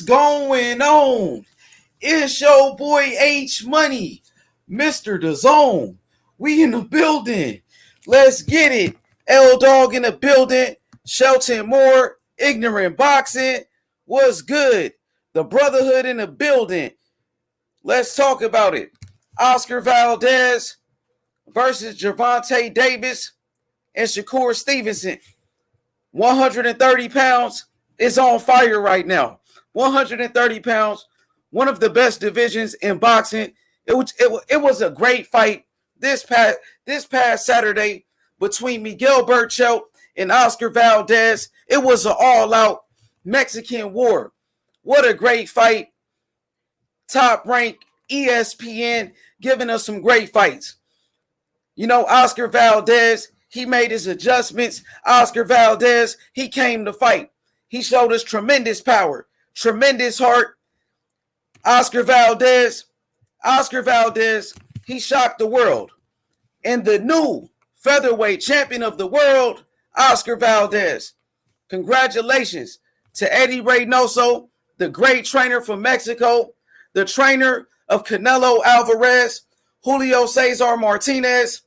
Going on? It's your boy H Money, Mr. The Zone. We in the building. Let's get it. L Dog in the building. Shelton Moore, Ignorant Boxing. What's good? The Brotherhood in the building. Let's talk about it. Oscar Valdez versus Gervonta Davis and Shakur Stevenson. 130 pounds is on fire right now. 130 pounds, one of the best divisions in boxing. It was a great fight this past Saturday between Miguel Berchelt and Oscar Valdez. It was an all-out Mexican war. What a great fight. Top rank ESPN giving us some great fights. You know, Oscar Valdez, he made his adjustments. Oscar Valdez, he came to fight. He showed us tremendous power, tremendous heart. Oscar Valdez, he shocked the world. And the new featherweight champion of the world, Oscar Valdez. Congratulations to Eddie Reynoso, the great trainer from Mexico, the trainer of Canelo Alvarez, Julio Cesar Martinez,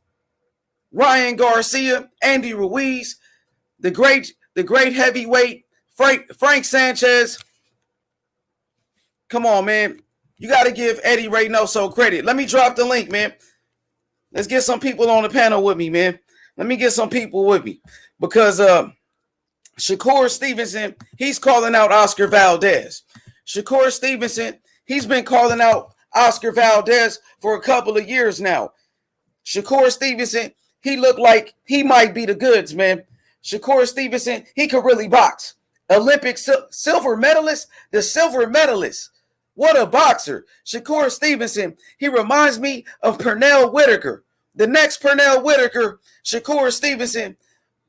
Ryan Garcia, Andy Ruiz, the great heavyweight Frank Sanchez. Come on, man. You got to give Eddie Reynoso credit. Let me drop the link, man. Let's get some people on the panel with me, man. Let me get some people with me. Because Shakur Stevenson, he's calling out Oscar Valdez. Shakur Stevenson, he's been calling out Oscar Valdez for a couple of years now. Shakur Stevenson, he looked like he might be the goods, man. Shakur Stevenson, he could really box. Olympic silver medalist, the silver medalist. What a boxer. Shakur Stevenson, he reminds me of Pernell Whitaker. The next Pernell Whitaker, Shakur Stevenson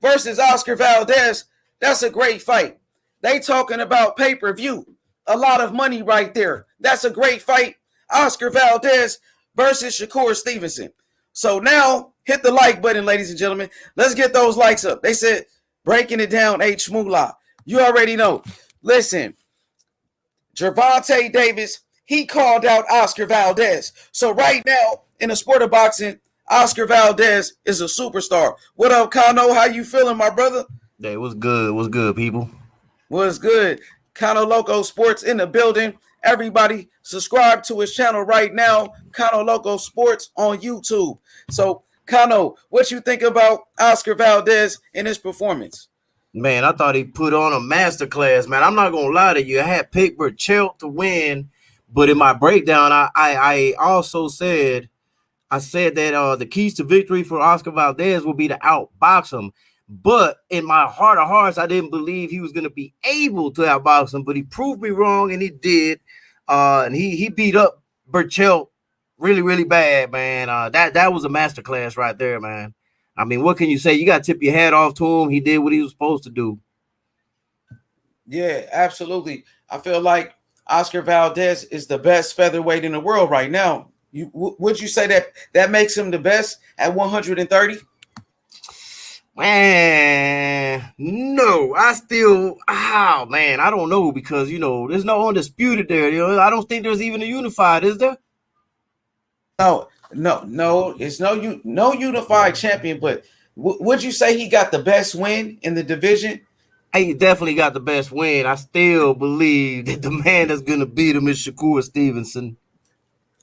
versus Oscar Valdez, that's a great fight. They talking about pay-per-view. A lot of money right there. That's a great fight. Oscar Valdez versus Shakur Stevenson. So now, hit the like button, ladies and gentlemen. Let's get those likes up. They said, breaking it down, H. Moolah. You already know. Listen, Gervonta Davis, he called out Oscar Valdez. So right now, in the sport of boxing, Oscar Valdez is a superstar. What up, Kano? How you feeling, my brother? Hey, what's good? What's good, people? What's good? Kano Loco Sports in the building. Everybody subscribe to his channel right now, Kano Loco Sports on YouTube. So, Kano, what you think about Oscar Valdez and his performance? Man, I thought he put on a masterclass, man. I'm not going to lie to you. I had picked Berchelt to win, but in my breakdown, I also said that the keys to victory for Oscar Valdez will be to outbox him. But in my heart of hearts, I didn't believe he was going to be able to outbox him, but he proved me wrong, and he did. And he beat up Berchelt really, really bad, man. That was a masterclass right there, man. I mean, what can you say? You got to tip your hat off to him. He did what he was supposed to do. Yeah, absolutely. I feel like Oscar Valdez is the best featherweight in the world right now. Would you say that makes him the best at 130? Man, no. I don't know, because, there's no undisputed there. I don't think there's even a unified, is there? No, it's no unified champion, but would you say he got the best win in the division? He definitely got the best win. I still believe that the man that's going to beat him is Shakur Stevenson.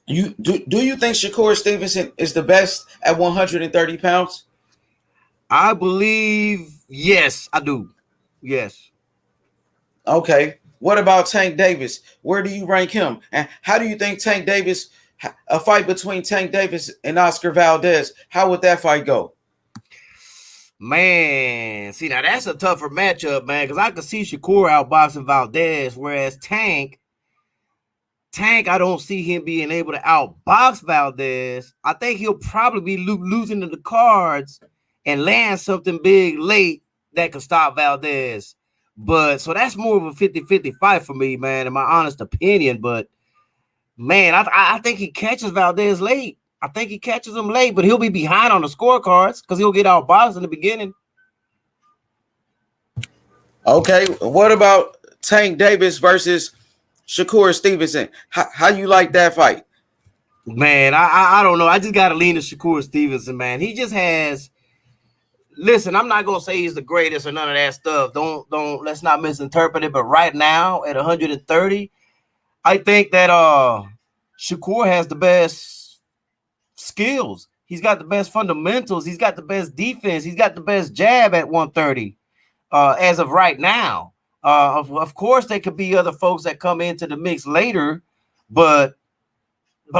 Do you think Shakur Stevenson is the best at 130 pounds? I believe, yes, I do. Yes. Okay. What about Tank Davis? Where do you rank him? And how do you think a fight between Tank Davis and Oscar Valdez, how would that fight go? Man, see, now that's a tougher matchup, man, because I could see Shakur outboxing Valdez, whereas Tank, I don't see him being able to outbox Valdez. I think he'll probably be losing to the cards and land something big late that could stop Valdez. But so that's more of a 50-50 fight for me, man, in my honest opinion. But man, I think he catches Valdez late. I think he catches him late, but he'll be behind on the scorecards because he'll get outboxed in the beginning. Okay, what about Tank Davis versus Shakur Stevenson. How you like that fight? Man, I don't know. I just got to lean to Shakur Stevenson, man. He just has. Listen, I'm not gonna say he's the greatest or none of that stuff. Don't let's not misinterpret it. But right now at 130, I think that Shakur has the best skills. He's got the best fundamentals. He's got the best defense. He's got the best jab at 130 as of right now. Of course, there could be other folks that come into the mix later, but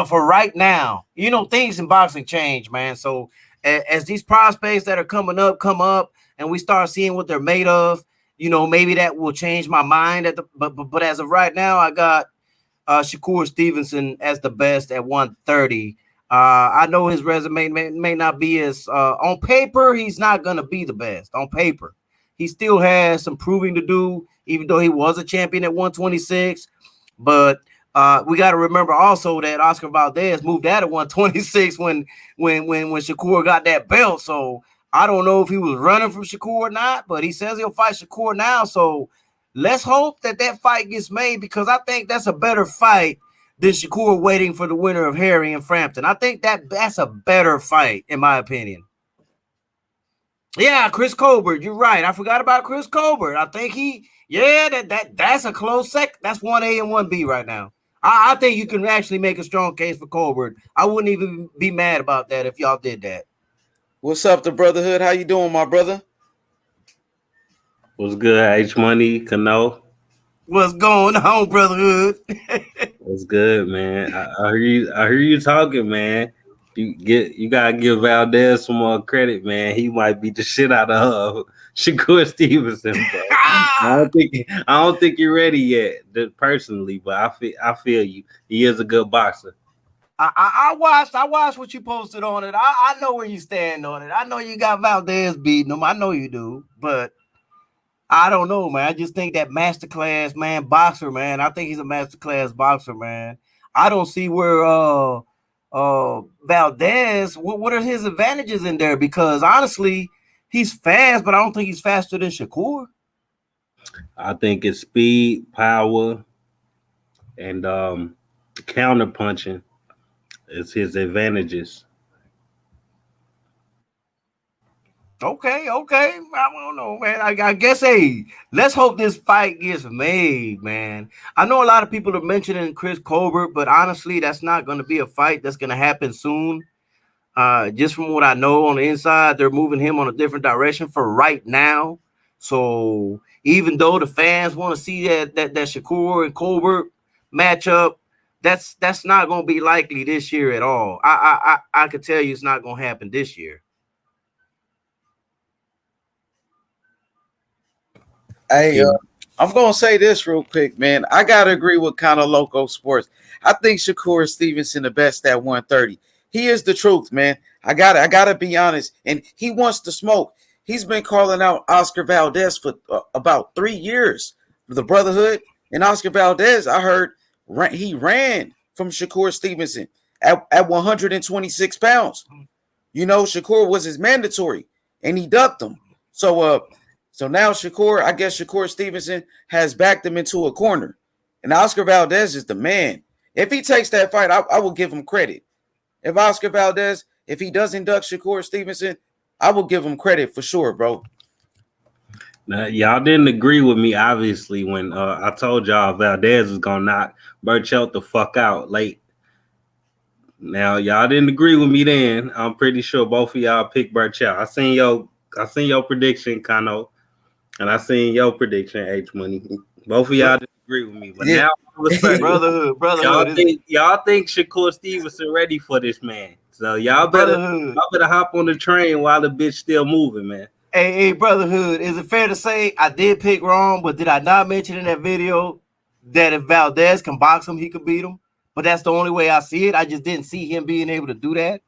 for right now, you know, things in boxing change, man. So as these prospects that are coming up come up and we start seeing what they're made of, you know, maybe that will change my mind. But as of right now, I got Shakur Stevenson as the best at 130. I know his resume may not be as on paper. He's not going to be the best on paper. He still has some proving to do, even though he was a champion at 126. But we got to remember also that Oscar Valdez moved out at 126 when Shakur got that belt. So I don't know if he was running from Shakur or not, but he says he'll fight Shakur now. So let's hope that fight gets made, because I think that's a better fight than Shakur waiting for the winner of Harry and Frampton. I think that's a better fight, in my opinion. Yeah, Chris Colbert, you're right. I forgot about Chris Colbert. I think that's a close second. That's 1A and 1B right now. I think you can actually make a strong case for Colbert. I wouldn't even be mad about that if y'all did that. What's up, the Brotherhood? How you doing, my brother? What's good, H Money, Kano? What's going on, Brotherhood? What's good, man? I hear you talking, man. You gotta give Valdez some more credit, man. He might beat the shit out of Shakur Stevenson, bro. I don't think you're ready yet, personally, but I feel you. He is a good boxer. I watched what you posted on it. I know where you stand on it. I know you got Valdez beating him. I know you do, but I don't know, man. I just think that masterclass, man, boxer, man. I think he's a masterclass boxer, man. I don't see where Valdez, what are his advantages in there? Because honestly, he's fast, but I don't think he's faster than Shakur. I think it's speed, power, and counter punching is his advantages. Okay. I don't know, man. I guess, hey, let's hope this fight gets made, man. I know a lot of people are mentioning Chris Colbert, but honestly, that's not going to be a fight that's going to happen soon. Just from what I know on the inside, they're moving him on a different direction for right now. So even though the fans want to see that Shakur and Colbert matchup, that's not going to be likely this year at all. I could tell you it's not going to happen this year. Hey, I'm going to say this real quick, man. I got to agree with kind of Loco Sports. I think Shakur Stevenson the best at 130. He is the truth, man. I gotta be honest. And he wants to smoke. He's been calling out Oscar Valdez for about 3 years. The Brotherhood and Oscar Valdez, I heard he ran from Shakur Stevenson at 126 pounds. You know, Shakur was his mandatory, and he ducked him. So now Shakur, I guess Shakur Stevenson has backed him into a corner. And Oscar Valdez is the man. If he takes that fight, I will give him credit. If Oscar Valdez, if he doesn't duck Shakur Stevenson, I will give him credit for sure, bro. Now, y'all didn't agree with me, obviously, when I told y'all Valdez is going to knock Burchelt the fuck out late. Now, y'all didn't agree with me then. I'm pretty sure both of y'all picked Burchelt. I seen your prediction, Kano. And I seen your prediction, H Money. Both of y'all didn't agree with me, but now all of a sudden, Brotherhood. Y'all think Shakur Stevenson ready for this man? So y'all better hop on the train while the bitch still moving, man. Hey, Brotherhood. Is it fair to say I did pick wrong, but did I not mention in that video that if Valdez can box him, he could beat him? But that's the only way I see it. I just didn't see him being able to do that.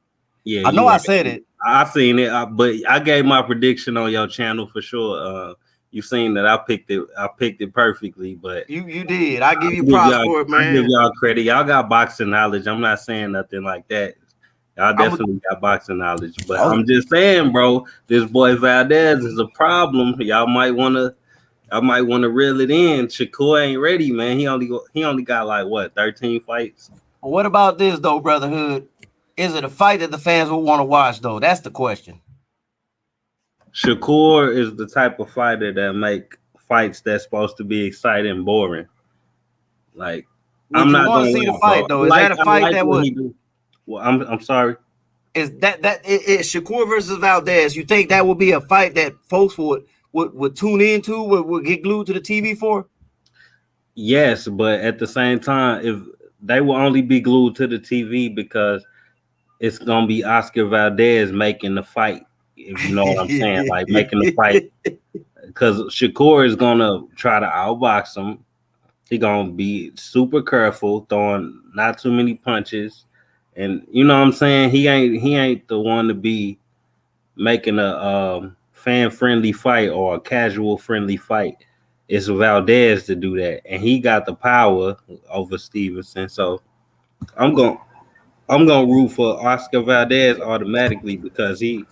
Yeah, I know I said it. I seen it, but I gave my prediction on your channel for sure. You seen that I picked it perfectly, but you did. I give you props for it, man. I give y'all credit. Y'all got boxing knowledge. I'm not saying nothing like that. Y'all definitely got boxing knowledge, but I'm just saying, bro, this boy Valdez is a problem. Y'all might want to I might want to reel it in. Shakur ain't ready, man. He only got like what 13 fights. What about this though, Brotherhood? Is it a fight that the fans will want to watch though? That's the question. Shakur is the type of fighter that make fights that's supposed to be exciting and boring. Like Would I'm you not want gonna to see the lie, fight bro. though? Is that a fight that would? Well, I'm sorry. Is that Shakur versus Valdez? You think that would be a fight that folks would tune into, would get glued to the TV for? Yes, but at the same time, if they will only be glued to the TV because it's gonna be Oscar Valdez making the fight. If you know what I'm saying, like making the fight, because Shakur is gonna try to outbox him. He gonna be super careful, throwing not too many punches, and you know what I'm saying. He ain't the one to be making a fan friendly fight or a casual friendly fight. It's Valdez to do that, and he got the power over Stevenson. So I'm gonna root for Oscar Valdez automatically because he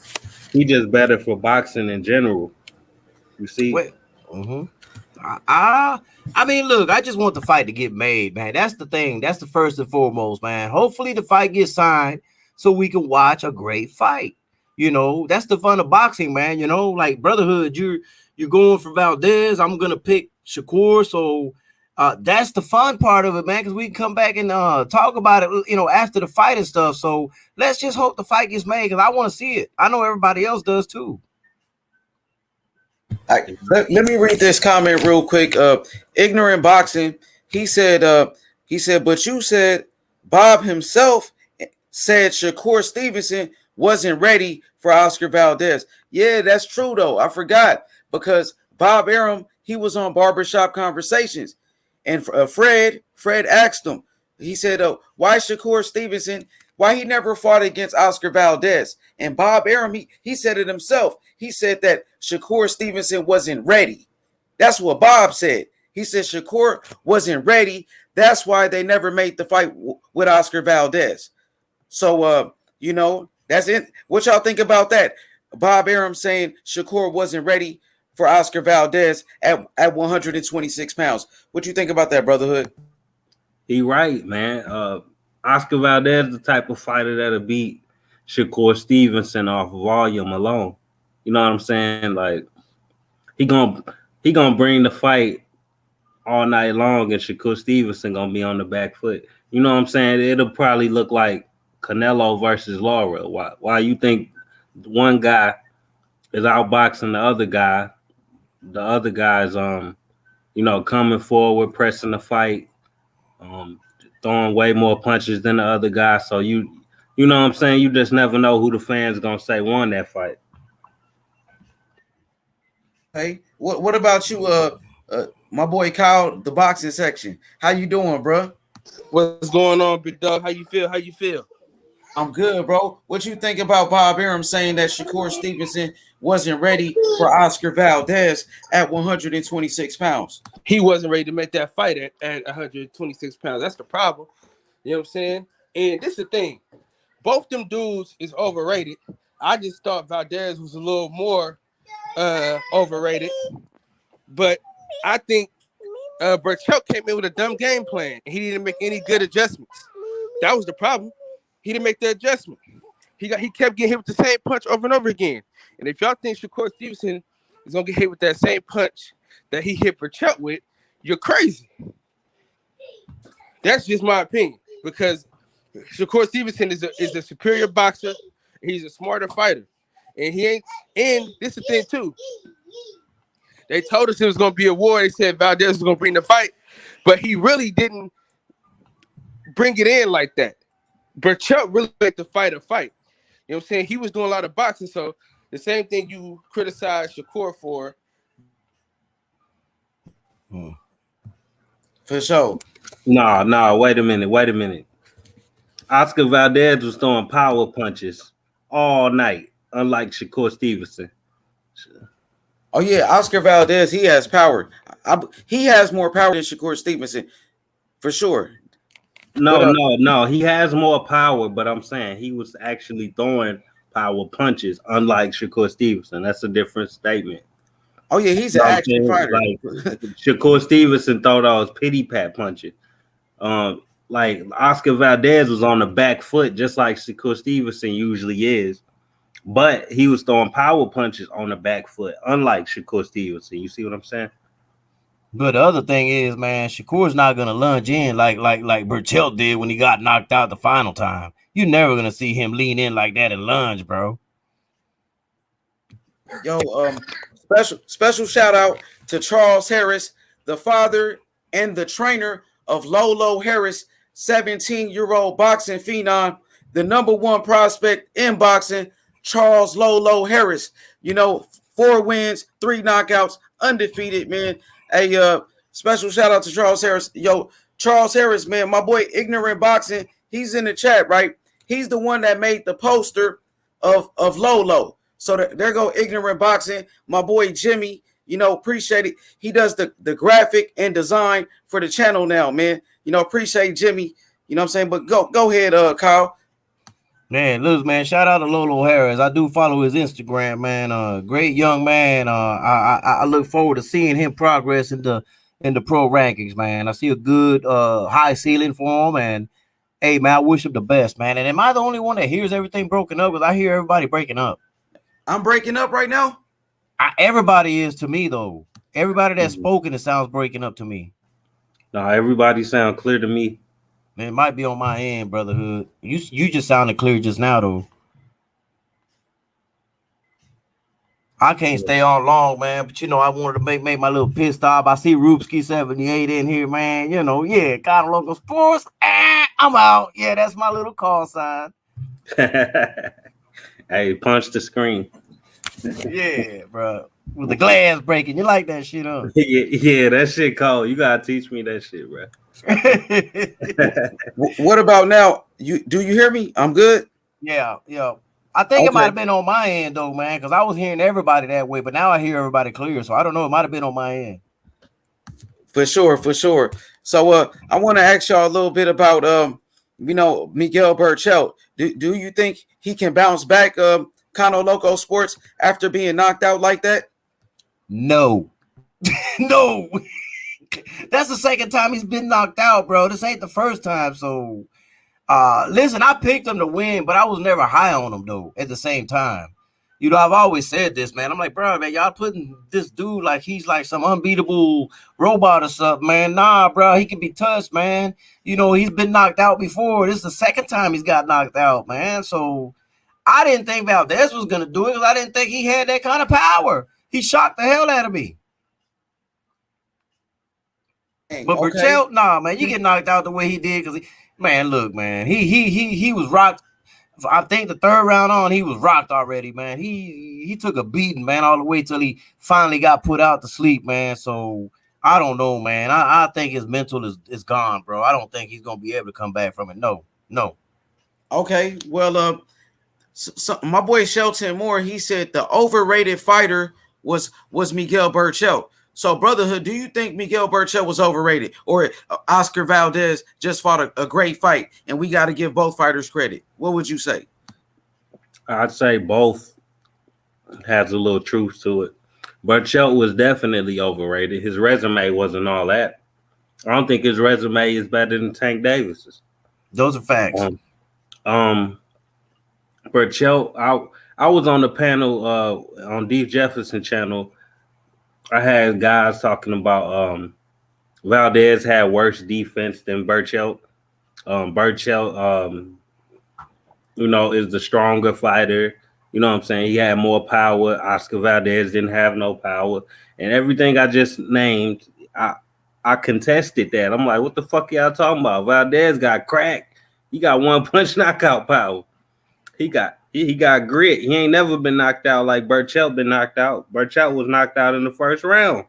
just better for boxing in general. You see? Wait. I mean, look, I just want the fight to get made, man. That's the thing. That's the first and foremost, man. Hopefully the fight gets signed so we can watch a great fight. You know, that's the fun of boxing, man. You know, like Brotherhood, you're going for Valdez. I'm gonna pick Shakur. So that's the fun part of it, man, because we can come back and talk about it, you know, after the fight and stuff. So let's just hope the fight gets made because I want to see it. I know everybody else does too. Let me read this comment real quick. Ignorant Boxing. He said, but you said Bob himself said Shakur Stevenson wasn't ready for Oscar Valdez. Yeah, that's true though. I forgot because Bob Arum, he was on Barbershop Conversations, and Fred asked him. He said, why Shakur Stevenson? Why he never fought against Oscar Valdez? And Bob Arum, he said it himself. He said that Shakur Stevenson wasn't ready. That's what Bob said. He said Shakur wasn't ready. That's why they never made the fight with Oscar Valdez. So, you know, that's it. What y'all think about that? Bob Arum saying Shakur wasn't ready for Oscar Valdez at 126 pounds. What you think about that, Brotherhood? He right, man. Oscar Valdez is the type of fighter that'll beat Shakur Stevenson off volume alone. You know what I'm saying? Like he gonna bring the fight all night long, and Shakur Stevenson gonna be on the back foot. You know what I'm saying? It'll probably look like Canelo versus Lara. Why you think one guy is outboxing the other guy? The other guy's you know, coming forward, pressing the fight, throwing way more punches than the other guy. So you know what I'm saying? You just never know who the fans gonna say won that fight. Hey, what about you, my boy Kyle, the boxing section? How you doing, bro? What's going on, big dog? How you feel? I'm good, bro. What you think about Bob Arum saying that Shakur Stevenson wasn't ready for Oscar Valdez at 126 pounds? He wasn't ready to make that fight at 126 pounds. That's the problem. You know what I'm saying? And this is the thing. Both them dudes is overrated. I just thought Valdez was a little more overrated. But I think Burchell came in with a dumb game plan. And he didn't make any good adjustments. That was the problem. He didn't make the adjustment. He kept getting hit with the same punch over and over again. And if y'all think Shakur Stevenson is gonna get hit with that same punch that he hit Burchell with, you're crazy. That's just my opinion because Shakur Stevenson is a superior boxer. He's a smarter fighter, and he ain't. And this is the thing too. They told us it was gonna be a war. They said Valdez was gonna bring the fight, but he really didn't bring it in like that. Burchell really made the fight a fight. You know what I'm saying? He was doing a lot of boxing, so the same thing you criticize Shakur for. For sure. No, wait a minute. Oscar Valdez was throwing power punches all night, unlike Shakur Stevenson. Oh yeah, Oscar Valdez, he has power. He has more power than Shakur Stevenson, for sure. No. He has more power, but I'm saying he was actually throwing power punches, unlike Shakur Stevenson. That's a different statement. Oh yeah, he's You an know what I'm action saying? fighter. Like Shakur Stevenson thought I was pity pat punching. Like Oscar Valdez was on the back foot, just like Shakur Stevenson usually is. But he was throwing power punches on the back foot, unlike Shakur Stevenson. You see what I'm saying? But the other thing is, man, Shakur's not gonna lunge in like Burchell did when he got knocked out the final time. You're never gonna see him lean in like that and lunge, bro. Yo, special shout out to Charles Harris, the father and the trainer of Lolo Harris, 17-year-old boxing phenom, the number one prospect in boxing, Charles Lolo Harris. You know, 4 wins, 3 knockouts, undefeated, man. A special shout out to Charles Harris. Yo, Charles Harris, man, my boy Ignorant Boxing, he's in the chat, right? He's the one that made the poster of Lolo. So there go Ignorant Boxing. My boy Jimmy, you know, appreciate it. He does the graphic and design for the channel now, man. You know, appreciate Jimmy. You know what I'm saying? But go ahead, Kyle. Man, look, man, shout out to Lolo Harris. I do follow his Instagram, man. Great young man. I look forward to seeing him progress in the pro rankings, man. I see a good high ceiling for him, and hey, man, I wish him the best, man. And am I the only one that hears everything broken up? Because I hear everybody breaking up. I'm breaking up right now. Everybody is to me though. Everybody that's spoken, it sounds breaking up to me. No, everybody sound clear to me. Man, it might be on my end, brotherhood. You just sounded clear just now though. I can't stay on long, man. But you know, I wanted to make my little pit stop. I see Rubsky 78 in here, man. You know, yeah, kind of local sports. I'm out. Yeah, that's my little call sign. Hey, punch the screen. Yeah, bro. With the glass breaking. You like that shit, huh? Yeah, that shit cold. You gotta teach me that shit, bro. What about now? Do you hear me? I'm good. Yeah. I think it might have been on my end though, man, because I was hearing everybody that way, but now I hear everybody clear. So I don't know. It might have been on my end. For sure. So I want to ask y'all a little bit about you know, Miguel Burchell. Do you think he can bounce back Kano Loco Sports after being knocked out like that? No. No. That's the second time he's been knocked out, bro. This ain't the first time. So listen, I picked him to win, but I was never high on him though at the same time. You know, I've always said this, man. I'm like, bro, man, y'all putting this dude like he's like some unbeatable robot or something, man. Nah, bro, he can be touched, man. You know, he's been knocked out before. This is the second time he's got knocked out, man. So I didn't think Valdez was going to do it because I didn't think he had that kind of power. He shocked the hell out of me. But okay. Burchell, nah, man, you get knocked out the way he did because, man, look, man, he was rocked. I think the third round on, he was rocked already, man. He took a beating, man, all the way till he finally got put out to sleep, man. So I don't know, man. I think his mental is gone, bro. I don't think he's gonna be able to come back from it. No. Okay, well, so my boy Shelton Moore, he said the overrated fighter was Miguel Burchell. So, brotherhood, do you think Miguel Burchell was overrated, or Oscar Valdez just fought a great fight, and we got to give both fighters credit? What would you say? I'd say both has a little truth to it. Burchell was definitely overrated. His resume wasn't all that. I don't think his resume is better than Tank Davis's. Those are facts. Burchell, I was on the panel on Deep Jefferson channel. I had guys talking about Valdez had worse defense than Burchell. Burchell, you know, is the stronger fighter. You know what I'm saying? He had more power. Oscar Valdez didn't have no power. And everything I just named, I contested that. I'm like, what the fuck y'all talking about? Valdez got crack. He got one punch knockout power. He got grit. He ain't never been knocked out like Burchell been knocked out. Burchell was knocked out in the first round.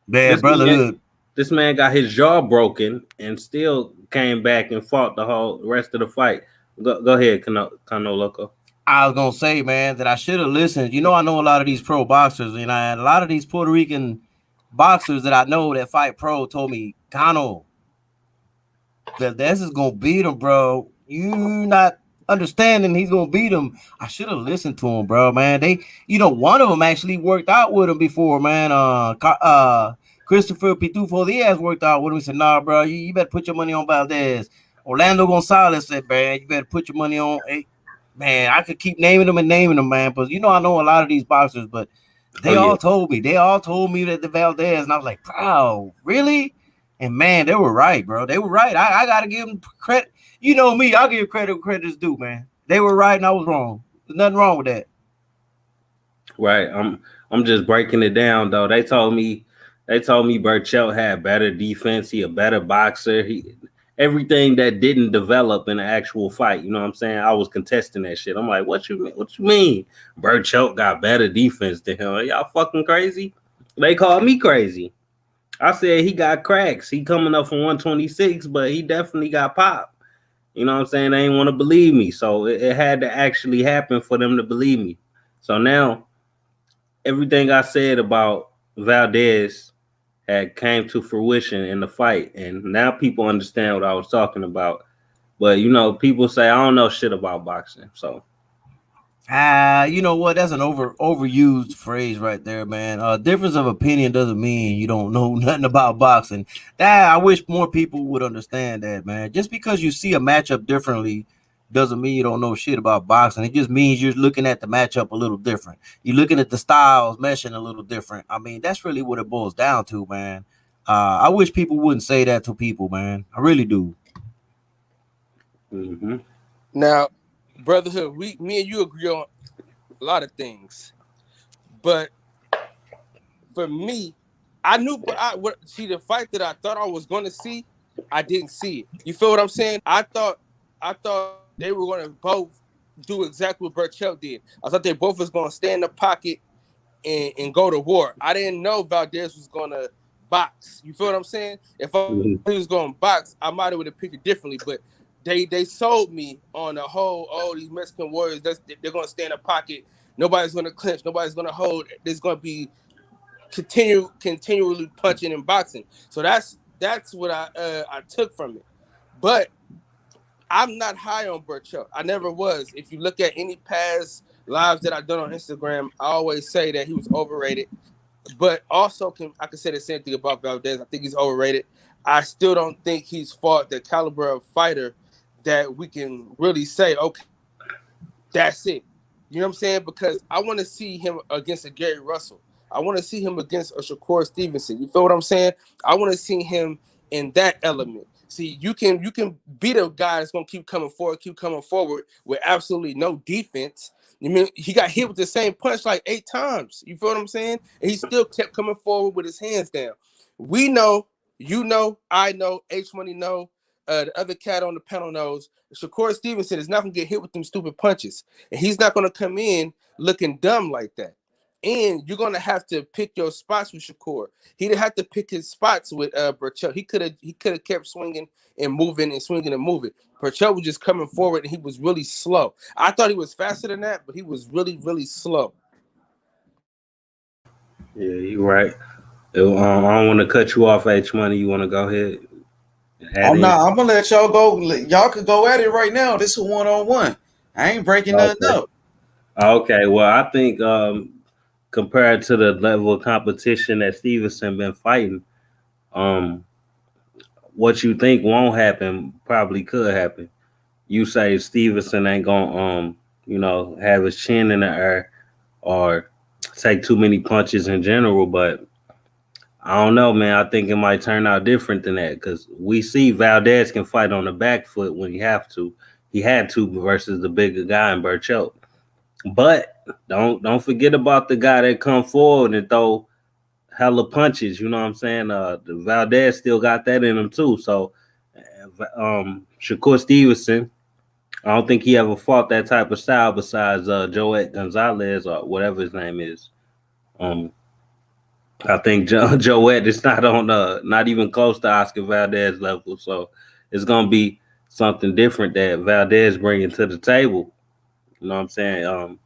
Bad brotherhood. This man got his jaw broken and still came back and fought the whole rest of the fight. Go ahead, Kano Loco. I was gonna say, man, that I should have listened. You know, I know a lot of these pro boxers, and a lot of these Puerto Rican boxers that I know that fight pro told me, Kano, Valdez is gonna beat him, bro. You not understanding he's gonna beat him. I should have listened to him, bro. Man, they, one of them actually worked out with him before, man. Christopher Pitufo Diaz worked out with him. He said, "Nah, bro, you better put your money on Valdez." Orlando Gonzalez said, "Man, you better put your money on." Hey, man, I could keep naming them, man, but I know a lot of these boxers, but they all told me that the Valdez, and I was like, "Wow, really?" And man, they were right, bro. They were right. I gotta give them credit. You know me, I'll give credit where credit's due, man. They were right and I was wrong. There's nothing wrong with that. Right. I'm just breaking it down though. They told me Burchell had better defense, he a better boxer. Everything that didn't develop in an actual fight. You know what I'm saying? I was contesting that shit. I'm like, what you mean? Burchell got better defense than him. Are y'all fucking crazy? They called me crazy. I said he got cracks. He coming up from 126, but he definitely got pop. You know what I'm saying? They ain't want to believe me. So it had to actually happen for them to believe me. So now everything I said about Valdez had came to fruition in the fight. And now people understand what I was talking about. But, people say, I don't know shit about boxing. So. You know what? That's an overused phrase right there, man. Difference of opinion doesn't mean you don't know nothing about boxing. I wish more people would understand that, man. Just because you see a matchup differently doesn't mean you don't know shit about boxing. It just means you're looking at the matchup a little different. You're looking at the styles meshing a little different. I mean, that's really what it boils down to, man. I wish people wouldn't say that to people, man. I really do. Mm-hmm. Now, brotherhood, me and you agree on a lot of things, but for me, I knew, but see the fight that I thought I was going to see, I didn't see it. You feel what I'm saying? I thought they were going to both do exactly what Burchell did. I thought they both was going to stay in the pocket and go to war. I didn't know Valdez was going to box. You feel what I'm saying? If he was going to box, I might have picked it differently, but they sold me on the whole, these Mexican warriors, they're going to stay in the pocket. Nobody's going to clinch. Nobody's going to hold. There's going to be continually punching and boxing. So that's what I took from it. But I'm not high on Burchell. I never was. If you look at any past lives that I've done on Instagram, I always say that he was overrated. But also, I can say the same thing about Valdez. I think he's overrated. I still don't think he's fought the caliber of fighter that we can really say, okay, that's it. You know what I'm saying? Because I want to see him against a Gary Russell. I want to see him against a Shakur Stevenson. You feel what I'm saying? I want to see him in that element. See, you can beat a guy that's going to keep coming forward with absolutely no defense. You mean he got hit with the same punch like 8 times. You feel what I'm saying? And he still kept coming forward with his hands down. We know, you know, I know, H Money know, the other cat on the panel knows. Shakur Stevenson is not going to get hit with them stupid punches. And he's not going to come in looking dumb like that. And you're going to have to pick your spots with Shakur. He didn't have to pick his spots with Burchell. He could have kept swinging and moving and swinging and moving. Burchell was just coming forward and he was really slow. I thought he was faster than that, but he was really, really slow. Yeah, you're right. I don't want to cut you off, H Money. You want to go ahead? I'm gonna let y'all go. Y'all could go at it right now. This is 1-on-1. I ain't breaking nothing up. Okay, well, I think compared to the level of competition that Stevenson been fighting, what you think won't happen probably could happen. You say Stevenson ain't gonna have his chin in the air or take too many punches in general, but I don't know, man. I think it might turn out different than that because we see Valdez can fight on the back foot when he have to. He had to versus the bigger guy in Burchell. But don't forget about the guy that come forward and throw hella punches. You know what I'm saying? The Valdez still got that in him too. So Shakur Stevenson, I don't think he ever fought that type of style besides Joet Gonzalez or whatever his name is. I think Joet is not even close to Oscar Valdez level. So it's gonna be something different that Valdez bringing to the table. You know what I'm saying?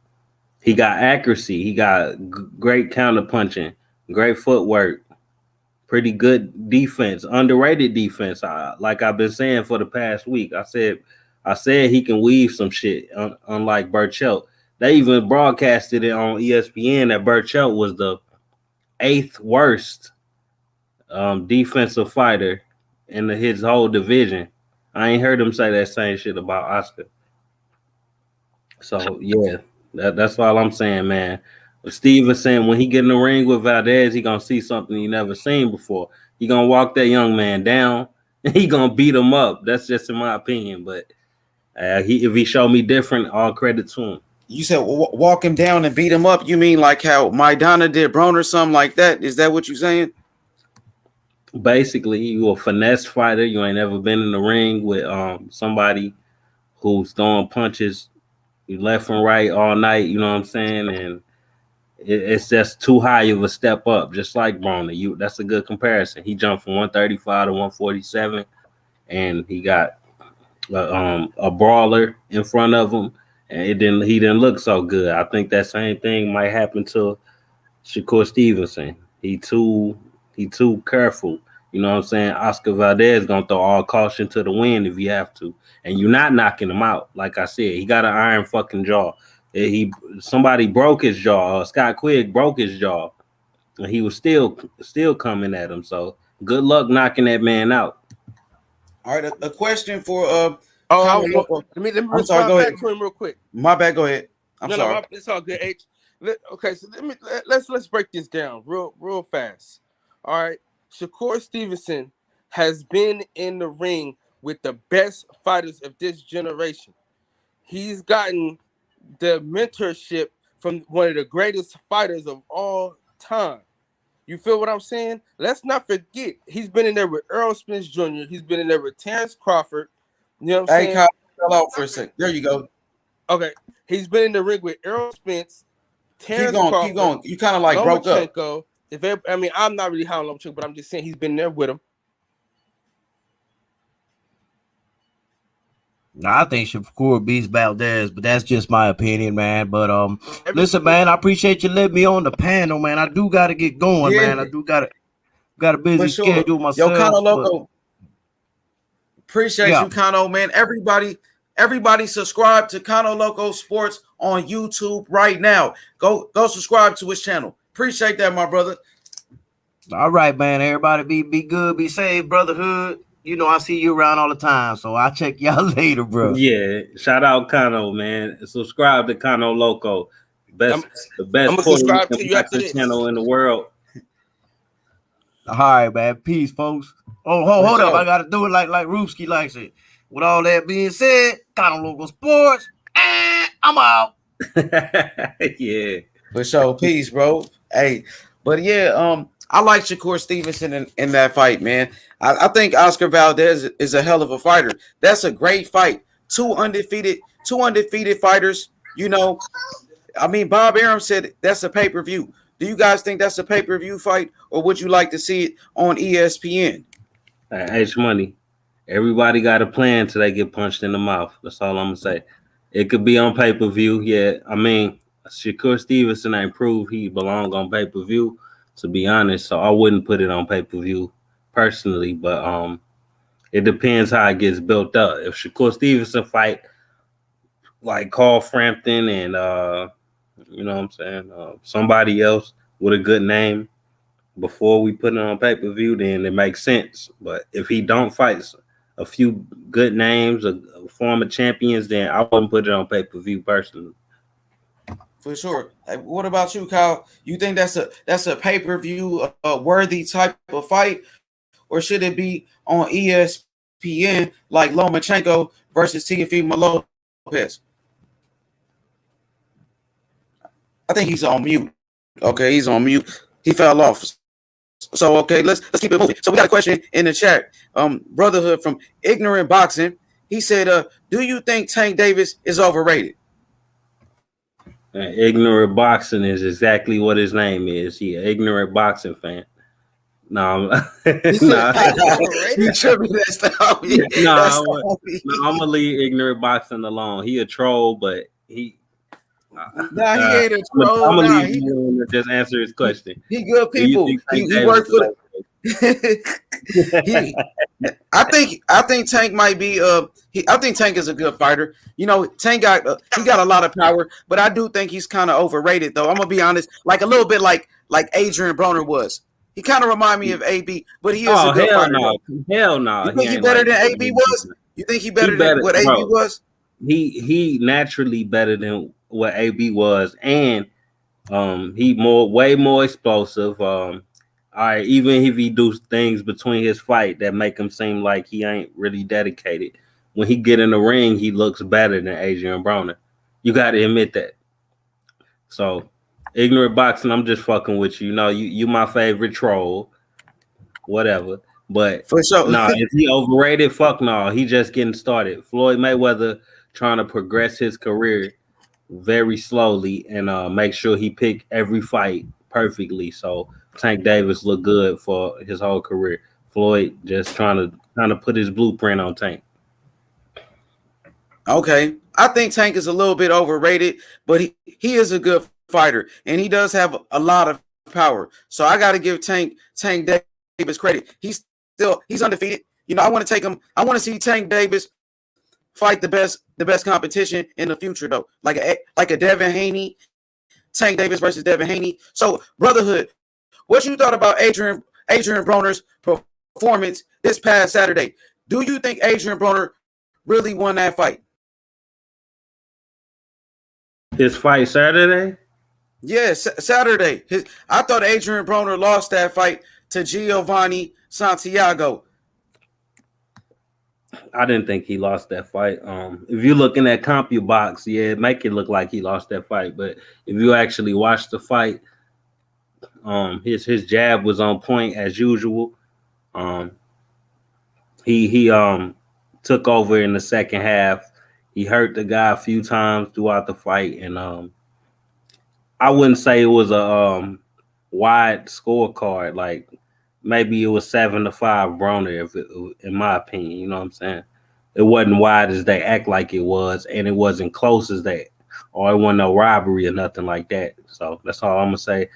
He got accuracy. He got great counter punching, great footwork, pretty good defense, underrated defense. Like I've been saying for the past week, I said I said he can weave some shit, unlike Burchell. They even broadcasted it on ESPN that Burchell was the 8th worst defensive fighter in his whole division. I ain't heard him say that same shit about Oscar. So yeah, that's all I'm saying, man. Stevenson, when he get in the ring with Valdez, he gonna see something he never seen before. He gonna walk that young man down and he gonna beat him up. That's just in my opinion. But if he showed me different, all credit to him. You said walk him down and beat him up. You mean like how Maidana did Broner or something like that? Is that what you're saying? Basically, you a finesse fighter. You ain't ever been in the ring with somebody who's throwing punches left and right all night. You know what I'm saying? And it's just too high of a step up, just like Broner. That's a good comparison. He jumped from 135 to 147, and he got a brawler in front of him, and he didn't look so good. I think that same thing might happen to Shakur Stevenson. He too careful. You know what I'm saying? Oscar Valdez gonna throw all caution to the wind if you have to, and you're not knocking him out. Like I said, he got an iron fucking jaw. Somebody broke his jaw. Scott Quigg broke his jaw, and he was still coming at him. So good luck knocking that man out. All right, a question for let me respond back to him real quick. My bad. Go ahead. I'm sorry. No, it's all good. H. Okay, so let's break this down real fast. All right, Shakur Stevenson has been in the ring with the best fighters of this generation. He's gotten the mentorship from one of the greatest fighters of all time. You feel what I'm saying? Let's not forget, he's been in there with Earl Spence Jr. He's been in there with Terrence Crawford. You know what I'm saying? Kyle, fell out for a second. There you go. Okay, he's been in the ring with Earl Spence, Terrence Crawford. Keep going. You kind of like broke up. I'm not really high on Lomachenko, but I'm just saying he's been there with him. I think Shakur beats Valdez, but that's just my opinion, man. But listen, man, I appreciate you letting me on the panel, man. I do got to get going, man. I do got a busy schedule myself. Yo, Kano Loco, appreciate you, Kano, man. Everybody subscribe to Kano Loco Sports on YouTube right now. Go subscribe to his channel. Appreciate that, my brother. All right, man. Everybody be good, be safe, brotherhood. You know, I see you around all the time, so I'll check y'all later, bro. Yeah, shout out Kano, man. Subscribe to Kano Loco, the best subscribe to you after this channel in the world. All right, man. Peace, folks. Oh, hold up. I gotta do it like Roofsky likes it. With all that being said, Kano Loco Sports, I'm out. Yeah. For sure. Peace, bro. Hey, but yeah, I like Shakur Stevenson in that fight, man. I think Oscar Valdez is a hell of a fighter. That's a great fight. Two undefeated fighters. You know, I mean, Bob Arum said that's a pay-per-view. Do you guys think that's a pay-per-view fight, or would you like to see it on ESPN? H Money. Everybody got a plan till they get punched in the mouth. That's all I'm gonna say. It could be on pay-per-view. Yeah, I mean, Shakur Stevenson ain't proved he belong on pay-per-view, to be honest. So I wouldn't put it on pay-per-view personally, but it depends how it gets built up. If Shakur Stevenson fight like Carl Frampton and you know what I'm saying, somebody else with a good name before we put it on pay-per-view, then it makes sense. But if he don't fight a few good names, former champions, then I wouldn't put it on pay-per-view personally. For sure. Hey, what about you, Kyle? You think that's a pay-per-view worthy type of fight, or should it be on ESPN like Lomachenko versus Teofimo Lopez? I think he's on mute. Okay, he's on mute. He fell off. So okay, let's keep it moving. So we got a question in the chat. Brotherhood from Ignorant Boxing. He said, do you think Tank Davis is overrated? Ignorant Boxing is exactly what his name is. He an ignorant boxing fan. No, I'm gonna leave Ignorant Boxing alone. He a troll, but he ain't a troll. I'm gonna leave him to just answer his question. He good people. He worked for he, I think Tank might be I think Tank is a good fighter. You know, Tank got he got a lot of power, but I do think he's kind of overrated though. I'm gonna be honest, like a little bit like Adrian Broner was. He kind of remind me of AB, but he is a Oh good hell fighter no, though. hell no, You he think he ain't better like than that. AB was? You think he He better than better, what AB bro. was? He naturally better than what AB was, and he way more explosive. All right, even if he do things between his fight that make him seem like he ain't really dedicated, when he get in the ring, he looks better than Adrian Broner. You got to admit that. So, ignorant boxing, I'm just fucking with you. You know, you my favorite troll, whatever. But For sure. no, is he overrated? Fuck no. He just getting started. Floyd Mayweather trying to progress his career very slowly and make sure he pick every fight perfectly. So Tank Davis look good for his whole career. Floyd just trying to put his blueprint on Tank. Okay, I think Tank is a little bit overrated, but he is a good fighter and he does have a lot of power. So I got to give Tank Davis credit. He's undefeated. You know, I want to take him. I want to see Tank Davis fight the best competition in the future though, like a Devin Haney, Tank Davis versus Devin Haney. So Brotherhood, what you thought about Adrian Broner's performance this past Saturday? Do you think Adrian Broner really won that fight? His fight Saturday? Yeah, Saturday. I thought Adrian Broner lost that fight to Gervonta Santiago. I didn't think he lost that fight. If you're looking at CompuBox, yeah, make it look like he lost that fight. But if you actually watch the fight, his jab was on point as usual. He took over in the second half. He hurt the guy a few times throughout the fight, and I wouldn't say it was a wide scorecard. Like maybe it was 7-5 Broner, in my opinion. You know what I'm saying? It wasn't wide as they act like it was, and it wasn't close as that, or it wasn't no robbery or nothing like that. So that's all I'm gonna say.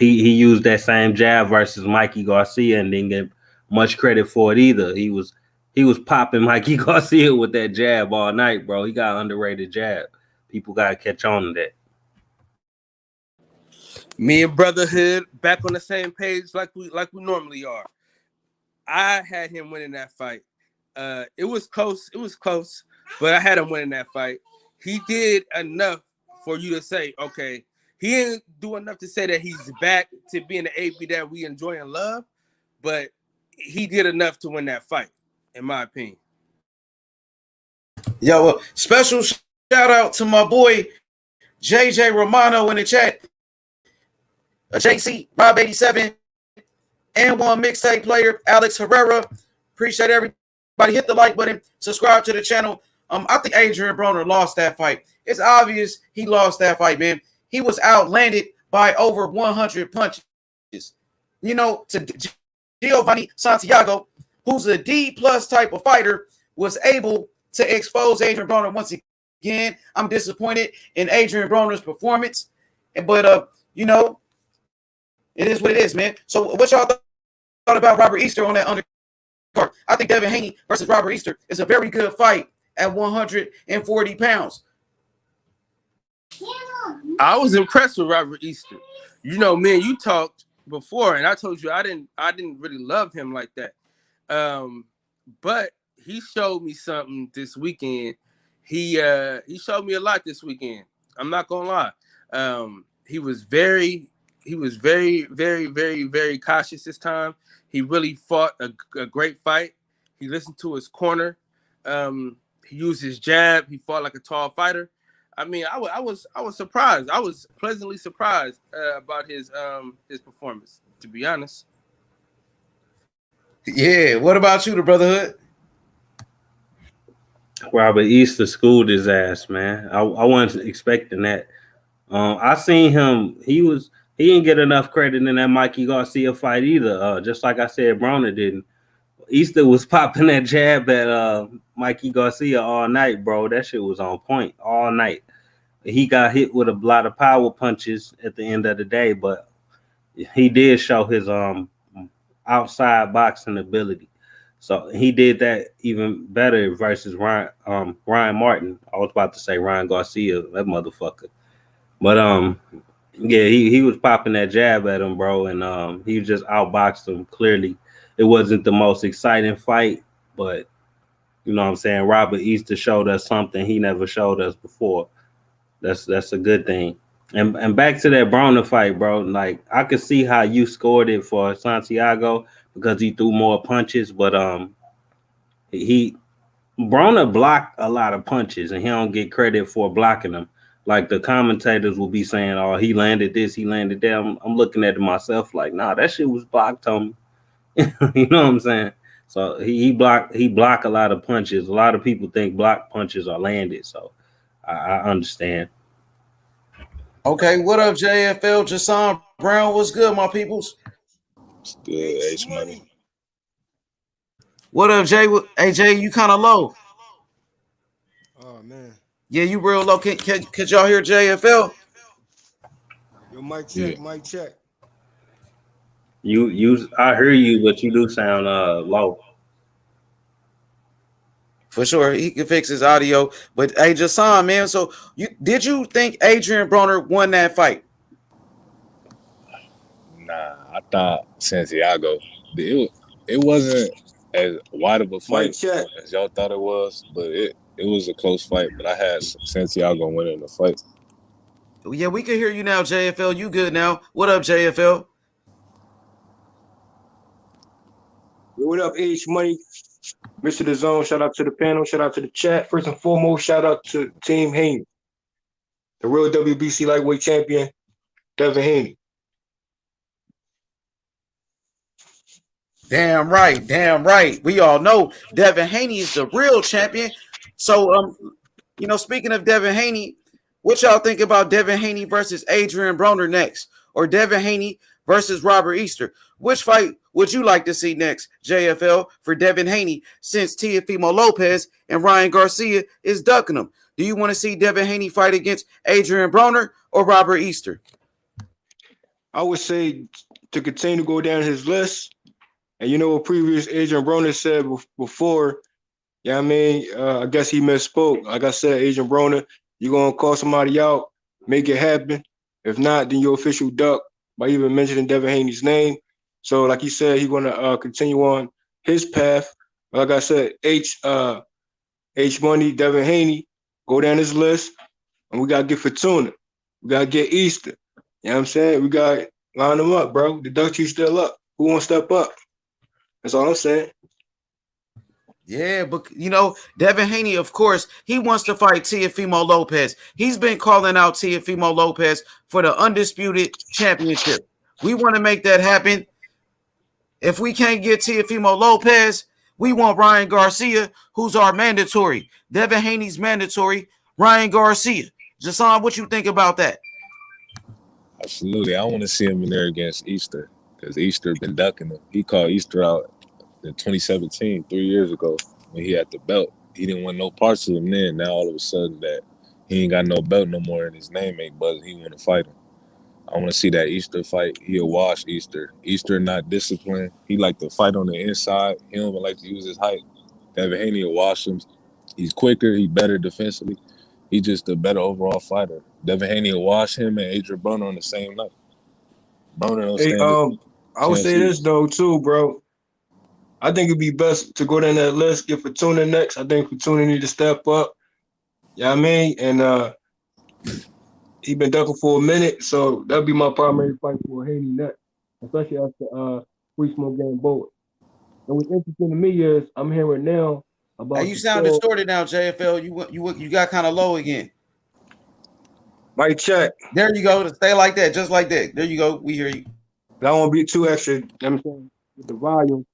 He used that same jab versus Mikey Garcia and didn't get much credit for it either. He was popping Mikey Garcia with that jab all night, bro. He got underrated jab. People gotta catch on to that. Me and Brotherhood back on the same page like we normally are. I had him winning that fight. It was close. It was close, but I had him winning that fight. He did enough for you to say, okay, he didn't do enough to say that he's back to being the AP that we enjoy and love, but he did enough to win that fight, in my opinion. Yo, special shout out to my boy JJ Romano in the chat. JC, Rob 87, and one mixtape player, Alex Herrera. Appreciate everybody. Hit the like button, subscribe to the channel. I think Adrian Broner lost that fight. It's obvious he lost that fight, man. He was outlanded by over 100 punches. You know, to Gervonta Santiago, who's a D+ type of fighter, was able to expose Adrian Broner once again. I'm disappointed in Adrian Broner's performance, but you know, it is what it is, man. So what y'all thought about Robert Easter on that undercard? I think Devin Haney versus Robert Easter is a very good fight at 140 pounds. I was impressed with Robert Easter. You know, man, you talked before, and I told you I didn't really love him like that. But he showed me something this weekend. He showed me a lot this weekend. I'm not gonna lie. He was very, very, very, very cautious this time. He really fought a great fight. He listened to his corner. He used his jab. He fought like a tall fighter. I mean, I was surprised. I was pleasantly surprised about his performance, to be honest. Yeah. What about you, the Brotherhood? Robert Easter schooled his ass, man. I wasn't expecting that. I seen him. He didn't get enough credit in that Mikey Garcia fight either. Just like I said, Broner didn't. Easter was popping that jab at Mikey Garcia all night, bro. That shit was on point all night. He got hit with a lot of power punches at the end of the day, but he did show his outside boxing ability. So he did that even better versus Ryan Martin. I was about to say Ryan Garcia, that motherfucker. But yeah, he was popping that jab at him, bro, and he just outboxed him clearly. It wasn't the most exciting fight, but you know what I'm saying? Robert Easter showed us something he never showed us before. That's a good thing. And back to that Broner fight, bro. Like I could see how you scored it for Santiago because he threw more punches, but he Broner blocked a lot of punches and he don't get credit for blocking them. Like the commentators will be saying, "Oh, he landed this, he landed that." I'm looking at it myself like, "Nah, that shit was blocked, Tommy." You know what I'm saying? So he blocked a lot of punches. A lot of people think block punches are landed, so I understand. Okay, what up, JFL? Jason Brown, what's good, my peoples? It's good, H money. What up, Jay? Hey, Jay, you kind of low. Oh man. Yeah, you real low. Could y'all hear JFL? Yo, mic check, Yeah. mic check. I hear you, but you do sound low. For sure, he can fix his audio. But hey, Jason, man, so did you think Adrian Broner won that fight? Nah, I thought Santiago. It wasn't as wide of a Mic fight check. as y'all thought it was, but it was a close fight. But I had Santiago winning the fight. Yeah, we can hear you now, JFL. You good now? What up, JFL? Yo, what up, H Money? Mr. The Zone, shout out to the panel, shout out to the chat. First and foremost, shout out to Team Haney, the real WBC lightweight champion, Devin Haney. Damn right, damn right. We all know Devin Haney is the real champion. So, speaking of Devin Haney, what y'all think about Devin Haney versus Adrian Broner next, or Devin Haney versus Robert Easter? Which fight would you like to see next, JFL, for Devin Haney, since Teofimo Lopez and Ryan Garcia is ducking him? Do you want to see Devin Haney fight against Adrian Broner or Robert Easter? I would say to continue to go down his list, and you know what previous Adrian Broner said before, yeah, I mean, I guess he misspoke. Like I said, Adrian Broner, you're going to call somebody out, make it happen. If not, then your official duck by even mentioning Devin Haney's name. So like he said, he's going to continue on his path. Like I said, H Money, Devin Haney, go down his list, and we got to get Fortuna. We got to get Easter. You know what I'm saying? We got to line them up, bro. The duck tree's still up. Who won't step up? That's all I'm saying. Yeah, but Devin Haney, of course, he wants to fight Teofimo Lopez. He's been calling out Teofimo Lopez for the undisputed championship. We want to make that happen. If we can't get Teofimo Lopez, we want Ryan Garcia, who's our mandatory. Devin Haney's mandatory. Ryan Garcia. Jason, what you think about that? Absolutely, I want to see him in there against Easter because Easter been ducking him. He called Easter out in 2017, 3 years ago, when he had the belt. He didn't want no parts of him then. Now all of a sudden that he ain't got no belt no more and his name ain't buzzing, he want to fight him. I want to see that Easter fight. He'll wash Easter. Easter not disciplined. He like to fight on the inside. He don't even like to use his height. Devin Haney will wash him. He's quicker. He better defensively. He's just a better overall fighter. Devin Haney will wash him and Adrian Broner on the same night. Broner don't stand I would say this though too, bro. I think it'd be best to go down that list, get Fortuna next. I think Fortuna need to step up. Yeah, you know what I mean? And he been ducking for a minute, so that'd be my primary fight for Haney next, especially after Free Smoke Game Board. And what's interesting to me is I'm hearing now about. Hey, you sound distorted now, JFL. You got kind of low again. Mic check. There you go. Stay like that, just like that. There you go. We hear you. I don't want to be too extra. I'm saying with the volume.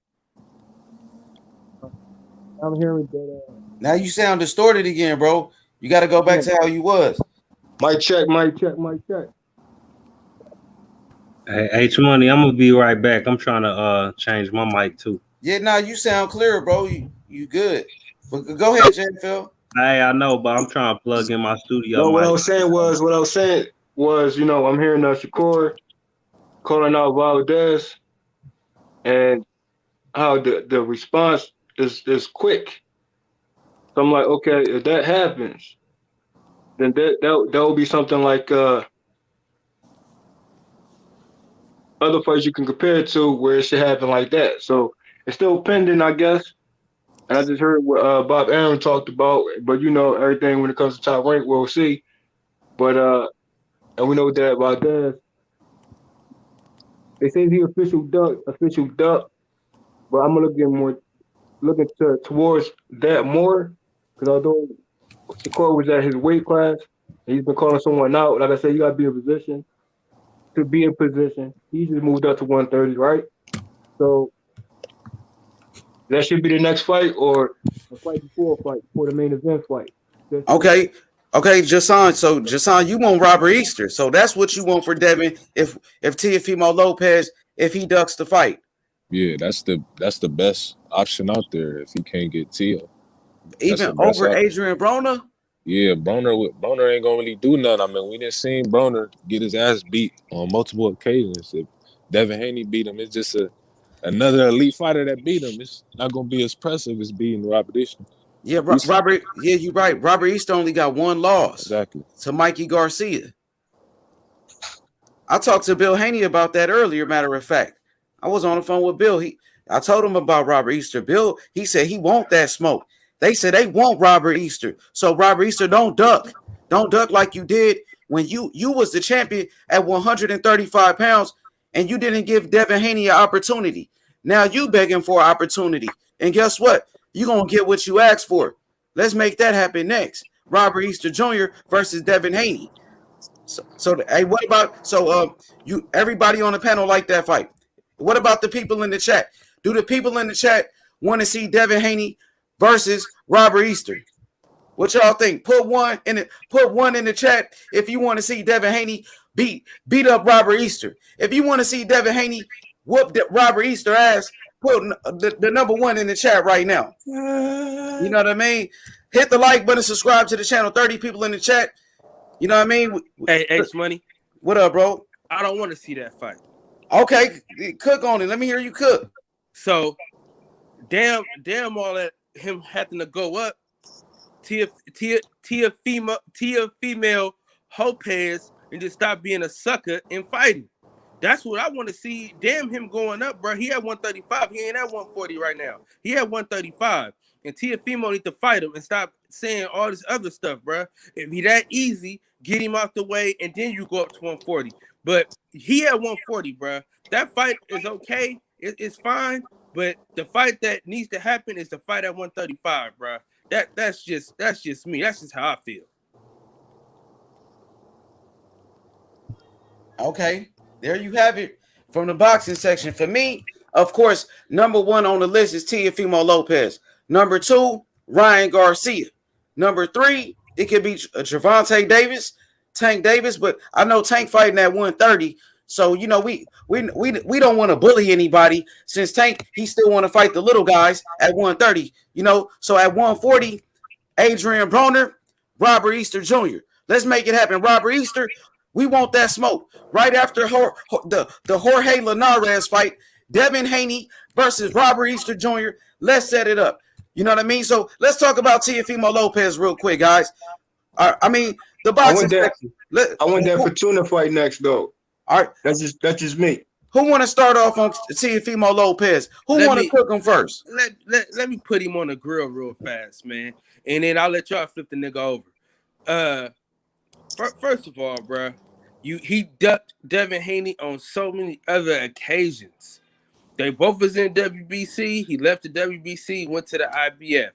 I'm hearing that. Now you sound distorted again, bro. You got to go back to how you was. Mic check, mic check, mic check. Hey, H Money, I'm gonna be right back. I'm trying to change my mic too. Yeah, now you sound clear, bro. You good. But go ahead, JFL. Hey, I know, but I'm trying to plug in my studio. No, what I was saying was, I'm hearing Shakur calling out Valdez. and how the response is quick. So I'm like, okay, if that happens, then that will be something like other fights you can compare it to where it should happen like that. So it's still pending, I guess. And I just heard what Bob Aaron talked about, but you know everything when it comes to top rank, we'll see. But and we know that Valdez, they say he official duck. But I'm gonna looking towards that more because although Shakur was at his weight class, and he's been calling someone out. Like I said, you gotta be in position to be in position. He just moved up to 130, right? So that should be the next fight or a fight before the main event fight. Okay. Okay, Jason. So Jason, you want Robert Easter. So that's what you want for Devin if Teofimo Lopez, if he ducks the fight. Yeah, that's the best option out there if he can't get Teo. Even over Adrian Broner? Yeah, Broner ain't gonna really do nothing. I mean, we didn't see Broner get his ass beat on multiple occasions. If Devin Haney beat him, it's just another elite fighter that beat him. It's not gonna be as impressive as beating Robert Easter. Yeah, Robert. Yeah, you're right. Robert Easter only got one loss. Exactly. To Mikey Garcia. I talked to Bill Haney about that earlier. Matter of fact, I was on the phone with Bill. I told him about Robert Easter. Bill, he said he want that smoke. They said they want Robert Easter. So Robert Easter, don't duck. Don't duck like you did when you was the champion at 135 pounds and you didn't give Devin Haney an opportunity. Now you begging for an opportunity. And guess what? You're going to get what you asked for. Let's make that happen next. Robert Easter Jr. versus Devin Haney. So hey, what about you everybody on the panel like that fight? What about the people in the chat? Do the people in the chat want to see Devin Haney versus Robert Easter? What y'all think? Put one in the chat if you want to see Devin Haney beat up Robert Easter. If you want to see Devin Haney whoop Robert Easter ass, put the number one in the chat right now. You know what I mean? Hit the like button, subscribe to the channel. 30 people in the chat. You know what I mean? Hey, Money. What up, bro? I don't want to see that fight. Okay, cook on it. Let me hear you cook. So, damn all that him having to go up. Teofimo Lopez and just stop being a sucker and fighting. That's what I want to see. Damn him going up, bro. He at 135. He ain't at 140 right now. He at 135. And Teofimo need to fight him and stop saying all this other stuff, bro. If he that easy, get him out the way, and then you go up to 140. But he at 140, bro. That fight is okay. It's fine. But the fight that needs to happen is the fight at 135, bro. That's just me. That's just how I feel. Okay, there you have it from the boxing section. For me, of course, number one on the list is Teofimo Lopez. Number two, Ryan Garcia. Number three, it could be Gervonta Davis, Tank Davis, but I know Tank fighting at 130. So, you know, we don't want to bully anybody since Tank, he still want to fight the little guys at 130, you know. So at 140, Adrian Broner, Robert Easter Jr. Let's make it happen. Robert Easter, we want that smoke. Right after the Jorge Linares fight, Devin Haney versus Robert Easter Jr. Let's set it up. You know what I mean? So let's talk about Teofimo Lopez real quick, guys. I mean, the boxing. I want that Fortuna fight next, though. All right, that's just me. Who want to start off on Teofimo Lopez? Who want to cook him first? Let me put him on the grill real fast, man, and then I'll let y'all flip the nigga over. First of all, bro, he ducked Devin Haney on so many other occasions. They both was in WBC. He left the WBC, went to the IBF.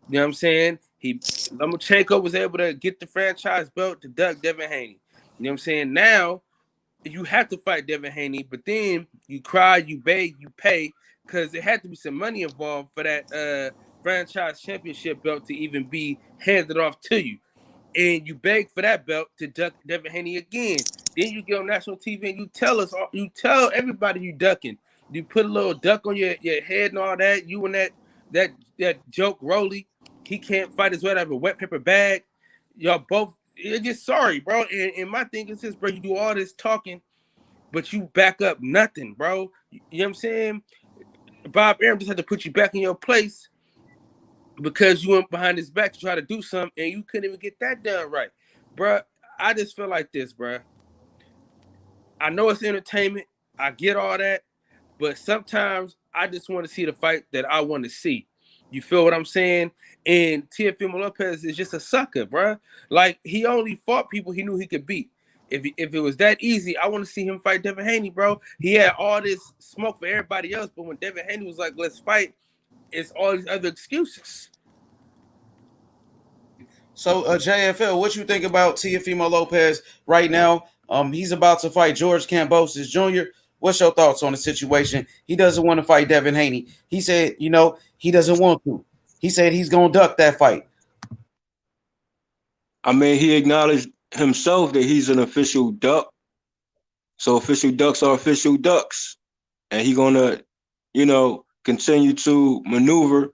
You know what I'm saying? Lomachenko was able to get the franchise belt to duck Devin Haney. You know what I'm saying? Now, you have to fight Devin Haney, but then you cry, you beg, you pay, because there had to be some money involved for that franchise championship belt to even be handed off to you. And you beg for that belt to duck Devin Haney again. Then you get on national TV and you tell everybody you ducking. You put a little duck on your head and all that. You and that joke Rolly, he can't fight his way out of a wet paper bag. Y'all both, you're just sorry, bro. And my thing is this, bro, you do all this talking, but you back up nothing, bro. You know what I'm saying? Bob Arum just had to put you back in your place because you went behind his back to try to do something and you couldn't even get that done right, bruh. I just feel like this, bruh. I know it's entertainment. I get all that. But sometimes I just want to see the fight that I want to see. You feel what I'm saying? And Teofimo Lopez is just a sucker, bruh. Like, he only fought people he knew he could beat. If it was that easy, I want to see him fight Devin Haney, bro. He had all this smoke for everybody else, but when Devin Haney was like, let's fight, it's all these other excuses. So, JFL, what you think about Teofimo Lopez right now? He's about to fight George Kambosos Jr. What's your thoughts on the situation? He doesn't want to fight Devin Haney. He said, he doesn't want to. He said he's going to duck that fight. I mean, he acknowledged himself that he's an official duck. So official ducks are official ducks. And he's going to, continue to maneuver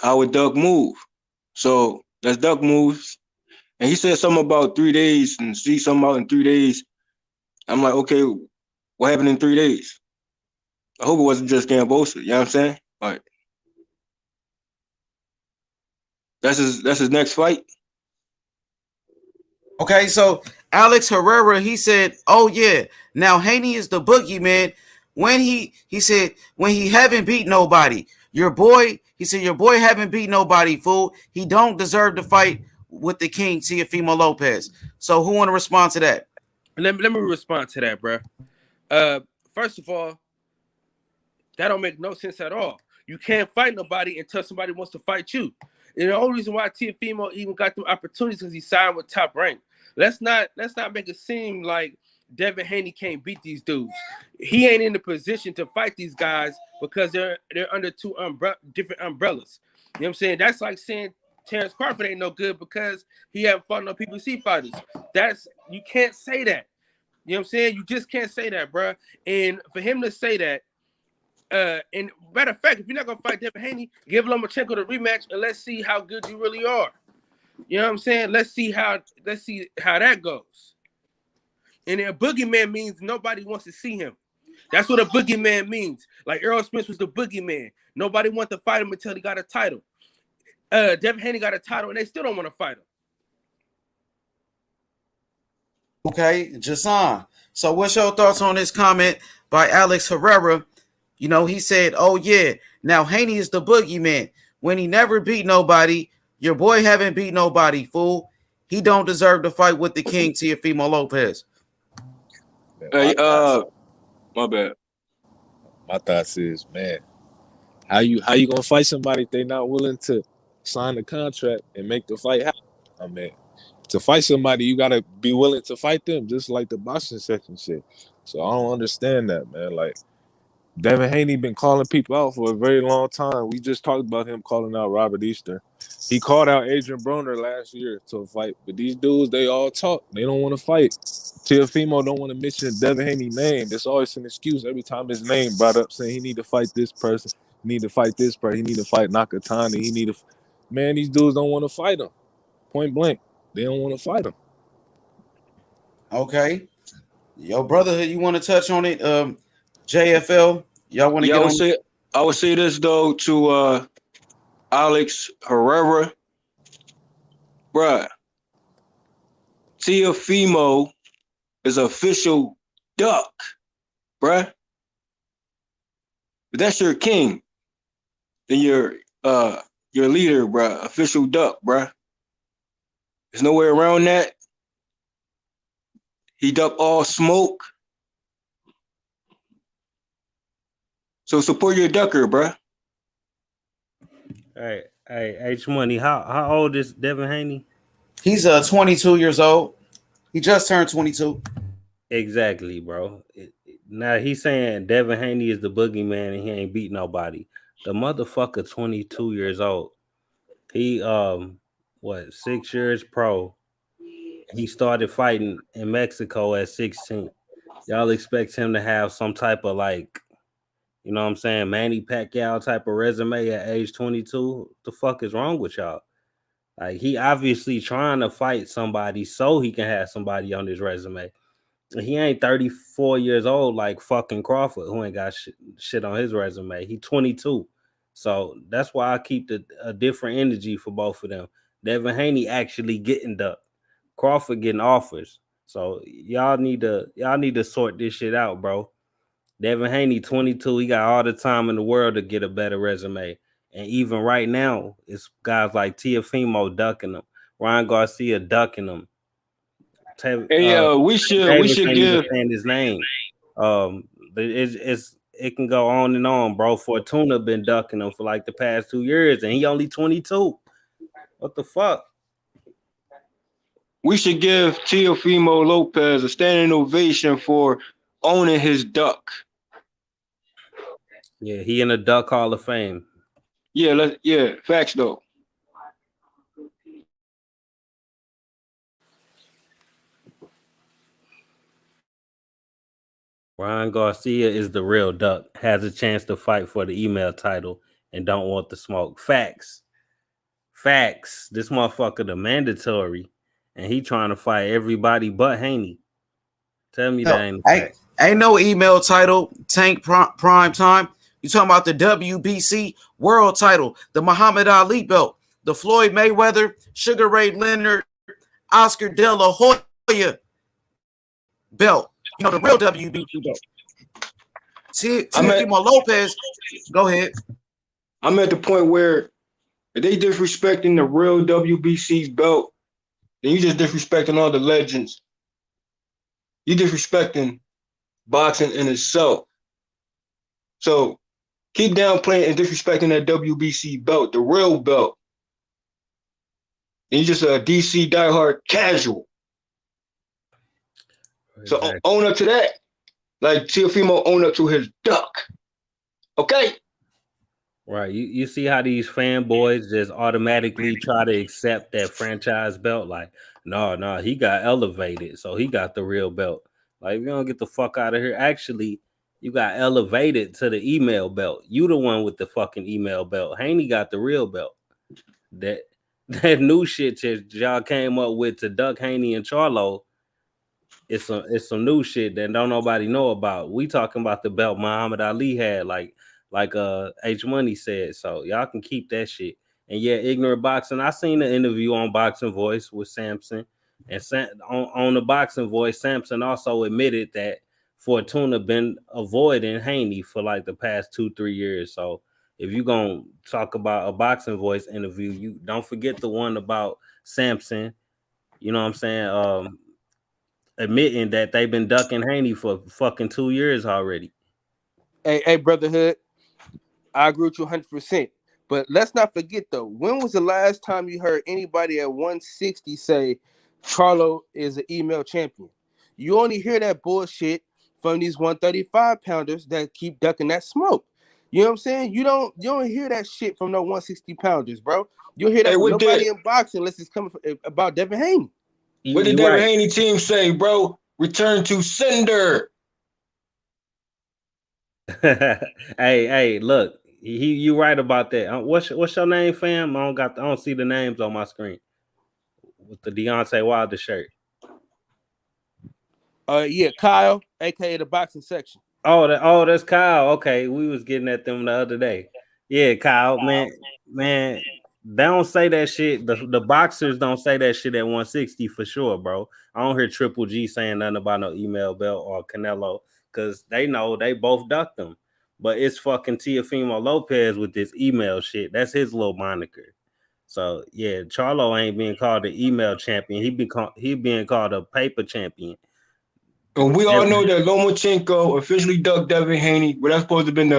how a duck move. So that's duck moves. And he said something about 3 days and see something out in 3 days. I'm like, okay, what happened in 3 days? I hope it wasn't just Kambosos. You know what I'm saying? Like, that's his next fight. Okay, so Alex Herrera, he said, oh yeah, now Haney is the boogeyman. When he said, when he haven't beat nobody, your boy haven't beat nobody, fool. He don't deserve to fight with the king, Teofimo Lopez. So who want to respond to that? Let me respond to that, bro. First of all, that don't make no sense at all. You can't fight nobody until somebody wants to fight you. And the only reason why Teofimo even got them opportunities is he signed with Top Rank. Let's not make it seem like Devin Haney can't beat these dudes. He ain't in the position to fight these guys because they're under two different umbrellas. You know what I'm saying? That's like saying Terrence Crawford ain't no good because he haven't fought no PBC fighters. You can't say that. You know what I'm saying? You just can't say that, bro. And for him to say that, and matter of fact, if you're not gonna fight Devin Haney, give Lomachenko the rematch and let's see how good you really are. You know what I'm saying? Let's see how that goes. And a boogeyman means nobody wants to see him. That's what a boogeyman means. Like Errol Spence was the boogeyman. Nobody wanted to fight him until he got a title. Devin Haney got a title and they still don't want to fight him. Okay, Jason. So what's your thoughts on this comment by Alex Herrera? He said, oh yeah, now Haney is the boogeyman. When he never beat nobody, your boy haven't beat nobody, fool. He don't deserve to fight with the king, Teofimo Lopez. Hey, my bad. My thoughts is, man, how you gonna fight somebody if they not willing to sign the contract and make the fight happen? I mean, to fight somebody, you gotta be willing to fight them, just like the boxing section shit. So I don't understand that, man. Like, Devin Haney been calling people out for a very long time. We just talked about him calling out Robert Easter. He called out Adrian Broner last year to a fight. But these dudes, they all talk. They don't want to fight. Teofimo don't want to mention Devin Haney's name. There's always an excuse every time his name brought up saying he need to fight this person. He need to fight this person. He need to fight Nakatani. Man, these dudes don't want to fight him. Point blank. They don't want to fight him. Okay. Yo, brotherhood, you want to touch on it? JFL, y'all want to get on? I would say this though to Alex Herrera, bruh. Teofimo is official duck, bruh. But that's your king and your leader, bruh. Official duck, bruh. There's no way around that. He duck all smoke. So support your ducker, bruh. Hey, H Money, how old is Devin Haney? He's 22 years old. He just turned 22. Exactly, bro. Now he's saying Devin Haney is the boogeyman and he ain't beat nobody. The motherfucker 22 years old. He 6 years pro. He started fighting in Mexico at 16. Y'all expect him to have some type of you know what I'm saying, Manny Pacquiao type of resume at age 22? What the fuck is wrong with y'all? Like, he obviously trying to fight somebody so he can have somebody on his resume. He ain't 34 years old like fucking Crawford, who ain't got shit on his resume. He 22. So that's why I keep a different energy for both of them. Devin Haney actually getting ducked. Crawford getting offers. So y'all need to sort this shit out, bro. Devin Haney 22. He got all the time in the world to get a better resume. And even right now, it's guys like Teofimo ducking him, Ryan Garcia ducking him. Hey, we Davis should ain't even give. saying his name. It can go on and on, bro. Fortuna been ducking him for like the past 2 years, and he only 22. What the fuck? We should give Teofimo Lopez a standing ovation for owning his duck. Yeah, he in the Duck Hall of Fame. Yeah, facts though. Ryan Garcia is the real duck. Has a chance to fight for the email title and don't want the smoke. Facts. This motherfucker the mandatory, and he trying to fight everybody but Haney. Tell me that ain't a fact. Ain't no email title, Tank Prime Time. You talking about the WBC World Title, the Muhammad Ali belt, the Floyd Mayweather, Sugar Ray Leonard, Oscar De La Hoya belt. You know, the real WBC belt. Teofimo Lopez, go ahead. I'm at the point where if they disrespecting the real WBC's belt, then you just disrespecting all the legends. You disrespecting boxing in itself. So keep downplaying and disrespecting that WBC belt, the real belt. And you're just a DC diehard casual. Exactly. So own up to that. Like Teofimo own up to his duck. Okay? Right. You see how these fanboys just automatically try to accept that franchise belt? Like, no, he got elevated, so he got the real belt. Like, if you don't get the fuck out of here, actually, you got elevated to the email belt. You the one with the fucking email belt. Haney got the real belt. That new shit that y'all came up with to duck Haney and Charlo. It's some new shit that don't nobody know about. We talking about the belt Muhammad Ali had, like H Money said. So y'all can keep that shit. And yeah, Ignorant Boxing. I seen the interview on Boxing Voice with Sampson, and on the Boxing Voice, Sampson also admitted that Fortuna been avoiding Haney for like the past 2-3 years. So if you gonna talk about a Boxing Voice interview, you don't forget the one about Sampson. You know what I'm saying? Admitting that they've been ducking Haney for fucking 2 years already. Hey, Brotherhood, I agree with you 100%. But let's not forget, though, when was the last time you heard anybody at 160 say Charlo is an email champion? You only hear that bullshit from these 135 pounders that keep ducking that smoke. You know what I'm saying? You don't hear that shit from no 160 pounders, bro. You'll hear that from nobody in boxing unless it's coming about Devin Haney. What did Devin Haney team say, bro? Return to sender. hey, look, you right about that. What's your name, fam? I don't see the names on my screen with the Deontay Wilder shirt. Yeah, Kyle, aka the boxing section. Oh, that's Kyle. Okay, we was getting at them the other day. Yeah, Kyle, man, they don't say that shit. The boxers don't say that shit at 160 for sure, bro. I don't hear Triple G saying nothing about no email belt or Canelo because they know they both ducked them. But it's fucking Teofimo Lopez with this email shit. That's his little moniker. So yeah, Charlo ain't being called the email champion. He being called a paper champion. And we all know that Lomachenko officially ducked Devin Haney. Well, that's supposed to have been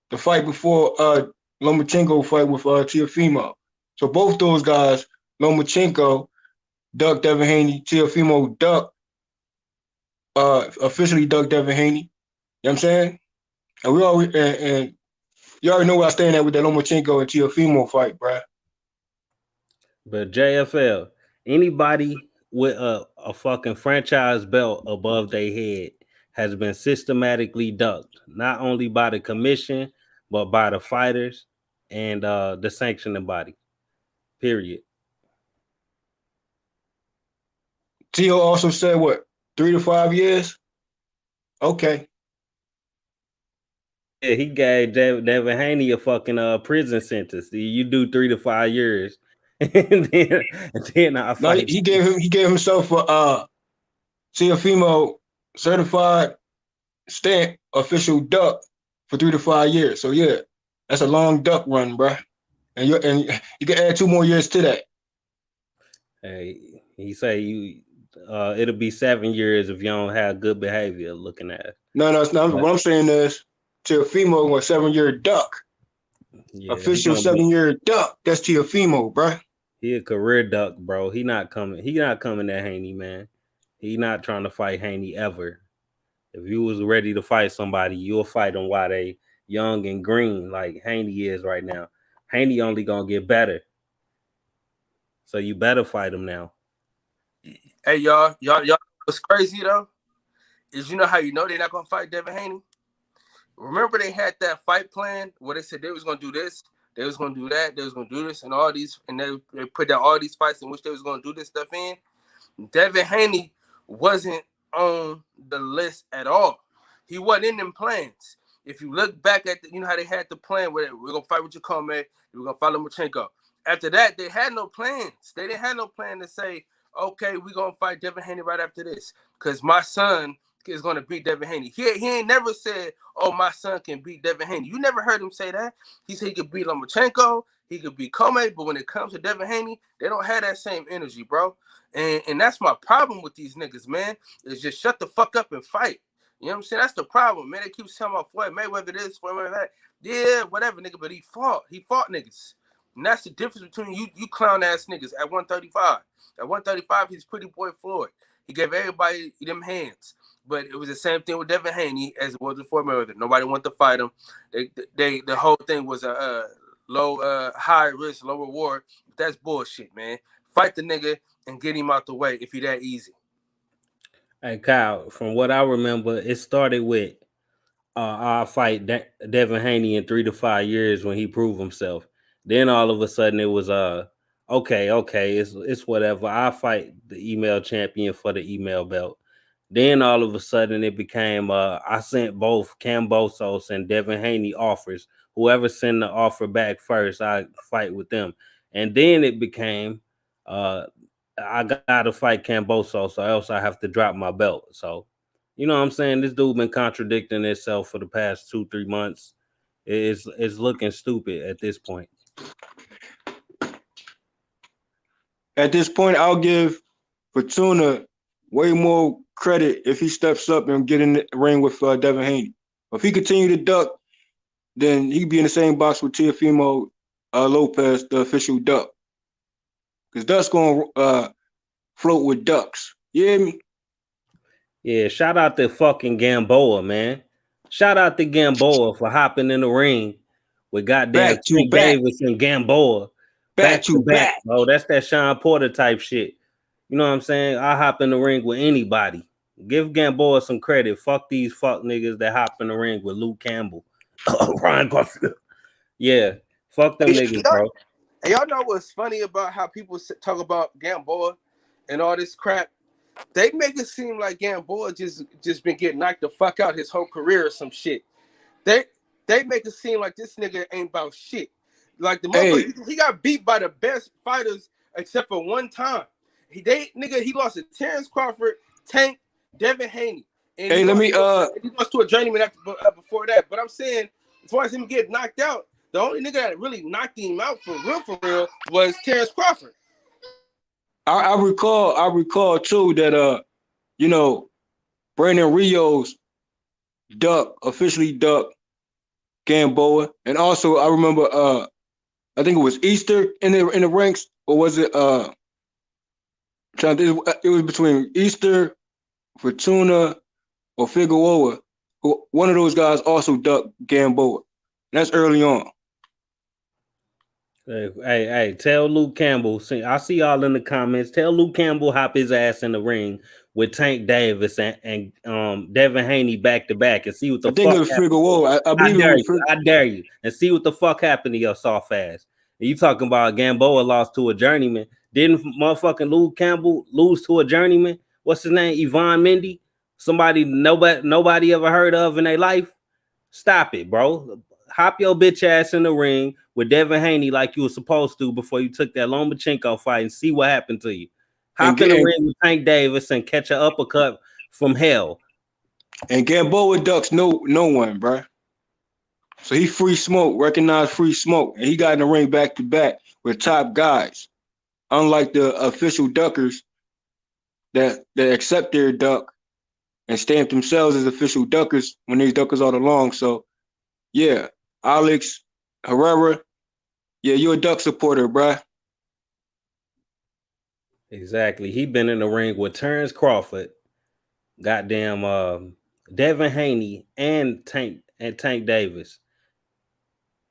the fight before Lomachenko fight with Teofimo. So both those guys, Lomachenko ducked Devin Haney, Teofimo officially ducked Devin Haney. You know what I'm saying? And and you already know where I stand at with that Lomachenko and Teofimo fight, bruh. But JFL, anybody with a fucking franchise belt above their head has been systematically ducked, not only by the commission, but by the fighters and the sanctioning body. Period. Teo also said what? 3 to 5 years. Okay. Yeah, he gave Devin Haney a fucking prison sentence. You do 3 to 5 years, and then I No, fight. he gave himself a Teofimo certified stamp official duck for 3 to 5 years. So yeah, that's a long duck run, bro. And you can add 2 more years to that. Hey, he say it'll be 7 years if you don't have good behavior. Looking at it. No, it's not. But, What I'm saying is Teofimo a 7-year duck. yeah, Official 7-year duck. That's Teofimo, bro. he a career duck, bro. He not coming. He not coming at Haney, man. He not trying to fight Haney ever. If you was ready to fight somebody, you'll fight them while they young and green, like Haney is right now. Haney only gonna get better, so you better fight him now. Hey, y'all, what's crazy though is how you know they're not gonna fight Devin Haney. Remember they had that fight plan where they said they was gonna do this, they was gonna do that, they was gonna do this, and all these, and they put down all these fights in which they was gonna do this stuff in. Devin Haney wasn't on the list at all. He wasn't in them plans. If you look back at how they had the plan where we're gonna fight with Jacoby, we're gonna fight Lomachenko. After that, they had no plans. They didn't have no plan to say, okay, we're gonna fight Devin Haney right after this, because my son is gonna beat Devin Haney. He ain't never said, oh, my son can beat Devin Haney. You never heard him say that. He said he could beat Lomachenko, he could beat Comey, but when it comes to Devin Haney, they don't have that same energy, bro. And that's my problem with these niggas, man. Is just shut the fuck up and fight. You know what I'm saying? That's the problem, man. They keep telling about Floyd Mayweather this, Floyd Mayweather that. Yeah, whatever, nigga. But he fought. He fought niggas. And that's the difference between you clown ass niggas at 135. At 135, he's pretty boy Floyd. He gave everybody them hands. But it was the same thing with Devin Haney as it was with Floyd Mayweather. Nobody wanted to fight him. The whole thing was a low, high risk, low reward. That's bullshit, man. Fight the nigga and get him out the way if he that easy. Hey Kyle, from what I remember, it started with I'll fight Devin Haney in 3 to 5 years when he proved himself. Then all of a sudden it was okay, it's whatever. I'll fight the email champion for the email belt. Then all of a sudden it became I sent both Kambosos and Devin Haney offers. Whoever sent the offer back first, I fight with them. And then it became I gotta fight Kambosos, so else I have to drop my belt. So, you know what I'm saying? This dude been contradicting itself for the past 2-3 months. It's looking stupid at this point. At this point, I'll give Fortuna way more credit if he steps up and get in the ring with Devin Haney. If he continue to duck, then he'd be in the same box with Teofimo Lopez, the official duck. Because Duck's going to float with ducks. You hear me? Yeah, shout out to fucking Gamboa, man. Shout out to Gamboa for hopping in the ring with goddamn Tank Davis and Gamboa. Back to back. Oh, that's that Sean Porter type shit. You know what I'm saying? I hop in the ring with anybody. Give Gamboa some credit. Fuck these fuck niggas that hop in the ring with Luke Campbell. Ryan Garcia. Yeah. Fuck them niggas, bro. And y'all know what's funny about how people talk about Gamboa and all this crap? They make it seem like Gamboa just been getting knocked the fuck out his whole career or some shit. They make it seem like this nigga ain't about shit. Like the motherfucker, he got beat by the best fighters except for one time. He lost to Terrence Crawford, Tank, Devin Haney. And he lost to a journeyman before that. But I'm saying, as far as him getting knocked out, the only nigga that really knocked him out for real was Terrence Crawford. I recall too that Brandon Rios officially ducked Gamboa, and also I remember I think it was Easter in the ranks, or was it it was between Easter, Fortuna, or Figueroa. One of those guys also ducked Gamboa. That's early on. Hey, tell Luke Campbell. I see y'all in the comments. Tell Luke Campbell hop his ass in the ring with Tank Davis and Devin Haney back to back and see what the fuck happened. I dare you. And see what the fuck happened to your soft ass. And you talking about Gamboa lost to a journeyman. Didn't motherfucking Luke Campbell lose to a journeyman? what's his name, Yvonne Mendy, somebody nobody ever heard of in their life. Stop it, bro. Hop your bitch ass in the ring with Devin Haney like you were supposed to before you took that Lomachenko fight and see what happened to you. Hop in the ring with Tank Davis and catch an uppercut from hell. And Gamboa ducks no one, bro. So he free smoke, recognized free smoke, and he got in the ring back to back with top guys. Unlike the official duckers that accept their duck and stamp themselves as official duckers when these duckers all along. So yeah, Alex Herrera, yeah, you're a duck supporter, bro. Exactly. He been in the ring with Terrence Crawford, goddamn Devin Haney, and Tank Davis.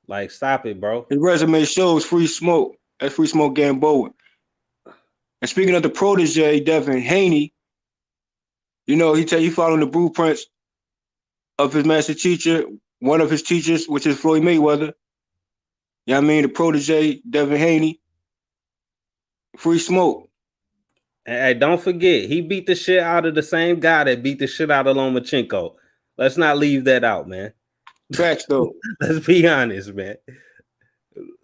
Like, stop it, bro. His resume shows free smoke. That's free smoke Gamboa. And speaking of the protege, Devin Haney, you know, he following the blueprints of his master teacher, one of his teachers, which is Floyd Mayweather. You know what I mean? The protege, Devin Haney. Free smoke. Hey, don't forget, he beat the shit out of the same guy that beat the shit out of Lomachenko. Let's not leave that out, man. Facts, though. Let's be honest, man.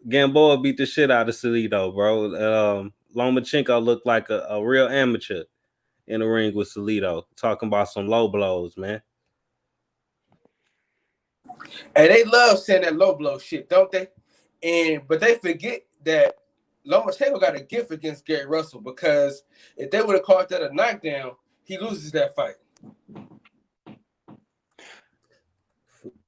Gamboa beat the shit out of Salido, bro. Lomachenko looked like a real amateur in the ring with Salido, talking about some low blows, man. And they love saying that low blow shit, don't they? But they forget that Lomachenko got a gift against Gary Russell, because if they would have called that a knockdown, he loses that fight.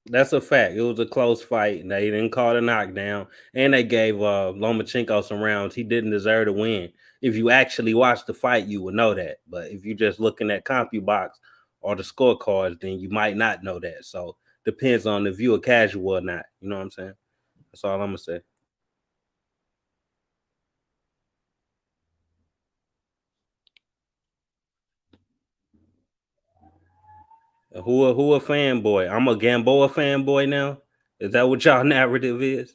That's a fact. It was a close fight, and they didn't call it a knockdown. And they gave Lomachenko some rounds he didn't deserve to win. If you actually watch the fight, you would know that. But if you're just looking at CompuBox or the scorecards, then you might not know that. So depends on if you're a casual or not. You know what I'm saying? That's all I'm gonna say. Who a fanboy? I'm a Gamboa fanboy now. Is that what y'all narrative is?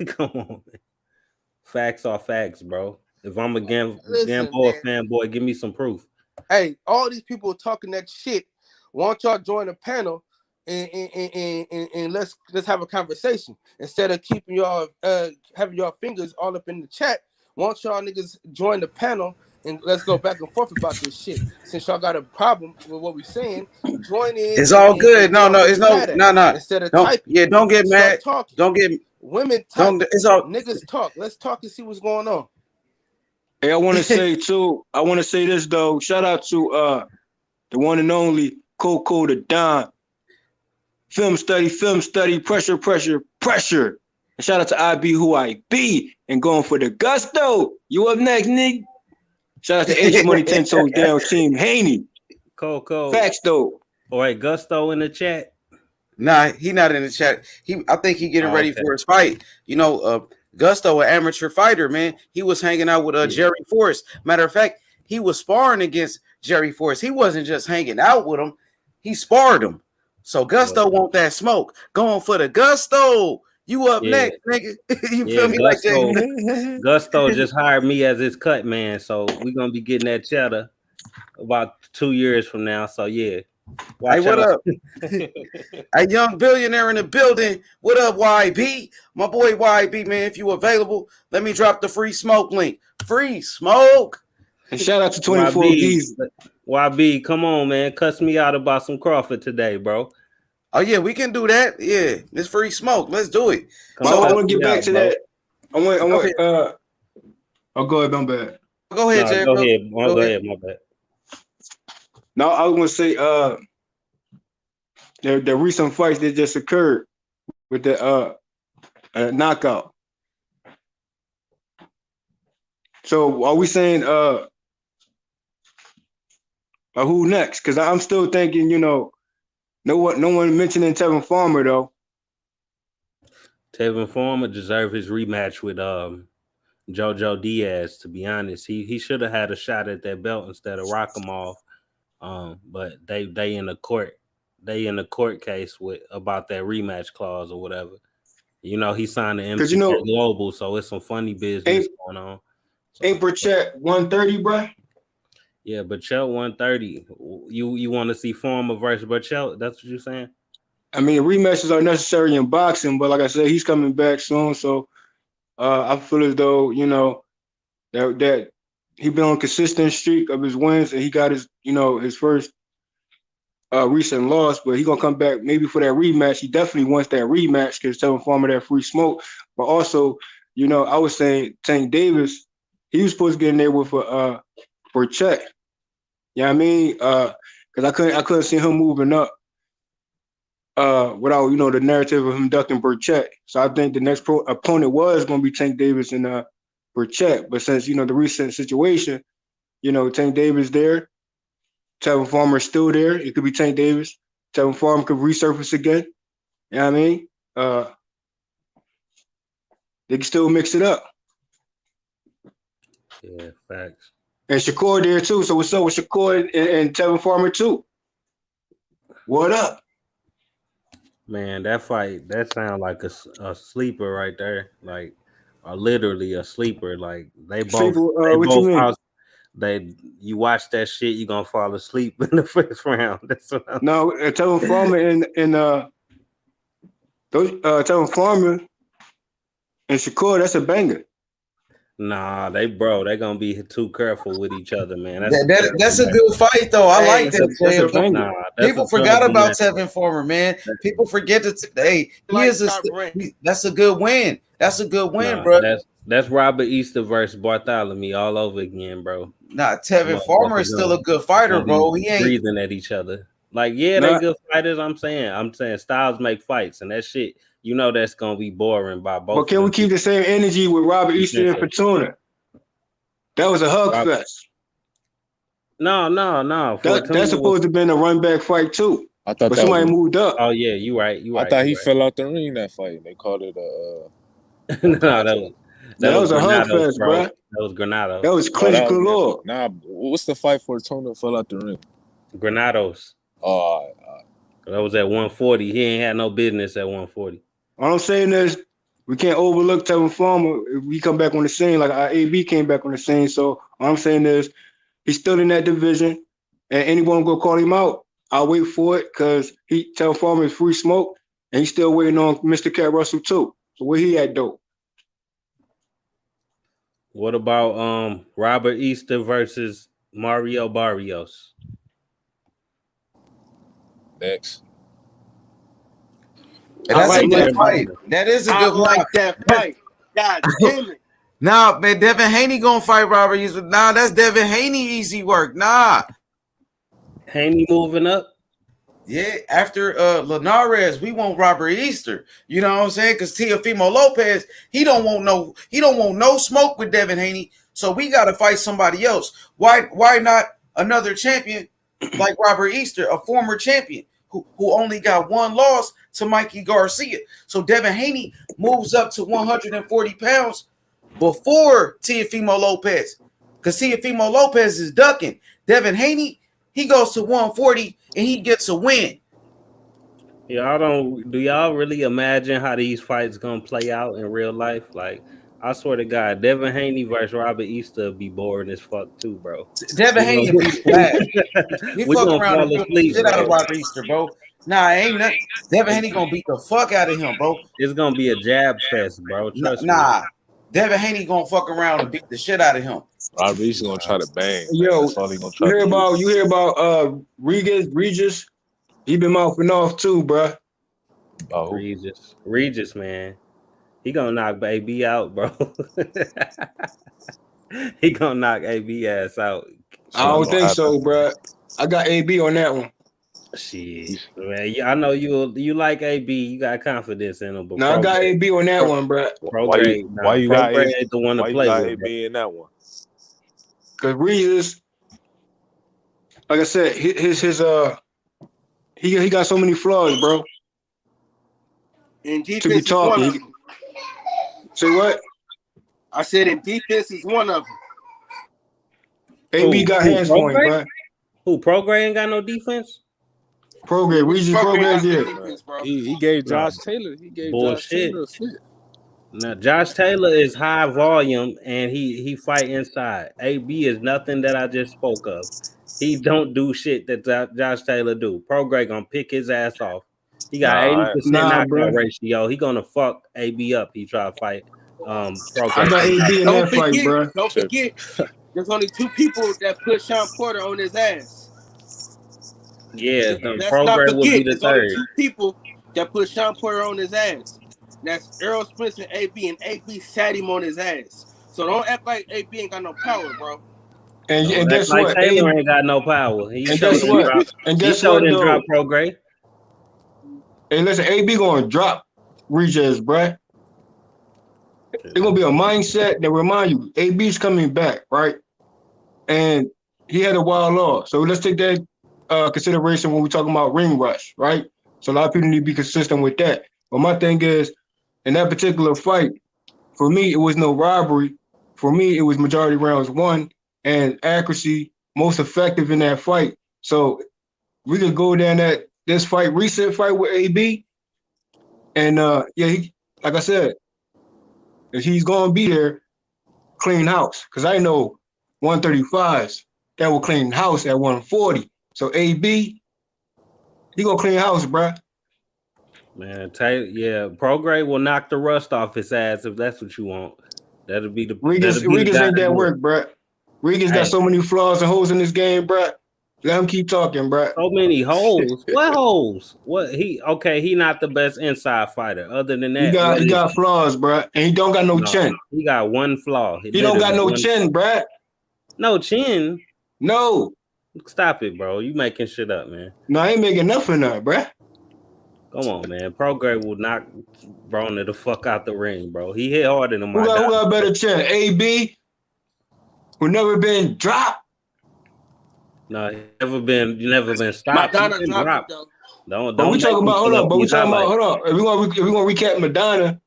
Come on, man. Facts are facts, bro. If I'm a Gamboa fanboy, give me some proof. Hey, all these people talking that shit. Why don't y'all join the panel and let's have a conversation instead of keeping y'all having y'all fingers all up in the chat? Why don't y'all niggas join the panel and let's go back and forth about this shit? Since y'all got a problem with what we're saying, join in. It's all good. No. Instead of typing, yeah, don't get mad. Talking. Don't get women talk. It's all niggas talk. Let's talk and see what's going on. Hey, I want to say too. I want to say this though. Shout out to the one and only Coco the Don. Film study, pressure. And shout out to IB who I be and going for the gusto. You up next, nigga? Shout out to H Money 10 Toes Down Team Haney. Coco. Facts though. All right, Gusto in the chat. Nah, he not in the chat. I think he getting ready for his fight. You know, Gusto, an amateur fighter, man. He was hanging out with Jerry Forrest. Matter of fact, he was sparring against Jerry Forrest. He wasn't just hanging out with him. He sparred him. So Gusto want that smoke. Going for the Gusto. You up next, nigga. You feel me? Gusto, like that? Gusto just hired me as his cut man. So we're going to be getting that cheddar about 2 years from now. So, yeah. Hey, what up? A young billionaire in the building. What up, YB? My boy YB, man. If you available, let me drop the free smoke link. Free smoke. And shout out to 24 G's. YB, come on, man. Cuss me out about some Crawford today, bro. Oh, yeah, we can do that. Yeah, it's free smoke. Let's do it. So I want to get back to that. I want. Oh, go ahead, my bad. Go ahead, Jay. Go ahead, my bad. No, I was going to say the recent fights that just occurred with the knockout. So are we saying who next? Because I'm still thinking, you know, no one mentioning Tevin Farmer though. Tevin Farmer deserved his rematch with Jojo Diaz. To be honest, he should have had a shot at that belt instead of Rakhimov. But they in the court case about that rematch clause or whatever. You know, he signed the MTK Global, so it's some funny business going on. So, ain't Burchett 130, bro? Yeah, Burchell 130. You want to see Foreman versus Burchell? That's what you're saying? I mean, rematches are necessary in boxing, but like I said, he's coming back soon. So I feel as though, that he been on a consistent streak of his wins and he got his first recent loss, but he gonna come back maybe for that rematch. He definitely wants that rematch because Tevin Farmer that free smoke. But also, I was saying Tank Davis, he was supposed to get in there with for a check. You know what I mean? Because I couldn't see him moving up without the narrative of him ducking Burchett. So I think the next opponent was going to be Tank Davis and Burchett. But since the recent situation, Tank Davis there, Tevin Farmer still there. It could be Tank Davis. Tevin Farmer could resurface again. You know what I mean? They can still mix it up. Yeah, facts. And Shakur there too. So what's up with Shakur and Tevin Farmer too? What up? Man, that fight, that sounds like a sleeper right there. Like, literally a sleeper. Like, they both, what you mean? You watch that shit, you gonna fall asleep in the first round. That's what I'm No, Tevin Farmer and Tevin Farmer and Shakur, that's a banger. Nah, they gonna be too careful with each other, man. That's a good fight, though. I like that. Nah, people forgot about Tevin Farmer, man. People forget that. Hey, that's a good win. That's a good win, bro. That's Robert Easter versus Bartholomew all over again, bro. Nah, Tevin Farmer is still a good fighter, bro. He ain't breathing at each other. Like, yeah, they good fighters. I'm saying styles make fights, and that shit, that's gonna be boring by both. But can we keep the same energy with Robert Easter and Fortuna? That was a hug fest. No. That's supposed to have been a run back fight too. I thought but somebody moved up. Oh yeah, you right. I thought he fell out the ring that fight. They called it no, that was a hug fest, bro. That was Granados. That was clinch galore. Nah, what's the fight for Fortuna fell out the ring? Granados. Oh, that was at 140. He ain't had no business at 140. All I'm saying is we can't overlook Tevin Farmer if we come back on the scene like our AB came back on the scene. So all I'm saying is he's still in that division, and anyone go call him out, I'll wait for it because Tevin Farmer is free smoke, and he's still waiting on Mr. Cat Russell too. So where he at, though? What about Robert Easter versus Mario Barrios? Next. That's a good fight. That is a good like that fight. God damn it. Nah, man, Devin Haney gonna fight Robert Easter. Nah, that's Devin Haney easy work. Nah. Haney moving up? Yeah, after Linares, we want Robert Easter. You know what I'm saying? Because Teofimo Lopez, he don't want no smoke with Devin Haney. So we gotta fight somebody else. Why not another champion like Robert Easter, a former champion who only got one loss to Mikey Garcia? So Devin Haney moves up to 140 pounds before Teofimo Lopez. Because Teofimo Lopez is ducking. Devin Haney, he goes to 140 and he gets a win. Do y'all really imagine how these fights gonna play out in real life? Like, I swear to God, Devin Haney versus Robert Easter be boring as fuck too, bro. Devin Haney be flat. He fuck around and beat the shit out of Robert Easter, bro. Nah, ain't nothing. Devin Haney gonna beat the fuck out of him, bro. It's gonna be a jab fest, bro. Trust me. Devin Haney gonna fuck around and beat the shit out of him. Robert Easter gonna try to bang. Yo, that's all he gonna try you hear about Regis? He been mouthing off too, bro. Oh, Regis, man. He gonna knock AB out, bro. He gonna knock AB ass out. I don't think so, bro. I got AB on that one. Shit, man. I know you like AB. You got confidence in him. But I got AB on that one, bro. Why you got AB? The one to play with AB in that one? Because Regis, like I said, he got so many flaws, bro. In defense, to be talking. Say what? I said in defense is one of them. AB got hands on him, bro. Who, Prograde ain't got no defense? Regis Prograde did. He gave Josh Taylor. He gave bullshit. Josh Taylor a fit. Now, Josh Taylor is high volume and he fight inside. AB is nothing that I just spoke of. He don't do shit that Josh Taylor do. Prograde gonna pick his ass off. He got Nah, 80% Nah, knockout bro. ratio. He gonna fuck AB up. He try to fight I Prograde. got AB in Don't that fight, forget, bro. don't forget. There's only 2 people that put Sean Porter on his ass. Yeah, the Let's not Prograde will be forget. the There's only third. 2 people that put Sean Porter on his ass. That's Errol Spence and AB, and AB sat him on his ass. So don't act like AB ain't got no power, bro. And Don't act guess like what? Taylor ain't got no power. And guess what? And He guess showed what and though? drop Prograde. Hey, listen, AB gonna drop Regis, bruh. It's gonna be a mindset that remind you AB's coming back, right? And he had a wild loss. So let's take that consideration when we're talking about ring rush, right? So a lot of people need to be consistent with that. But my thing is, in that particular fight, for me, it was no robbery. For me, it was majority rounds won and accuracy most effective in that fight. So we could go down this fight, recent fight with AB. And he, like I said, if he's gonna be there, clean house. Cause I know 135s that will clean house at 140. So AB, he gonna clean house, bruh. Man, Taylor, Prograde will knock the rust off his ass if that's what you want. That'll be the Regis guy ain't to that do it. work, bruh. Regis got so many flaws and holes in this game, bruh. Let him keep talking, bruh. So many holes. What holes? What he not the best inside fighter. Other than that, He got flaws, bruh. And he don't got no chin. He got one flaw. He don't got no chin, bruh. No chin. No. Stop it, bro. You making shit up, man. No, I ain't making nothing up, bruh. Come on, man. Prograde will knock Broner the fuck out the ring, bro. He hit harder than my Who got a better chin? AB, who never been dropped. No, he never been stopped. Madonna He been dropped dropped. it, Don't. But we talking about hold on. But we talking about highlights. hold on. If we gonna recap Madonna,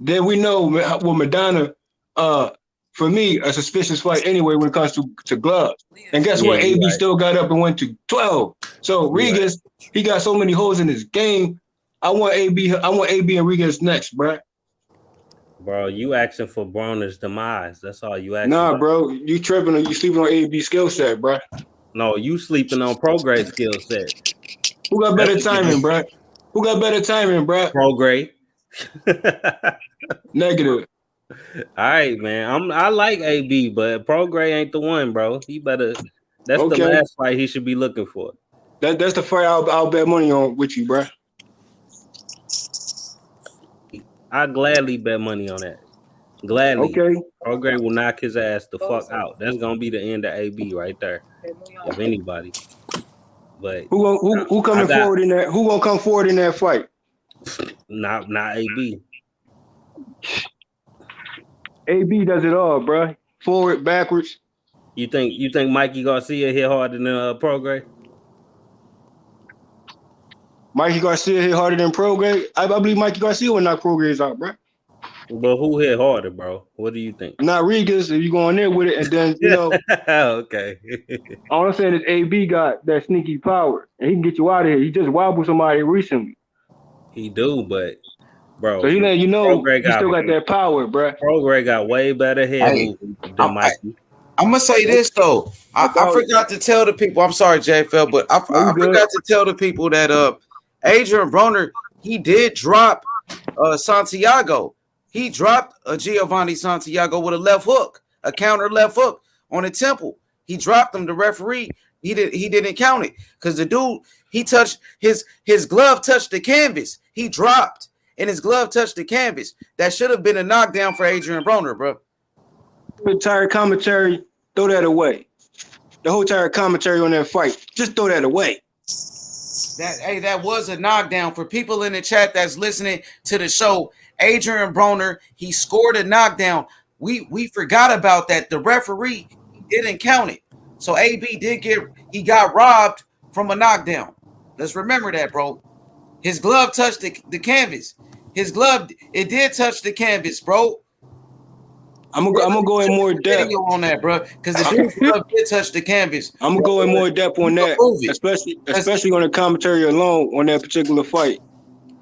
then we know what Madonna. For me, a suspicious fight anyway when it comes to gloves. And guess what? AB right. still got up and went to 12. So Regis, he got so many holes in his game. I want AB and Regis next, bro. Bro, you asking for Broner's demise. That's all you asking. Nah, bro, you tripping or you sleeping on AB skill set, bro. No, you sleeping on Prograde skill set. Who got better timing, bro? Who got better timing, bro? Prograde. Negative. All right, man. I like AB, but Prograde ain't the one, bro. He better. That's the last fight he should be looking for. That's the fight I'll bet money on with you, bro. I gladly bet money on that. Gladly. Okay. Prograde will knock his ass the fuck out. That's gonna be the end of AB right there. If anybody. But who coming forward in that? Who gonna come forward in that fight? Not AB. AB does it all, bro. Forward, backwards. You think Mikey Garcia hit harder than Prograde? Mikey Garcia hit harder than Prograde. I believe Mikey Garcia will knock Prograde out, bro. But who hit harder, bro? What do you think? Not Regis. If you go in there with it, and then okay. All I'm saying is AB got that sneaky power, and he can get you out of here. He just wobbled somebody recently. He do, but bro. So he let you know he still got that power, bro. Prograde got way better head movement than Mikey. I'm gonna say this though. I forgot to tell the people. I'm sorry, JFL, but I forgot to tell the people that Adrian Broner, he did drop Santiago. He dropped a Gervonta Santiago with a left hook, a counter left hook on the temple. He dropped him. The referee, he didn't count it because the dude, he touched his glove touched the canvas. He dropped and his glove touched the canvas. That should have been a knockdown for Adrian Broner, bro. The entire commentary, throw that away. The whole entire commentary on that fight, just throw that away. That was a knockdown for people in the chat that's listening to the show. Adrian Broner, he scored a knockdown. We forgot about that. The referee didn't count it. So AB he got robbed from a knockdown. Let's remember that, bro. His glove touched the canvas. His glove, it did touch the canvas, bro. I'm gonna go in more depth video on that, bro, because the dude's glove did touch the canvas. I'm gonna go in more depth on that, especially on the commentary alone on that particular fight.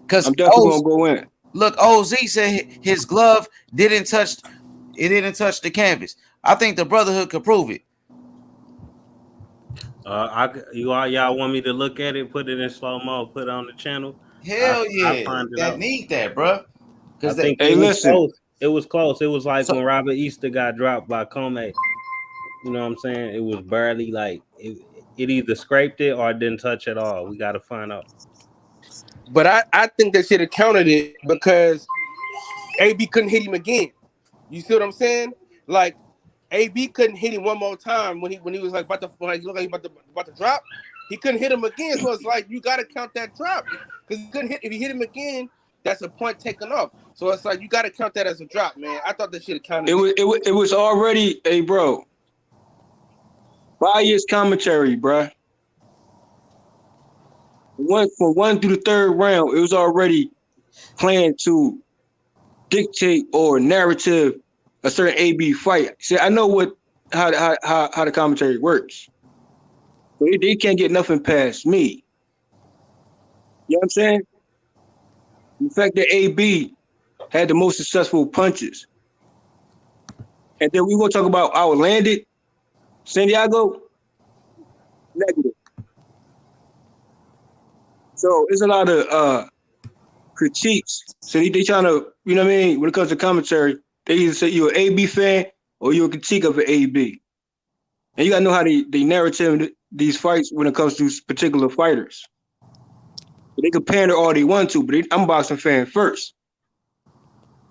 Because I'm definitely gonna go in. Look, OZ said his glove didn't touch the canvas. I think the Brotherhood could prove it. Y'all want me to look at it, put it in slow mo, put it on the channel? Hell I yeah, find it that out. need that, bro. I think Hey, it was listen. close. It was close. It was like So- when Robert Easter got dropped by Comey. You know what I'm saying? It was barely like it either scraped it or it didn't touch at all. We got to find out. But I think they should have counted it because AB couldn't hit him again. You see what I'm saying? Like AB couldn't hit him one more time when he was like about to like look like he about to drop. He couldn't hit him again, so it's like you got to count that drop because he couldn't hit. If he hit him again, that's a point taken off. So it's like you got to count that as a drop, man. I thought they should have counted It was already, hey, bro. Biased commentary, bro. From 1 through the 3rd round, it was already planned to dictate or narrative a certain AB fight. See, I know how the commentary works. So they can't get nothing past me. You know what I'm saying? The fact that AB had the most successful punches. And then we gonna talk about outlanded San Diego, negative. So it's a lot of critiques. So they trying to, you know what I mean? When it comes to commentary, they either say you're an AB fan or you're a critique of an AB. And you gotta know how they narrative these fights when it comes to particular fighters. They can pander all they want to, but I'm a boxing fan first.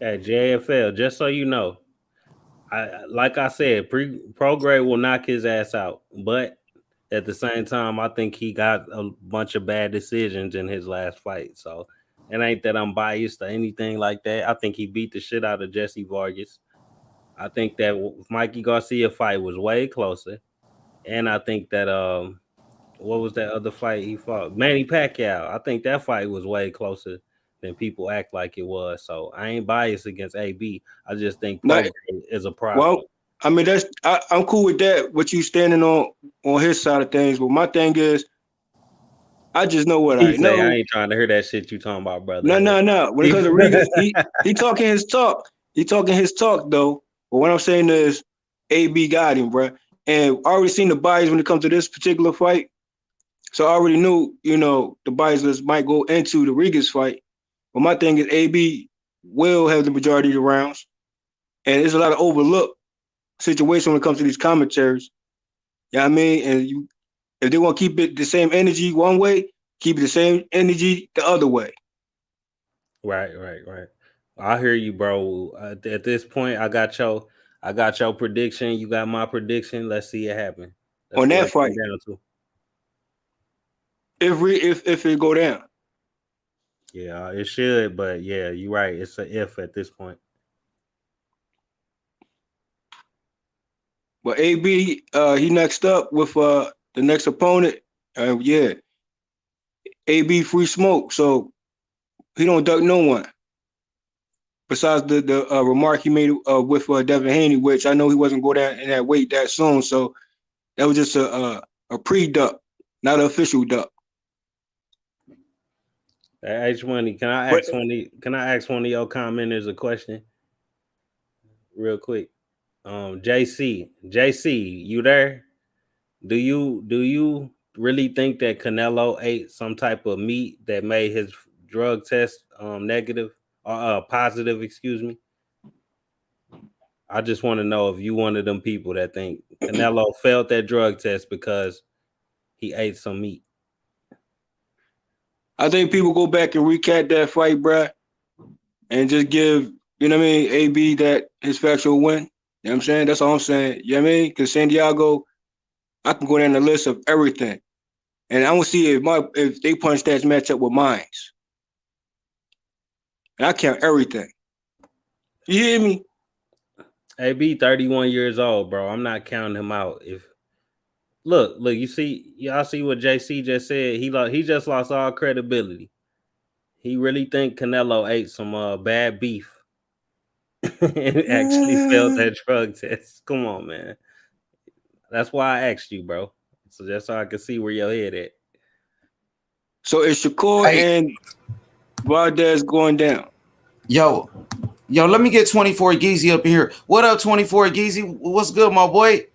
At JFL, just so you know, like I said, pro grade will knock his ass out, but at the same time, I think he got a bunch of bad decisions in his last fight. So it ain't that I'm biased or anything like that. I think he beat the shit out of Jesse Vargas. I think that Mikey Garcia fight was way closer, and I think that what was that other fight he fought? Manny Pacquiao. I think that fight was way closer than people act like it was. So I ain't biased against AB. I just think pro is a problem. Well, I mean, I'm cool with that. What you standing on his side of things, but my thing is, I just know what I know. I ain't trying to hear that shit you talking about, brother. No. When it comes to Rigas, he talking his talk. He talking his talk though. But what I'm saying is, AB got him, bro. And I already seen the bias when it comes to this particular fight. So I already knew, the bias might go into the Rigas fight. But my thing is, AB will have the majority of the rounds, and there's a lot of overlooked situation when it comes to these commentaries. You know what I mean? And if they want to keep it the same energy one way, keep it the same energy the other way. Right. I hear you, bro. At this point, I got your prediction. You got my prediction. Let's see it happen. That's on that fight. Down to. If it go down. Yeah, it should, but yeah, you're right. It's an if at this point. But AB, he next up with the next opponent. Yeah, AB free smoke, so he don't duck no one. Besides the remark he made with Devin Haney, which I know he wasn't going down in that weight that soon, so that was just a pre-duck, not an official duck. H1, can I ask one of your commenters a question? Real quick. JC, you there? Do you really think that Canelo ate some type of meat that made his drug test negative or positive, excuse me? I just want to know if you one of them people that think Canelo failed that drug test because he ate some meat. I think people go back and recap that fight, bruh, and just give, AB that his factual win. You know what I'm saying? That's all I'm saying. You know what I mean? Because San Diego, I can go down the list of everything. And I want to see if they punch stats match up with mine. And I count everything. You hear me? AB 31 years old, bro. I'm not counting him out. Look, y'all see what JC just said. He just lost all credibility. He really think Canelo ate some bad beef and actually failed that drug test. Come on, man. That's why I asked you, bro. So just so I can see where your head at. So it's Shakur and Valdez going down. Yo, let me get 24 Geezy up here. What up, 24 Geezy? What's good, my boy?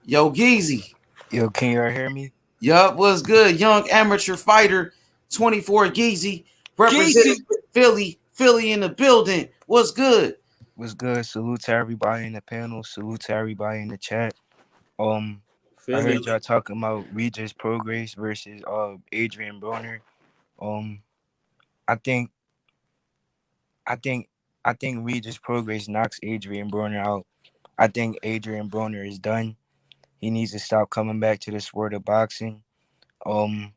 Yo, Geezy. Yo, can y'all hear me? Yup, what's good? Young amateur fighter, 24 Geezy, representing Geezy. Philly in the building. What's good? What's good? Salute to everybody in the panel. Salute to everybody in the chat. I Philly. heard y'all talking about Regis Progress versus Adrian Broner. Um, I think I think I think Regis Progress knocks Adrian Broner out. I think Adrian Broner is done. He needs to stop coming back to the sport of boxing. Um,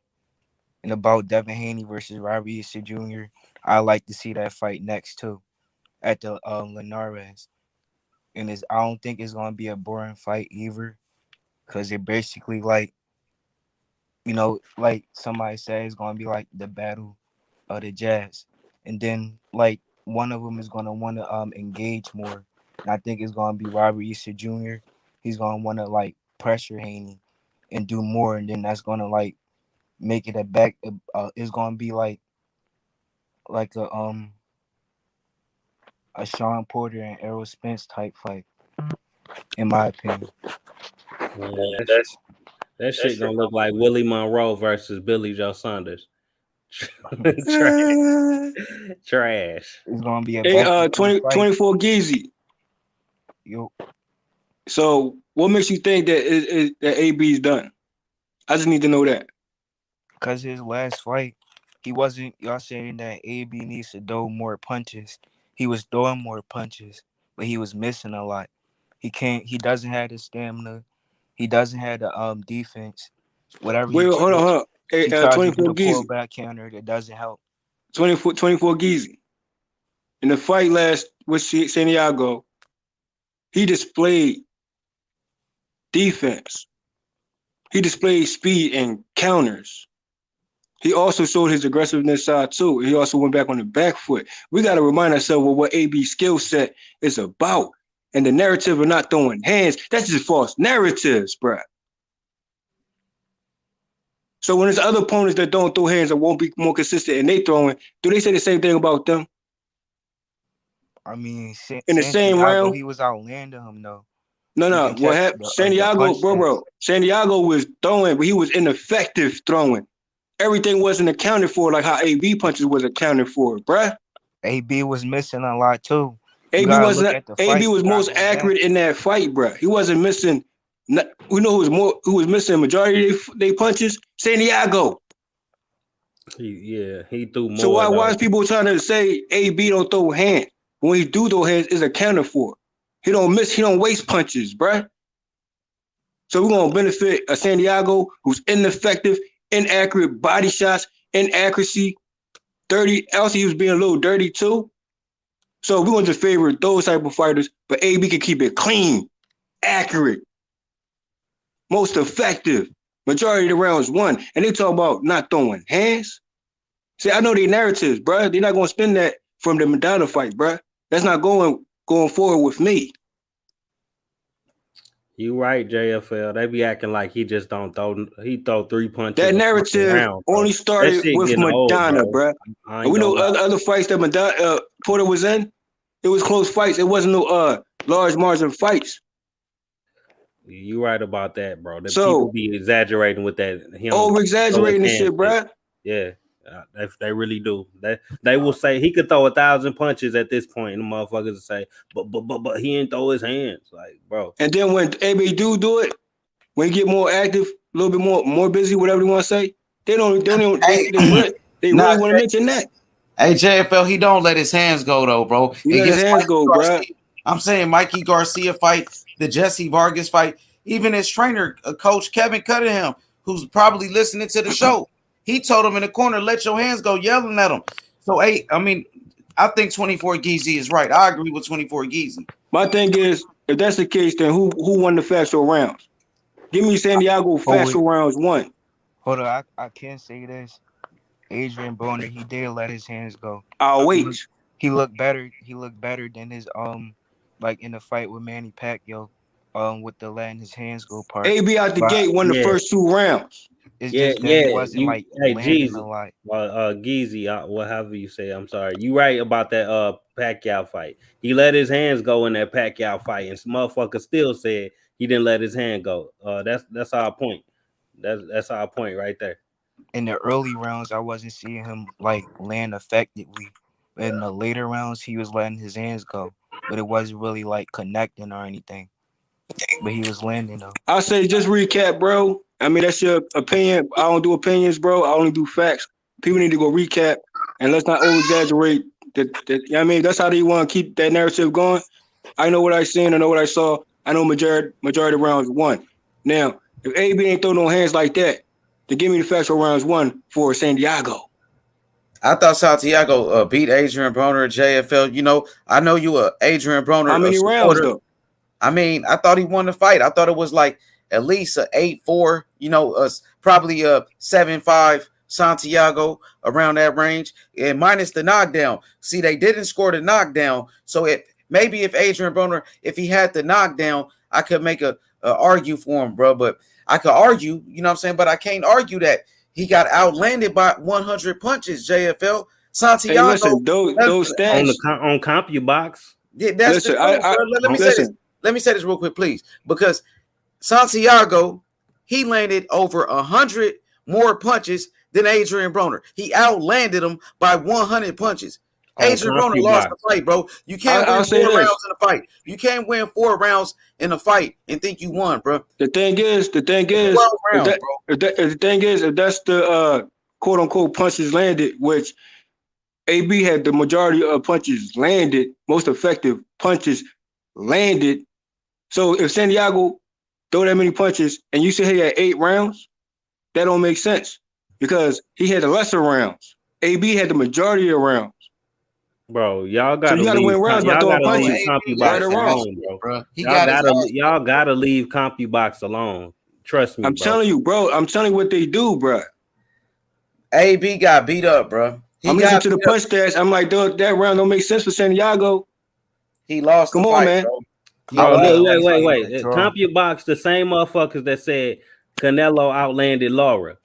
and about Devin Haney versus Robbie Easter Jr., I like to see that fight next too at the Linares. And I don't think it's gonna be a boring fight either, because it basically like somebody said, it's gonna be like the battle of the jazz, and then like one of them is gonna want to engage more. And I think it's gonna be Robert Easter Jr. He's gonna want to like pressure Haney and do more, and then that's gonna like make it a back. It's gonna be like a Sean Porter and Errol Spence type fight, in my opinion. Man, that shit gonna look like Willie Monroe versus Billy Joe Saunders. Trash. It's gonna be a Hey, back and forth fight. 24 Geezy. Yo, So what makes you think that AB's done? I just need to know that. because his last fight, he wasn't. Y'all saying that AB needs to throw more punches. He was throwing more punches, but he was missing a lot. He can't. He doesn't have the stamina. He doesn't have the defense. Whatever Wait, hold on. Hey, he tries to 24 do the Geezy. pullback counter, that doesn't help. 24 Geezy. In the fight last with Santiago, he displayed defense. He displayed speed and counters. He also showed his aggressiveness side too. He also went back on the back foot. We got to remind ourselves of what AB's skill set is about. And the narrative of not throwing hands, that's just false narratives, bruh. So when there's other opponents that don't throw hands or won't be more consistent and they throwing, do they say the same thing about them? I mean, In the same Santiago, round? he was outlanding him though. No. What happened? Santiago, bro. Santiago was throwing, but he was ineffective throwing. Everything wasn't accounted for like how AB punches was accounted for, bruh. AB was missing a lot too. AB was most accurate in that fight, bruh. He wasn't missing. We know who was missing majority of they punches? Santiago. He threw more. So why is people trying to say AB don't throw hands? When he do throw hands, it's accounted for. He don't miss. He don't waste punches, bruh. So we're gonna benefit a Santiago who's ineffective, inaccurate body shots, inaccuracy, dirty. Also, he was being a little dirty too. So we're gonna just favor those type of fighters, but AB can keep it clean, accurate, most effective. Majority of the rounds won, and they talk about not throwing hands. See, I know their narratives, bruh. They're not gonna spin that from the Madonna fight, bruh. That's not going forward with me. You right, JFL. They be acting like he just don't throw. He throw 3 punches. That narrative only started with Madonna, bruh. And we know other fights that Madonna Porter was in. It was close fights. It wasn't no large margin fights. You right about that, bro. People be exaggerating with that. Over exaggerating this shit, bruh. Yeah. They really do. They will say he could throw 1,000 punches at this point, and the motherfuckers will say, but he didn't throw his hands, like, bro. And then when AB do it, when he get more active, a little bit more busy, whatever you want to say, they really want to mention that. Hey, JFL, he don't let his hands go though, bro. He let his hands go, bro. I'm saying Mikey Garcia fight, the Jesse Vargas fight, even his trainer, Coach Kevin Cunningham, who's probably listening to the show. He told him in the corner, let your hands go, yelling at him. So, hey, I mean, I think 24 Geezy is right. I agree with 24 Geezy. My thing is, if that's the case, then who won the factual rounds? Give me Santiago factual rounds one. Hold on, I can't say this. Adrian Broner, he did let his hands go. I'll wait. He looked better. He looked better than his like in the fight with Manny Pacquiao, with the letting his hands go part. AB out the gate won the first 2 rounds. It's Yeah, just that he yeah. wasn't like Hey, landing a Jeezy, lot. Geezy, whatever you say. I'm sorry. You right about that Pacquiao fight. He let his hands go in that Pacquiao fight, and some motherfucker still said he didn't let his hand go. That's our point. That's our point right there. In the early rounds, I wasn't seeing him like land effectively. In the later rounds, he was letting his hands go, but it wasn't really like connecting or anything. But he was landing though. I say just recap, bro. I mean, that's your opinion. I don't do opinions, bro. I only do facts. People need to go recap and let's not over exaggerate. I mean, that's how they want to keep that narrative going. I know what I seen. I know what I saw. I know majority of rounds won. Now, if AB ain't throw no hands like that, then give me the facts for rounds 1 for San Diego. I thought Santiago beat Adrian Broner at JFL. You know, I know you a Adrian Broner. How many rounds though? I mean, I thought he won the fight. I thought it was like at least a 8-4. You know, probably a 7-5 Santiago around that range, and minus the knockdown. See, they didn't score the knockdown, so maybe if Adrian Broner, if he had the knockdown, I could make a argue for him, bro. But I could argue, you know what I'm saying? But I can't argue that he got outlanded by 100 punches. JFL Santiago. Hey, listen, those stats on CompuBox. Yeah, that's listen, the truth. Let me say this. Let me say this real quick, please, because Santiago, he landed over 100 more punches than Adrian Broner. He outlanded him by 100 punches. Adrian Broner lost the fight, bro. You can't win 4 rounds in a fight. You can't win 4 rounds in a fight and think you won, bro. The thing is, if that's the quote unquote punches landed, which AB had the majority of punches landed, most effective punches landed. So if Santiago throw that many punches and you say he had 8 rounds, that don't make sense because he had the lesser rounds. AB had the majority of rounds. Bro, y'all gotta win rounds by throwing punches. CompuBox alone, bro. Y'all gotta leave CompuBox alone. Trust me, I'm telling you, bro. I'm telling you what they do, bro. AB got beat up, bro. I'm listening to the punch stats. I'm like, that round don't make sense for Santiago. He lost. Come on, man. Bro. Wait. CompuBox, the same motherfuckers that said Canelo outlanded Laura.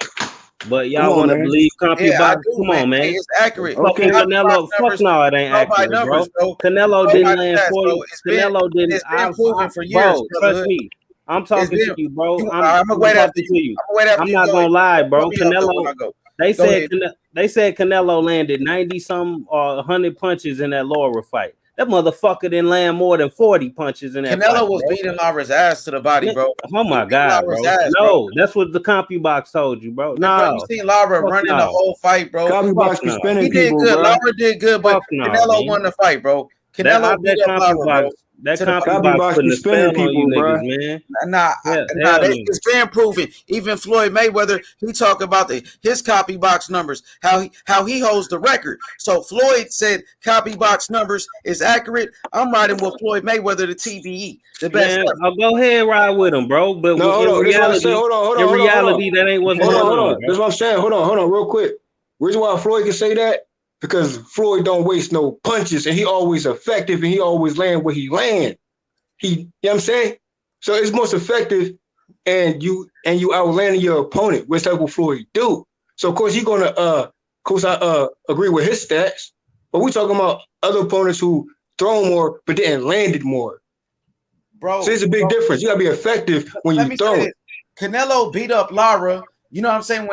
But y'all want to believe CompuBox? Yeah, come on, man. It's accurate. Fucking Canelo. Fuck no, it ain't accurate, numbers, bro. Canelo didn't land 40. Canelo didn't. It's been proven for years, bro. Trust me. I'm talking to you, bro. I'm gonna wait after you. I'm not gonna lie, bro. Canelo. They said Canelo landed 90-some or 100 punches in that Laura fight. That motherfucker didn't land more than 40 punches in that fight. Canelo was beating Laura's ass to the body, bro. Oh my God, bro. No, that's what the CompuBox told you, bro. No. You seen Laura running the whole fight, bro. CompuBox was spinning he did people, good. Bro. Laura did good, but Canelo won the fight, bro. Canelo beat up Laura, bro. That CompuBox putting a spell on you niggas, man. It's been proven. Even Floyd Mayweather, he talked about his CompuBox numbers, how he holds the record. So Floyd said CompuBox numbers is accurate. I'm riding with Floyd Mayweather, the TBE, the best. I'll go ahead ride with him, bro. But in reality, that ain't what's going on. That's what I'm saying. Hold on, real quick. Reason why Floyd can say that? Because Floyd don't waste no punches and he always effective and he always land where he land. You know what I'm saying? So it's most effective and you outlanding your opponent, which type of Floyd do. So of course he's gonna I agree with his stats, but we talking about other opponents who throw more but didn't landed more. Bro, so it's a big difference. You gotta be effective when you throw it. Canelo beat up Lara, you know what I'm saying?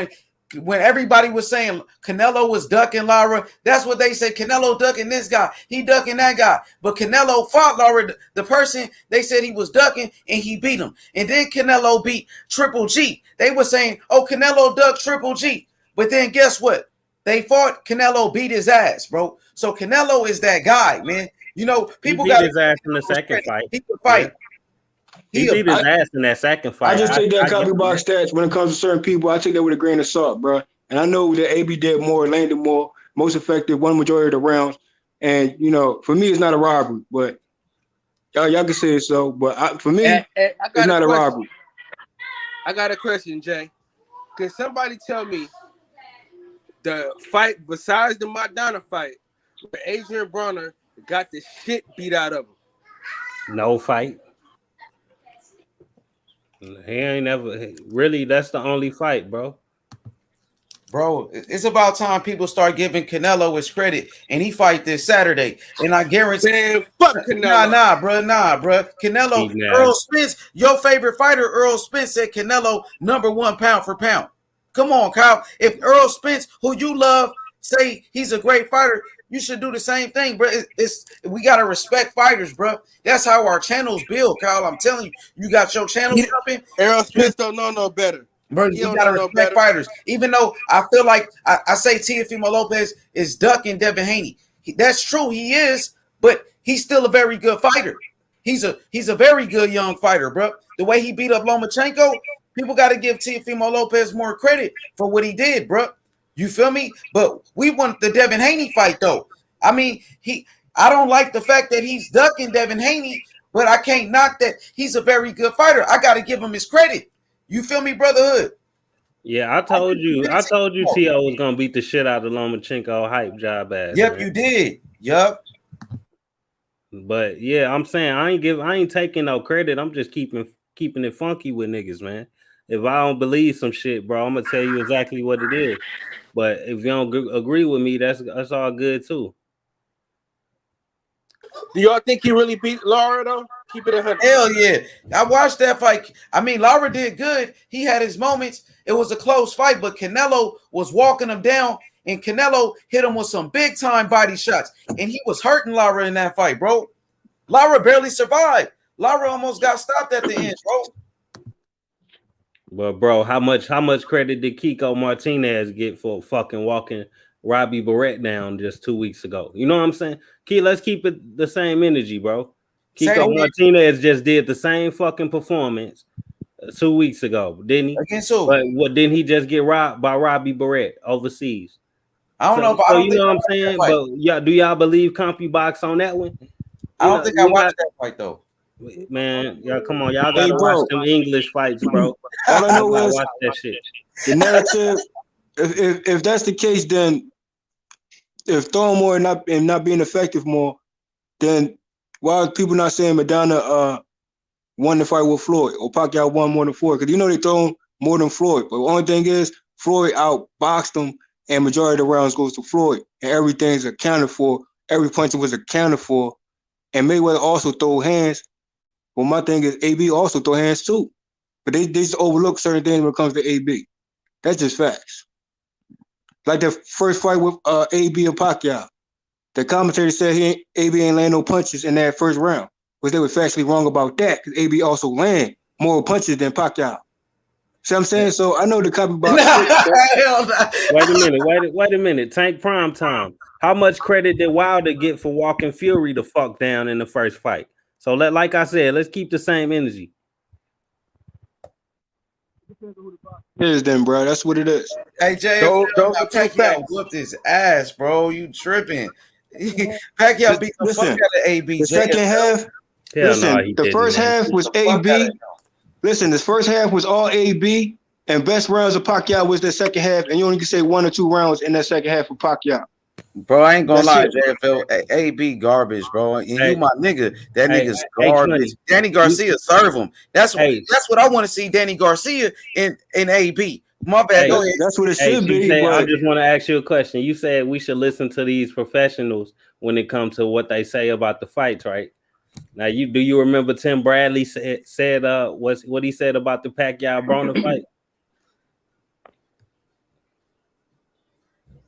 When everybody was saying Canelo was ducking Lara, that's what they said. Canelo ducking this guy, he ducking that guy. But Canelo fought Lara, the person they said he was ducking, and he beat him. And then Canelo beat Triple G. They were saying, oh, Canelo ducked Triple G. But then guess what? They fought, Canelo beat his ass, bro. So Canelo is that guy, man. You know, people got his ass in the second fight. He could fight. He beat his ass in that second fight. I just take that CompuBox stats when it comes to certain people. I take that with a grain of salt, bro. And I know that AB did more, landed more, most effective, won majority of the rounds. And you know, for me, it's not a robbery. But y'all can say it so. But for me, it's not a robbery. I got a question, Jay. Can somebody tell me the fight besides the Madonna fight where Adrian Broner got the shit beat out of him? No fight. He ain't never really. That's the only fight, bro. Bro, it's about time people start giving Canelo his credit, and he fight this Saturday. And I guarantee, Man, fuck Canelo. nah, bro. Canelo, Earl Spence, your favorite fighter, Earl Spence said Canelo #1 pound for pound. Come on, Kyle. If Earl Spence, who you love, say he's a great fighter, you should do the same thing, bro. We gotta respect fighters, bro. That's how our channels build, Kyle. I'm telling you, you got your channel jumping. Errol Spence don't know no better. Bro, you gotta respect fighters. Even though I feel like I say Teofimo Lopez is ducking Devin Haney. That's true, he is, but he's still a very good fighter. He's a very good young fighter, bro. The way he beat up Lomachenko, people got to give Teofimo Lopez more credit for what he did, bro. You feel me? But we want the Devin Haney fight, though. I mean, I don't like the fact that he's ducking Devin Haney, but I can't knock that he's a very good fighter. I got to give him his credit. You feel me, brotherhood? Yeah, I told you T.O. was gonna beat the shit out of Lomachenko hype job ass. Yep, man. you did. Yep. But yeah, I'm saying I ain't taking no credit. I'm just keeping it funky with niggas, man. If I don't believe some shit, bro, I'm gonna tell you exactly what it is. But if you don't agree with me, that's all good too. Do y'all think he really beat Lara though? Keep it 100. Hell yeah. I watched that fight. I mean, Lara did good. He had his moments. It was a close fight, but Canelo was walking him down, and Canelo hit him with some big time body shots. And he was hurting Lara in that fight, bro. Lara barely survived. Lara almost got stopped at the end, bro. But bro, how much credit did Kiko Martinez get for fucking walking Robbie Barrett down just 2 weeks ago? You know what I'm saying? Let's keep it the same energy, bro. Kiko Martinez just did the same fucking performance 2 weeks ago, didn't he? Against who? But what didn't he just get robbed by Robbie Barrett overseas? I don't know. If I don't you know what I'm saying? But yeah, do y'all believe CompuBox on that one? I don't think I watched that fight though. Man, y'all come on, y'all gotta watch them English fights, bro. All I know is watch that shit. The narrative. If that's the case, then if throwing more and not being effective more, then why are people not saying Madonna won the fight with Floyd or Pacquiao won more than Floyd? Because you know they throw more than Floyd. But the only thing is Floyd outboxed him, and majority of the rounds goes to Floyd, and everything's accounted for. Every punch was accounted for, and Mayweather also throw hands. Well, my thing is AB also throw hands too, but they just overlook certain things when it comes to AB. That's just facts. Like the first fight with AB and Pacquiao. The commentator said AB ain't land no punches in that first round, which they were factually wrong about that because AB also land more punches than Pacquiao. See what I'm saying? So I know the CompuBox. Wait a minute. Tank Prime Time. How much credit did Wilder get for walking Fury the fuck down in the first fight? So like I said, let's keep the same energy. It is then, bro. That's what it is. Hey, Jay, don't Pacquiao whooped his ass, bro. You tripping? Pacquiao beat the fuck out of AB. The second half. The first half was AB. Listen, this first half was all AB, and best rounds of Pacquiao was the second half, and you only can say 1 or 2 rounds in that second half for Pacquiao. Bro, I ain't gonna lie, JFL. AB garbage, bro. And you my nigga. That nigga's garbage. Danny Garcia serve him. That's what I want to see. Danny Garcia in AB. My bad. Go ahead. That's what it should be. I just want to ask you a question. You said we should listen to these professionals when it comes to what they say about the fights, right? Now, do you remember Tim Bradley said what he said about the Pacquiao Broner fight?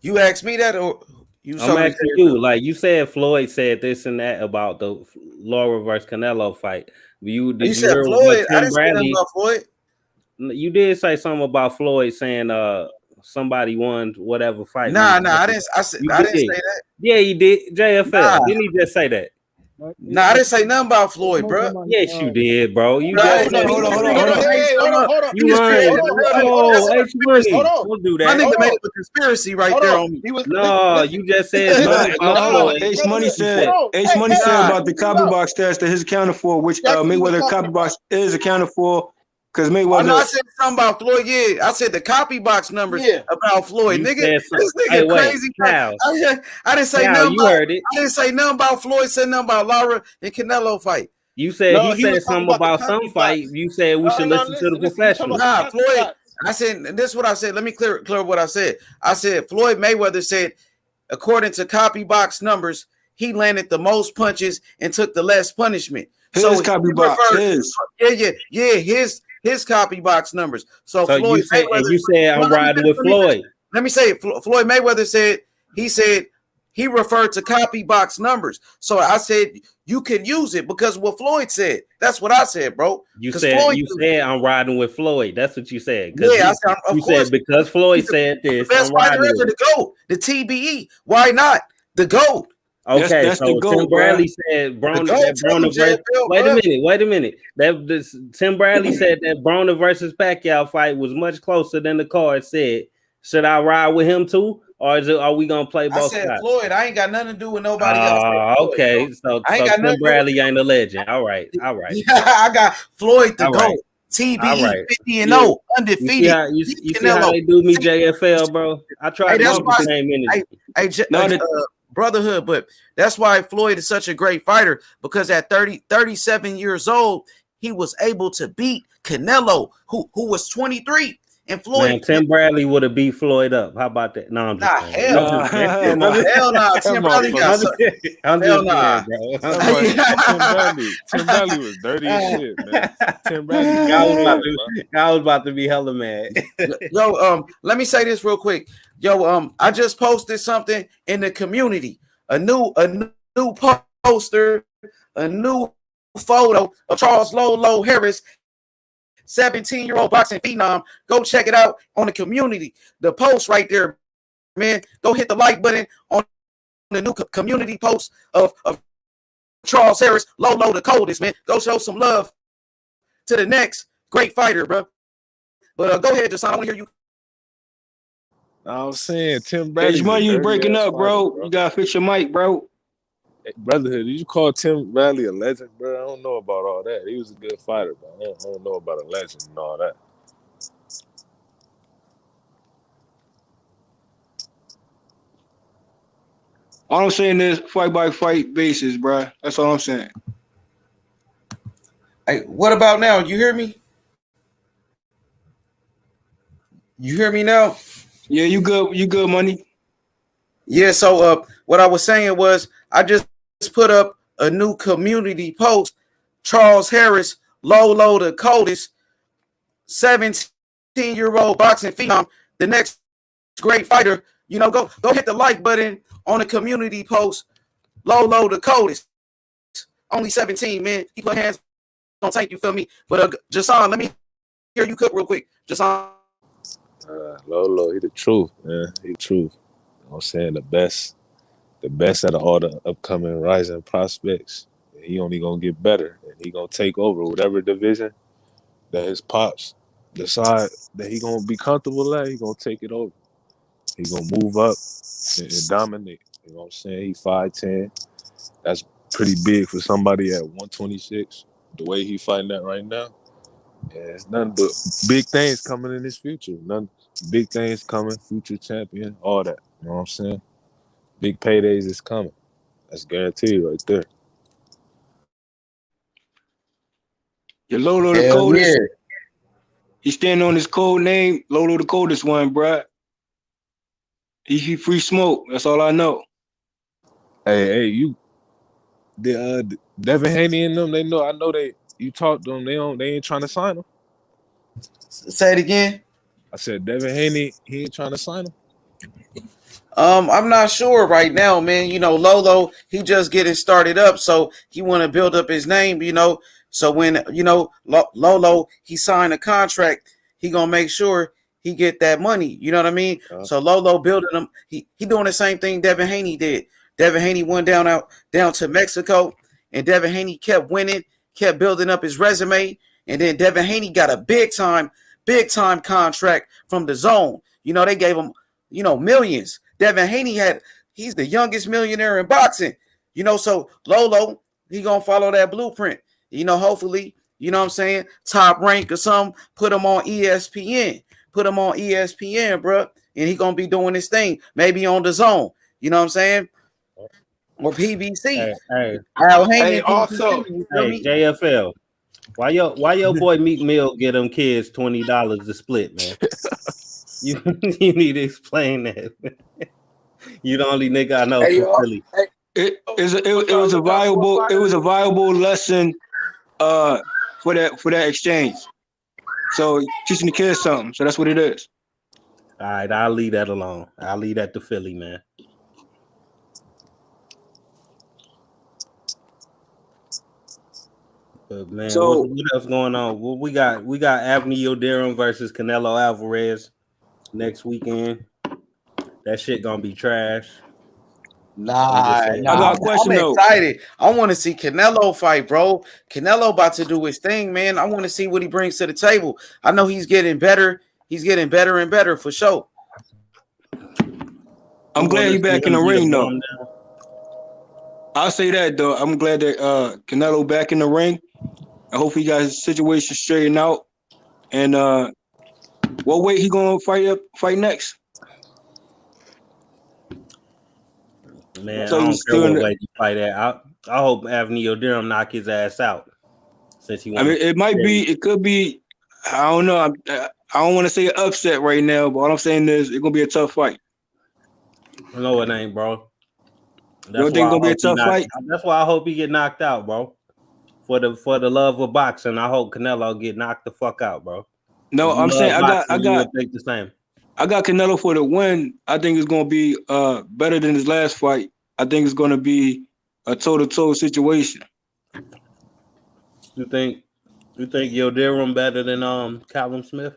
You asked me that, or I'm asking you. Like you said, Floyd said this and that about the Lara versus Canelo fight. You said Floyd? I didn't say nothing about Floyd. You did say something about Floyd saying somebody won whatever fight. Nah, I didn't. I didn't say that. Yeah, he did. JFL. Didn't he just say that? Nah, I didn't say nothing about Floyd, bro. Yes, you did, bro. You hold on. You lying. Don't do that. My nigga made a conspiracy right there on me. No, you just said H Money said about the CompuBox test that is accounted for, which Mayweather CompuBox is accounted for. Because Mayweather, I said something about Floyd. Yeah, I said the CompuBox numbers about Floyd. Nigga, this nigga crazy. I didn't say nothing. You heard it. I didn't say nothing about Floyd. Said nothing about Lara and Canelo fight. You said No, he he said was talking something about the some copy fight. box. You said we should listen to the Listen, you talking professionals. about Nah, the copy Floyd. box. I said this is what I said. Let me clear what I said. I said Floyd Mayweather said, according to copy box numbers, he landed the most punches and took the less punishment. His So copy box, his. his copy box numbers. So So Floyd you said, and Mayweather. you said I'm riding with Floyd. Let me say it. Floyd Mayweather said he referred to copy box numbers. So I said you can use it because what Floyd said. That's what I said, bro. You Floyd said I'm riding with Floyd. That's what you said. Yeah, I said, of you course. said because Floyd He's said this, the best I'm fighter riding ever, with the GOAT, the TBE. Why not? The GOAT. Okay, That's so the GOAT, Tim Bradley said Broner. Tim Bradley said that Broner versus Pacquiao fight was much closer than the card said. Should I ride with him too, or are we gonna play both I said sides? Floyd. I ain't got nothing to do with nobody else. Okay, so Tim Bradley ain't a legend. All right. Yeah, I got Floyd the GOAT. Right. TBE 50-0, undefeated. You see how they do me, JFL, bro? I tried to the same energy. Brotherhood, but that's why Floyd is such a great fighter, because at 37 years old, he was able to beat Canelo, who was 23. And Floyd, man, Tim Bradley would have beat Floyd up. How about that? No, I'm just saying. Hell no. Tim Bradley got I'm just saying, bro. Tim Bradley was dirty as shit, man. Tim Bradley, I was about to be hella mad. Yo, let me say this real quick. Yo, I just posted something in the community. A new poster, a new photo of Charles Lolo Harris, 17-year-old boxing phenom. Go check it out on the community. The post right there, man. Go hit the like button on the new community post of Charles Harris, Lolo the coldest, man. Go show some love to the next great fighter, bro. But go ahead, Jason. I want to hear you. I was saying Tim Bradley. You breaking up, bro. You gotta fix your mic, bro. Hey, brotherhood, did you call Tim Bradley a legend, bro? I don't know about all that. He was a good fighter, but I don't know about a legend and all that. All I'm saying is fight by fight basis, bro. That's all I'm saying. Hey, what about now? You hear me? You hear me now? Yeah, you good. You good, money. Yeah. So, what I was saying was, I just put up a new community post. Charles Harris, Lolo the coldest, 17-year-old boxing phenom, the next great fighter. You know, go hit the like button on the community post. Lolo the coldest, only 17, man. He put hands on tank. You feel me? But Jason, let me hear you cook real quick. Jason. Lolo, he the truth, man. He the truth. You know what I'm saying? The best out of all the upcoming rising prospects. He only gonna get better, and he gonna take over whatever division that his pops decide that he gonna be comfortable at. He gonna take it over. He gonna move up and dominate. You know what I'm saying? He 5'10". That's pretty big for somebody at 126. The way he fighting that right now, yeah, nothing but big things coming in his future. None big things coming. Future champion, all that. You know what I'm saying? Big paydays is coming. That's guaranteed right there. Your Lolo the coldest. Yeah. He standing on his code name, Lolo the coldest one, bruh. He free smoke. That's all I know. Hey, you the Devin Haney and them, they know. I know you talked to them. They ain't trying to sign him. Say it again. I said Devin Haney, he ain't trying to sign him. I'm not sure right now, man. You know, Lolo, he just getting started up, so he want to build up his name, you know. So when, you know, Lolo, he signed a contract, he gonna make sure he get that money. You know what I mean? So Lolo building him, he doing the same thing Devin Haney did. Devin Haney went down to Mexico, and Devin Haney kept winning, kept building up his resume, and then Devin Haney got a big time contract from the Zone. You know, they gave him, you know, millions. Devin Haney he's the youngest millionaire in boxing, you know, so Lolo, he gonna follow that blueprint, you know, hopefully, you know what I'm saying, top rank or something, put him on ESPN, bro, and he gonna be doing his thing, maybe on the Zone, you know what I'm saying? or PBC. Hey, Al Haney Hey, and PBC. also, You feel me? JFL. Why your boy Meek Mill get them kids $20 to split, man? You you need to explain that. You the only nigga I know hey, from y'all. Philly. Hey, It was a viable lesson for that exchange. So teaching the kids something. So that's what it is. All right, I'll leave that alone. I'll leave that to Philly, man. But man, So what else going on? Well, we got Anthony Yoderum versus Canelo Alvarez next weekend. That shit gonna be trash. I'm just saying. I got a I'm question though. excited. I want to see Canelo fight, bro. Canelo about to do his thing, man. I want to see what he brings to the table. I know he's getting better. He's getting better and better for sure. I'm glad he's back in the ring though. I'll say that though. I'm glad that Canelo back in the ring. I hope he got his situation straightened out. And what weight he gonna fight next? Man, So I don't he's care still in what the, way you fight at. I hope Anthony Yoderum knock his ass out. Since he I mean, it could be. I don't know. I don't want to say upset right now, but all I'm saying is it's gonna be a tough fight. No, it ain't, bro. You don't think it's gonna be a tough fight? That's why I hope he get knocked out, bro. For the love of boxing, I hope Canelo get knocked the fuck out, bro. No, I'm saying You would think the same. I got Canelo for the win. I think it's gonna be better than his last fight. I think it's gonna be a toe-to-toe situation. You think Yoderum better than Callum Smith?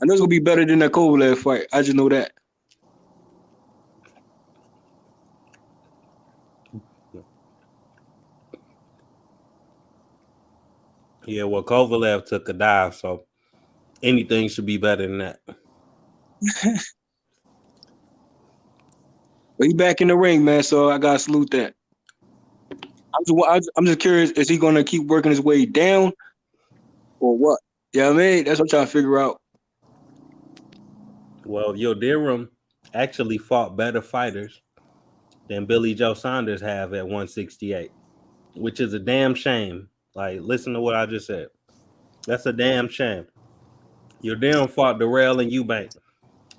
I know it's gonna be better than that Kovalev fight. I just know that. Yeah, well, Kovalev took a dive, so anything should be better than that. But he back in the ring, man. So I gotta salute that. I'm just curious: is he gonna keep working his way down, or what? Yeah, I mean, that's what I'm trying to figure out. Well, Yoderum actually fought better fighters than Billy Joe Saunders have at 168, which is a damn shame. Like, listen to what I just said. That's a damn shame. Yoderum fought Darrell and Eubank.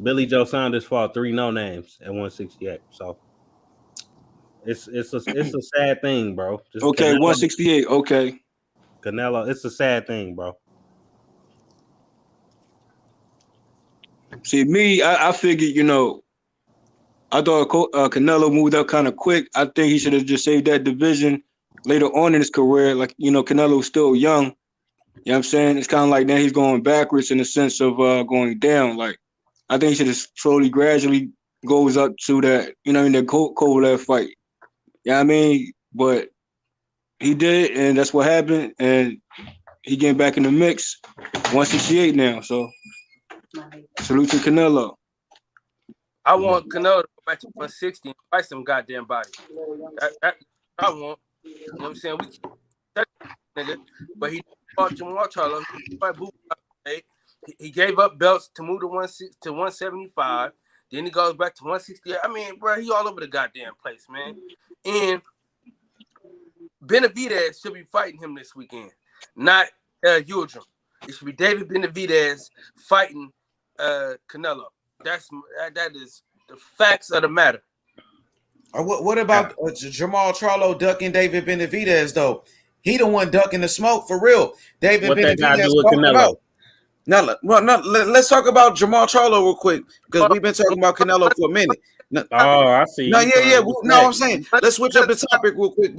Billy Joe Saunders fought 3 no-names at 168. So it's a sad thing, bro. Just Okay, Canelo, 168. Okay. Canelo, it's a sad thing, bro. See, me, I figured, I thought Canelo moved up kind of quick. I think he should have just saved that division later on in his career. Like, Canelo's still young. You know what I'm saying? It's kind of like now he's going backwards in the sense of going down. Like, I think he should have slowly, gradually goes up to that, in the Kovalev fight. Yeah, I mean, but he did, and that's what happened. And he getting back in the mix, 168 now. So salute to Canelo. I want Canelo to go back to 160 and fight some goddamn body. That I want. You know what I'm saying? We that nigga, but he fought Jamal Charlo. He gave up belts to move to 175. Then he goes back to 168. I mean, bro, he all over the goddamn place, man. And Benavidez should be fighting him this weekend, not Yoderum. It should be David Benavidez fighting Canelo. That is the facts of the matter. What about Jamal Charlo ducking David Benavidez though? He the one ducking the smoke for real. David What that got to Benavidez do with talking Canelo? about. Now, let's talk about Jamal Charlo real quick because we've been talking about Canelo for a minute. Oh, I see. No, yeah. No, I'm saying let's switch up the topic real quick.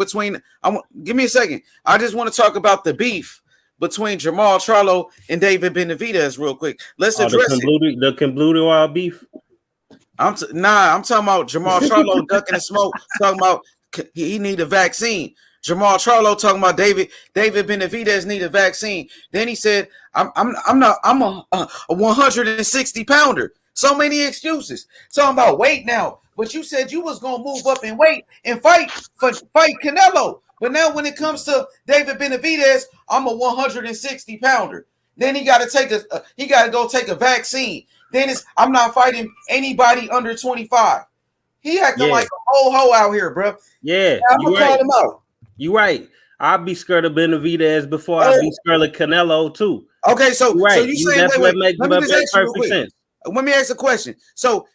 Give me a second. I just want to talk about the beef between Jamal Charlo and David Benavidez real quick. Let's address it. The Cambludo beef. I'm talking about Jamal Charlo ducking the smoke. Talking about he need a vaccine. Jamal Charlo talking about David Benavidez need a vaccine. Then he said, I'm a 160 pounder. So many excuses. Talking about weight now. But you said you was gonna move up in weight and fight Canelo. But now when it comes to David Benavidez, I'm a 160 pounder. Then he gotta go take a vaccine. Then I'm not fighting anybody under 25. He acting Yeah. like a whole hoe out here, bro. Yeah, I'm you gonna right. call him out. You right. I'd be scared of Benavidez before I'd be scared of Canelo too. Okay, so You right. you saying That's what makes let me just ask you real perfect quick. sense. Let me ask a question. So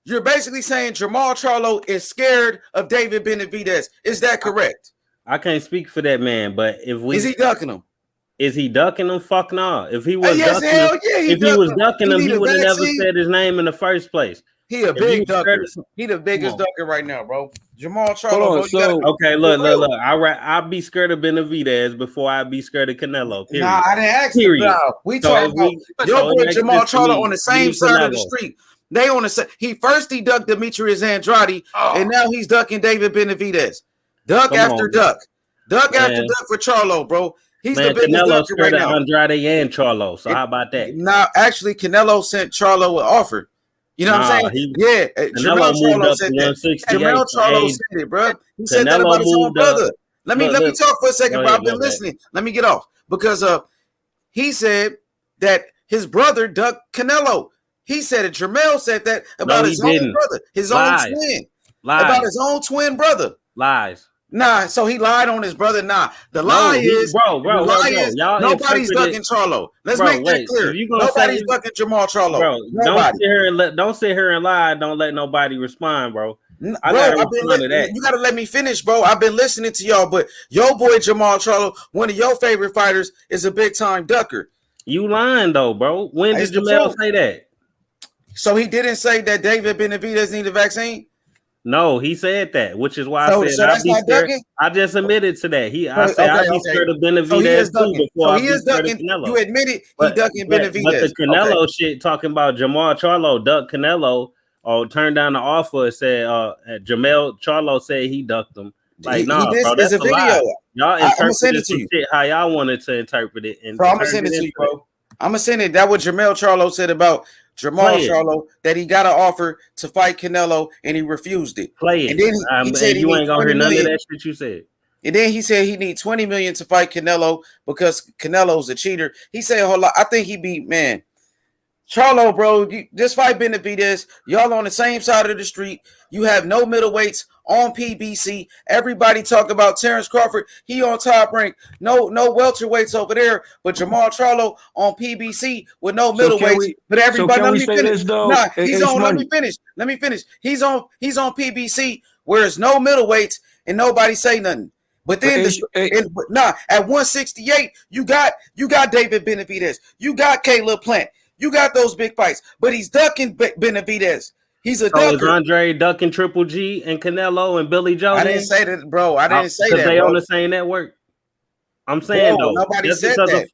you're basically saying Jamal Charlo is scared of David Benavidez. Is that correct? I can't speak for that man, but Is he ducking him? Is he ducking him? Fuck no. If he was Yes, ducking hell him, yeah, if he was ducking him, need he a would have never vaccine. said his name in the first place. He a If big you ducker. scared- He the biggest Come on. ducker right now, bro. Jamal Charlo, Hold on, bro. You so- gotta, Okay, look. I'd be scared of Benavidez before I'd be scared of Canelo. Period. nah, I didn't ask him. Period. Nah, we So talking if about we- your so it boy makes Jamal sense to Charlo me. on the Give same me side of the Canelo. street. They on the same. He ducked Demetrius Andrade, and now he's ducking David Benavidez. Duck Come after on, duck. Duck man. after duck for Charlo, bro. He's Man, the biggest Canelo ducker right scared of now. Andrade and Charlo. So how about that? Now, actually, Canelo sent Charlo an offer. You know what I'm saying? Yeah, Canelo Jamel moved Charlo up said to that. 168. Jamel Charlo Hey, said it, bro. He said that Canelo about his own moved up. brother. Let me Look. talk for a second, Go bro. ahead, I've been my bad. listening. Let me get off because he said that his brother ducked Canelo. He said it. Jamel said that about he his own didn't. brother, his Lies. own twin, Lies. about his own twin brother. Lies. Nah, so he lied on his brother. Nah, the No, lie is, bro. Y'all nobody's ducking Charlo. Let's make that wait, clear. if you gonna Nobody's say- ducking Jamal Charlo. Bro, Nobody. don't sit here and lie. Don't let nobody respond, bro. Bro, gotta respond to that. you gotta let me finish, bro. I've been listening to y'all, but your boy Jamal Charlo, one of your favorite fighters, is a big time ducker. You lying though, bro. When did It's the Jamel truth. say that? So he didn't say that David Benavidez need a vaccine. No, he said that, which is why So I said that's I'd be not scared. ducking? I just admitted to that. I said I'd be scared of So he Benavidez is too ducking. before So I'd he be is scared of ducking. Canelo. You admitted he ducking But Benavidez. the Canelo shit talking about Jamal Charlo ducked Canelo or turned down the offer and said Jamel Charlo said he ducked him. Like, bro, that's a lie. Y'all interpreted some shit how y'all wanted to interpret it. And bro, I'm gonna send it to you, bro. I'm gonna send it. That what Jamel Charlo said about Jamal Charlo, that he got an offer to fight Canelo and he refused it. Play it. And then he said you ain't gonna hear none of that shit you said. And then he said he need 20 million to fight Canelo because Canelo's a cheater. He said a whole lot. I think he beat, man. Charlo, bro, just fight Benavidez. Y'all on the same side of the street. You have no middleweights on PBC. Everybody talk about Terrence Crawford. He on Top Rank. No welterweights over there. But Jamal Charlo on PBC with no middleweights. But everybody, let me finish. Nah, he's on. Let me finish. He's on PBC where it's no middleweights and nobody say nothing. But then at 168, you got David Benavidez. You got Caleb Plant. You got those big fights, but he's ducking Benavidez. He's a ducker. Is Andre ducking Triple G and Canelo and Billy Joe? I didn't say that, bro. I didn't say that. They bro. on the same network. I'm saying though. Nobody said that.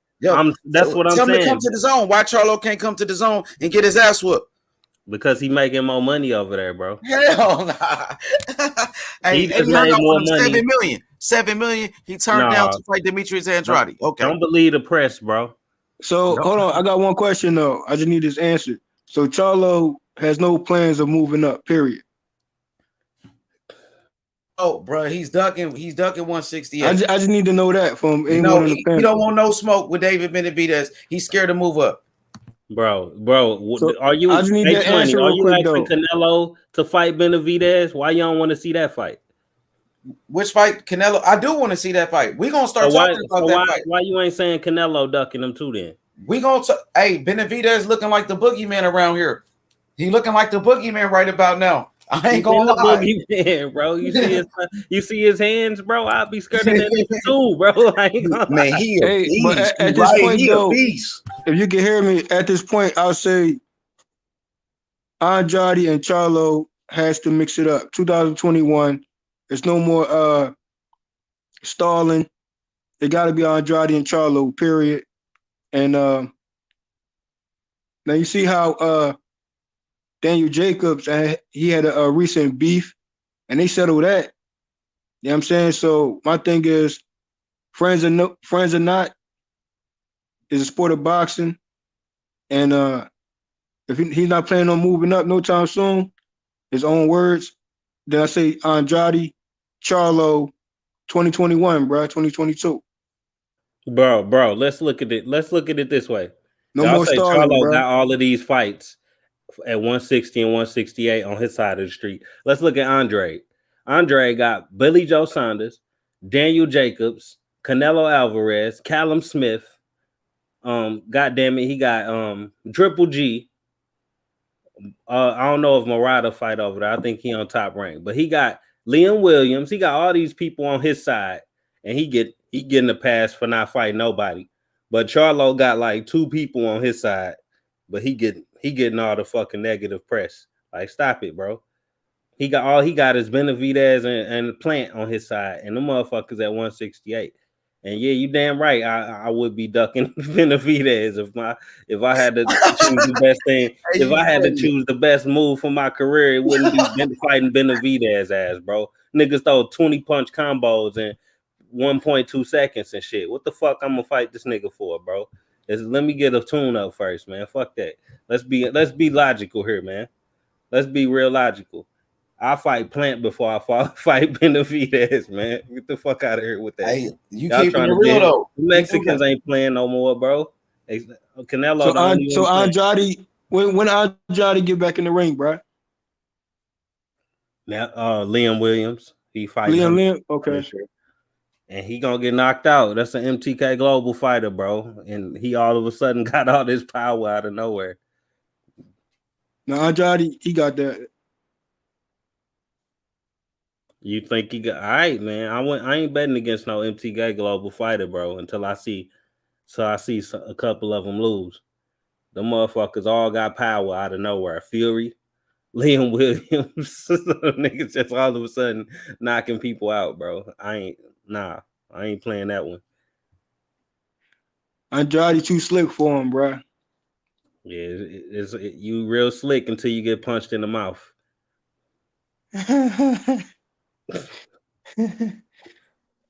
That's what I'm saying. Tell him to come to the zone. Why Charlo can't come to the zone and get his ass whooped? Because he making more money over there, bro. Hell nah. He just made more money. 7 million. He turned down to fight Demetrius Andrade. Okay. Don't believe the press, bro. So hold on, I got one question though. I just need this answered. So Charlo has no plans of moving up. Period. Oh, bro, he's ducking 168. I just need to know that from anyone on the panel. He don't want no smoke with David Benavidez. He's scared to move up. Bro, So, are you I just need that answer Are real you quick, asking Canelo to fight Benavidez? Why you don't want to see that fight? Which fight, Canelo? I do want to see that fight. We're gonna start talking about that fight. Why you ain't saying Canelo ducking him too then? We gonna hey, Benavidez looking like the boogeyman around here. He looking like the boogeyman right about now. I ain't gonna lie, boogeyman, bro. You see his hands, bro. I'd be scared of that too, bro. I ain't gonna man, lie. he a beast. But at this point, he though, a beast. If you can hear me, at this point, I'll say Andrade and Charlo has to mix it up. 2021. There's no more stalling. It got to be Andrade and Charlo, period. And now you see how Daniel Jacobs, he had a recent beef, and they settled that. You know what I'm saying? So my thing is, friends or not, is a sport of boxing. And if he's not planning on moving up no time soon, his own words, then I say Andrade, Charlo, 2021, bro, 2022. Bro, let's look at it. Let's look at it this way. No Y'all more say stalling, Charlo bro. got all of these fights at 160 and 168 on his side of the street. Let's look at Andre. Andre got Billy Joe Saunders, Daniel Jacobs, Canelo Alvarez, Callum Smith. God damn it, he got Triple G. I don't know if Murata fight over there. I think he on top rank, but he got Liam Williams. He got all these people on his side, and he getting a pass for not fighting nobody. But Charlo got like 2 people on his side, but he getting all the fucking negative press. Like, stop it, bro. He got is Benavidez and Plant on his side, and the motherfuckers at 168. And yeah, you damn right. I would be ducking Benavidez if I had to choose the best thing. If I had to choose the best move for my career, it wouldn't be fighting Benavidez ass, bro. Niggas throw 20 punch combos in 1.2 seconds and shit. What the fuck I'm gonna fight this nigga for, bro? Let me get a tune up first, man. Fuck that. Let's be logical here, man. Let's be real logical. I fight Plant before I fight Benavidez, man. Get the fuck out of here with that. Hey, you Y'all keeping trying it to real get though. the Mexicans ain't playing no more, bro. Canelo. So Andrade, when Andrade get back in the ring, bro? Now, Liam Williams, he fighting Liam, okay. And he gonna get knocked out. That's an MTK Global fighter, bro. And he all of a sudden got all this power out of nowhere. Now Andrade, he got that. You think he got all right, man? I ain't betting against no MTK Global fighter, bro, until I see a couple of them lose. The motherfuckers all got power out of nowhere. Fury, Liam Williams, niggas just all of a sudden knocking people out, bro. I ain't playing that one. Andrade too slick for him, bro. Yeah, you real slick until you get punched in the mouth.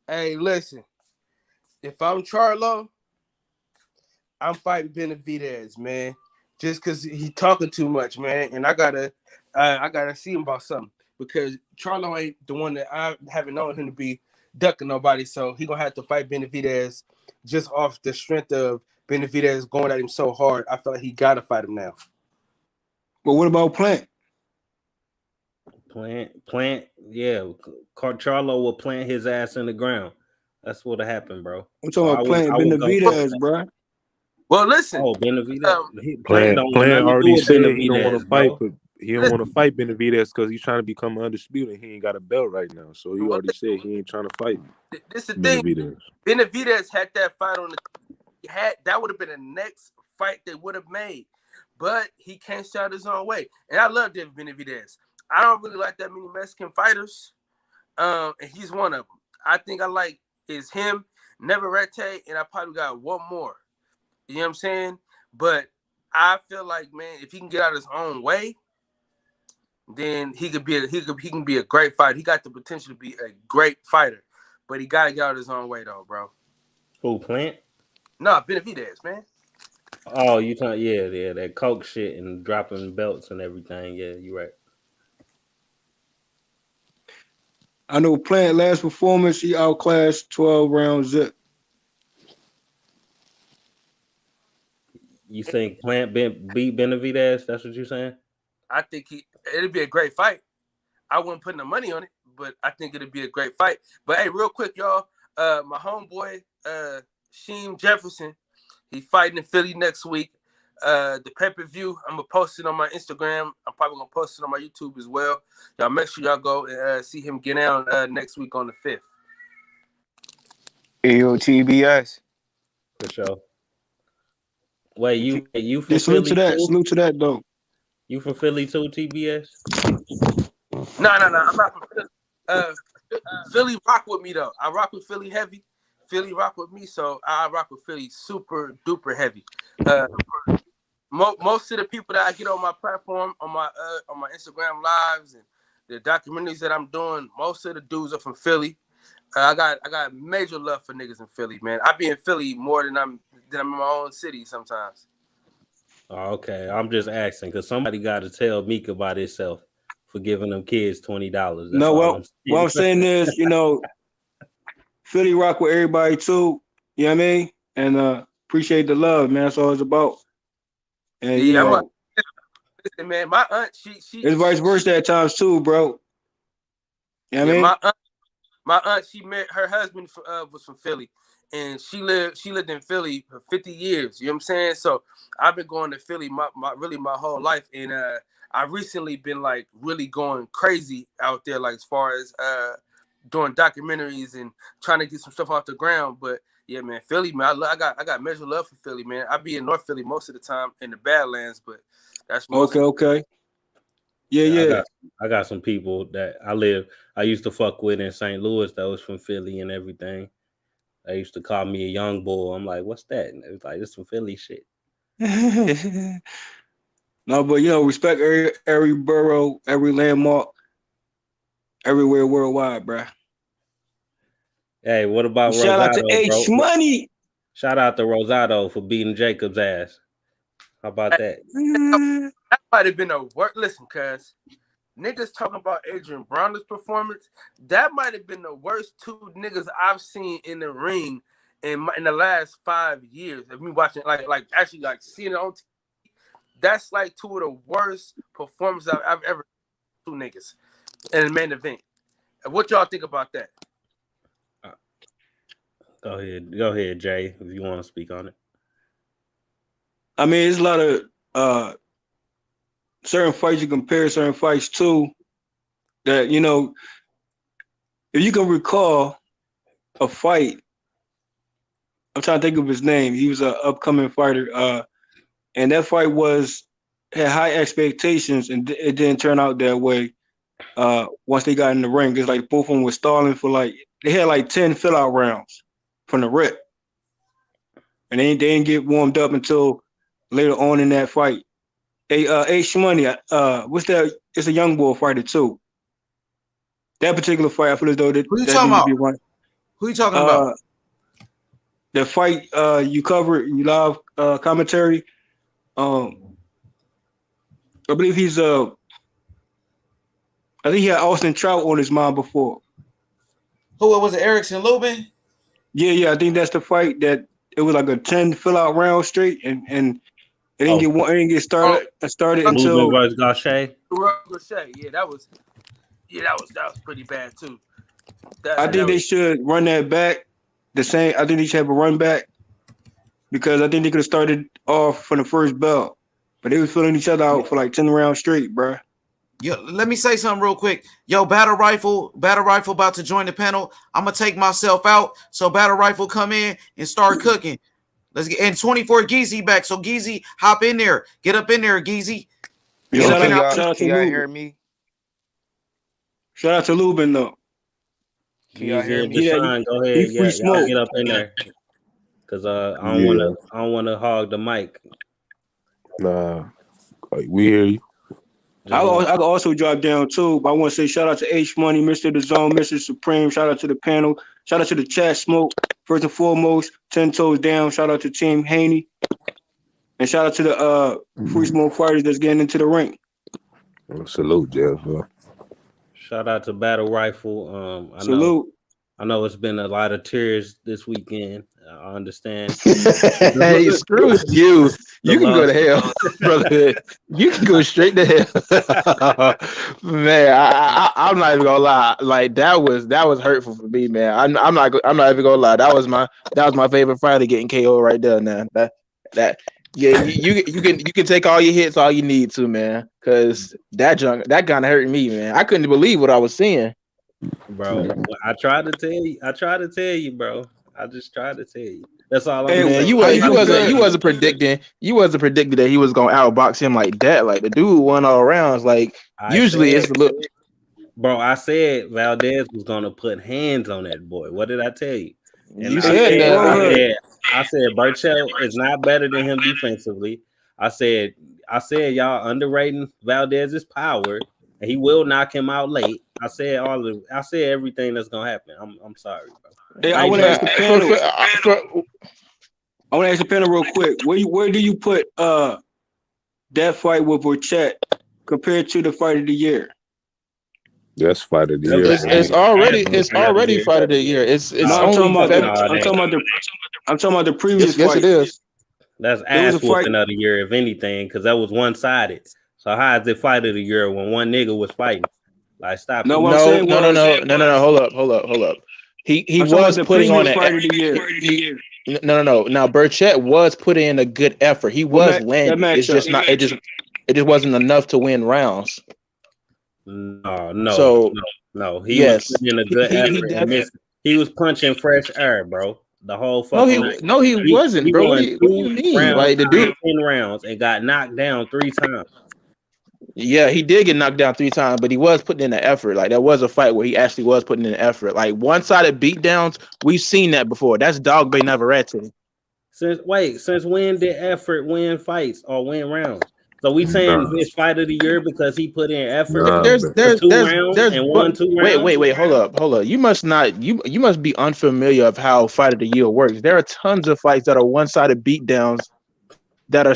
Hey, listen. If I'm Charlo, I'm fighting Benavidez, man. Just because he talking too much, man. And I gotta see him about something. Because Charlo ain't the one that I haven't known him to be ducking nobody. So he gonna have to fight Benavidez just off the strength of Benavidez going at him so hard. I feel like he gotta fight him now. But what about Plant? Plant, yeah. Charlo will plant his ass in the ground. That's what'll happen, bro. I'm talking about Plant Benavidez, bro. Well, listen. Benavidez. Plant already said he don't want to fight, but he don't want to fight Benavidez because he's trying to become undisputed. He ain't got a belt right now, so he already said he ain't trying to fight. This is the thing. Benavidez had that fight on that would have been the next fight they would have made, but he can't shout his own way. And I love Devin Benavidez. I don't really like that many Mexican fighters, and he's one of them. I think I like is him, Neverete, and I probably got one more. You know what I'm saying? But I feel like, man, if he can get out his own way, then he can be a great fighter. He got the potential to be a great fighter, but he gotta get out his own way though, bro. Who, Plant? No, Benavidez, man. Oh, you talking? Yeah, that coke shit and dropping belts and everything. Yeah, you're right. I know Plant last performance, he outclassed 12 round zip. You think Plant beat Benavidez? That's what you're saying? I think it'd be a great fight. I wouldn't put no money on it, but I think it'd be a great fight. But hey, real quick, y'all, my homeboy Sheem Jefferson, he fighting in Philly next week. The pay-per-view, I'm gonna post it on my Instagram. I'm probably gonna post it on my YouTube as well. Y'all make sure y'all go and see him get down next week on the 5th. TBS. For sure. Wait, you from salute Philly to that. too? Salute to that though. You from Philly too, TBS? No. I'm not from Philly. Philly rock with me though. I rock with Philly heavy. Philly rock with me, so I rock with Philly super duper heavy. Most of the people that I get on my platform, on my Instagram lives and the documentaries that I'm doing, most of the dudes are from Philly. I got major love for niggas in Philly, man. I be in Philly more than I'm in my own city sometimes. Oh, okay, I'm just asking because somebody got to tell Meek about himself for giving them kids $20. No, what I'm saying is, Philly rock with everybody too. You know what I mean? And appreciate the love, man. That's all it's about. And Listen, man, my aunt, she It's vice versa at times too, bro. You know what I mean? My aunt, she met her husband was from Philly, and she lived in Philly for 50 years. You know what I'm saying? So I've been going to Philly my whole life, and I recently been like really going crazy out there, like as far as doing documentaries and trying to get some stuff off the ground. But yeah, man, Philly, man, I got measure love for Philly, man. I be in North Philly most of the time in the Badlands, but that's Okay. Yeah. I got some people that I used to fuck with in St. Louis that was from Philly and everything. They used to call me a young bull. I'm like, what's that? And it was like, it's some Philly shit. No, but respect every borough, every landmark, everywhere worldwide, bro. Hey, what about Shout out to Rosado, H bro? Money. Shout out to Rosado for beating Jacob's ass. How about that? That might have been a work. Listen, cuz niggas talking about Adrian Broner's performance. That might have been the worst two niggas I've seen in the ring in the last 5 years. Of me watching, like actually like seeing it on TV. That's like two of the worst performances I've ever seen. Two niggas in the main event. What y'all think about that? Go ahead, Jay, if you want to speak on it. I mean, it's a lot of certain fights you compare certain fights to that, if you can recall a fight, I'm trying to think of his name. He was an upcoming fighter, and that fight had high expectations, and it didn't turn out that way. Once they got in the ring, it's like both of them were stalling for they had like 10 fill-out rounds from the rip, and they didn't get warmed up until later on in that fight. Hey, H Money, what's that? It's a young boy fighter too. That particular fight, I feel as though that Who you that talking needs to about? be one. Who you talking about? The fight you covered, you live commentary. I believe he's I think he had Austin Trout on his mind before. Who was it? Erickson Lubin? Yeah. I think that's the fight that it was like a 10 fill-out round straight, and it didn't get started until Lubin versus Garcia. Yeah, that was pretty bad too. I think they should run that back. I think they should have a run back because I think they could have started off from the first bell, but they was filling each other out for like 10 rounds straight, bro. Yo, let me say something real quick. Yo, Battle Rifle about to join the panel. I'm gonna take myself out, so Battle Rifle come in and start cooking. Let's get and 24 Geezy back. So Geezy, hop in there, get up in there, Geezy. Can y'all hear me? Shout out to Lubin though. Can y'all hear me? Deshaun, go ahead. He free smoke. Y'all get up in there. Cause I don't wanna hog the mic. Nah, we hear you. I could also drop down too, but I want to say shout out to H Money, Mr. The Zone, Mr. Supreme. Shout out to the panel. Shout out to the chat smoke. First and foremost, 10 toes down. Shout out to Team Haney, and shout out to the free smoke fighters that's getting into the ring. Salute, Jeff. Shout out to Battle Rifle. Salute. I know it's been a lot of tears this weekend. I understand. Hey, screw you. You can go to hell, brother. You can go straight to hell. Man, I'm not even gonna lie. Like that was hurtful for me, man. I'm not even gonna lie. That was my favorite fighter getting KO right there. Now that you can take all your hits all you need to, man. Cause that kind of hurt me, man. I couldn't believe what I was seeing. Bro, I tried to tell you, bro. I just tried to tell you. That's all I'm saying. Man, you wasn't predicting that he was gonna outbox him like that. Like the dude won all rounds. Like usually it's a little. Bro, I said Valdez was gonna put hands on that boy. What did I tell you? And you said that. I said Burchell is not better than him defensively. I said y'all underrating Valdez's power, and he will knock him out late. I said everything that's gonna happen. I'm sorry, bro. Hey, I want to ask the panel real quick. Where do you put that fight with Burchett compared to the fight of the year? That's fight of the year. It's already fight of the year. I'm talking about the previous fight. Yes, it is. That's ass whooping of the year, if anything, because that was one-sided. So how is it fight of the year when one nigga was fighting? Like, stop No, it. what I'm saying was No. Hold up. He I'm talking about was the putting on previous an fight of the year. no. Now Burchett was putting in a good effort. He was That landing. It's matchup. just not. It just wasn't enough to win rounds. No. He was Yes, putting in a good effort and missing. He was punching fresh air, bro. The whole fucking night. he wasn't, he bro. What won do you 2 mean? rounds Like the out of dude? 10 rounds and got knocked down 3 times. Yeah, he did get knocked down 3 times, but he was putting in the effort. Like, that was a fight where he actually was putting in the effort. Like, one-sided beatdowns, we've seen that before. That's Dog Bay Navarrete. Since when did effort win fights or win rounds? So we saying his fight of the year because he put in effort. There's 2 rounds and won 2 rounds. Wait, hold up. You must be unfamiliar of how fight of the year works. There are tons of fights that are one-sided beatdowns that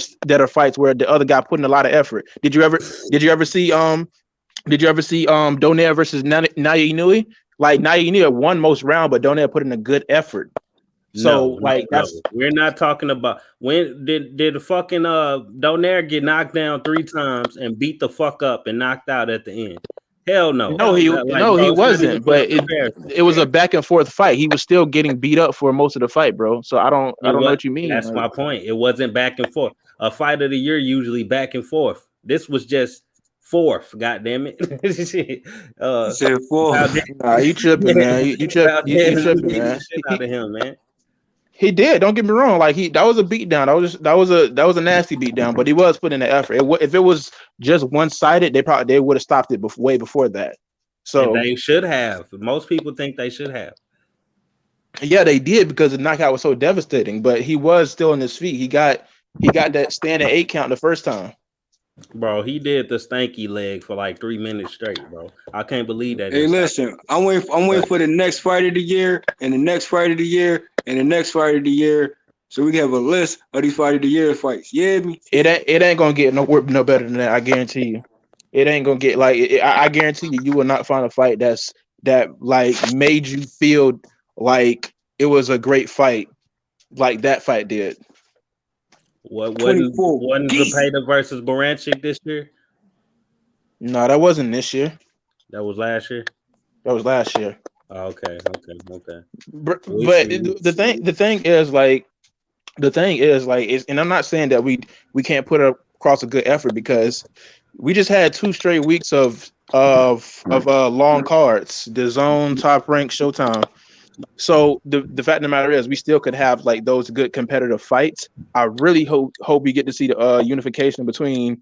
are fights where the other guy put in a lot of effort. Did you ever see Donaire versus Naya Inoue? Like, Naya Inoue won most round, but Donaire put in a good effort. So we're not talking about when did the fucking Donaire get knocked down 3 times and beat the fuck up and knocked out at the end. Hell no. No, he wasn't. But it was a back and forth fight. He was still getting beat up for most of the fight, bro. So I don't know what you mean. That's my point. It wasn't back and forth. A fight of the year usually back and forth. This was just fourth. God damn it. Said fourth. Nah, you tripping, man. You tripping, man. Shit out of him, man. He did. Don't get me wrong. Like, that was a beatdown. That was a nasty beatdown. But he was putting in the effort. If it was just one sided, they would have stopped it way before that. So and they should have. Most people think they should have. Yeah, they did because the knockout was so devastating. But he was still on his feet. He got that standing 8 count the first time. Bro, he did the stanky leg for like 3 minutes straight, bro. I can't believe that. Hey, listen, I'm waiting for the next fight of the year and the next fight of the year and the next fight of the year, so we can have a list of these fight of the year fights. Yeah, it ain't gonna get no better than that. I guarantee you. It ain't gonna get I guarantee you will not find a fight that like made you feel like it was a great fight like that fight did. Wasn't Zepeda versus Baranchik this year? No, that wasn't this year. That was last year. That was last year. Oh, okay. But the thing is like, and I'm not saying that we can't put across a good effort because we just had 2 straight weeks of long cards, the Zone, Top Rank, Showtime. So the fact of the matter is, we still could have like those good competitive fights. I really hope we get to see the unification between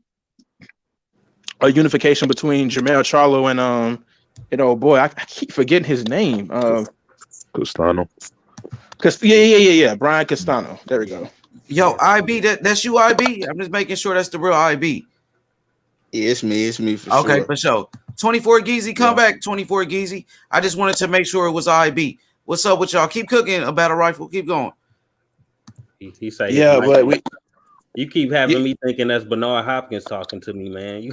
Jermell Charlo and oh boy, I keep forgetting his name. Castano. Yeah, Brian Castano. There we go. Yo, IB, that's you, IB. I'm just making sure that's the real IB. Yeah, it's me for okay, sure. For sure. 24 Geezy, come back. 24 Geezy. I just wanted to make sure it was IB. What's up with y'all? Keep cooking a battle rifle. Keep going. He say, yeah, but you keep having me thinking that's Bernard Hopkins talking to me, man.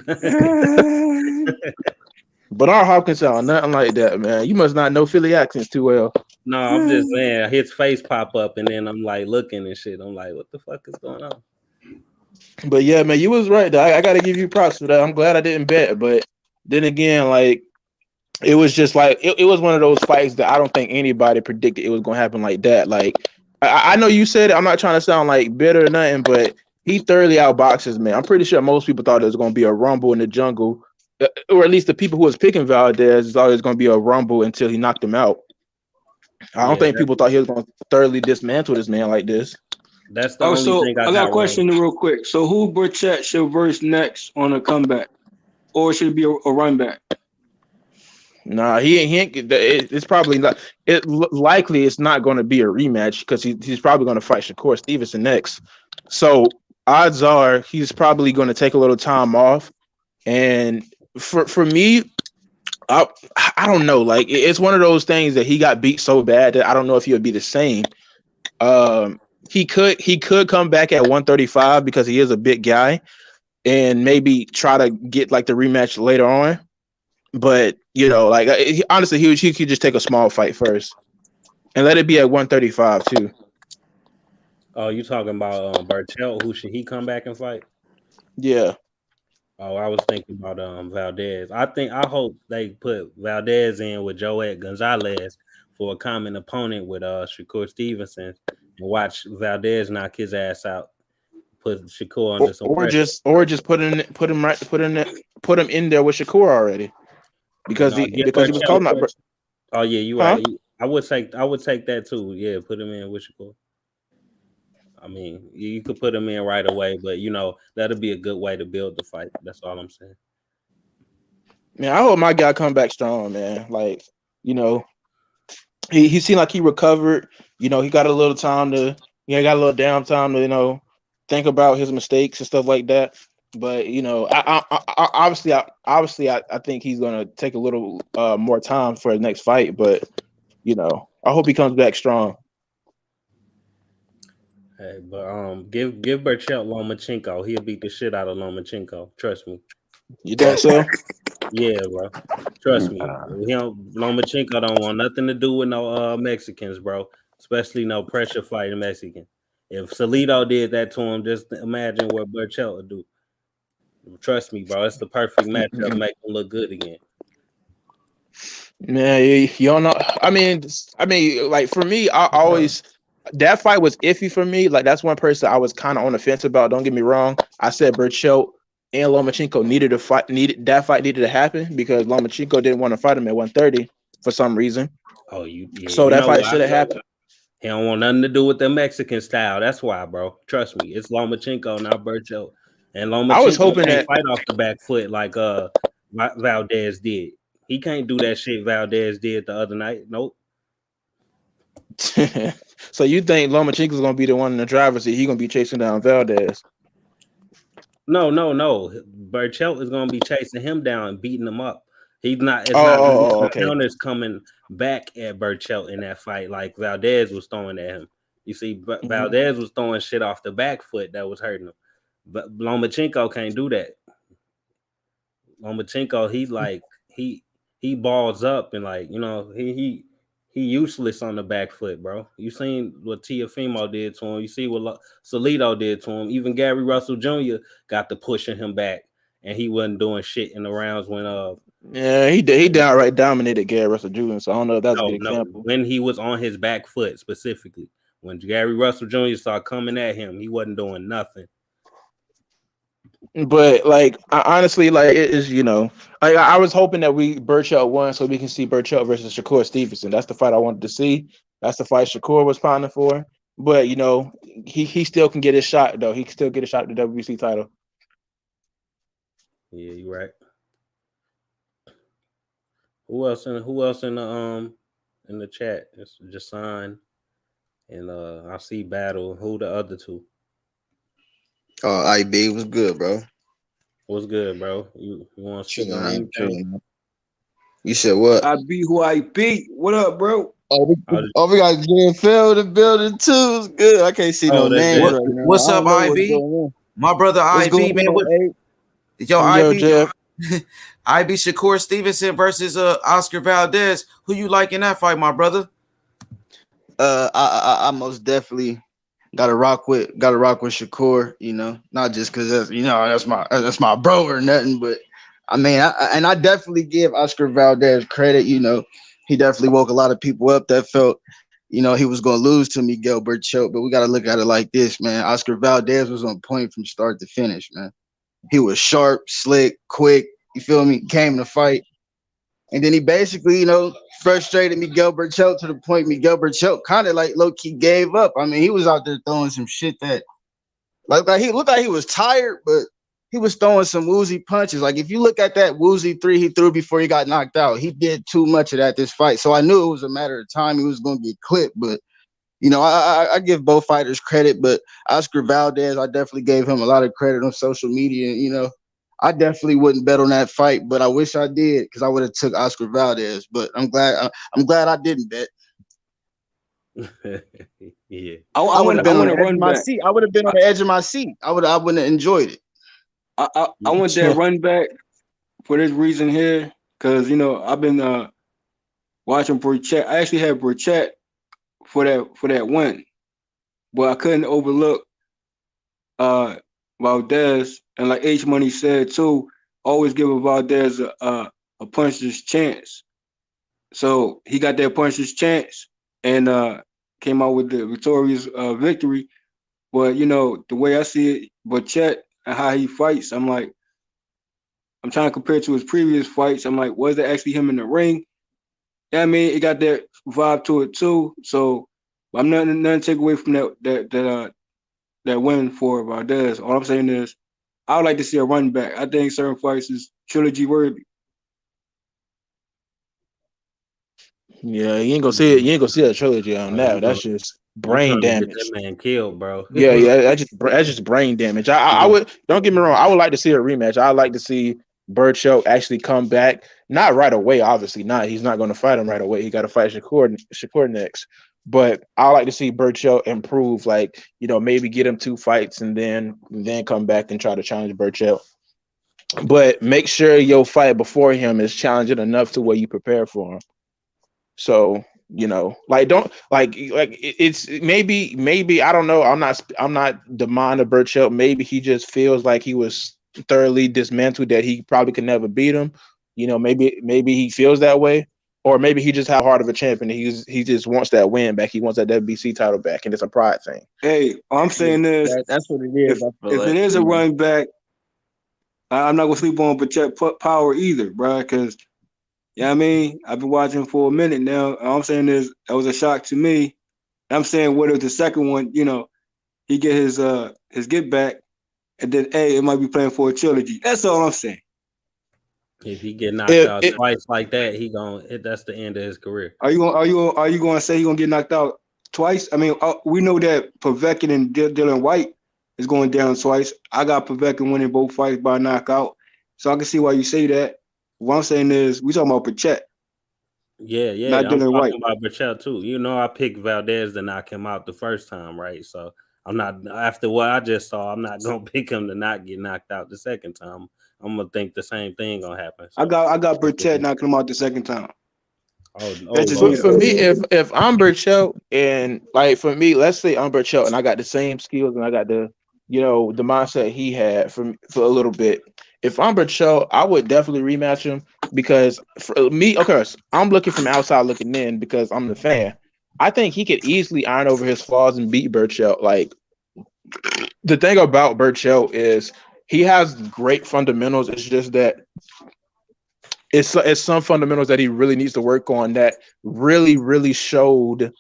Bernard Hopkins sound nothing like that, man. You must not know Philly accents too well. No, I'm just saying his face pop up and then I'm like looking and shit. I'm like, what the fuck is going on? But yeah, man, you was right. Though. I got to give you props for that. I'm glad I didn't bet, but then again, like it was just like it was one of those fights that I don't think anybody predicted it was gonna happen like that. Like I know you said it. I'm not trying to sound like bitter or nothing, but he thoroughly outboxes, man. I'm pretty sure most people thought it was gonna be a rumble in the jungle, or at least the people who was picking Valdez thought it was gonna be a rumble until he knocked him out. I don't think people thought he was gonna thoroughly dismantle this man like this. That's the only thing I got a question real quick. So who Burchett should verse next on a comeback, or should it be a run back? Nah, he ain't. It's probably not. Likely it's not going to be a rematch because he's probably going to fight Shakur Stevenson next. So odds are he's probably going to take a little time off. And for me, I don't know. Like it's one of those things that he got beat so bad that I don't know if he would be the same. He could come back at 135 because he is a big guy, and maybe try to get like the rematch later on. But you know, like honestly, he could just take a small fight first, and let it be at 135 too. Oh, you talking about Bartel? Who should he come back and fight? Yeah. Oh, I was thinking about Valdez. I hope they put Valdez in with Joet Gonzalez for a common opponent with Shakur Stevenson and watch Valdez knock his ass out. Put Shakur under some pressure. Or just put him in there with Shakur already because No, get he was calling out. Oh yeah, you Huh? right. I would take that too. Yeah, put him in with Shakur. I mean, you could put him in right away, but that'll be a good way to build the fight. That's all I'm saying. Man, I hope my guy come back strong, man. Like, he seemed like he recovered. He got a little time got a little downtime to, think about his mistakes and stuff like that. But I think he's gonna take a little more time for his next fight. But I hope he comes back strong. Hey, but give Berchelt Lomachenko. He'll beat the shit out of Lomachenko. Trust me. You think so? Yeah, bro. Trust me. Lomachenko don't want nothing to do with no Mexicans, bro. Especially no pressure fighting Mexican. If Salido did that to him, just imagine what Berchelt would do. Trust me, bro. It's the perfect matchup. Make him look good again. Man, you don't know. I mean, like for me, I always that fight was iffy for me. Like that's one person I was kind of on the fence about. Don't get me wrong. I said Berchelt and Lomachenko needed that fight needed to happen because Lomachenko didn't want to fight him at 130 for some reason. Oh, so that fight should have happened. He don't want nothing to do with the Mexican style. That's why, bro. Trust me, it's Lomachenko, not Berchelt. And Lomachenko I was hoping can't fight off the back foot like Valdez did. He can't do that shit Valdez did the other night. Nope. So you think Lomachenko's gonna be the one in the driver's seat? He's gonna be chasing down Valdez? No. Berchelt is gonna be chasing him down and beating him up. He's not. It's okay. Counters coming back at Berchelt in that fight like Valdez was throwing at him. You see, Valdez was throwing shit off the back foot that was hurting him. But Lomachenko can't do that. Lomachenko, he balls up and he useless on the back foot, bro. You seen what Teofimo did to him. You see what Salido did to him. Even Gary Russell Jr. got to pushing him back, and he wasn't doing shit in the rounds when he downright dominated Gary Russell Jr. So I don't know if that's a good example. When he was on his back foot specifically, when Gary Russell Jr. started coming at him, he wasn't doing nothing. But honestly, it is I was hoping that Berchelt won so we can see Berchelt versus Shakur Stevenson. That's the fight I wanted to see. That's the fight Shakur was pounding for. But he still can get his shot though. He can still get a shot at the WBC title. Yeah, you're right. Who else in the chat? It's Jason and I see Battle. Who the other two? Oh, IB was good, bro. What's good, bro? You want to speak on anything? You said what? I beat who I beat. What up, bro? We got JFL in the building too. It's good. I can't see no names right now. What's up, IB? My brother IB, man. IB. IB Shakur Stevenson versus Oscar Valdez. Who you like in that fight, my brother? I most definitely gotta rock with Shakur, not just because that's my bro or nothing, but I mean, I definitely give Oscar Valdez credit. He definitely woke a lot of people up that felt, he was gonna lose to Miguel Berchelt, but we gotta look at it like this, man. Oscar Valdez was on point from start to finish, man. He was sharp, slick, quick. You feel me? Came to fight, and then he basically, frustrated Miguel Berchelt to the point Miguel Berchelt kind of low-key gave up. I mean, he was out there throwing some shit that he looked like he was tired, but he was throwing some woozy punches. Like if you look at that woozy 3 he threw before he got knocked out, he did too much of that this fight. So I knew it was a matter of time he was going to get clipped. But I give both fighters credit, but Oscar Valdez, I definitely gave him a lot of credit on social media. I definitely wouldn't bet on that fight, but I wish I did because I would have took Oscar Valdez. But I'm glad I didn't bet. Yeah, I would have been on the edge of my seat. I would have been on the edge of my seat. I wouldn't have enjoyed it. I want that run back for this reason here, because I've been watching Berchelt. I actually had Berchelt for that win, but I couldn't overlook Valdez And like H Money said too, always give Valdez a puncher's chance. So he got that puncher's chance and came out with the victorious victory. But you know, the way I see it, Chet and how he fights, I'm trying to compare it to his previous fights. I'm like, was it actually him in the ring? Yeah, I mean, it got that vibe to it too. So I'm nothing to take away from that win for Valdez. All I'm saying is, I would like to see a run back. I think certain fights is trilogy worthy. Yeah, you ain't gonna see it. You ain't gonna see a trilogy on that. That's just You brain trying to get damage. that man killed, bro. Yeah, that's just brain damage. I would don't get me wrong. I would like to see a rematch. I'd like to see Burchell actually come back. Not right away, obviously not. He's not going to fight him right away. He got to fight Shakur next. But I like to see Burchell improve. Like, you know, maybe get him 2 fights and then come back and try to challenge Burchell. But make sure your fight before him is challenging enough to where you prepare for him. So, you know, like don't like it's maybe I don't know. I'm not the mind of Burchell. Maybe he just feels like he was thoroughly dismantled, that he probably could never beat him. You know, maybe he feels that way, or maybe he just how hard of a champion. He just wants that win back. He wants that WBC title back, and it's a pride thing. Hey, all I'm saying is, That's what it is. if it is a run back, I'm not gonna sleep on Chet Power either, bro. Because I mean, I've been watching for a minute now. All I'm saying is that was a shock to me. I'm saying what if the second one, you know, he get his get back, and then it might be playing for a trilogy. That's all I'm saying. If he get knocked out twice like that, that's the end of his career. Are you going to say he gonna get knocked out twice? I mean, we know that Povetkin and Dylan White is going down twice. I got Povetkin winning both fights by knockout, so I can see why you say that. What I'm saying is, we talking about Pachet. Yeah. Not I'm Dylan White. talking about Burchell too. You know, I picked Valdez to knock him out the first time, right? So I'm not, after what I just saw, I'm not gonna pick him to not get knocked out the second time. I'm gonna think the same thing gonna happen. So. I got Pachet knocking him out the second time. For me, if I'm Burchell and like for me, let's say I'm Burchell and I got the same skills and I got the the mindset he had for a little bit. If I'm Burchell, I would definitely rematch him because for me, of course, I'm looking from outside looking in because I'm the fan. I think he could easily iron over his flaws and beat Burchell. Like the thing about Burchell is he has great fundamentals. It's just that it's some fundamentals that he really needs to work on that really showed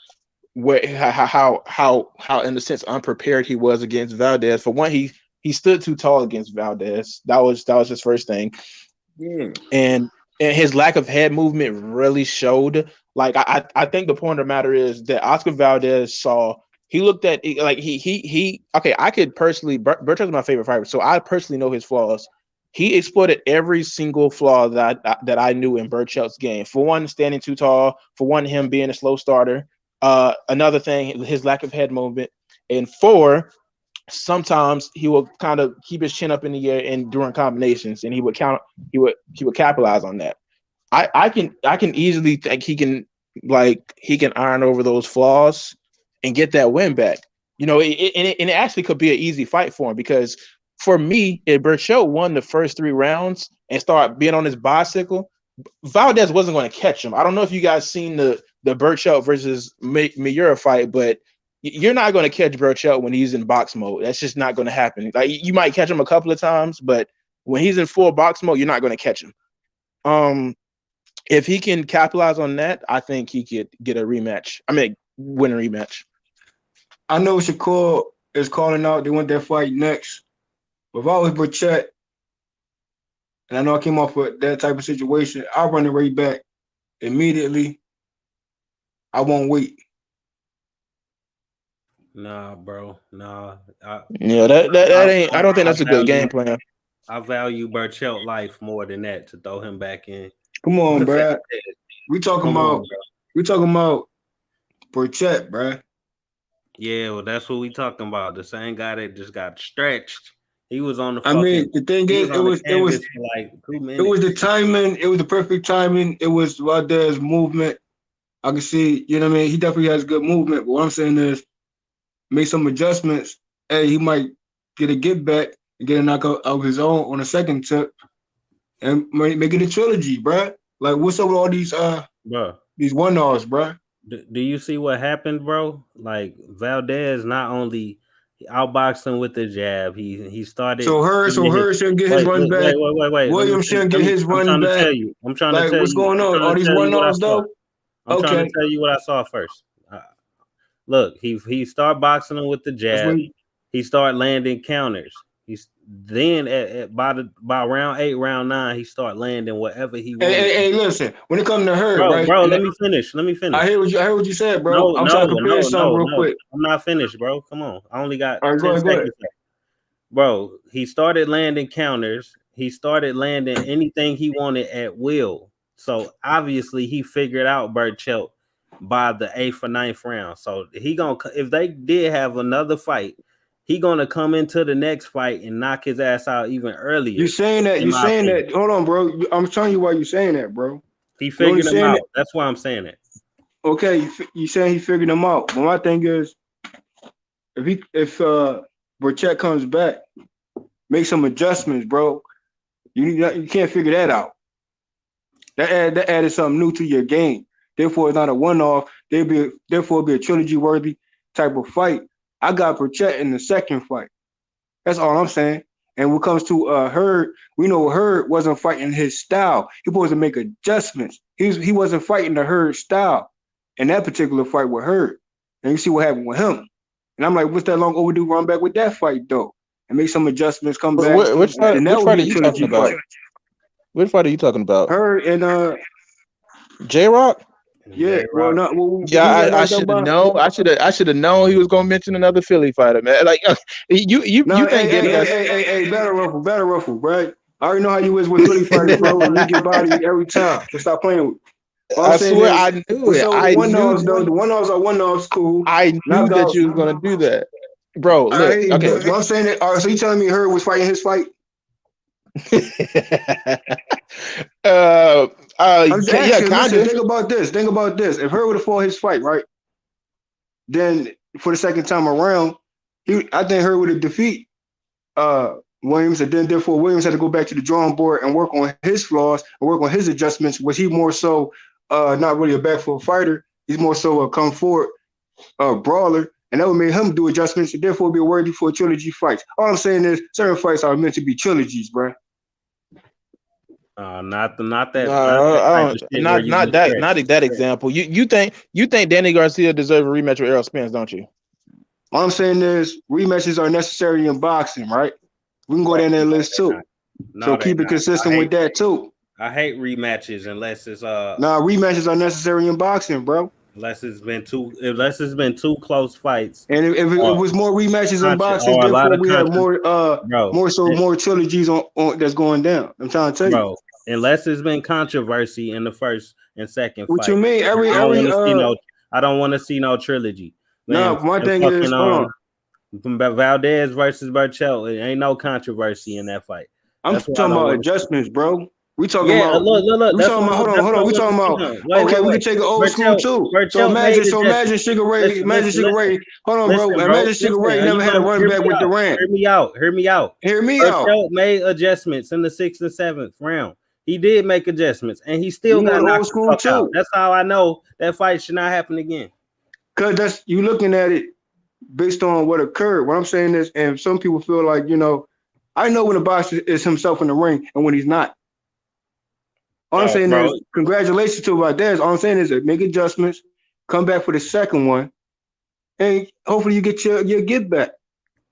how in a sense unprepared he was against Valdez. For one, he stood too tall against Valdez. That was his first thing. And his lack of head movement really showed. Like I think the point of the matter is that Oscar Valdez he looked at like he okay, I could personally Bertrand's my favorite fighter, so I personally know his flaws. He exploited every single flaw that I knew in Burchell's game. For one, standing too tall. For one, him being a slow starter. Another thing, his lack of head movement. And 4, sometimes he will kind of keep his chin up in the air and during combinations, and he would capitalize on that. I can easily think he can iron over those flaws and get that win back. You know, it actually could be an easy fight for him because for me, if Burchell won the first 3 rounds and started being on his bicycle, Valdez wasn't going to catch him. I don't know if you guys seen the Burchell versus Miura fight, but you're not going to catch Burchell when he's in box mode. That's just not going to happen. Like you might catch him a couple of times, but when he's in full box mode, you're not going to catch him. If he can capitalize on that, I think he could get a rematch. I mean, win a rematch. I know Shakur is calling out. They want that fight next. But if I was Burchett, and I know I came off with that type of situation, I'll run the right back immediately. I won't wait. Nah, bro. Nah. That ain't. I don't think that's a good game plan. I value Burchell life more than that to throw him back in. Come on, bro. We talking about Burchett, bro. Yeah, well, that's what we talking about. The same guy that just got stretched. He was on the. I mean, the thing is, it was like 2 minutes. It was the timing. It was the perfect timing. It was Valdez's movement. I can see, you know what I mean? He definitely has good movement. But what I'm saying is, make some adjustments. Hey, he might get a get back and get a knockout of his own on a second tip and make it a trilogy, bro. Like, what's up with all bro. these one-offs, bro? Do you see what happened, bro? Like Valdez not only outboxed him with the jab, he started. So Hurd shouldn't get his run back. Wait. Williams shouldn't get his run back. I'm trying to Like, tell what's you. going on? All these one-offs, though? I'm trying to tell you what I saw first. Look, he started boxing him with the jab. He started landing counters. He's then by round 8, round 9, he started landing whatever he wanted. Hey, listen. When it comes to Hurd, right? Bro, let me finish. I hear what you said, bro. I'm trying to compare something real quick. I'm not finished, bro. Come on. I only got 10 go seconds. ahead. Bro, he started landing counters. He started landing anything he wanted at will. So obviously he figured out Burchelt by the 8th or 9th round. So if they did have another fight, he gonna come into the next fight and knock his ass out even earlier. You saying that? Hold on, bro. I'm telling you why you saying that, bro. He figured him out. That's why I'm saying it. Okay, you saying he figured him out. But my thing is, if Burchett comes back, make some adjustments, bro. You can't figure that out. That added something new to your game. Therefore, it's not a one-off. Therefore, it'll be a trilogy-worthy type of fight. I got Burchett in the second fight. That's all I'm saying. And when it comes to Hurd, we know Hurd wasn't fighting his style. He was supposed to make adjustments. He wasn't fighting the Hurd style in that particular fight with Hurd. And you see what happened with him. And I'm like, what's that long overdue run back with that fight, though? And make some adjustments, come back. Which fight are you talking about? Which fight are you talking about? Hurd and J-Rock? Yeah, I should have known. I should have known he was gonna mention another Philly fighter, man. Like you can't get us. Hey, battle ruffle, right? I already know how you is with Philly fighters, bro. You get body every time. So stop playing with. I swear, I knew it. The one-offs are one-offs, cool. I knew that you was gonna do that, bro. Look, right, okay. But I'm saying that. All right, so you telling me Hurd was fighting his fight? Think about this. If Hurd would have fought his fight, right? Then for the second time around, I think Hurd would have defeated Williams, and then therefore Williams had to go back to the drawing board and work on his flaws and work on his adjustments. Was he more so not really a back foot fighter? He's more so a come forward brawler, and that would make him do adjustments and therefore be worthy for a trilogy fights. All I'm saying is certain fights are meant to be trilogies, bro. Not that example. You think Danny Garcia deserves a rematch with Errol Spence, don't you? All I'm saying is rematches are necessary in boxing, right? We can go down that list too. So keep it consistent with that too. I hate rematches unless it's rematches are necessary in boxing, bro. Unless it's been two close fights. And if it was more rematches in boxing, therefore we have more trilogies on that's going down. I'm trying to tell you. Unless it's been controversy in the first and second what fight. You mean? I don't want to see no trilogy. No, my thing is Valdez versus Burchelt. It ain't no controversy in that fight. I'm talking about adjustments, bro. We talking about look. Hold on. We talking about we can take an old school too. So imagine Sugar Ray. Hold on, bro. Imagine Sugar Ray never had a run back with Durant. Hear me out. Burchelt made adjustments in the 6th and 7th round. He did make adjustments, and he still got knocked the fuck out. That's how I know that fight should not happen again. Cause that's you looking at it based on what occurred. What I'm saying is, and some people feel like, I know when a boxer is himself in the ring and when he's not. All I'm saying is, congratulations to Valdez. All I'm saying is that make adjustments, come back for the second one, and hopefully you get your get back.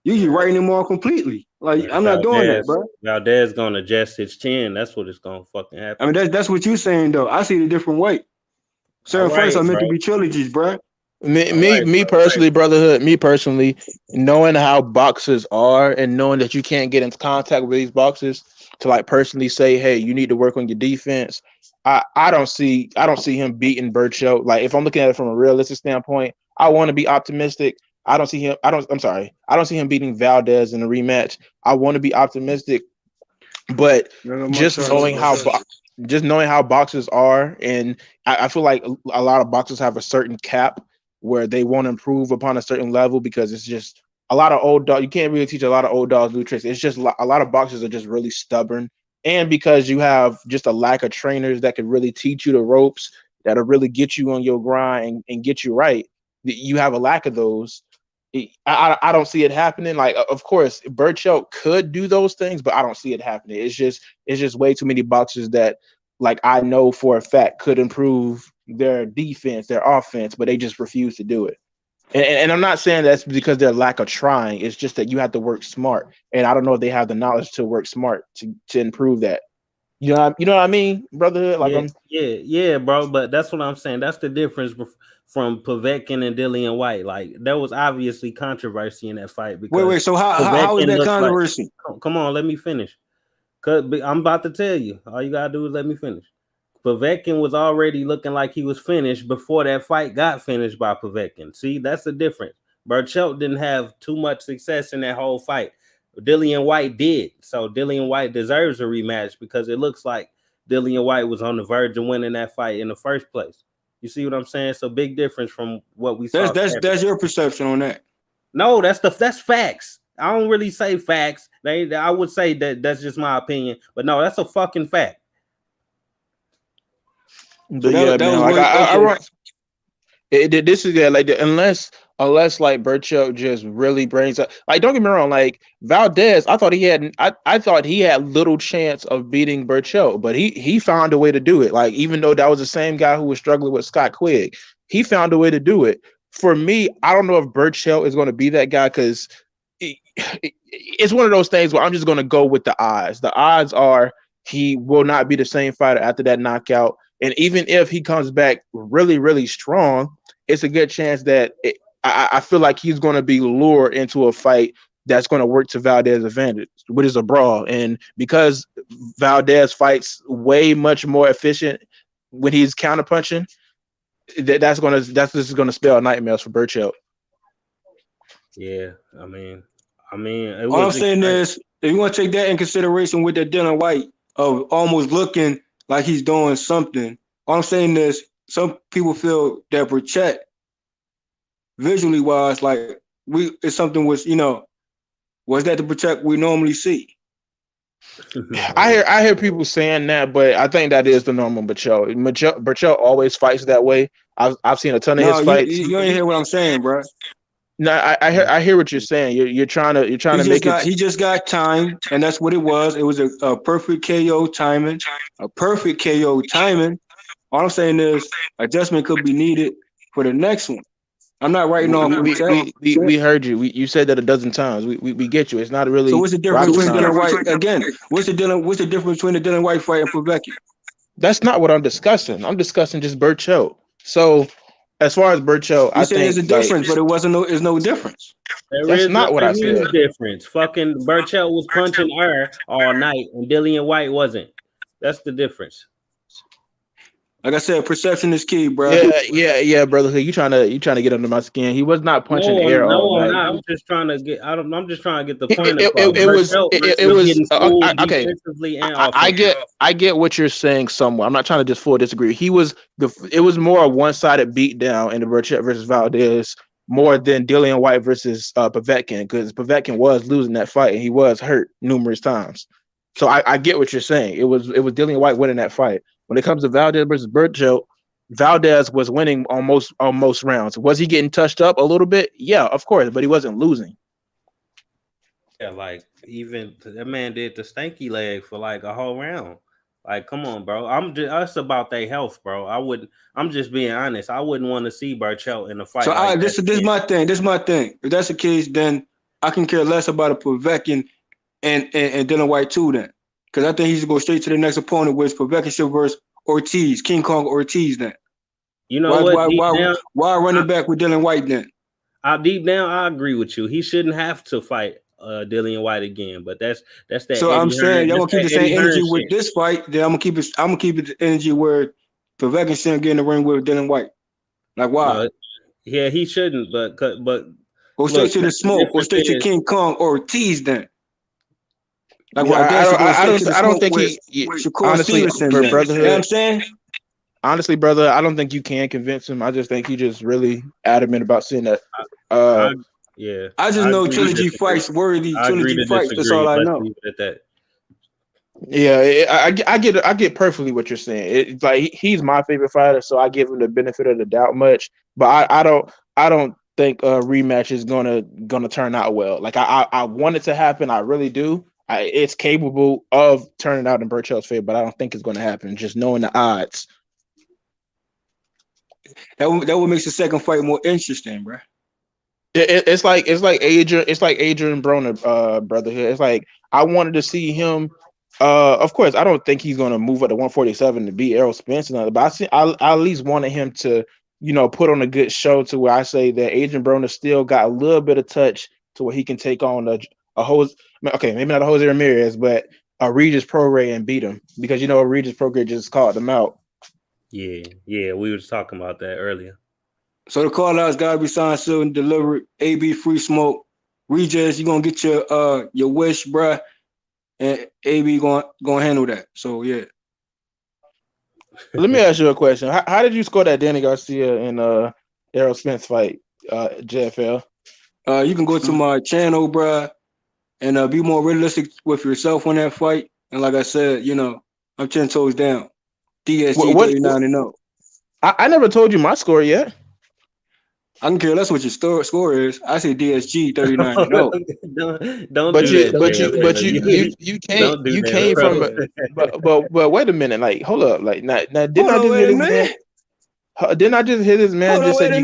You're writing him off completely. Like, I'm not doing that, bro. Valdez gonna adjust his chin. That's what it's gonna fucking happen. I mean, that's what you're saying, though. I see it a different way. Certain fights are meant to be trilogies, bro. Me personally, brotherhood. Me personally, knowing how boxers are and knowing that you can't get into contact with these boxers to like personally say, hey, you need to work on your defense. I don't see him beating Burchelt. Like, if I'm looking at it from a realistic standpoint, I want to be optimistic. I don't see him beating Valdez in a rematch. I want to be optimistic, but just knowing how boxers are, and I feel like a lot of boxers have a certain cap where they won't improve upon a certain level because it's just a lot of old dogs. You can't really teach a lot of old dogs new tricks. It's just a lot of boxers are just really stubborn, and because you have just a lack of trainers that can really teach you the ropes, that'll really get you on your grind and get you right. You have a lack of those. I don't see it happening. Like, of course, Burchell could do those things, but I don't see it happening. It's just way too many boxers that, like, I know for a fact could improve their defense, their offense, but they just refuse to do it. And I'm not saying that's because their lack of trying. It's just that you have to work smart, and I don't know if they have the knowledge to work smart to improve that. You know what I mean, brotherhood? Like, yeah, bro. But that's what I'm saying. That's the difference from Povetkin and Dillian White. Like, there was obviously controversy in that fight. Because wait. So how is that controversy? Like, come on, let me finish. Cause I'm about to tell you. All you gotta do is let me finish. Povetkin was already looking like he was finished before that fight got finished by Povetkin. See, that's the difference. Burchell didn't have too much success in that whole fight. Dillian White did. So Dillian White deserves a rematch because it looks like Dillian White was on the verge of winning that fight in the first place. You see what I'm saying? So big difference from what we saw. That's your perception on that. No, that's facts. I don't really say facts. I would say that's just my opinion, but no, that's a fucking fact. But yeah, man, like this is like unless like Burchell just really brings up, like, don't get me wrong, like Valdez, I thought he had little chance of beating Burchell, but he found a way to do it. Like, even though that was the same guy who was struggling with Scott Quigg, he found a way to do it. For me, I don't know if Burchell is going to be that guy because it's one of those things where I'm just going to go with the odds. The odds are he will not be the same fighter after that knockout. And even if he comes back really, really strong, it's a good chance that I feel like he's going to be lured into a fight that's going to work to Valdez's advantage, which is a brawl. And because Valdez fights way much more efficient when he's counterpunching, that's just going to spell nightmares for Burchell. Yeah, I mean, all I'm saying is, if you want to take that in consideration with that Dillian White of almost looking like he's doing something. All I'm saying is some people feel that Burchett, visually wise, like it's something was that the Burchett we normally see. I hear people saying that, but I think that is the normal Burchell. Burchell always fights that way. I've seen a ton of his fights. You ain't hear what I'm saying, bro. No, I hear what you're saying. You're trying to make it. He just got time, and that's what it was. It was a perfect KO timing, All I'm saying is adjustment could be needed for the next one. I'm not writing off. We heard you. You said that a dozen times. We get you. It's not really. So what's the difference between Dillian White again? What's the difference between the Dillian White fight and Povetkin? That's not what I'm discussing. I'm discussing just Burchell. So as far as Burchell, I think there's a difference, but there's no difference. That's not what I said. Difference. Fucking Burchell was punching air all night, and Dillian White wasn't. That's the difference. Like I said, perception is key, bro. Yeah, brother. You trying to get under my skin? He was not punching air all night. I'm just trying to get. I'm just trying to get the point. Okay. I get what you're saying somewhat. I'm not trying to just full disagree. It was more a one-sided beatdown in the Burchett versus Valdez more than Dillian White versus Povetkin, because Povetkin was losing that fight and he was hurt numerous times. So I get what you're saying. It was Dillian White winning that fight. When it comes to Valdez versus Burchell, Valdez was winning on most rounds. Was he getting touched up a little bit? Yeah, of course, but he wasn't losing. Yeah, like even that man did the stanky leg for like a whole round. Like, come on, bro. That's about their health, bro. I'm just being honest. I wouldn't want to see Burchell in a fight. So this is my thing. This is my thing. If that's the case, then I can care less about a Povetkin and Dillian White too. Then, because I think he's going to go straight to the next opponent, which Povetkin should versus Ortiz, King Kong Ortiz. Then, you know why run it back with Dillian White then? Deep down, I agree with you. He shouldn't have to fight Dillian White again, but that's that. So I'm saying y'all gonna keep the same energy with this fight. Then I'm gonna keep it the energy where Povetkin shouldn't get in the ring with Dillian White. Like why? Yeah, he shouldn't. But go straight to the smoke. Go straight to King Kong Ortiz then. Like I don't think Shakur honestly, Stevenson, brother. You know what I'm saying? Honestly, brother, I don't think you can convince him. I just think he just really adamant about seeing that. Yeah. I just I know agree to trilogy disagree. fights worthy. I agree Trilogy to fights. That's disagree. all I Let's know. leave it at that. Yeah, I get perfectly what you're saying. It's like he's my favorite fighter, so I give him the benefit of the doubt much. But I don't think a rematch is gonna turn out well. Like I want it to happen. I really do. It's capable of turning out in Burchell's favor, but I don't think it's going to happen. Just knowing the odds. That would make the second fight more interesting, bro. It's like Adrian Broner brotherhood. It's like I wanted to see him. Of course, I don't think he's going to move up to 147 to beat Errol Spence, but I at least wanted him to, put on a good show to where I say that Adrian Broner still got a little bit of touch to where he can take on a Jose. Okay, maybe not a Jose Ramirez, but a Regis Prograis and beat him because Regis Prograis just called them out. Yeah, we were talking about that earlier. So the call out's gotta be signed, sealed, and delivered. AB free smoke. Regis, you gonna get your wish, bruh. And AB gonna handle that. So yeah. Let me ask you a question. How did you score that Danny Garcia and Errol Spence fight, JFL? You can go to my channel, bruh, and be more realistic with yourself on that fight. And like I said, I'm 10 toes down. DSG 39-0. I never told you my score yet. I don't care less what your score is. I say DSG 39-0. Don't but do you, that. But you came from. But wait a minute. Like, hold up. Like, now didn't I just hit his man? Didn't I just hit his man? Just said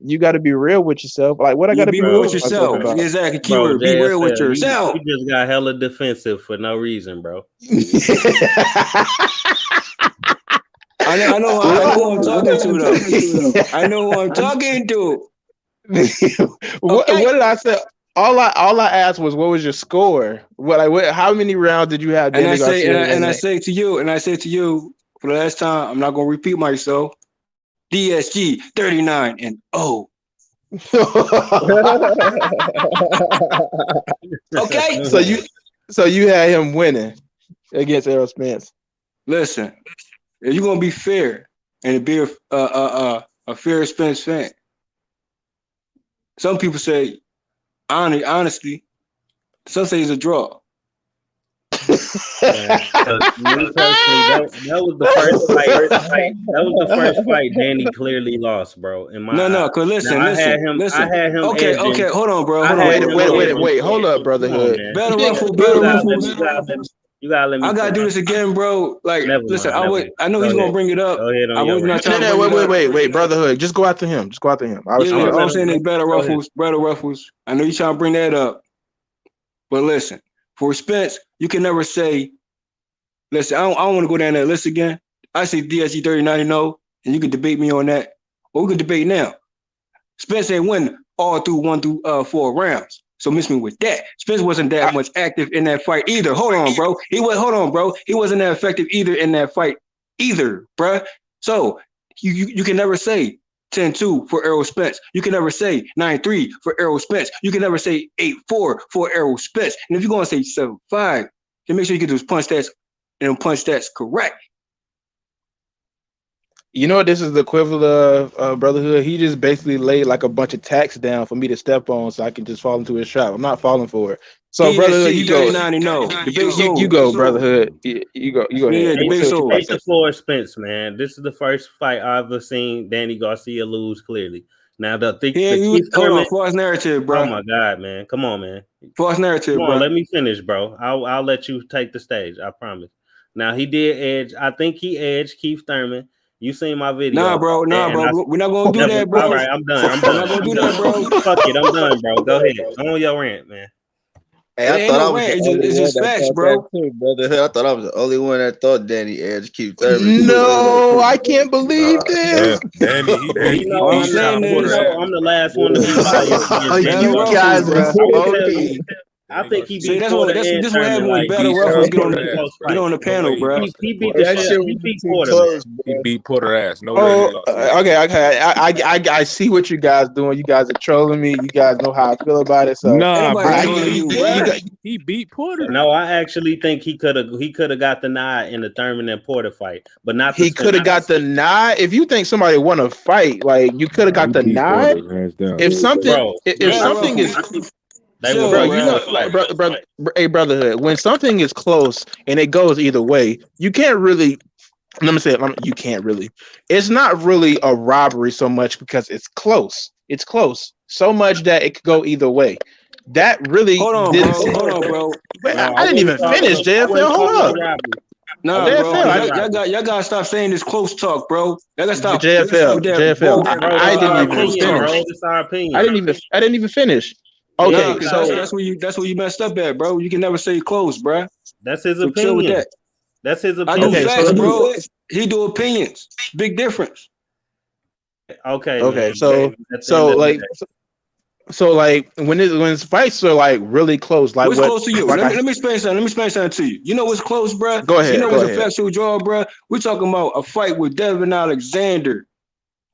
you got to be real with yourself. Like, what I got to be real with yourself about? Exactly. Keyword. Be real with yourself. You just got hella defensive for no reason, bro. I know who I'm talking to, though. I know who I'm talking to. What did I say? All I asked was, what was your score? How many rounds did you have? And I say to you, for the last time, I'm not gonna repeat myself. DSG 39-0. Okay. So you had him winning against Errol Spence. Listen, if you're gonna be fair and be a fair Spence fan, some people say, honestly, some say it's a draw. That was the first fight. That was the first fight Danny clearly lost, bro. No, cause listen. I had him. Okay, hold on, bro. Wait, hold up, brotherhood. Better ruffle. You gotta let me. I gotta do this again, bro. Like, listen, I know he's gonna bring it up. I was not trying to wait, brotherhood. Just go after him. I'm saying they better ruffles. I know you're trying to bring that up, but listen, for Spence, you can never say. Listen, I don't want to go down that list again. I say DSG 39-0, and you can debate me on that, or we can debate now. Spence ain't win all through 1 through 4 rounds. So miss me with that. Spence wasn't that much active in that fight either. Hold on, bro. He wasn't that effective either in that fight either, bro. So you can never say 10-2 for Errol Spence. You can never say 9-3 for Errol Spence. You can never say 8-4 for Errol Spence. And if you're gonna say 7-5, then make sure you get those punch stats correct. You know what this is the equivalent of brotherhood? He just basically laid like a bunch of tacks down for me to step on so I can just fall into his trap. I'm not falling for it. So brotherhood, you go. You go, brotherhood. You go. Yeah, take the floor, Spence, man. This is the first fight I've ever seen Danny Garcia lose clearly. Now false narrative, bro. Oh my God, man. Come on, man. False narrative, bro. Let me finish, bro. I'll let you take the stage. I promise. Now he did edge. I think he edged Keith Thurman. You seen my video? Nah, bro. We're not gonna do that, bro. All right, I'm done. We're not gonna do that, bro. Fuck it, I'm done, bro. Go ahead. On your rant, man. Hey, I thought I was it's just facts, bro. I thought I was the only one that thought Danny edged Keith Thurman. No, I can't believe this. Danny, I'm the last one to be biased. You guys are funky. I think he See, beat Porter this and what Thurman. happened when Like, battle that rappers was a pretty close get fight. on the panel, bro. He beat Well, the that shit. shit He was beat too Porter, close, man. He bro. beat Porter ass. No way he Oh, lost. I see what you guys doing. You guys are trolling me. You guys know how I feel about it. So Nah, bro. he beat Porter. No, I actually think he could have got the nod in the Thurman and Porter fight, but not the he could have got the nod. If you think somebody won a fight, like you could have got the nod. Hands down. If something, if something is, bro, you know, like, hey, brotherhood. When something is close and it goes either way, you can't really. Let me say it. You can't really. It's not really a robbery so much because it's close. It's close so much that it could go either way. That really Hold on, bro. Wait, I didn't even finish, JFL. Hold up. Nah, JFL, bro. Y'all gotta stop saying this close talk, bro. Y'all gotta stop. JFL. I didn't even finish. It's our opinion. I didn't even finish. Okay, so that's where you messed up at, bro. You can never say close, bro. That's his So chill with opinion. that. That's his I opinion. do facts, bro. He do opinions. Big difference. Okay. Okay. Man. So when fights are like really close, like what's close to you? Like let me explain something. Let me explain something to you. You know what's close, bro? Go ahead. You know what's a factual draw, bro? We're talking about a fight with Devin Alexander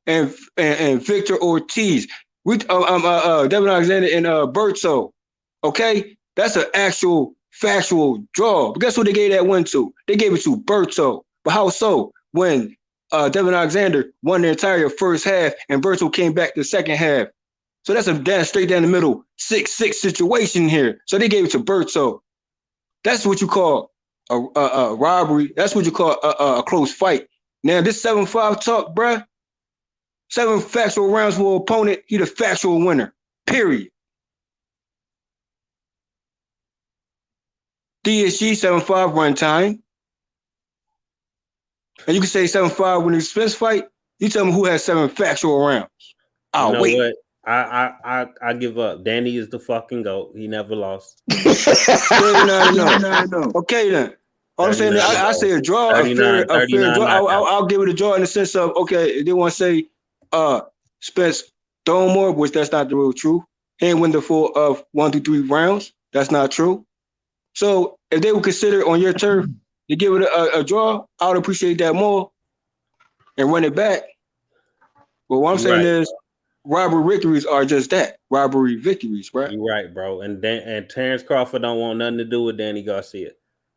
and Victor Ortiz. Devin Alexander and Berto. Okay, that's an actual factual draw. But guess what they gave that win to? They gave it to Berto. But how so? When Devin Alexander won the entire first half and Berto came back the second half. So that's a straight down the middle 6-6 situation here. So they gave it to Berto. That's what you call a robbery. That's what you call a close fight. Now this 7-5 talk, bruh. 7 factual rounds for opponent. He the factual winner. Period. DSG 7-5 run time. And you can say 7-5 when it's Spence fight. You tell me who has 7 factual rounds. I'll wait. What? I give up. Danny is the fucking GOAT. He never lost. No. Okay then. All I'm saying is I say a draw, a fair draw. I'll give it a draw in the sense of, okay, they want to say Spence throw more, which that's not the real truth. And win the full of 1 through 3 rounds. That's not true. So if they would consider on your turf to give it a draw, I would appreciate that more and run it back. But what I'm saying is robbery victories are just that. Robbery victories, right? You're right, bro. And Terrence Crawford don't want nothing to do with Danny Garcia.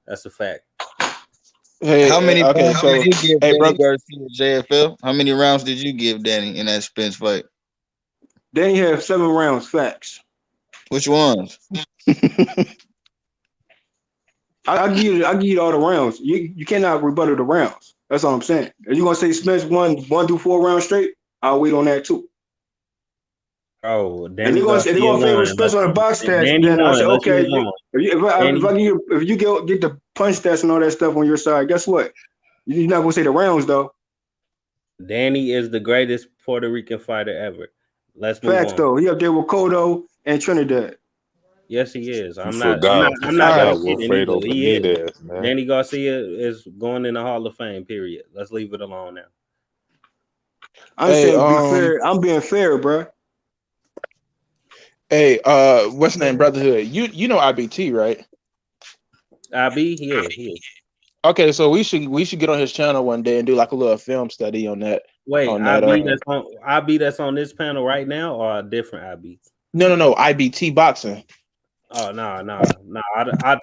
That's a fact. Hey, how many points did you give Danny Garcia, JFL? How many rounds did you give Danny in that Spence fight? Danny had 7 rounds, facts. Which ones? I give you all the rounds. You cannot rebuttal the rounds. That's all I'm saying. If you're gonna say Spence won 1 through 4 rounds straight, I'll wait on that too. Oh, Danny if they're gonna favor Spence on the box test, then I say okay. If you get the punch test and all that stuff on your side, guess what? You're not gonna say the rounds though. Danny is the greatest Puerto Rican fighter ever. Let's move Facts on. though. He up there with Cotto and Trinidad. Yes, he is. I'm not afraid of he is. Man. Danny Garcia is going in the Hall of Fame, period. Let's leave it alone now. I'm saying be fair. I'm being fair, bro. Hey, what's the name, brotherhood? You know IBT, right? IB, yeah, he is. Okay, so we should get on his channel one day and do like a little film study on that. Wait, IB that's on this panel right now, or a different IB? No, IBT boxing. Oh no! I've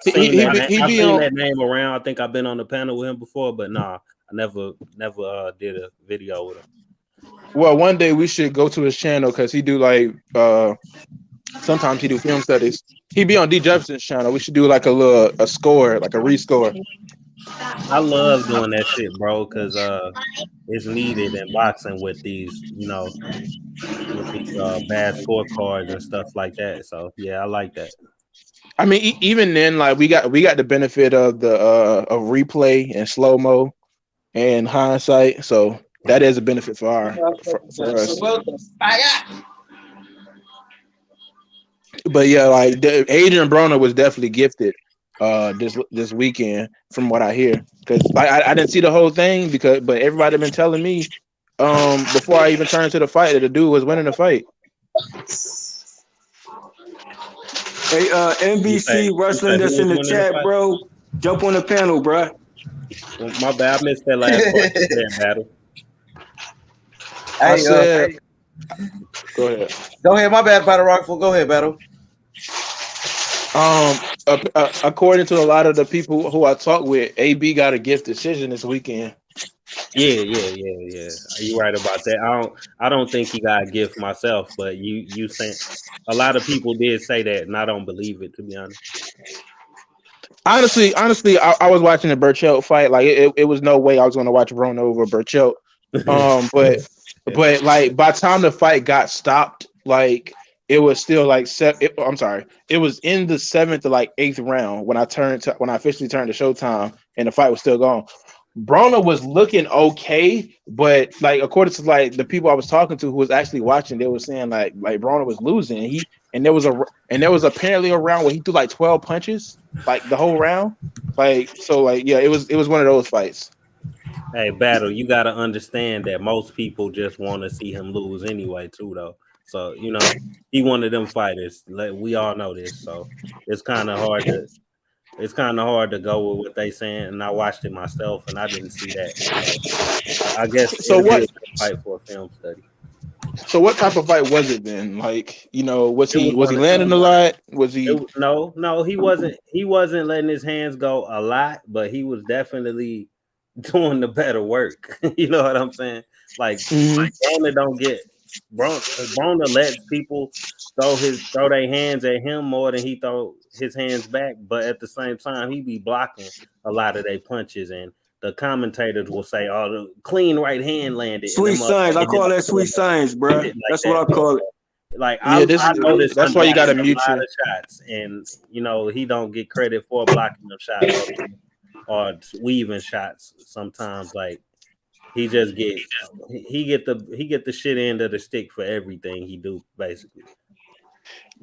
seen that name around. I think I've been on the panel with him before, but I never did a video with him. Well, one day we should go to his channel because he do like sometimes he do film studies. He be on D Jefferson's channel. We should do like a score, like a rescore. I love doing that shit, bro, because it's needed in boxing with these, bad scorecards and stuff like that. So yeah, I like that. I mean, even then, like we got the benefit of the of replay and slow mo and hindsight, so that is a benefit for us. But yeah, like Adrian Broner was definitely gifted this weekend, from what I hear, because I didn't see the whole thing but everybody been telling me before I even turned to the fight that the dude was winning the fight. Hey, You say NBC Wrestling who that's was in the winning the chat, fight? bro. Jump on the panel, bro. Well, my bad, I missed that last part. You said battle. I Hey, said, go ahead. go ahead. My bad, Battle Rockful. Go ahead, Battle. According to a lot of the people who I talk with, AB got a gift decision this weekend. Yeah. You right about that. I don't think he got a gift myself, but you saying a lot of people did say that, and I don't believe it, to be honest. Honestly, I was watching the Burchell fight. Like it was no way I was going to watch Broner over Burchell. But like by the time the fight got stopped, like it was still like I'm sorry, it was in the 7th or like 8th round when I officially turned to Showtime, and the fight was still going. Broner was looking okay, but like according to like the people I was talking to who was actually watching, they were saying like Broner was losing. There was apparently a round where he threw like 12 punches, like the whole round. Like so, like yeah, it was one of those fights. Hey, Battle, you got to understand that most people just want to see him lose anyway, too, though. So, he one of them fighters. We all know this. So, it's kind of hard to go with what they saying. And I watched it myself, and I didn't see that. So, I guess So it'll be what? a good fight for a film study. So what type of fight was it then? Like was It he was landing a lot? Was he? No, he wasn't. He wasn't letting his hands go a lot, but he was definitely doing the better work. You know what I'm saying? Like Broner don't get Broner lets people throw their hands at him more than he throw his hands back, but at the same time he be blocking a lot of their punches, and the commentators will say, "Oh, the clean right hand landed." Sweet signs. I call that sweet signs, bro. Like That's what I call it. Like Yeah, I noticed that's him why you got to blocking a mute lot you. of shots, and he don't get credit for blocking them shots or weaving shots sometimes. Like he just get the shit end of the stick for everything he do, basically.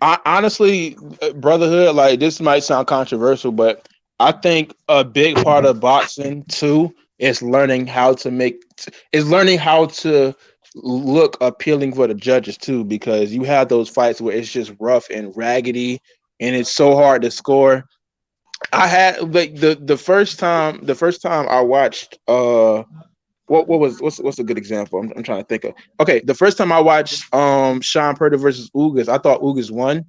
Honestly, brotherhood, like this might sound controversial, but I think a big part of boxing too is learning how to look appealing for the judges too, because you have those fights where it's just rough and raggedy and it's so hard to score. I had like the first time I watched what's a good example? I'm trying to think of. Okay, the first time I watched Sean Purdy versus Ugas, I thought Ugas won,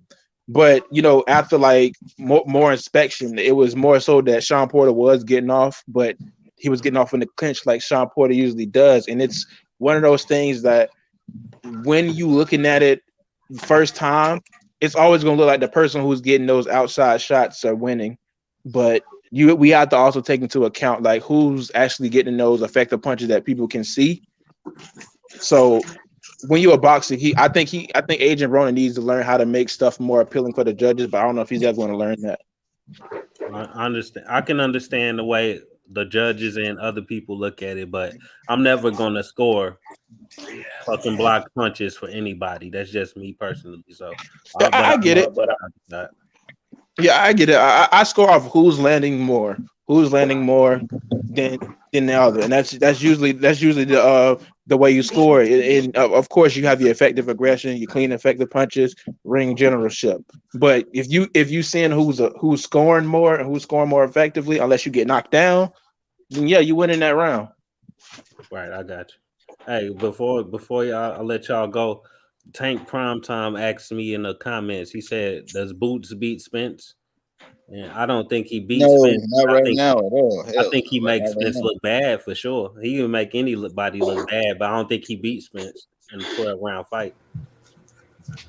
but after like more inspection, it was more so that Sean Porter was getting off, but he was getting off in the clinch like Sean Porter usually does, and it's one of those things that when you looking at it first time, it's always gonna look like the person who's getting those outside shots are winning, but we have to also take into account like who's actually getting those effective punches that people can see. So when you're a boxer, I think Adrian Broner needs to learn how to make stuff more appealing for the judges, but I don't know if he's ever going to learn that. I understand. I can understand the way the judges and other people look at it, but I'm never gonna score fucking block punches for anybody. That's just me personally. So I get it. Yeah, I get it. I score off who's landing more than the other, and that's usually the way you score. And of course, you have your effective aggression, your clean, effective punches, ring generalship. But if you seeing who's scoring more and who's scoring more effectively, unless you get knocked down, then yeah, you win in that round. Right, I got you. Hey, before I'll let y'all go. Tank Primetime asked me in the comments. He said, "Does Boots beat Spence?" And I don't think he beats No, Spence. not right now at all. I Hell, think he not makes right Spence now. look bad for sure. He can make anybody look bad, but I don't think he beats Spence in a 12-round fight.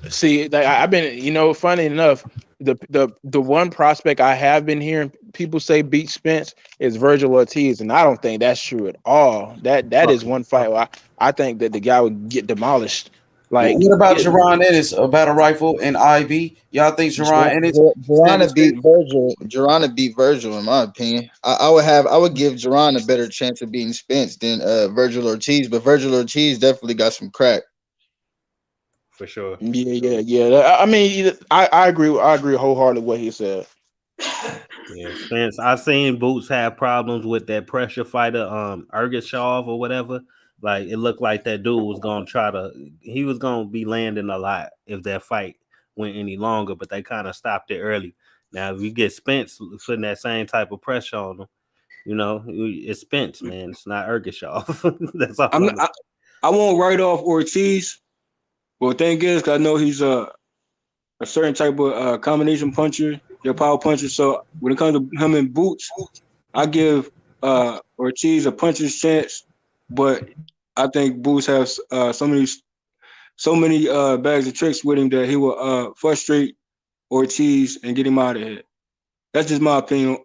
See, like, I've been, funny enough, the one prospect I have been hearing people say beat Spence is Virgil Ortiz, and I don't think that's true at all. That is one fight where I think that the guy would get demolished. Like, what about Jerron Ennis, a battle rifle and IB? Y'all think Jerron Ennis? Gervonta beat Virgil. Gervonta beat Virgil, in my opinion. I would give Gervonta a better chance of beating Spence than Virgil Ortiz, but Virgil Ortiz definitely got some crack. For sure. Yeah. I mean, I agree. I agree wholeheartedly with what he said. Yeah, Spence. I seen Boots have problems with that pressure fighter, Ergashov or whatever. Like it looked like that dude was gonna he was gonna be landing a lot if that fight went any longer, but they kind of stopped it early. Now, if you get Spence putting that same type of pressure on them, it's Spence, man. It's not Ergashaw. That's all. I won't write off Ortiz. Well, thing is, I know he's a certain type of combination puncher, your power puncher. So when it comes to him and Boots, I give Ortiz a puncher's chance, but I think Boots has so many bags of tricks with him that he will frustrate Ortiz and get him out of here. That's just my opinion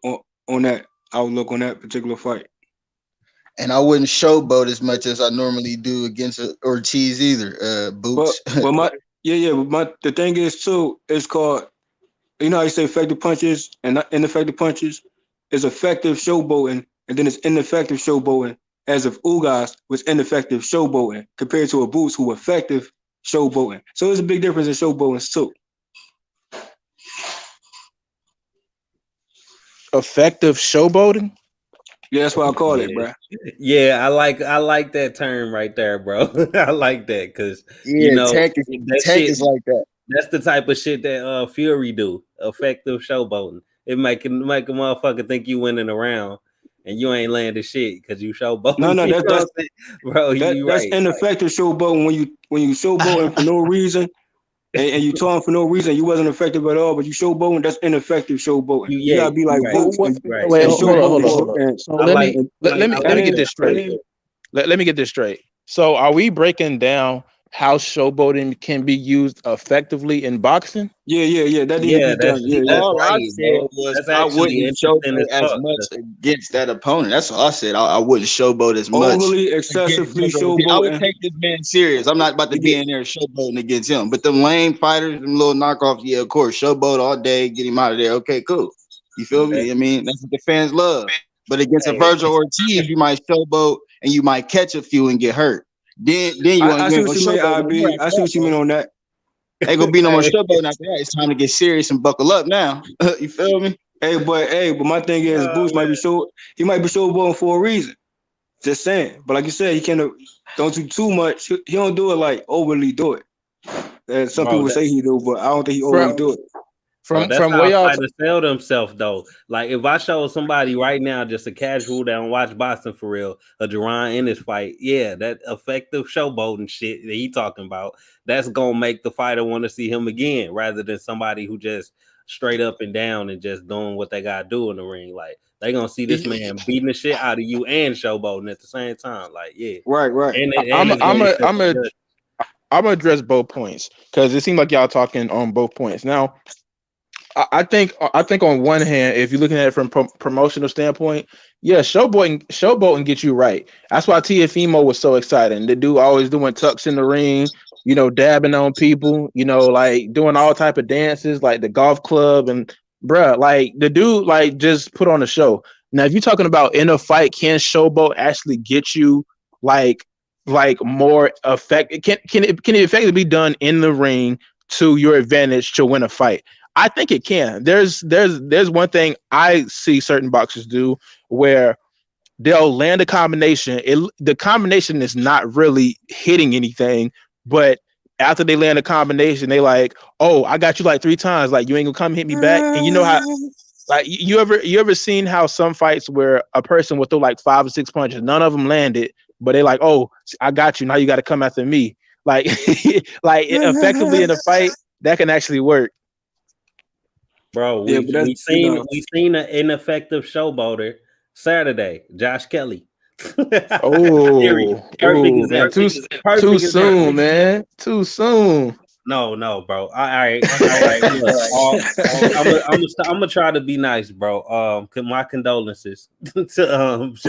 on that outlook on that particular fight. And I wouldn't showboat as much as I normally do against Ortiz either. Boots. But the thing is too, it's called, you know how you say effective punches and not ineffective punches? It's effective showboating, and then it's ineffective showboating, as if Ugas was ineffective showboating compared to a Boots who effective showboating. So there's a big difference in showboatings too. Effective showboating? Yeah, that's what I call it, bro. Yeah, I like that term right there, bro. I like that because tech is like that. That's the type of shit that Fury do. Effective showboating. It make a motherfucker think you winning around and you ain't landing shit because you showboating. No, that's bro. That's ineffective showboating when you showboating for no reason. And you talking for no reason, you wasn't effective at all, but you showboating, that's ineffective showboating. You gotta be like, right. Wait, hold on. So let me get this straight. Let me get this straight. So are we breaking down how showboating can be used effectively in boxing? Yeah. That needs to be done. Yeah. All I said was I wouldn't showboat as much against that opponent. That's all I said. I wouldn't showboat as much. Overly, excessively showboating. I would take this man serious. I'm not about to be in there showboating against him. But them lame fighters, them little knockoffs, yeah, of course, showboat all day, get him out of there. Okay, cool. You feel me? I mean, that's what the fans love. But against a Virgil Ortiz, you might showboat and you might catch a few and get hurt. Then you want to see what you mean, IB. I see what you mean on that. Ain't gonna be no more showboating after that. It's time to get serious and buckle up now. You feel me? But my thing is, Boots might be showboating for a reason. Just saying. But like you said, he don't do too much. He don't do it like overly do it. And some people say he do, but I don't think he overly do it. From where y'all to sell themselves though. Like if I show somebody right now, just a casual that don't watch boxing for real, a Duran in this fight, yeah, that effective showboating shit that he talking about, that's gonna make the fighter want to see him again, rather than somebody who just straight up and down and just doing what they gotta do in the ring. Like they gonna see this man beating the shit out of you and showboating at the same time. Like right. And I'm gonna address both points because it seems like y'all talking on both points now. I think on one hand, if you're looking at it from promotional standpoint, yeah, showboating gets you right. That's why Teofimo was so exciting. The dude always doing tucks in the ring, dabbing on people, like doing all type of dances, like the golf club, and bruh, like the dude, like just put on a show. Now, if you're talking about in a fight, can showboat actually get you like more effect? Can it effectively be done in the ring to your advantage to win a fight? I think it can. There's one thing I see certain boxers do where they'll land a combination. The combination is not really hitting anything, but after they land a combination, they like, oh, I got you like 3 times. Like you ain't gonna come hit me back. And you know how, like you ever seen how some fights where a person will throw like 5 or 6 punches, none of them landed, but they like, oh, I got you. Now you got to come after me. Like, like effectively in a fight that can actually work. Bro, we seen an ineffective showboater Saturday, Josh Kelly. Man, too soon, man. Too soon. No, bro. All right. I'm gonna try to be nice, bro. My condolences to Josh.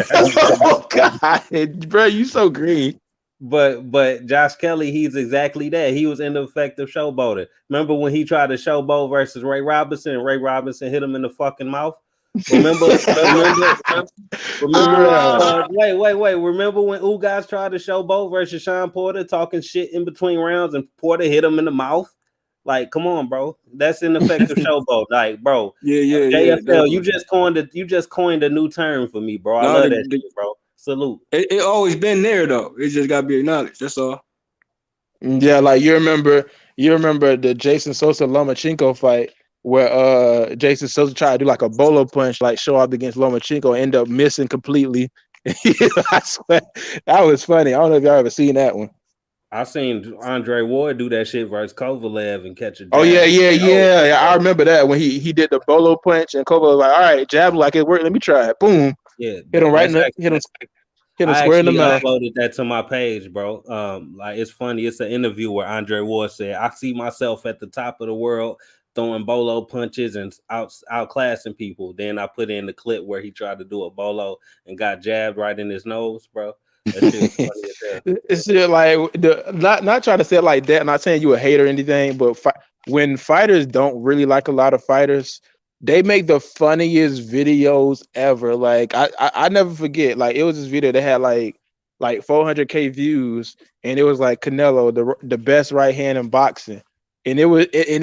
Oh God, bro, you so green. But Josh Kelly, he's exactly that. He was ineffective showboater. Remember when he tried to showboat versus Ray Robinson and Ray Robinson hit him in the fucking mouth? Remember? Wait. Remember when Ugas tried to showboat versus Sean Porter, talking shit in between rounds, and Porter hit him in the mouth? Like, come on, bro. That's ineffective showboat. Like, bro. Yeah. JFL, you just coined a new term for me, bro. I love that shit, bro. Salute. It always been there though. It just gotta be acknowledged. That's all. Yeah, like you remember You remember the Jason Sosa Lomachenko fight where Jason Sosa tried to do like a bolo punch, like show off against Lomachenko, end up missing completely. I swear that was funny. I don't know if y'all ever seen that one. I seen Andre Ward do that shit versus Kovalev and catch a jab. Oh yeah. I remember that when he did the bolo punch and Kovalev was like, all right, jab like it worked. Let me try it. Boom. Yeah, Hit him right in the hit him I square in the actually mouth. uploaded that to my page, bro. Like it's funny. It's an interview where Andre Ward said, "I see myself at the top of the world throwing bolo punches and outclassing people." Then I put in the clip where he tried to do a bolo and got jabbed right in his nose, bro. That shit was funny as hell. It's just like not trying to say it like that. I'm not saying you a hater or anything, but when fighters don't really like a lot of fighters, they make the funniest videos ever. Like I never forget. Like it was this video that had like 400K views, and it was like Canelo, the best right hand in boxing. And it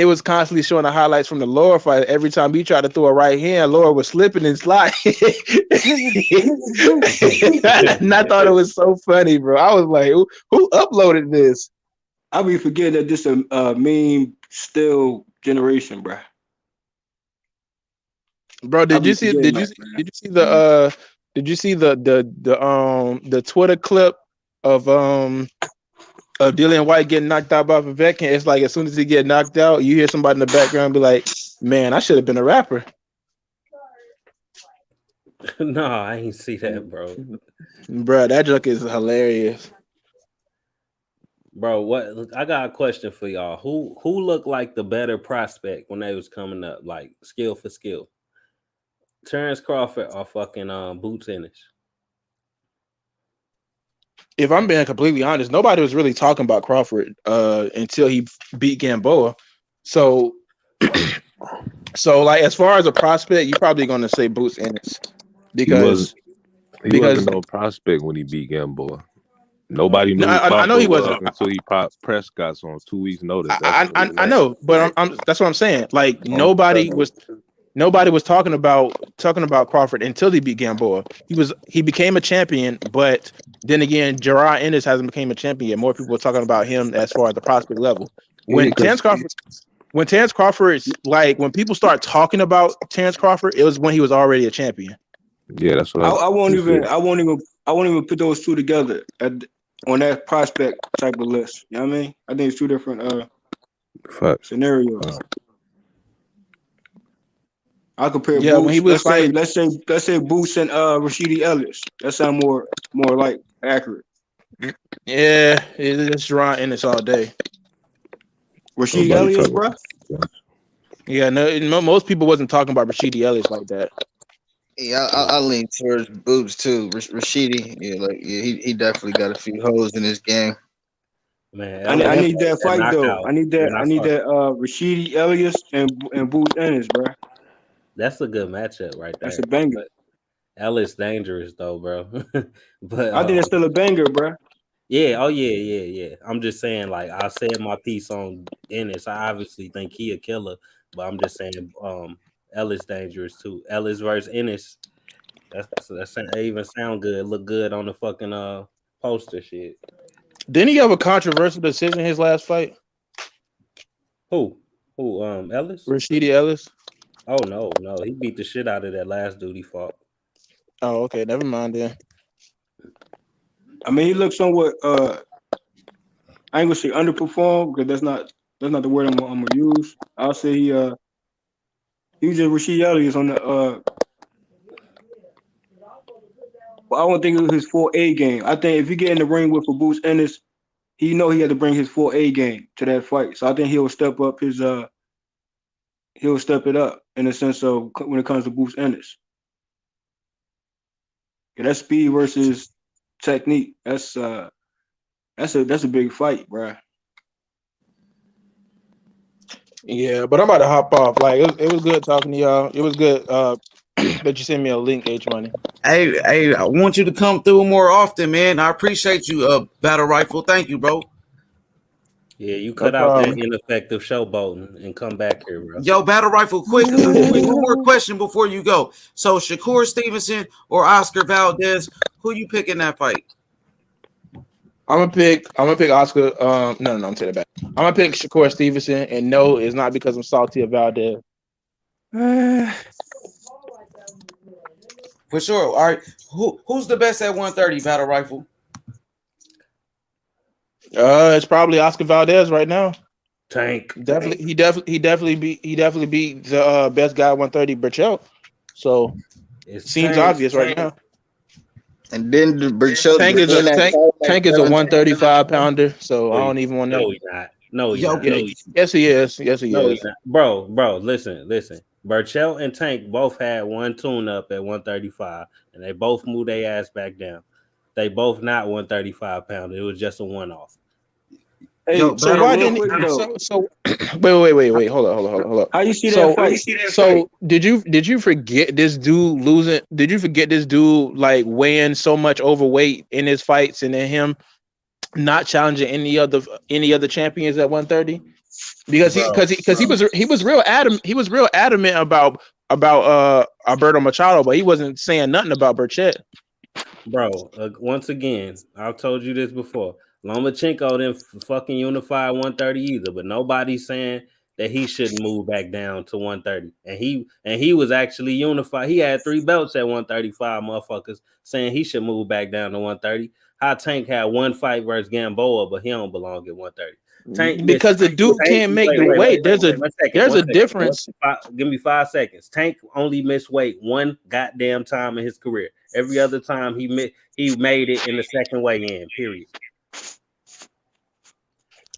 was constantly showing the highlights from the lower fight. Every time he tried to throw a right hand, Laura was slipping and sliding. And I thought it was so funny, bro. I was like, who uploaded this? I be forgetting that this a meme still generation, bro. Bro, did you see the Twitter clip of Dillian White getting knocked out by Vivek? And it's like as soon as he get knocked out, you hear somebody in the background be like, "Man, I should have been a rapper." No, I ain't see that, bro. Bro, that joke is hilarious. Bro, what? I got a question for y'all. Who looked like the better prospect when they was coming up, like skill for skill? Terrence Crawford or fucking Boots Ennis? If I'm being completely honest, nobody was really talking about Crawford until he beat Gamboa. So like as far as a prospect, you're probably going to say Boots Ennis because he wasn't no prospect when he beat Gamboa. Nobody knew. I know he wasn't until he popped Prescott's on 2 weeks' notice. I know, but I'm that's what I'm saying. Like nobody was talking about Crawford until he beat Gamboa. He became a champion, but then again, Gerard Ennis hasn't become a champion yet. More people are talking about him as far as the prospect level. When Terrence Crawford, like when people start talking about Terrence Crawford, it was when he was already a champion. Yeah, that's what I won't even put those two together on that prospect type of list. You know what I mean? I think it's two different scenarios. I compare Boots, when he was fighting. Let's say Boots and Rashidi Ellis. That sounds more like accurate. Yeah, it's Gerard Ennis all day. Rashidi Ellis, bro. Yeah, no, most people wasn't talking about Rashidi Ellis like that. Yeah, I lean towards Boobs too. Rashidi, he definitely got a few holes in his game. Man, I need that fight though. I need that Rashidi Ellis and Boots Ennis, bro. That's a good matchup right there. That's a banger. But Ellis dangerous though, bro. But I think it's still a banger, bro. Yeah, yeah. I'm just saying, like I said my piece on Ennis. I obviously think he a killer, but I'm just saying Ellis dangerous too. Ellis versus Ennis. That even sound good. Look good on the fucking poster shit. Didn't he have a controversial decision in his last fight? Who? Ellis? Rashidi Ellis. Oh no, he beat the shit out of that last dude he fought. Oh, okay, never mind then. I mean, he looks somewhat. I ain't gonna say underperformed because that's not the word I'm gonna use. I'll say he was just Rashidi Ellis on the. But I don't think it was his full A game. I think if he get in the ring with a Boots Ennis, he know he had to bring his full A game to that fight. So I think he'll step up he'll step it up in the sense of when it comes to Boots Ennis. Yeah, that's speed versus technique. That's a big fight, bro. Yeah, but I'm about to hop off. Like it was good talking to y'all. It was good that you sent me a link, H Money. Hey, I want you to come through more often, man. I appreciate you, Battle Rifle. Thank you, bro. Yeah, you cut out that ineffective showboating and come back here, bro. Yo, Battle Rifle, quick. One more question before you go. So, Shakur Stevenson or Oscar Valdez, who you picking that fight? I'm gonna pick Oscar. No, I'm taking it back. I'm gonna pick Shakur Stevenson, and no, it's not because I'm salty about Valdez. For sure. All right. Who's the best at 130 battle rifle? It's probably Oscar Valdez right now. Tank. He definitely beat the best guy at 130, Burchell. So it seems obvious right now. And then the Burchell Tank is a 135 pounder, so I don't even want to. No, he's not. No, he's not. Yes, he is. Yes, he is. Bro, listen. Burchell and Tank both had one tune up at 135, and they both moved their ass back down. They both not 135 pounder. It was just a one off. Hey, so why didn't wait, hold up. How you see that? So did you forget this dude losing? Did you forget this dude like weighing so much overweight in his fights, and then him not challenging any other champions at 130? Because he was real adamant about Alberto Machado, but he wasn't saying nothing about Burchett. Bro, once again, I've told you this before. Lomachenko didn't fucking unify 130 either, but nobody's saying that he shouldn't move back down to 130. And he was actually unified. He had 3 belts at 135, motherfuckers saying he should move back down to 130. How Tank had one fight versus Gamboa, but he don't belong at 130. Tank, because the dude can't make the weight. There's a difference. Give me 5 seconds. Tank only missed weight one goddamn time in his career. Every other time he made it in the second weigh-in. Period.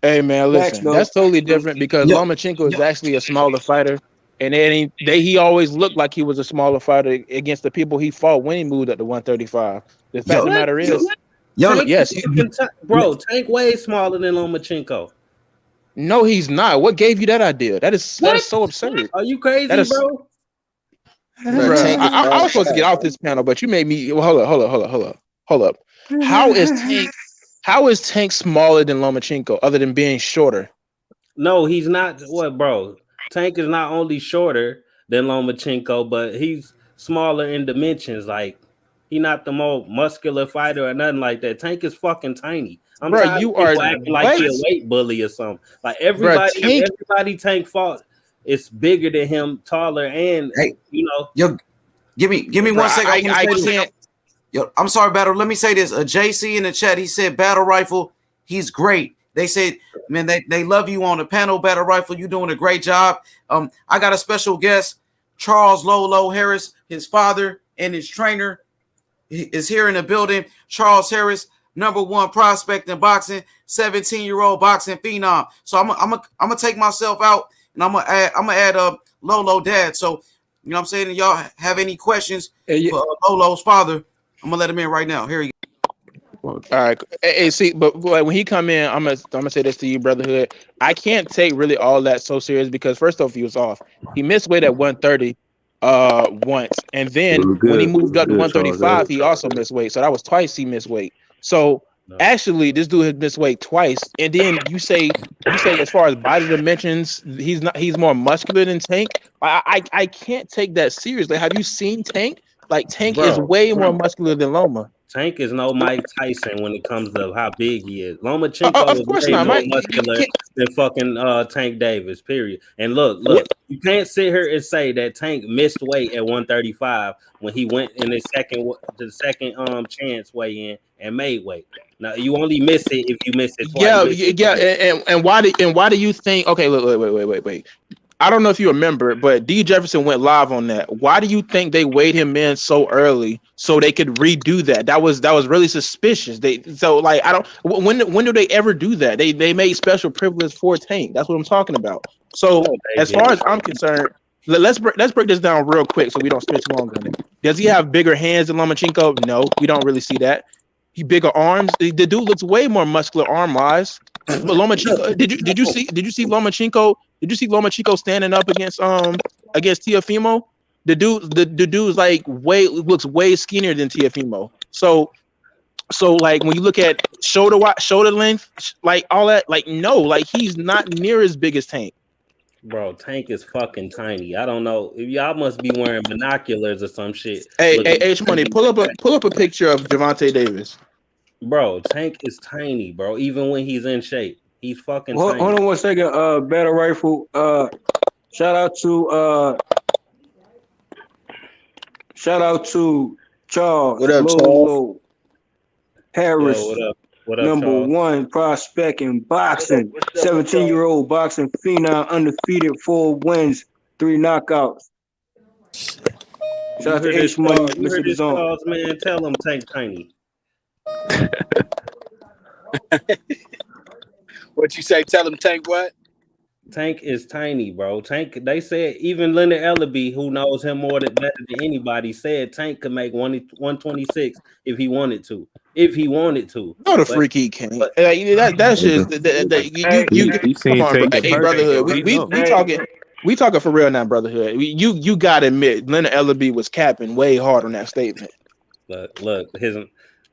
Hey man, listen, that's totally different because Lomachenko is actually a smaller fighter, and he always looked like he was a smaller fighter against the people he fought when he moved up to 135. The fact of the matter is, Tank way smaller than Lomachenko. No, he's not. What gave you that idea? That is so absurd. Are you crazy, bro? I was supposed to get off this panel, but you made me. Well, hold up. How is Tank smaller than Lomachenko, other than being shorter? No, he's not. What, bro? Tank is not only shorter than Lomachenko, but he's smaller in dimensions. Like, he not the more muscular fighter or nothing like that. Tank is fucking tiny. Bro, you are acting like you're a weight bully or something. Like everybody Tank fought is bigger than him, taller, and give me 1 second. I can't. Yo, I'm sorry, Battle. Let me say this. JC in the chat, he said Battle Rifle, he's great. They said, man, they love you on the panel, Battle Rifle. You're doing a great job. I got a special guest, Charles Lolo Harris, his father and his trainer is here in the building. Charles Harris, #1 prospect in boxing, 17-year-old boxing phenom. So I'm gonna take myself out and I'm gonna add Lolo dad. So you know what I'm saying? If y'all have any questions for Lolo's father, I'm gonna let him in right now. Here he go. All right. Hey, see, but when he come in, I'm gonna say this to you, brotherhood. I can't take really all that so serious because first off, he was off. He missed weight at 130 once, and then when he moved up to 135, he also missed weight. So that was twice he missed weight. So actually, this dude has missed weight twice. And then you say as far as body dimensions, he's more muscular than Tank. I can't take that seriously. Have you seen Tank? Like Tank is way more muscular than Loma. Tank is no Mike Tyson when it comes to how big he is. Lomachenko is way more muscular than fucking Tank Davis, period. And look, you can't sit here and say that Tank missed weight at 135 when he went in the second chance weigh in and made weight. Now you only miss it if you miss it twice. Yeah. And why do you think? Okay, look, wait. I don't know if you remember, but D. Jefferson went live on that. Why do you think they weighed him in so early so they could redo that? That was really suspicious. When do they ever do that? They made special privilege for Tank. That's what I'm talking about. So as far as I'm concerned, let's break this down real quick so we don't spend too long on it. Does he have bigger hands than Lomachenko? No, we don't really see that. He bigger arms. The dude looks way more muscular arm wise. But Lomachenko, did you see Lomachenko? Did you see Lomachenko standing up against Teofimo? The dude's like looks way skinnier than Teofimo. So like when you look at shoulder length, like all that, like no, like he's not near as big as Tank. Bro, Tank is fucking tiny. I don't know if y'all must be wearing binoculars or some shit. Hey, H Money, pull up a picture of Gervonta Davis. Bro, Tank is tiny, bro. Even when he's in shape, he's fucking Hold tiny. on one second. Battle Rifle. Shout out to Charles What up, Charles? Lolo Yo, Harris, what up? What up, number Charles? 1 prospect in boxing. What's up, 17-year-old boxing phenom, undefeated, 4 wins, 3 knockouts. Shout out to H Money, You heard Mississippi this, Zone. Charles, man. Tell him Tank tiny. What you say? Tell him Tank what? Tank is tiny, bro. Tank, they said even Leonard Ellaby, who knows him better than anybody, said Tank could make 126 if he wanted to. If he wanted to. No, the But freak he can't. That's just He come seen on, bro. Tank in Hey, person, brotherhood. so he know. We talking for real now, brotherhood. You gotta admit, Leonard Ellaby was capping way hard on that statement. look, his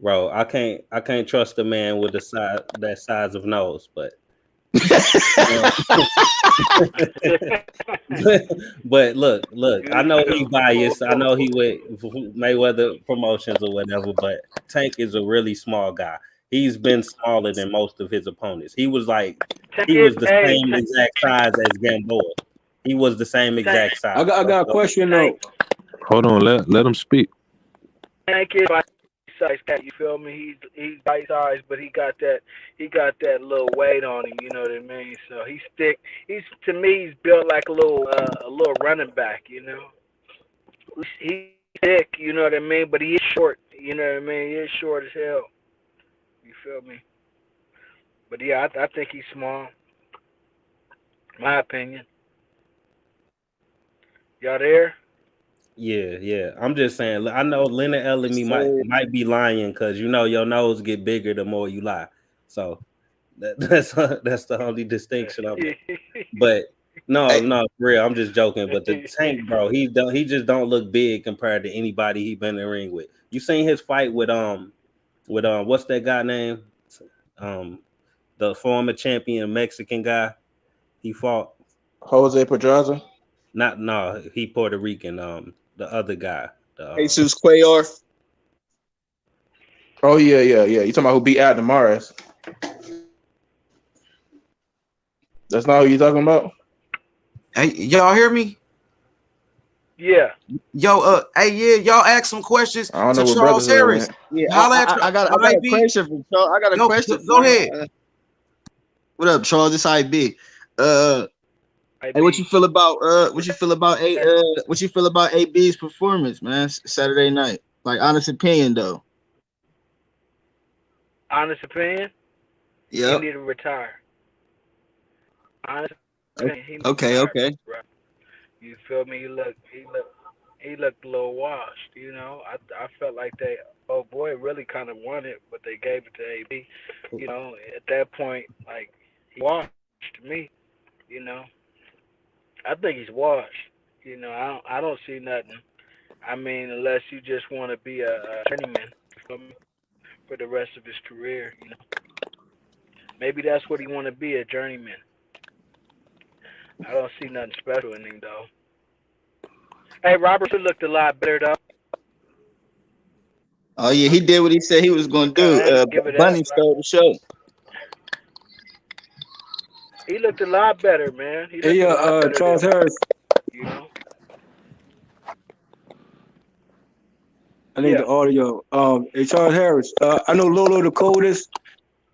bro. I can't trust a man with that size of nose, but. but look, I know he biased. I know he with Mayweather Promotions or whatever, but Tank is a really small guy. He's been smaller than most of his opponents. He was the same exact size as Gamboa. He was the same exact size. I got a question though. Hold on, let him speak. Tank is bite size cat. You feel me? He's bite size, but he got that little weight on him. You know what I mean? So he's thick. To me, he's built like a little running back. You know, he's thick. You know what I mean? But he is short. You know what I mean? He is short as hell. You feel me? But yeah, I think he's small. My opinion. Y'all there? Yeah. I'm just saying. I know Leonard Ellamy might be lying because your nose get bigger the more you lie. So that's the only distinction of it. But no, for real. I'm just joking. But the Tank, bro, he just don't look big compared to anybody he been in the ring with. You seen his fight with what's that guy name? The former champion Mexican guy. He fought Jose Pedraza. No, he Puerto Rican. The other guy. Jesus Cuellar. Oh yeah. You talking about who beat Adnan Mares? That's not who you talking about. Hey, y'all hear me? Yeah. Yo, y'all ask some questions I don't to know where Charles Brotherhood Harris. went. Yeah, Holla at I got a question for Charles. I got a question. Go ahead. What up, Charles? This IB. Hey, what you feel about AB's performance, man? Saturday night. Like, honest opinion though. Honest opinion? Yeah. He need to retire. Honest opinion, he need Okay. to retire, bro. You feel me? He looked a little washed. You know, I felt like oh boy, really kind of won it, but they gave it to AB. You know, at that point, like he washed me. You know, I think he's washed. You know, I don't see nothing. I mean, unless you just want to be a journeyman for the rest of his career. You know, maybe that's what he want to be, a journeyman. I don't see nothing special in him though. Hey, Robertson looked a lot better though. Oh yeah, he did what he said he was gonna do. Bunny stole the show. He looked a lot better, man. Hey, Charles Harris. You know. I need the audio. Hey, Charles Harris. I know Lolo the coldest.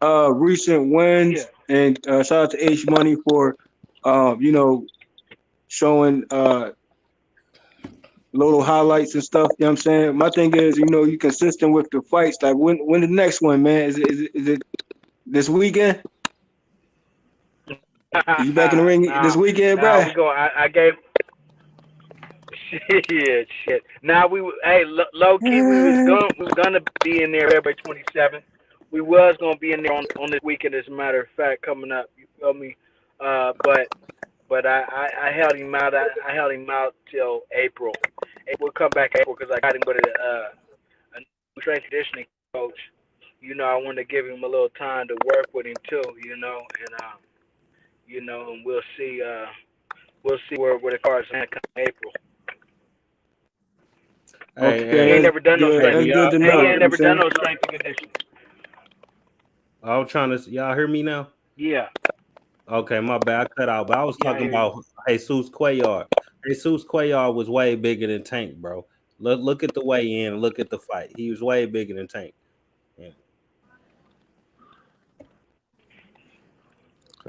Recent wins, and shout out to H Money for, showing Lolo highlights and stuff. You know what I'm saying? My thing is, you consistent with the fights. Like when the next one, man? Is it this weekend? You back in the ring this weekend, bro? We go. I gave. Shit. Now low key, we was gonna be in there February 27th. We was gonna be in there on this weekend, as a matter of fact, coming up. You feel me? But I held him out. I held him out till April. We'll come back April because I got him go to a new strength conditioning coach. You know, I want to give him a little time to work with him too. You know, and we'll see where the cards land come April. Okay. He ain't never done no strength. That's good to know. He ain't never done no strength and conditioning. I was trying to. Y'all hear me now? Yeah, Okay, my bad. I cut out. But I was yeah, I talking hear you. about Jesus Cuellar. Jesus Cuellar was way bigger than Tank, bro. Look at the weigh in. Look at the fight. He was way bigger than Tank. Yeah.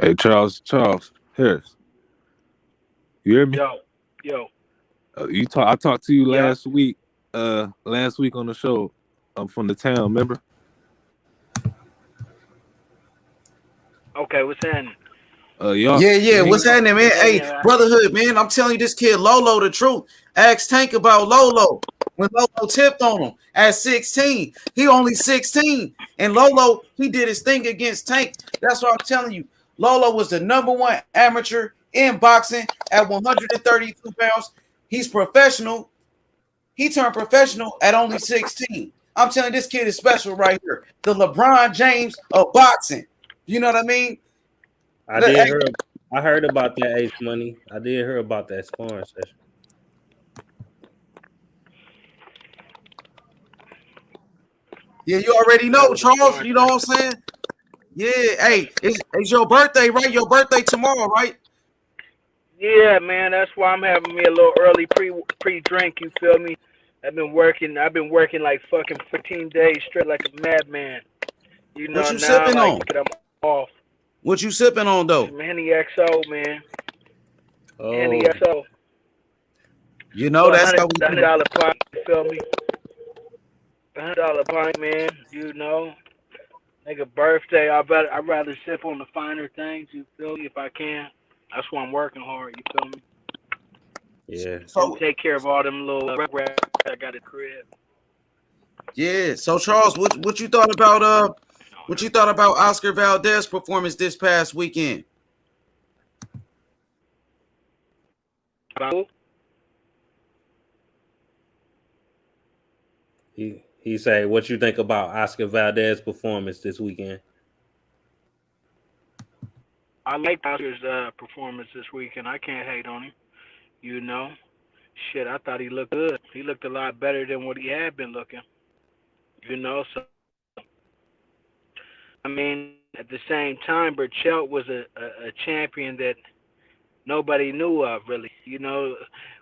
Hey, Charles Harris, you hear me? Yo, I talked to you yeah. last week. Last week on the show. I'm from the town. Remember? Okay, what's happening? Y'all. Yeah. He, What's happening, man? Yeah, Hey, yeah. brotherhood, man. I'm telling you, this kid Lolo the truth. Ask Tank about Lolo. When Lolo tipped on him at 16, he only 16. And Lolo, he did his thing against Tank. That's what I'm telling you. Lolo was the #1 amateur in boxing at 132 pounds. He's professional. He turned professional at only 16. I'm telling you, this kid is special right here. The LeBron James of boxing. You know what I mean? I heard about that Ace Money. I did hear about that sparring session. Yeah, you already That know, was a Charles. sparring You know what I'm session. saying? Yeah, hey, it's your birthday, right? Your birthday tomorrow, right? Yeah, man. That's why I'm having me a little early pre drink. You feel me? I've been working like fucking 15 days straight like a madman. You What know, you now sipping like on? I'm off. What you sipping on though? Some Henny XO, man. Henny Oh, XO. You know But that's how we do. $100 pint. You feel me? $100 pint, man. You know, like a birthday. I'd rather sip on the finer things. You feel me? If I can. That's why I'm working hard. You feel me? yeah. And So take care of all them little rats I got at the crib. yeah. So Charles, what you thought about what you thought about Oscar Valdez performance this past weekend? He say, "What you think about Oscar Valdez performance this weekend?" I like Oscar's performance this weekend. I can't hate on him. You know, shit, I thought he looked good. He looked a lot better than what he had been looking. You know, so I mean, at the same time, Burchelt was a champion that nobody knew of really. You know,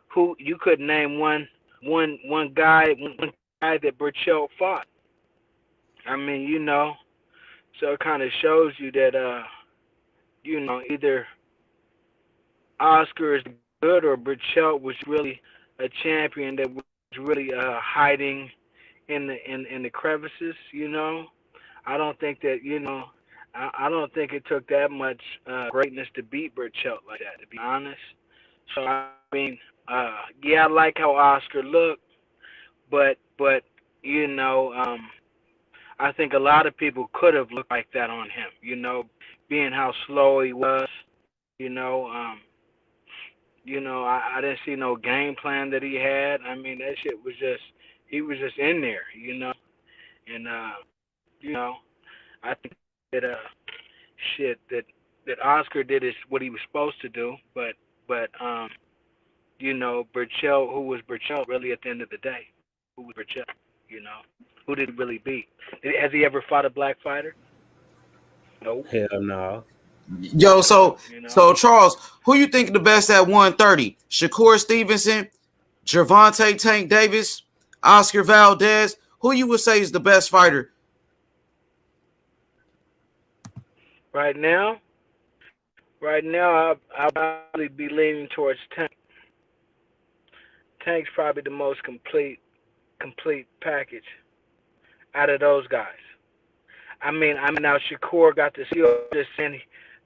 who you could name one guy that Burchelt fought. I mean, you know, so it kind of shows you that you know, either Oscar is good or Burchelt was really a champion that was really hiding in the crevices. You know, I don't think that you know. I don't think it took that much greatness to beat Burchelt like that, to be honest. So I mean, yeah, I like how Oscar looked, but you know, I think a lot of people could have looked like that on him. You know, being how slow he was. You know, I didn't see no game plan that he had. I mean, that shit was just he was just in there. You know, and you know, I think that shit that Oscar did is what he was supposed to do, but you know, Burchell, who was Burchell really at the end of the day? Who was Burchell? You know, who did he really beat? Has he ever fought a black fighter? Nope. Hell no. Yo, so You know, so Charles, who you think the best at 130? Shakur Stevenson, Gervonta Tank Davis, Oscar Valdez. Who you would say is the best fighter? right now, I'll probably be leaning towards Tank. Tank's probably the most complete package out of those guys. I mean now Shakur got the skill, just saying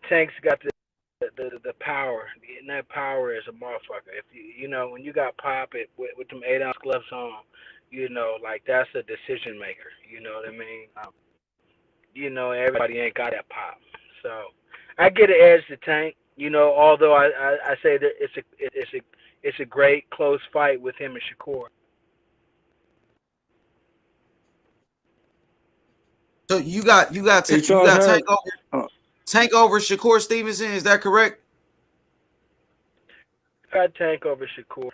Tank's got the power, and that power is a motherfucker. If you know when you got Pop it with them 8 ounce gloves on, you know like that's a decision maker. You know what I mean? You know everybody ain't got that Pop, so I get an edge to Tank. You know, although I say that it's a great close fight with him and Shakur. So you got Hey, Charles Harris. Uh, Tank over Shakur Stevenson. Is that correct? Got Tank over Shakur.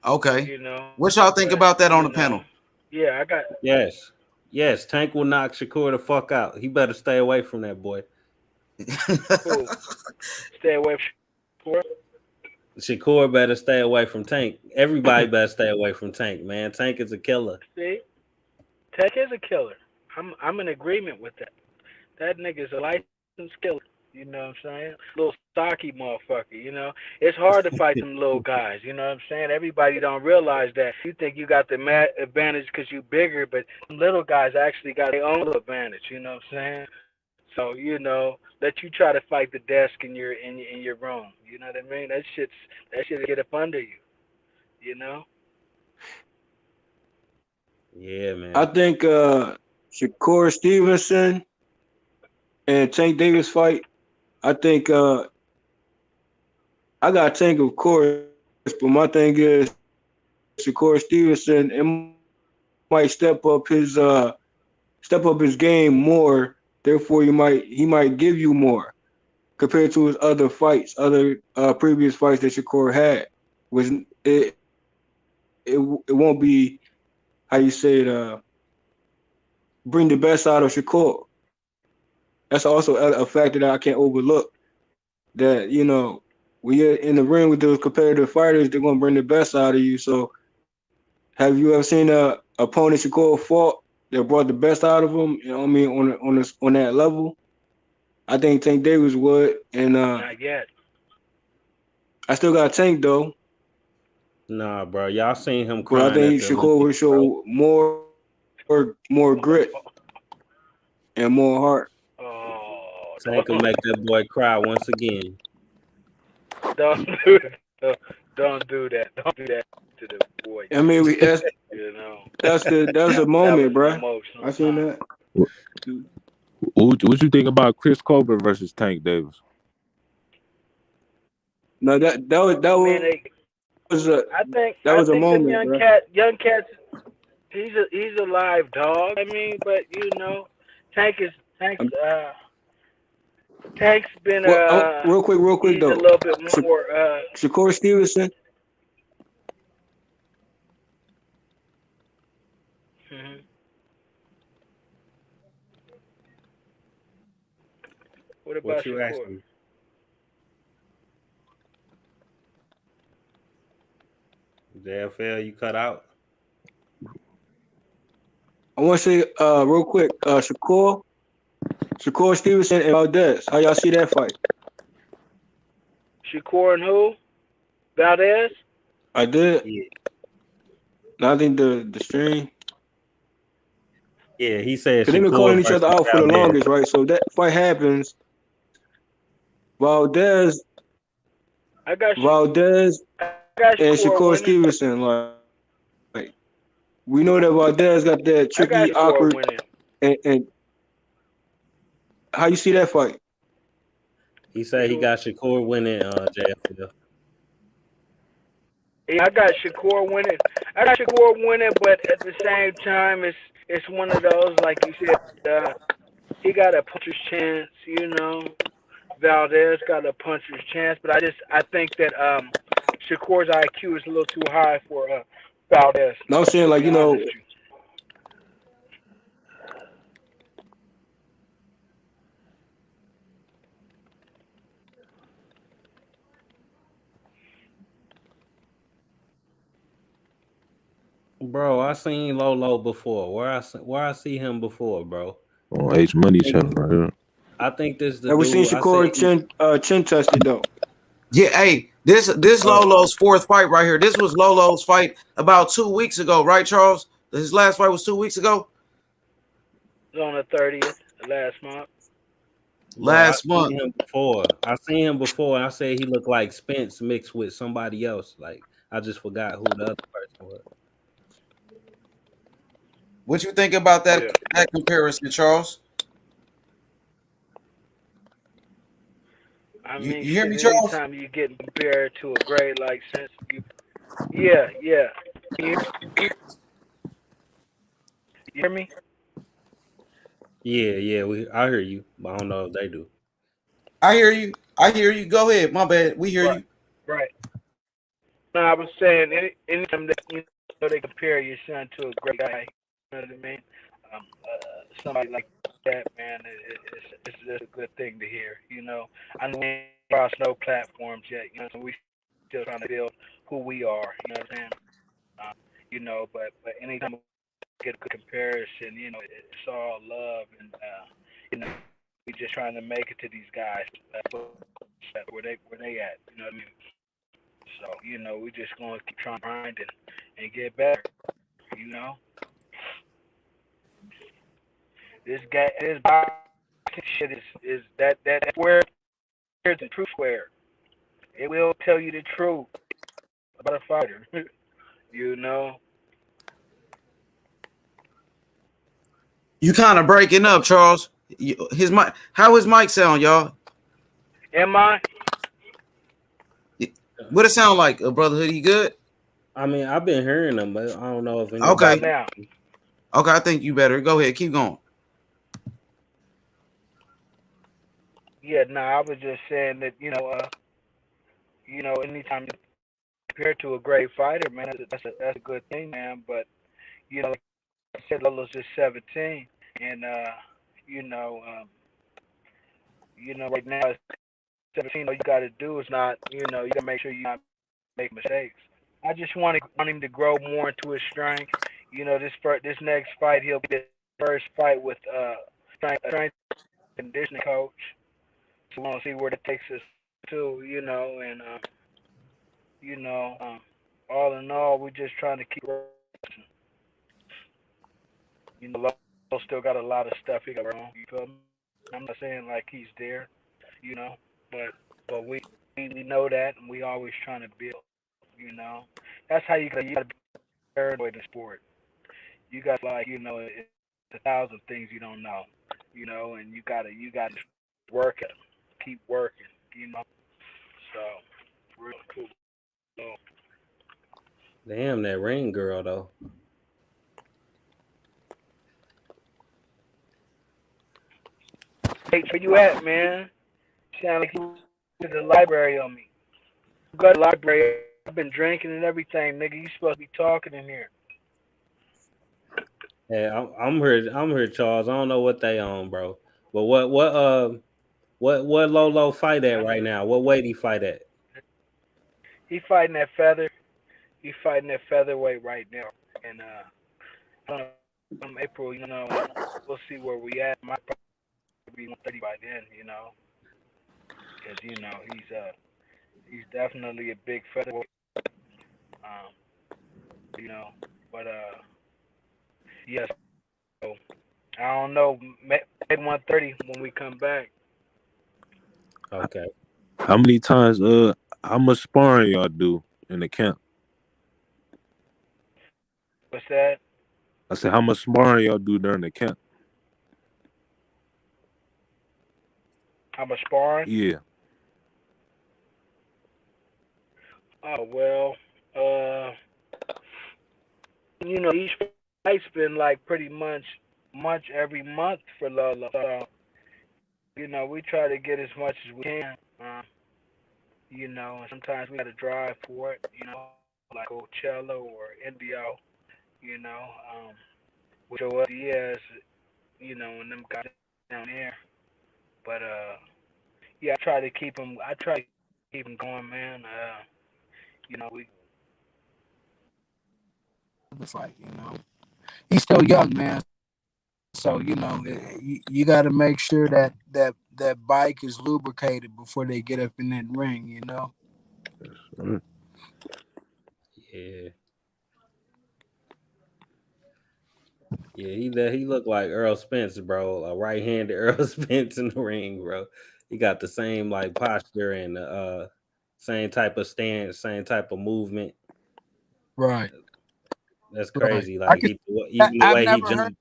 Okay. You know, What y'all think but about that on you the know, panel? yeah, I got Yes. Yes, Tank will knock Shakur the fuck out. He better stay away from that boy. Cool. Stay away from Shakur. Shakur better stay away from Tank. Everybody better stay away from Tank, man. Tank is a killer. See, Tech is a killer. I'm in agreement with that. That nigga's a licensed killer. You know what I'm saying? Little stocky motherfucker. You know, it's hard to fight them little guys. You know what I'm saying? Everybody don't realize that. You think you got the advantage because you bigger, but little guys actually got their own little advantage. You know what I'm saying? So let you try to fight the desk in your room. You know what I mean? That shit get up under you. You know? Yeah, I man. think Shakur Stevenson and Tank Davis fight. I think I got Tank, of course, but my thing is Shakur Stevenson. It might step up his game more. Therefore, he might give you more compared to his other fights, other previous fights that Shakur had. Was it won't be how you say it. Bring the best out of Shakur. That's also a factor that I can't overlook. That when you're in the ring with those competitive fighters, they're gonna bring the best out of you. So, have you ever seen a opponent Shakur fought that brought the best out of him? You know what I mean, on that level? I think Tank Davis would, and Not yet. I still got Tank though. Nah, bro. Y'all seen him But I crying at think the Shakur would Olympics, bro. show more grit and more heart. Oh, Tank will make that boy cry once again. don't do that. Don't do that. Don't do that to the boy, I G. mean, You know, that's a that was moment, an bro. emotional I seen time. that. What you think about Chris Colbert versus Tank Davis? No, that I mean, was a that I was a think them moment, bro. young cats. He's a live dog. I mean, but Tank's Tank's been Well, real quick he's a though. little bit more Shakur Stevenson. mhm. What about What you Shakur? asking? JFL, you cut out? I want to say real quick, Shakur Stevenson and Valdez. How y'all see that fight? Shakur and who? Valdez? I did. Yeah. I think the stream. Yeah, he said Cause they've been calling Shakur each versus other out for the Valdez. longest, right? So that fight happens. Valdez I got and Shakur Shakur winning. Stevenson. Like we know that Valdez got that I got tricky, Shakur awkward, winning. and how you see that fight? He said he got Shakur winning JFL. Yeah, I got Shakur winning. I got Shakur winning, but at the same time, it's one of those like you said. He got a puncher's chance, Valdez got a puncher's chance, but I think that Shakur's IQ is a little too high for Valdez. And I'm saying To like be honest with you. Bro, I seen Lolo before. Where I see him before, bro. On H Money channel right here. I think this the have we seen dude. I said Shakur chin tested though? Yeah, hey, this oh, Lolo's fourth fight right here. This was Lolo's fight about 2 weeks ago, right, Charles? His last fight was 2 weeks ago. It was on the 30th last month. bro, I Last month. seen him before. I seen him before, and I said he looked like Spence mixed with somebody else. Like I just forgot who the other person was. What you think about that Yeah. that comparison, Charles? I You mean, hear shit. me, Charles? Anytime you get compared to a grade like since yeah. You hear me? Yeah, I hear you, but I don't know if they do. I hear you. I hear you. Go ahead. My bad. We hear Right. you. Right. No, I was saying anytime that they compare your son to a great guy, you know what I mean? somebody like that, man, it's just a good thing to hear. I know we ain't crossed no platforms yet. So we still trying to build who we are. You know what I'm saying? But anytime we get a good comparison, it's all love, and we just trying to make it to these guys. Where they at. You know what I mean? So we just gonna keep trying to grind and get better. You know, this boxing shit is that square is the true square. It will tell you the truth about a fighter. you know. You kind of breaking up, Charles. His mic. How his mic sound, y'all? Am I? What it sound like, Brotherhood? You good? I mean, I've been hearing them, but I don't know if How about Okay. now? Okay, I think you better go ahead. Keep going. Yeah, no, I was just saying that anytime you compare to a great fighter, man, that's a good thing, man. But like I said, Lolo's just 17, and right now at 17, all you got to do is not, you got to make sure you not make mistakes. I just want him to grow more into his strength. This next fight, he'll be the first fight with strength conditioning coach. So we'll see where that takes us to, and all in all, we're just trying to keep progressing. Lolo still got a lot of stuff he got wrong. You feel me? I'm not saying like he's there, you know, but we know that, and we always trying to build. That's how you gotta be paranoid in sport. You got it's a thousand things you don't know, and you gotta work at them, keep working, So real cool. So, Damn, that ring girl though. hey, where you at, man? Sound like you went to the library on me. You got the library. I've been drinking and everything, nigga. You supposed to be talking in here. Yeah, I'm here. I'm here, Charles. I don't know what they on, bro. But what Lolo fight at right now? What weight he fight at? He fighting that feather. He fighting that featherweight right now, and I don't know. April, we'll see where we at. Might probably be 130 by then, because he's definitely a big featherweight. Um, you know, but yes. So I don't know. Maybe 130 when we come back. Okay. How many times? How much sparring y'all do in the camp? What's that? I said, how much sparring y'all do during the camp? How much sparring? Yeah. Oh well. Each fight's been like pretty much every month for Lolo. So, we try to get as much as we can. And sometimes we got to drive for it. Like Coachella or Indio. You know, with Joel Diaz. And them guys down there. But yeah, I try to keep him. I try to keep him going, man. We The fight. He's still young, man. So you got to make sure that bike is lubricated before they get up in that ring. Yeah. Yeah, he looked like Earl Spence, bro. A right-handed Earl Spence in the ring, bro. He got the same like posture and same type of stance, same type of movement. Right. That's Right. crazy. Like even the I've way he never heard. jumped.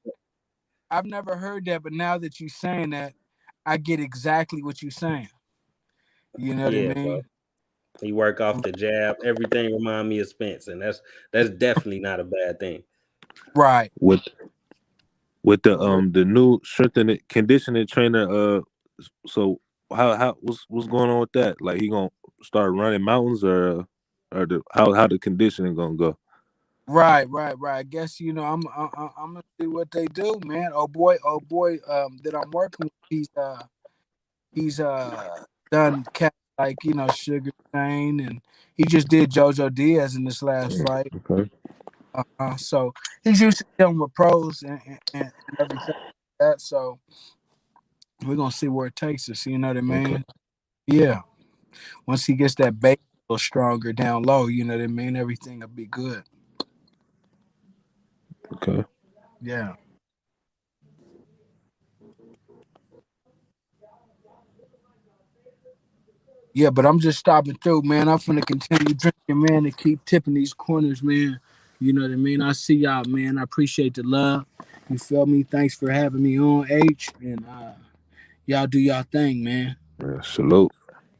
I've never heard that, but now that you're saying that, I get exactly what you're saying. You know what I Yeah, bro. mean? He work off the jab. Everything remind me of Spence, and that's definitely not a bad thing. Right. With the new strength and conditioning trainer, so how what's going on with that? Like he gonna start running mountains or how the conditioning gonna go? Right. I guess I'm gonna see what they do, man. Oh boy, that I'm working with. He's done cats like Sugar Shane, and he just did JoJo Diaz in this last fight. Okay. So he's used to dealing with pros and everything like that. So we're gonna see where it takes us. You know what I Okay. mean? Yeah. Once he gets that base a little stronger down low, you know what I mean? Everything will be good. Okay. Yeah. Yeah, but I'm just stopping through, man. I'm finna continue drinking, man, and keep tipping these corners, man. You know what I mean? I see y'all, man. I appreciate the love. You feel me? Thanks for having me on, H. And y'all do y'all thing, man. Yeah, salute.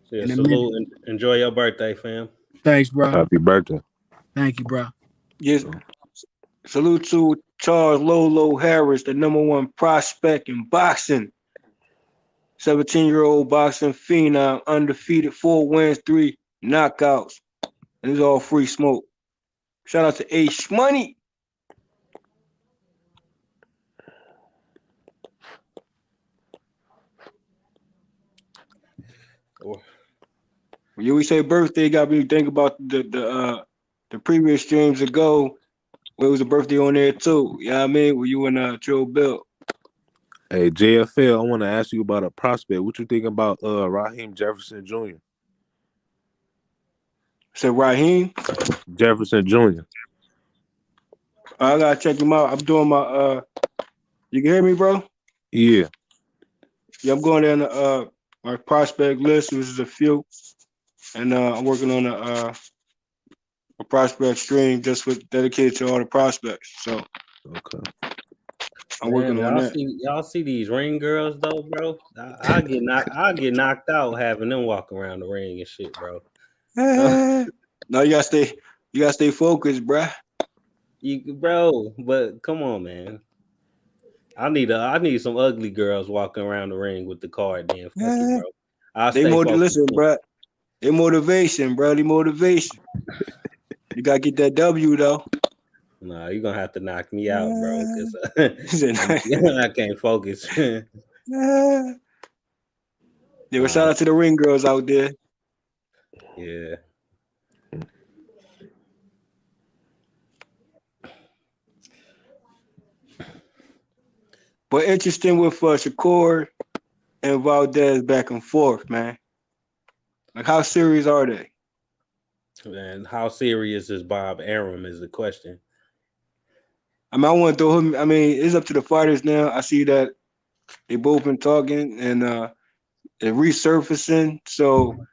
Yeah, In a minute. salute and enjoy your birthday, fam. Thanks, bro. Happy birthday. Thank you, bro. Yes. Salute to Charles Lolo Harris, the #1 prospect in boxing. 17-year-old boxing phenom, undefeated, 4 wins, 3 knockouts. And it's all free smoke. Shout out to H Money. When you always say birthday, got me to think about the previous streams ago. Where it was a birthday on there too. You know what I mean? Were you and Joe Bill? Hey, JFL, I want to ask you about a prospect. What you think about Raheem Jefferson Jr.? Said Raheem Jefferson Jr. I gotta check him out. I'm doing my you can hear me, bro? Yeah. Yeah, I'm going down the my prospect list, which is a few. And I'm working on a prospect stream just with dedicated to all the prospects. So Okay. I'm Man, working on that. y'all see these ring girls though, bro. I get knocked out having them walk around the ring and shit, bro. No, you gotta stay focused, bruh. Bro, but come on, man. I need some ugly girls walking around the ring with the card. Then fuck it, bro. I'll They stay focused. listen, bruh. They motivation, bro. They motivation. You gotta get that W though. Nah, you're gonna have to knock me out, bro, because I can't focus. Yeah, but shout out to the ring girls out there. Yeah. But interesting with Shakur and Valdez back and forth, man. Like, how serious are they? And how serious is Bob Arum is the question. I mean, I want to throw him. I mean, it's up to the fighters now. I see that they both been talking and they're resurfacing. So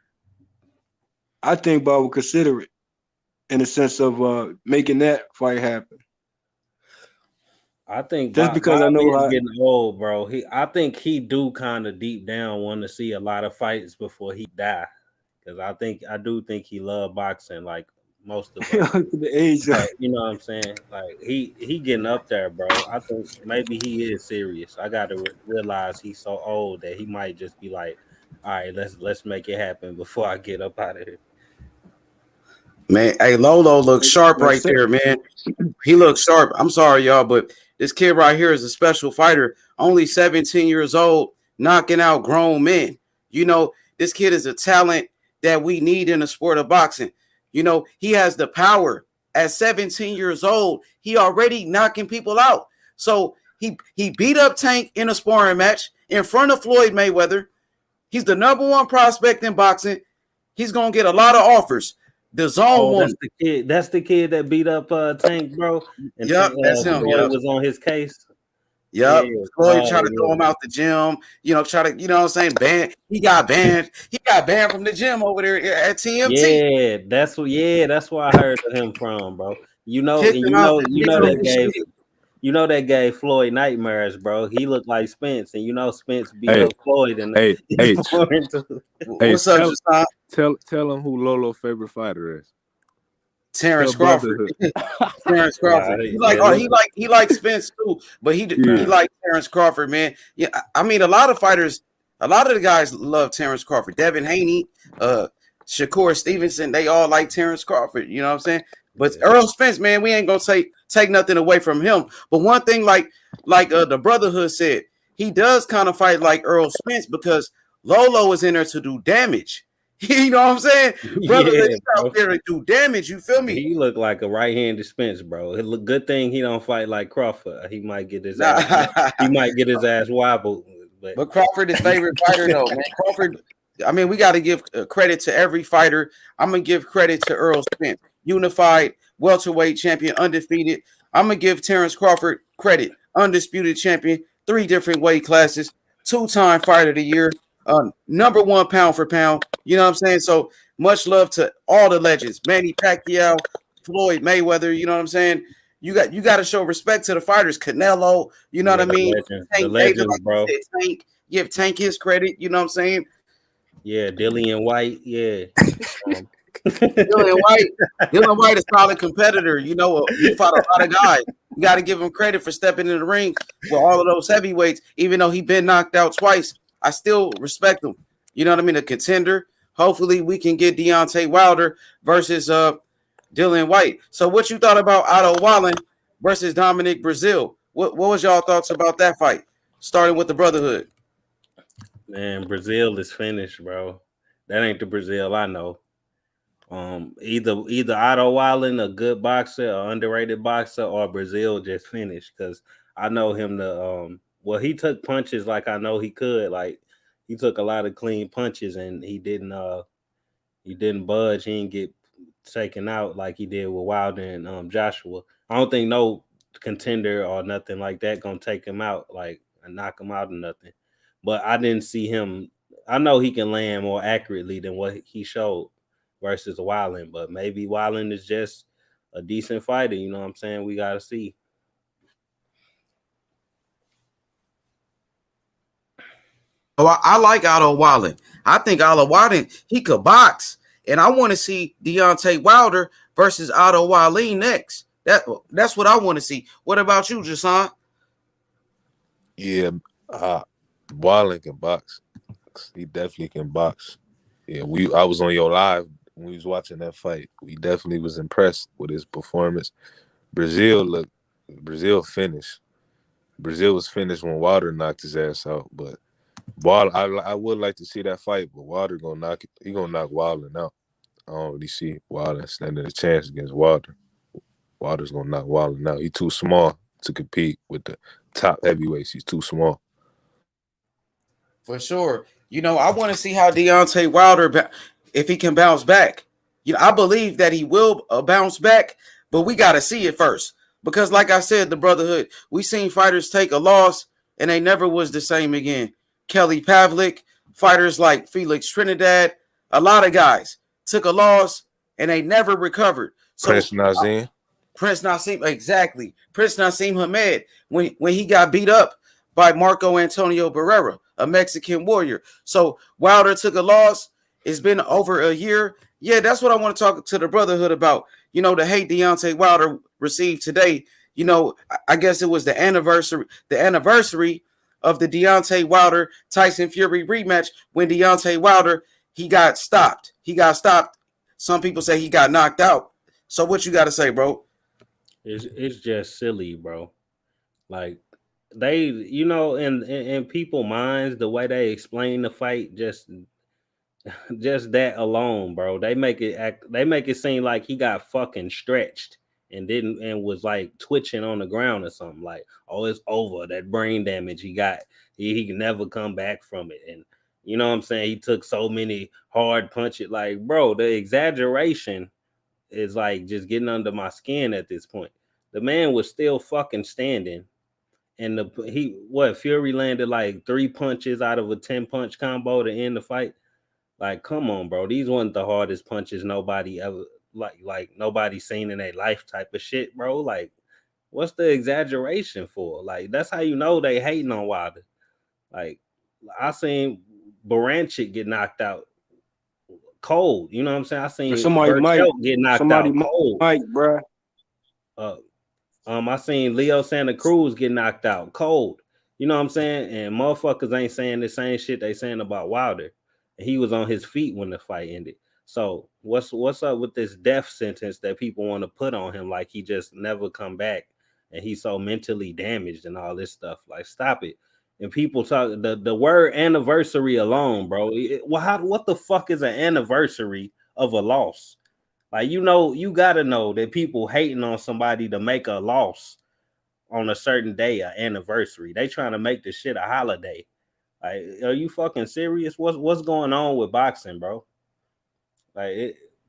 I think Bob will consider it in the sense of making that fight happen. I think Just because I Bob know is how getting old, bro. I think he do kind of deep down want to see a lot of fights before he die. Because I do think he love boxing like most of us. the age. But, you know what I'm saying? Like he getting up there, bro. I think maybe he is serious. I got to realize he's so old that he might just be like, all right, let's make it happen before I get up out of here. Man, hey, Lolo looks sharp right there, man. He looks sharp. I'm sorry, y'all, but this kid right here is a special fighter. Only 17 years old, knocking out grown men. You know, this kid is a talent that we need in the sport of boxing. You know, he has the power. At 17 years old, he already knocking people out. So he beat up Tank in a sparring match in front of Floyd Mayweather. He's the #1 prospect in boxing. He's going to get a lot of offers. The zone one. That's the kid that beat up Tank, bro. And yep, that's him. Floyd was on his case. Yep. Yeah. Floyd tried to throw him out the gym, try to, you know what I'm saying? He got banned. He got banned from the gym over there at TMT. Yeah, that's where I heard of him from, bro. That gave Floyd nightmares, bro. He looked like Spence, and Spence beat up Floyd. And what's up, Jasad? Tell him who Lolo's favorite fighter is. Terrence Crawford. Terrence Crawford. He likes Spence too, but he likes Terrence Crawford, man. Yeah, I mean, a lot of the guys love Terrence Crawford. Devin Haney, Shakur Stevenson, they all like Terrence Crawford. You know what I'm saying? But Yeah. Earl Spence, man, we ain't gonna take nothing away from him. But one thing, like the Brotherhood said, he does kind of fight like Earl Spence because Lolo is in there to do damage. You know what I'm saying? Brotherhood, Yeah, he's bro. out there to do damage. You feel me? He look like a right-handed Spence, bro. It look good thing he don't fight like Crawford. He might get his Nah. ass. He might get his ass wobbled. But Crawford is favorite fighter though, man. Crawford. I mean, we got to give credit to every fighter. I'm gonna give credit to Earl Spence, unified welterweight champion, undefeated. I'm gonna give Terrence Crawford credit, undisputed champion, 3 different weight classes, 2-time fighter of the year, number 1 pound for pound. You know what I'm saying? So much love to all the legends, Manny Pacquiao, Floyd Mayweather. You know what I'm saying? You got to show respect to the fighters, Canelo. You know what I mean? The Tank David, legends, like bro. you said, Tank. Give Tank his credit. You know what I'm saying? Yeah, Dillian White. Yeah. Dylan White, a solid competitor. You know, he fought a lot of guys. You got to give him credit for stepping in the ring with all of those heavyweights. Even though he been knocked out twice, I still respect him. You know what I mean? A contender. Hopefully, we can get Deontay Wilder versus Dylan White. So, what you thought about Otto Wallen versus Dominic Brazil? What was y'all thoughts about that fight? Starting with the Brotherhood. Man, Brazil is finished, bro. That ain't the Brazil I know. Either Otto Wallen, a good boxer, or underrated boxer, or Brazil just finished. Because I know him to well, he took punches like I know he could. Like he took a lot of clean punches and he didn't budge. He didn't get taken out like he did with Wilder and Joshua. I don't think no contender or nothing like that gonna take him out like and knock him out or nothing. But I didn't see him. I know he can land more accurately than what he showed versus Wallen, but maybe Wallen is just a decent fighter. You know what I'm saying? We gotta see. Oh, I like Otto Wallen. I think Otto Wallen, he could box. And I want to see Deontay Wilder versus Otto Wallen next. That's what I want to see. What about you, Jason? Yeah, Wallen can box. He definitely can box. Yeah, I was on your live when we was watching that fight. We definitely was impressed with his performance. Brazil finished. Brazil was finished when Wilder knocked his ass out. But Wilder, I would like to see that fight, but Wilder gonna knock Wilder out. I don't really see Wilder standing a chance against Wilder. Wilder's gonna knock Wilder out. He's too small to compete with the top heavyweights. He's too small. For sure. You know, I want to see how Deontay Wilder, if he can bounce back. You know, I believe that he will bounce back, but we got to see it first. Because like I said, the Brotherhood, we seen fighters take a loss and they never was the same again. Kelly Pavlik, fighters like Felix Trinidad, a lot of guys took a loss and they never recovered. So Prince Nazim. Prince Nassim, exactly. Prince Nassim Hamed, when he got beat up by Marco Antonio Barrera, a Mexican warrior. So Wilder took a loss. It's been over a year. Yeah, that's what I want to talk to the Brotherhood about. You know, the hate Deontay Wilder received today. You know, I guess it was the anniversary of the Deontay Wilder Tyson Fury rematch when Deontay Wilder, he got stopped. Some people say he got knocked out. So what you got to say, bro? It's just silly, bro. Like they, you know, in people's minds, the way they explain the fight, just that alone, bro. They make it seem like he got fucking stretched and was like twitching on the ground or something. Like, oh, it's over. That brain damage he got, he can never come back from it. And you know what I'm saying? He took so many hard punches. Like, bro, the exaggeration is like just getting under my skin at this point. The man was still fucking standing. And Fury landed like 3 punches out of a 10-punch combo to end the fight. Like, come on, bro. These weren't the hardest punches nobody ever like nobody seen in their life type of shit, bro. Like, what's the exaggeration for? Like, that's how you know they hating on Wilder. Like, I seen Baranchik get knocked out cold. You know what I'm saying? I seen Somebody might get knocked out cold. bro. I seen Leo Santa Cruz get knocked out cold. You know what I'm saying? And motherfuckers ain't saying the same shit they saying about Wilder. And he was on his feet when the fight ended. So what's up with this death sentence that people want to put on him? Like he just never come back, and he's so mentally damaged and all this stuff. Like stop it. And people talk the word anniversary alone, bro. What the fuck is an anniversary of a loss? Like you gotta know that people hating on somebody to make a loss on a certain day, an anniversary. They trying to make this shit a holiday. Like, are you fucking serious? What's going on with boxing, bro?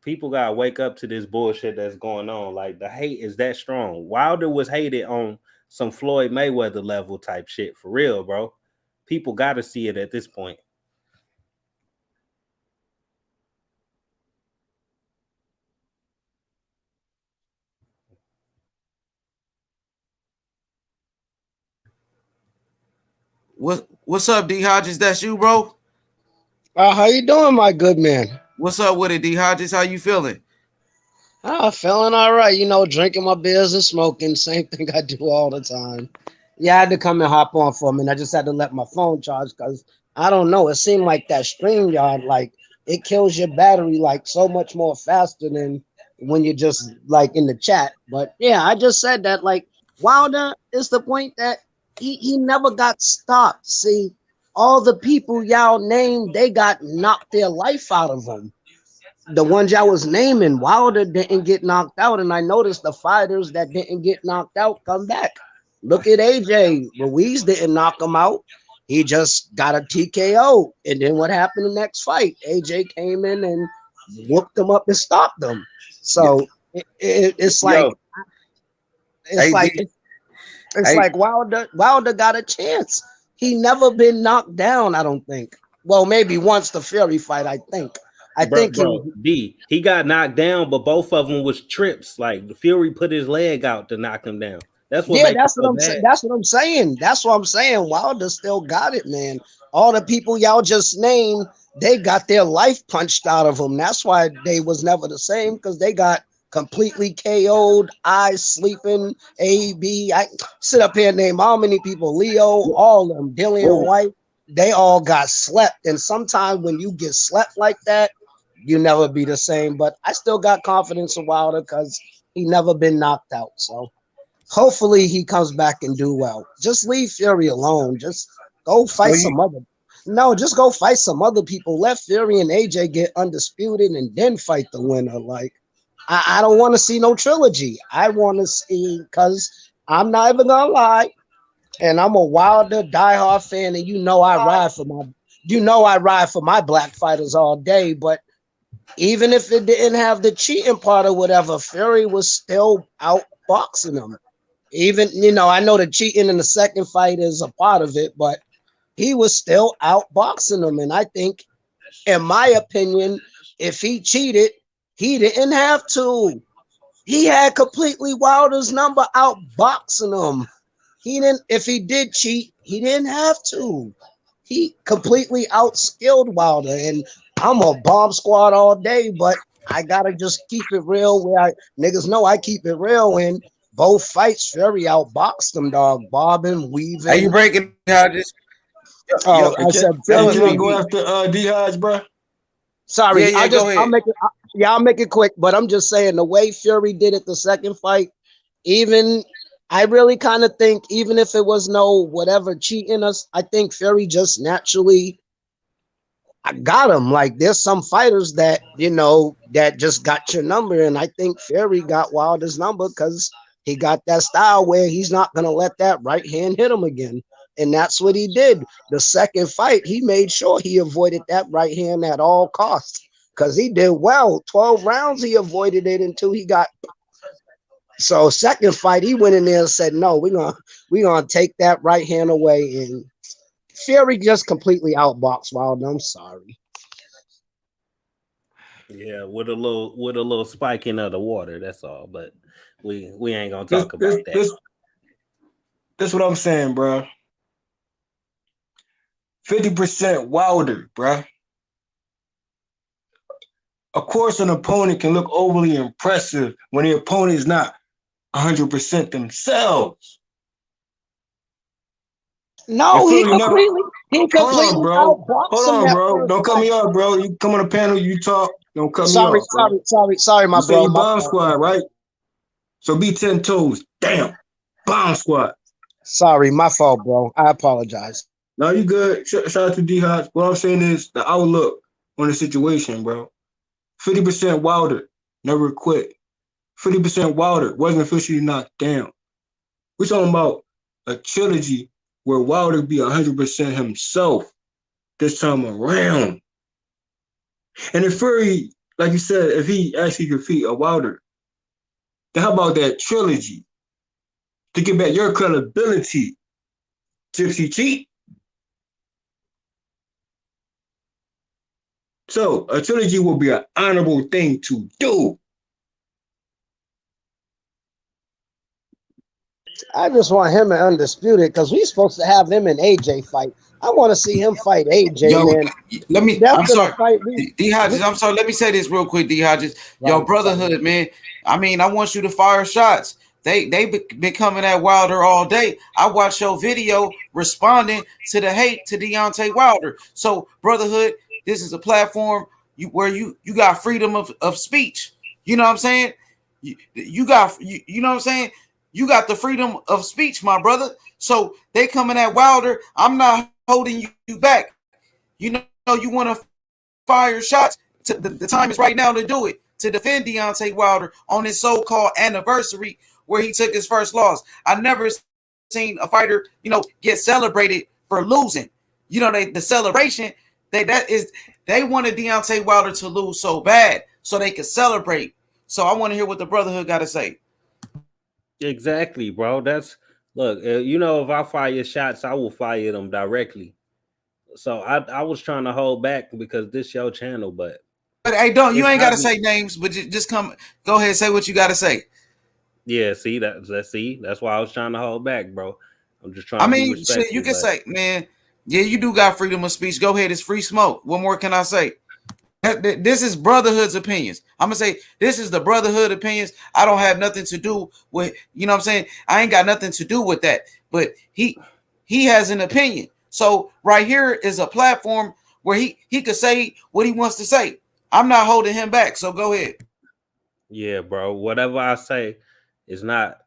People gotta wake up to this bullshit that's going on. Like the hate is that strong. Wilder was hated on some Floyd Mayweather level type shit for real, bro. People gotta see it at this point. What's up, D Hodges? That's you, bro. How you doing, my good man? What's up with it, D Hodges? How you feeling? Feeling all right. You know, drinking my beers and smoking. Same thing I do all the time. Yeah, I had to come and hop on for a minute. I just had to let my phone charge because I don't know. It seemed like that StreamYard, like it kills your battery like so much more faster than when you're just like in the chat. But yeah, I just said that like Wilder is the point that he never got stopped. See, all the people y'all named, they got knocked their life out of them. The ones y'all was naming, Wilder didn't get knocked out, and I noticed the fighters that didn't get knocked out come back. Look at AJ. Ruiz didn't knock him out. He just got a TKO. And then what happened the next fight? AJ came in and whooped him up and stopped him. So it's like like Wilder got a chance. He never been knocked down, I don't think. Well, maybe once the Fury fight, I think. He got knocked down, but both of them was trips. Like the Fury put his leg out to knock him down. That's what I'm saying. That's what I'm saying. That's what I'm saying. Wilder still got it, man. All the people y'all just named, they got their life punched out of them. That's why they was never the same, because they got completely KO'd, eyes sleeping, AB. I sit up here and name how many people, Leo, all of them, Dillian White, they all got slept. And sometimes when you get slept like that, you never be the same. But I still got confidence in Wilder because he never been knocked out. So hopefully he comes back and do well. Just leave Fury alone. Just go fight just go fight some other people. Let Fury and AJ get undisputed and then fight the winner. Like, I don't want to see no trilogy. I want to see, because I'm not even gonna lie, and I'm a Wilder diehard fan, and I ride for my black fighters all day. But even if it didn't have the cheating part or whatever, Fury was still outboxing him. Even, I know the cheating in the second fight is a part of it, but he was still outboxing him. And I think, in my opinion, if he cheated, he didn't have to. He had completely Wilder's number outboxing him. If he did cheat, he didn't have to. He completely outskilled Wilder. And I'm a bomb squad all day, but I gotta just keep it real where niggas know I keep it real. And both fights, Fury outboxed them, dog. Bobbing, weaving. Are you breaking Hodges? I said, you want to go after D Hodge, bro? Sorry, Yeah, I'll make it quick, but I'm just saying the way Fury did it the second fight, I really kind of think, even if it was no whatever cheating us, I think Fury just naturally got him. Like, there's some fighters that, that just got your number, and I think Fury got Wilder's number because he got that style where he's not going to let that right hand hit him again. And that's what he did. The second fight, he made sure he avoided that right hand at all costs. Because he did well. 12 rounds, he avoided it until he got. So second fight, he went in there and said, no, we're gonna take that right hand away. And Fury just completely outboxed Wilder. I'm sorry. Yeah, with a little spiking of the water, that's all. But we ain't gonna talk about that. That's what I'm saying, bro. 50% Wilder, bro. Of course, an opponent can look overly impressive when the opponent is not 100% themselves. No, he completely Hold on, bro. Don't cut me off, bro. You come on the panel, you talk. Don't cut me Sorry, off, bro. my You say bro. you My bomb fault. squad, right? So be 10 toes. Damn. Bomb squad. Sorry, my fault, bro. I apologize. No, you good. Shout out to D Hodge. What I'm saying is the outlook on the situation, bro. 50% Wilder never quit. 50% Wilder wasn't officially knocked down. We're talking about a trilogy where Wilder be 100% himself this time around. And if Fury, like you said, if he actually defeat a Wilder, then how about that trilogy to get back your credibility, Gypsy Cheat? So a trilogy will be an honorable thing to do. I just want him and Undisputed because we supposed to have him in AJ fight. I want to see him fight AJ, Yo, man. let me. That's I'm the sorry, fight D Hodges. I'm sorry. Let me say this real quick, D Hodges. Yo, brotherhood, man. I mean, I want you to fire shots. They been coming at Wilder all day. I watched your video responding to the hate to Deontay Wilder. So, brotherhood, this is a platform where you got freedom of speech. You know what I'm saying? You got you know what I'm saying? You got the freedom of speech, my brother. So they coming at Wilder. I'm not holding you back. You know you want to fire shots. The time is right now to do it. To defend Deontay Wilder on his so-called anniversary where he took his first loss. I never seen a fighter, get celebrated for losing. The celebration they wanted Deontay Wilder to lose so bad so they could celebrate. So I want to hear what the brotherhood got to say. Exactly, bro. Look. If I fire shots, I will fire them directly. So I was trying to hold back because this your channel, but hey, you ain't got to say names, but just go ahead and say what you got to say. Yeah, that's why I was trying to hold back, bro. I'm just trying to be respectful. Shit, you can say, man, yeah, you do got freedom of speech. Go ahead, it's free smoke. What more can I say? This is brotherhood's opinions. I'm gonna say this is the brotherhood opinions. I don't have nothing to do with, what I'm saying? I ain't got nothing to do with that. But he has an opinion. So right here is a platform where he could say what he wants to say. I'm not holding him back. So go ahead. Yeah, bro. Whatever I say is not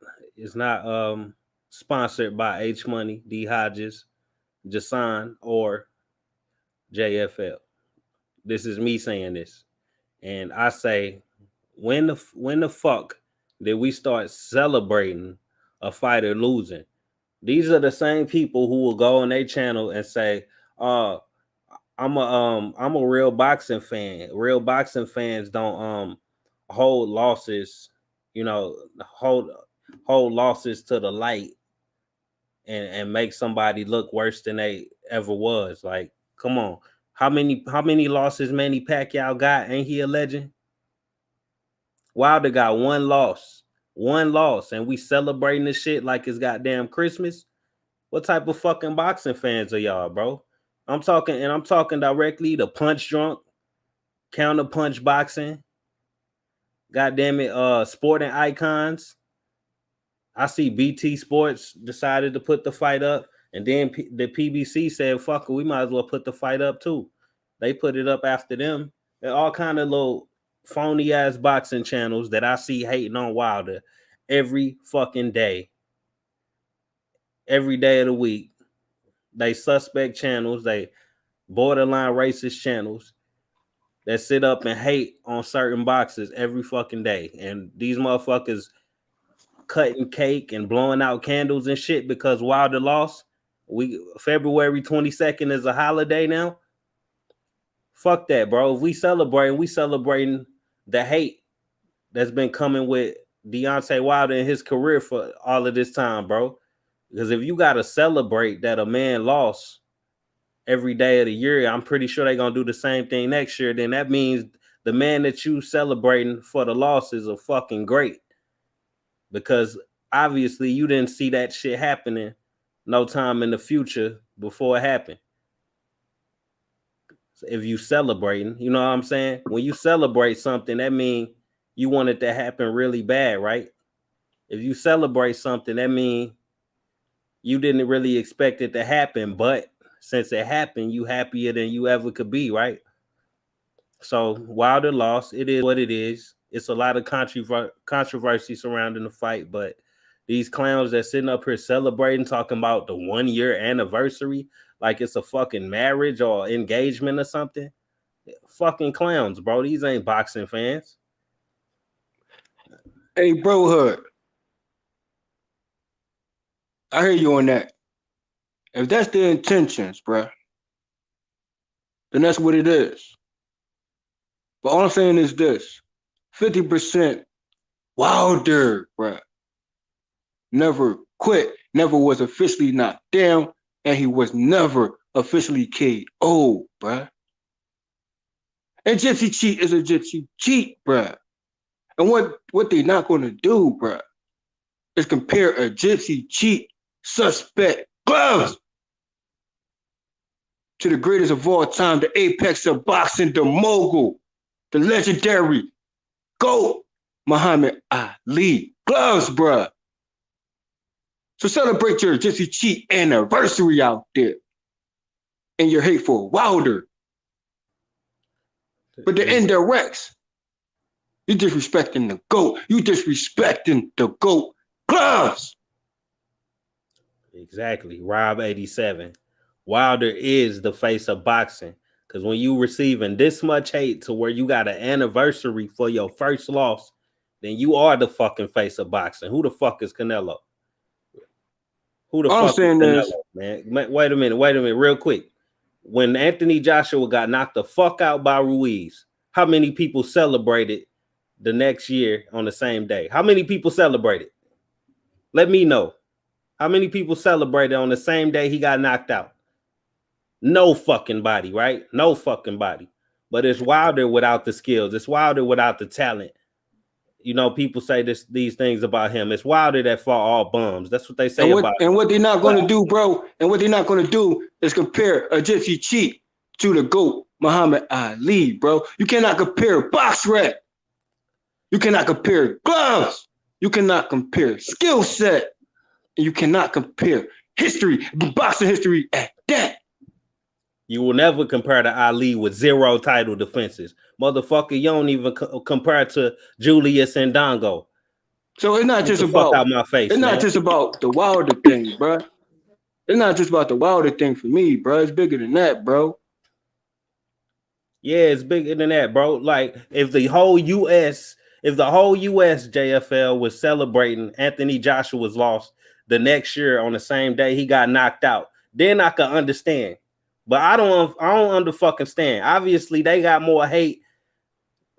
sponsored by H Money, D Hodges, Jason, or JFL. This is me saying this. And I say, when the fuck did we start celebrating a fighter losing? These are the same people who will go on their channel and say, I'm a real boxing fan. Real boxing fans don't hold losses, hold losses to the light and make somebody look worse than they ever was. Like, come on. How many losses Manny Pacquiao got? Ain't he a legend? Wilder got one loss, and we celebrating this shit like it's goddamn Christmas. What type of fucking boxing fans are y'all, bro? I'm talking directly to punch drunk, counter punch boxing. Goddamn it, sporting icons. I see BT Sports decided to put the fight up, and then the PBC said, "Fuck it, we might as well put the fight up too." They put it up after them. And all kind of little phony ass boxing channels that I see hating on Wilder every fucking day, every day of the week. They suspect channels, they borderline racist channels that sit up and hate on certain boxers every fucking day, and these motherfuckers cutting cake and blowing out candles and shit because Wilder lost. February 22nd is a holiday now. Fuck that, bro. If we celebrating the hate that's been coming with Deontay Wilder in his career for all of this time, bro. Because if you gotta celebrate that a man lost every day of the year, I'm pretty sure they're gonna do the same thing next year. Then that means the man that you celebrating for the loss is a fucking great. Because obviously you didn't see that shit happening no time in the future before it happened. So if you celebrating, you know what I'm saying? When you celebrate something, that means you want it to happen really bad, right? If you celebrate something, that means you didn't really expect it to happen, but since it happened, you happier than you ever could be, right? So Wilder lost. It is what it is. It's a lot of controversy surrounding the fight, but these clowns that sitting up here celebrating, talking about the 1 year anniversary, like it's a fucking marriage or engagement or something. Fucking clowns, bro. These ain't boxing fans. Hey, bro, Hood, I hear you on that. If that's the intentions, bro, then that's what it is. But all I'm saying is this: 50% Wilder, bro, never quit, never was officially knocked down, and he was never officially KO, bruh. And Gypsy Cheat is a Gypsy Cheat, bruh. And what they not gonna do, bruh, is compare a Gypsy Cheat suspect gloves to the greatest of all time, the apex of boxing, the mogul, the legendary GOAT, Muhammad Ali gloves, bruh. So celebrate your Gypsy Cheat anniversary out there and your hate for Wilder. But the indirects, you disrespecting the GOAT. You disrespecting the GOAT gloves. Exactly. Rob 87. Wilder is the face of boxing. Because when you receiving this much hate to where you got an anniversary for your first loss, then you are the fucking face of boxing. Who the fuck is Canelo? Who the All I'm fuck is saying Canelo, is, man? Wait a minute, real quick. When Anthony Joshua got knocked the fuck out by Ruiz, how many people celebrated the next year on the same day? How many people celebrated? Let me know. How many people celebrated on the same day he got knocked out? No fucking body, right? No fucking body. But it's Wilder without the skills. It's Wilder without the talent. You know, people say these things about him. It's Wilder that fought all bums. That's what they say about him. And what they're not going to do, bro, and what they're not going to do is compare a Gypsy Cheat to the GOAT, Muhammad Ali, bro. You cannot compare box rec. You cannot compare gloves. You cannot compare skill set. And you cannot compare history, boxing history at that. You will never compare to Ali with 0 title defenses. Motherfucker, you don't even compare to Julius and Dongo. So it's not just fuck about out my face, it's man. not just about the Wilder thing, bro. It's not just about the Wilder thing for me, bro. It's bigger than that, bro. Yeah, it's bigger than that, bro. Like if the whole US JFL was celebrating Anthony Joshua's loss the next year on the same day he got knocked out, then I could understand. But I don't understand. Obviously, they got more hate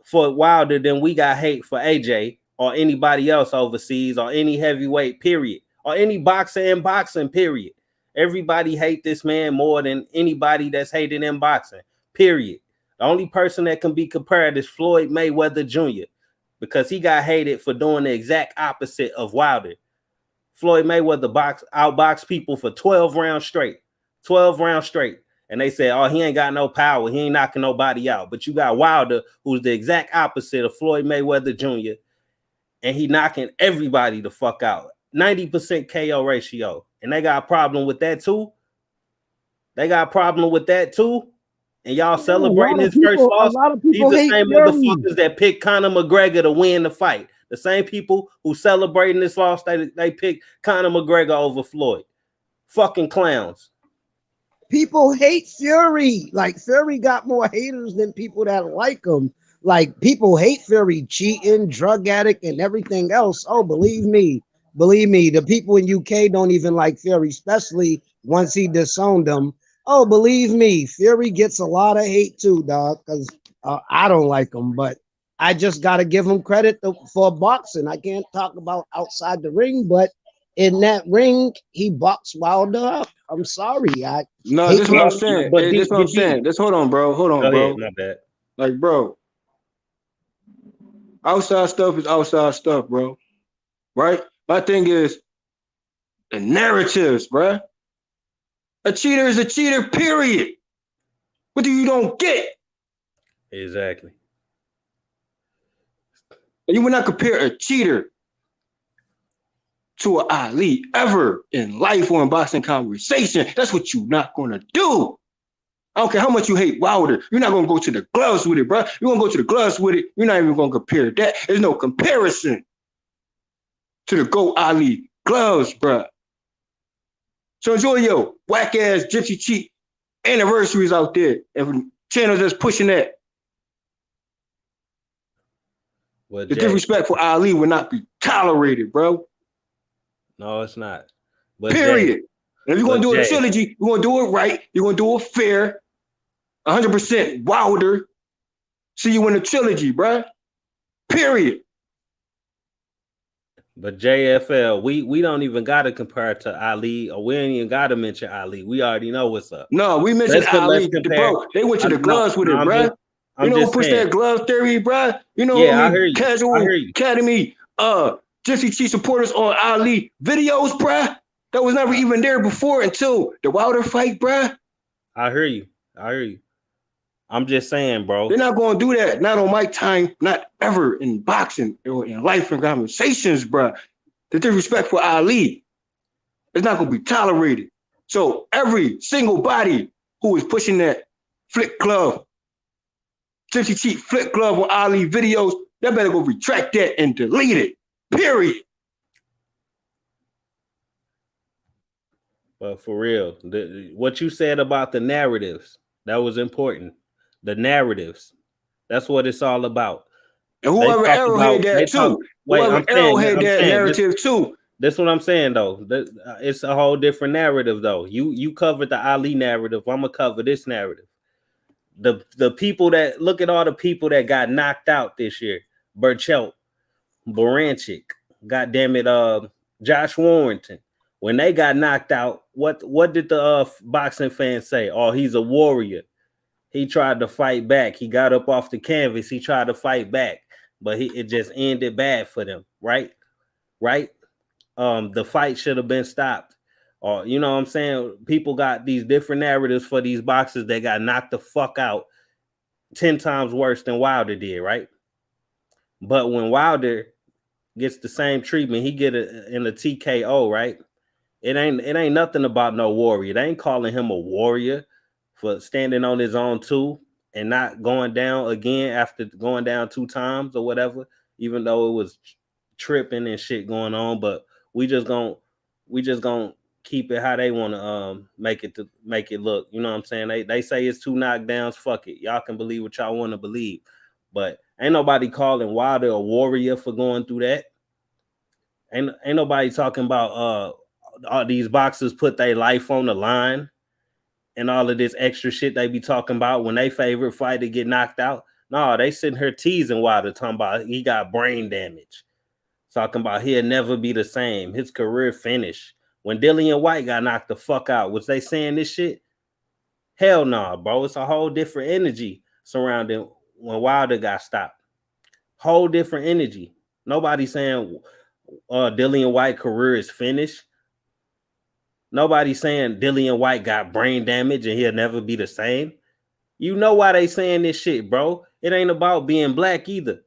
for Wilder than we got hate for AJ or anybody else overseas or any heavyweight, period, or any boxer in boxing, period. Everybody hate this man more than anybody that's hated in boxing, period. The only person that can be compared is Floyd Mayweather Jr. because he got hated for doing the exact opposite of Wilder. Floyd Mayweather outboxed people for 12 rounds straight. 12 rounds straight. And they say, oh, he ain't got no power. He ain't knocking nobody out. But you got Wilder, who's the exact opposite of Floyd Mayweather Jr., and he knocking everybody the fuck out. 90% KO ratio. And they got a problem with that too. And y'all celebrating his first loss. A lot of These people the hate same Fury. motherfuckers that picked Conor McGregor to win the fight. The same people who celebrating this loss, they picked Conor McGregor over Floyd. Fucking clowns. People hate Fury. Like Fury got more haters than people that like him. Like people hate Fury, cheating, drug addict, and everything else. Oh, believe me, the people in UK don't even like Fury, especially once he disowned them. Oh, believe me, Fury gets a lot of hate too, dog. Because I don't like him, but I just got to give him credit for boxing. I can't talk about outside the ring, but in that ring, he boxed Wilder up. I'm sorry. No, this is what I'm saying. But This is what I'm saying. Just hold on, bro. Hold on, bro. Ahead, my bad. Like, bro, outside stuff is outside stuff, bro. Right? My thing is the narratives, bro. A cheater is a cheater, period. What do you don't get? Exactly. And you would not compare a cheater to an Ali ever in life or in boxing conversation. That's what you're not going to do. I don't care how much you hate Wilder. You're not gonna go to the gloves with it, bro. You're gonna go to the gloves with it. You're not even gonna compare that. There's no comparison to the GOAT Ali gloves, bro. So enjoy your whack ass gypsy cheat anniversaries out there, and channels that's pushing that. Well, The Jay, disrespect for Ali will not be tolerated, bro. no, it's not. But Period. Jay, And if you're gonna but do a Jay, trilogy, you're gonna do it right. You're gonna do it fair. 100% Wilder. See you in the trilogy, bro. Period. but JFL, we don't even gotta compare to Ali, or we ain't even gotta mention Ali. We already know what's up. No, we mentioned Let's Ali, compare. bro. They went to the No, gloves with no, it, bro. You I'm know who just pushed saying. that glove theory, bro? You know Yeah, how I hear many you. I casual hear you. academy Gypsy Chief supporters on Ali videos, bro? That was never even there before until the Wilder fight, bro. I hear you. I hear you. I'm just saying, bro. They're not going to do that. Not on my time. Not ever in boxing or in life and conversations, bro. The disrespect for Ali is not going to be tolerated. So every single body who is pushing that flick glove, Gypsy Chief flick glove on Ali videos, they better go retract that and delete it. Period. But for real, what you said about the narratives, that was important. The narratives. That's what it's all about. And They whoever talk arrowhead about, they that talk. too. Wait, Whoever arrowhead that this, narrative too. this what I'm saying though. It's a whole different narrative though. You covered the Ali narrative. I'm gonna cover this narrative. The people that look at all the people that got knocked out this year. Burchelt, Baranchik, goddamn it, Josh Warrington. When they got knocked out, what did the boxing fans say? Oh, he's a warrior. He tried to fight back. He got up off the canvas. He tried to fight back, but it just ended bad for them, right? Right? The fight should have been stopped. Or you know what I'm saying? People got these different narratives for these boxers that got knocked the fuck out 10 times worse than Wilder did, right? But when Wilder gets the same treatment, he get it in a TKO, right? It ain't nothing about no warrior. They ain't calling him a warrior for standing on his own too and not going down again after going down 2 times or whatever, even though it was tripping and shit going on. But we just gonna keep it how they want to make it look. You know what I'm saying? They say it's 2 knockdowns. Fuck it. Y'all can believe what y'all want to believe. But ain't nobody calling Wilder a warrior for going through that. Ain't nobody talking about all these boxers put their life on the line and all of this extra shit they be talking about when they favorite fighter get knocked out. No, they sitting here teasing Wilder, talking about he got brain damage. Talking about he'll never be the same. His career finished. When Dillian White got knocked the fuck out, was they saying this shit? Hell no, bro. It's a whole different energy surrounding when Wilder got stopped. Whole different energy. Nobody saying Dillian White career is finished. Nobody saying Dillian White got brain damage and he'll never be the same. You know why they saying this shit, bro. It ain't about being black either.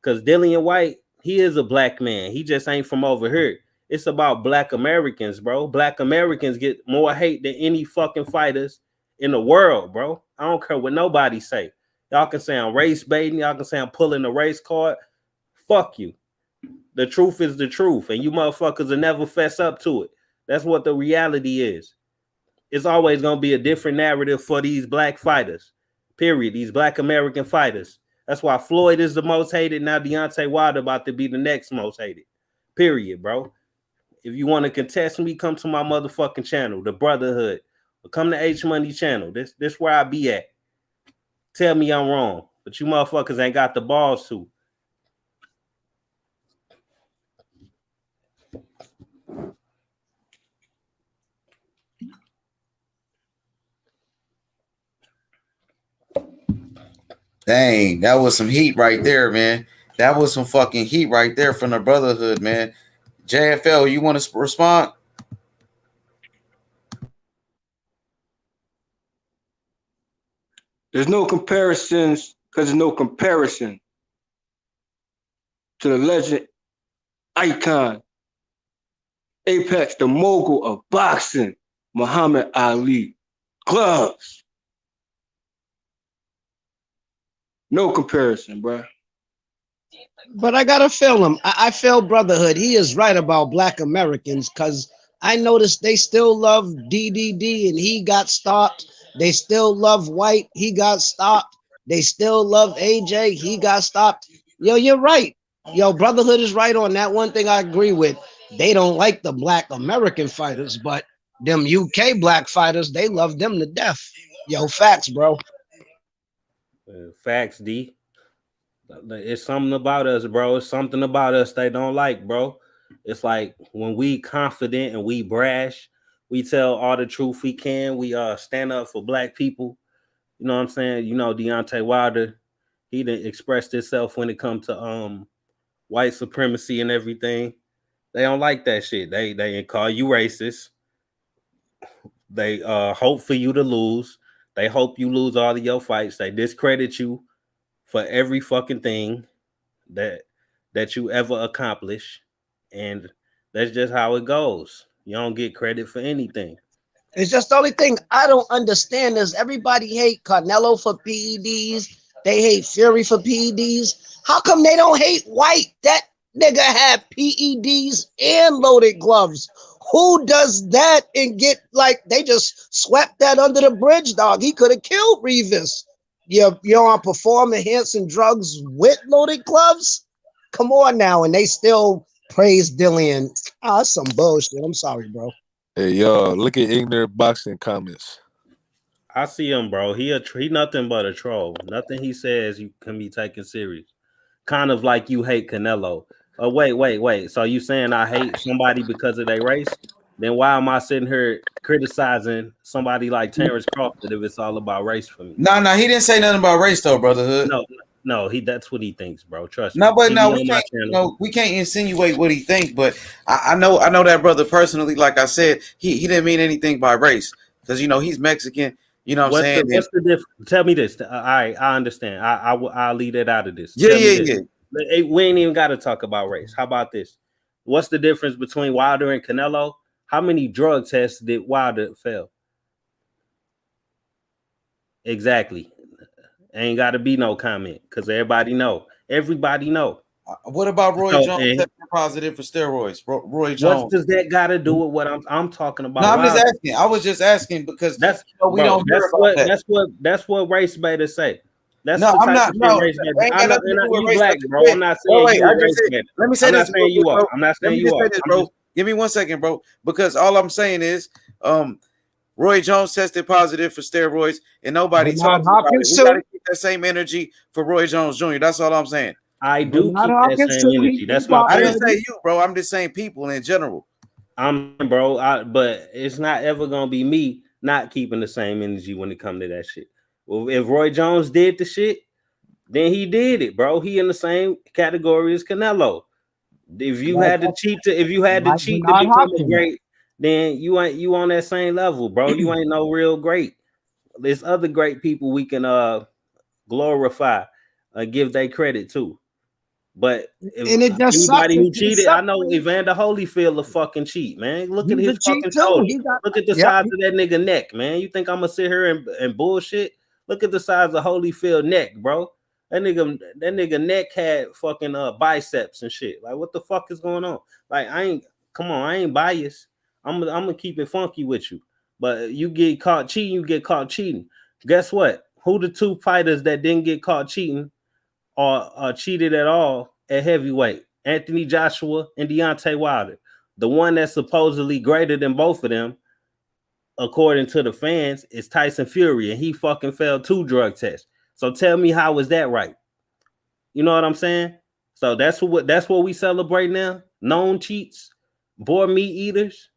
Because Dillian White, he is a black man. He just ain't from over here. It's about black Americans, bro. Black Americans get more hate than any fucking fighters in the world, bro. I don't care what nobody say. Y'all can say I'm race baiting. Y'all can say I'm pulling the race card. Fuck you. The truth is the truth. And you motherfuckers will never fess up to it. That's what the reality is. It's always going to be a different narrative for these black fighters. Period. These black American fighters. That's why Floyd is the most hated. Now Deontay Wilder about to be the next most hated. Period, bro. If you want to contest me, come to my motherfucking channel, The Brotherhood. Or come to H Money channel. This where I be at. Tell me I'm wrong. But you motherfuckers ain't got the balls to. Dang, that was some heat right there, man. That was some fucking heat right there from the Brotherhood, man. JFL, you want to respond? There's no comparisons because there's no comparison to the legend, icon, apex, the mogul of boxing, Muhammad Ali. Gloves. No comparison, bro. But I gotta feel him. I feel brotherhood. He is right about Black Americans because I noticed they still love DDD and he got stopped. They still love White. He got stopped. They still love AJ. He got stopped. Yo, you're right. Yo, brotherhood is right on that one thing I agree with. They don't like the Black American fighters, but them UK Black fighters, they love them to death. Yo, facts, bro. Facts, D. It's something about us, bro. It's something about us they don't like, bro. It's like when we confident and we brash, we tell all the truth we can. We stand up for black people. You know what I'm saying? You know, Deontay Wilder, he done expressed himself when it comes to white supremacy and everything. They don't like that shit. They call you racist. They hope for you to lose. They hope you lose all of your fights. They discredit you for every fucking thing that you ever accomplish, and that's just how it goes. You don't get credit for anything. It's just the only thing I don't understand is everybody hate Canelo for PEDs. They hate Fury for PEDs. How come they don't hate White? That nigga had PEDs and loaded gloves. Who does that and get like they just swept that under the bridge, dog? He could have killed Revis. You're on perform enhancing drugs with loaded gloves? Come on now, and they still praise Dillian. Ah, that's some bullshit. I'm sorry, bro. Hey, y'all, look at ignorant boxing comments. I see him, bro. He nothing but a troll. Nothing he says you can be taken serious. Kind of like you hate Canelo. Oh, wait. So you saying I hate somebody because of their race? Then why am I sitting here criticizing somebody like Terrence Crawford if it's all about race for me? No, he didn't say nothing about race though, brotherhood. No, that's what he thinks, bro. Trust me. No, but no, we can't insinuate what he thinks. But I know that brother personally. Like I said, he didn't mean anything by race because he's Mexican. You know what I'm saying? What's the difference? Tell me this. All right, I understand. I'll leave it out of this. Yeah. We ain't even got to talk about race. How about this? What's the difference between Wilder and Canelo? How many drug tests did Wilder fail? Exactly. Ain't got to be no comment because everybody know. Everybody know. What about Roy Jones testing positive for steroids? Roy Jones. What does that got to do with what I'm talking about? No, I'm just asking. I was just asking because we don't hear about that. That's what race beta say. That's no, I'm not. No, you black, bro. I'm not saying you race beta. Let me say this. I'm not saying you are. Bro. Give me 1 second, bro. Because all I'm saying is, Roy Jones tested positive for steroids, and nobody talks about it. We got to keep that same energy for Roy Jones Jr. That's all I'm saying. I do keep that same energy. That's my. I didn't say you, bro. I'm just saying people in general. But it's not ever gonna be me not keeping the same energy when it comes to that shit. Well, if Roy Jones did the shit, then he did it, bro. He in the same category as Canelo. If you had to cheat to become a great, then you on that same level, bro. You ain't no real great. There's other great people we can glorify, give they credit to. But anybody who cheated, I know Evander Holyfield a fucking cheat, man. Look at his fucking shoulder. Look at the size of that nigga neck, man. You think I'm gonna sit here and bullshit? Look at the size of Holyfield neck, bro. That nigga neck had fucking biceps and shit. Like, what the fuck is going on? Like, I ain't biased. I'm gonna keep it funky with you. But you get caught cheating, you get caught cheating. Guess what? Who the two fighters that didn't get caught cheating or cheated at all at heavyweight? Anthony Joshua and Deontay Wilder. The one that's supposedly greater than both of them, according to the fans, is Tyson Fury, and he fucking failed 2 drug tests. So tell me, how is that right? You know what I'm saying? So that's what we celebrate now. Known cheats, boar meat eaters,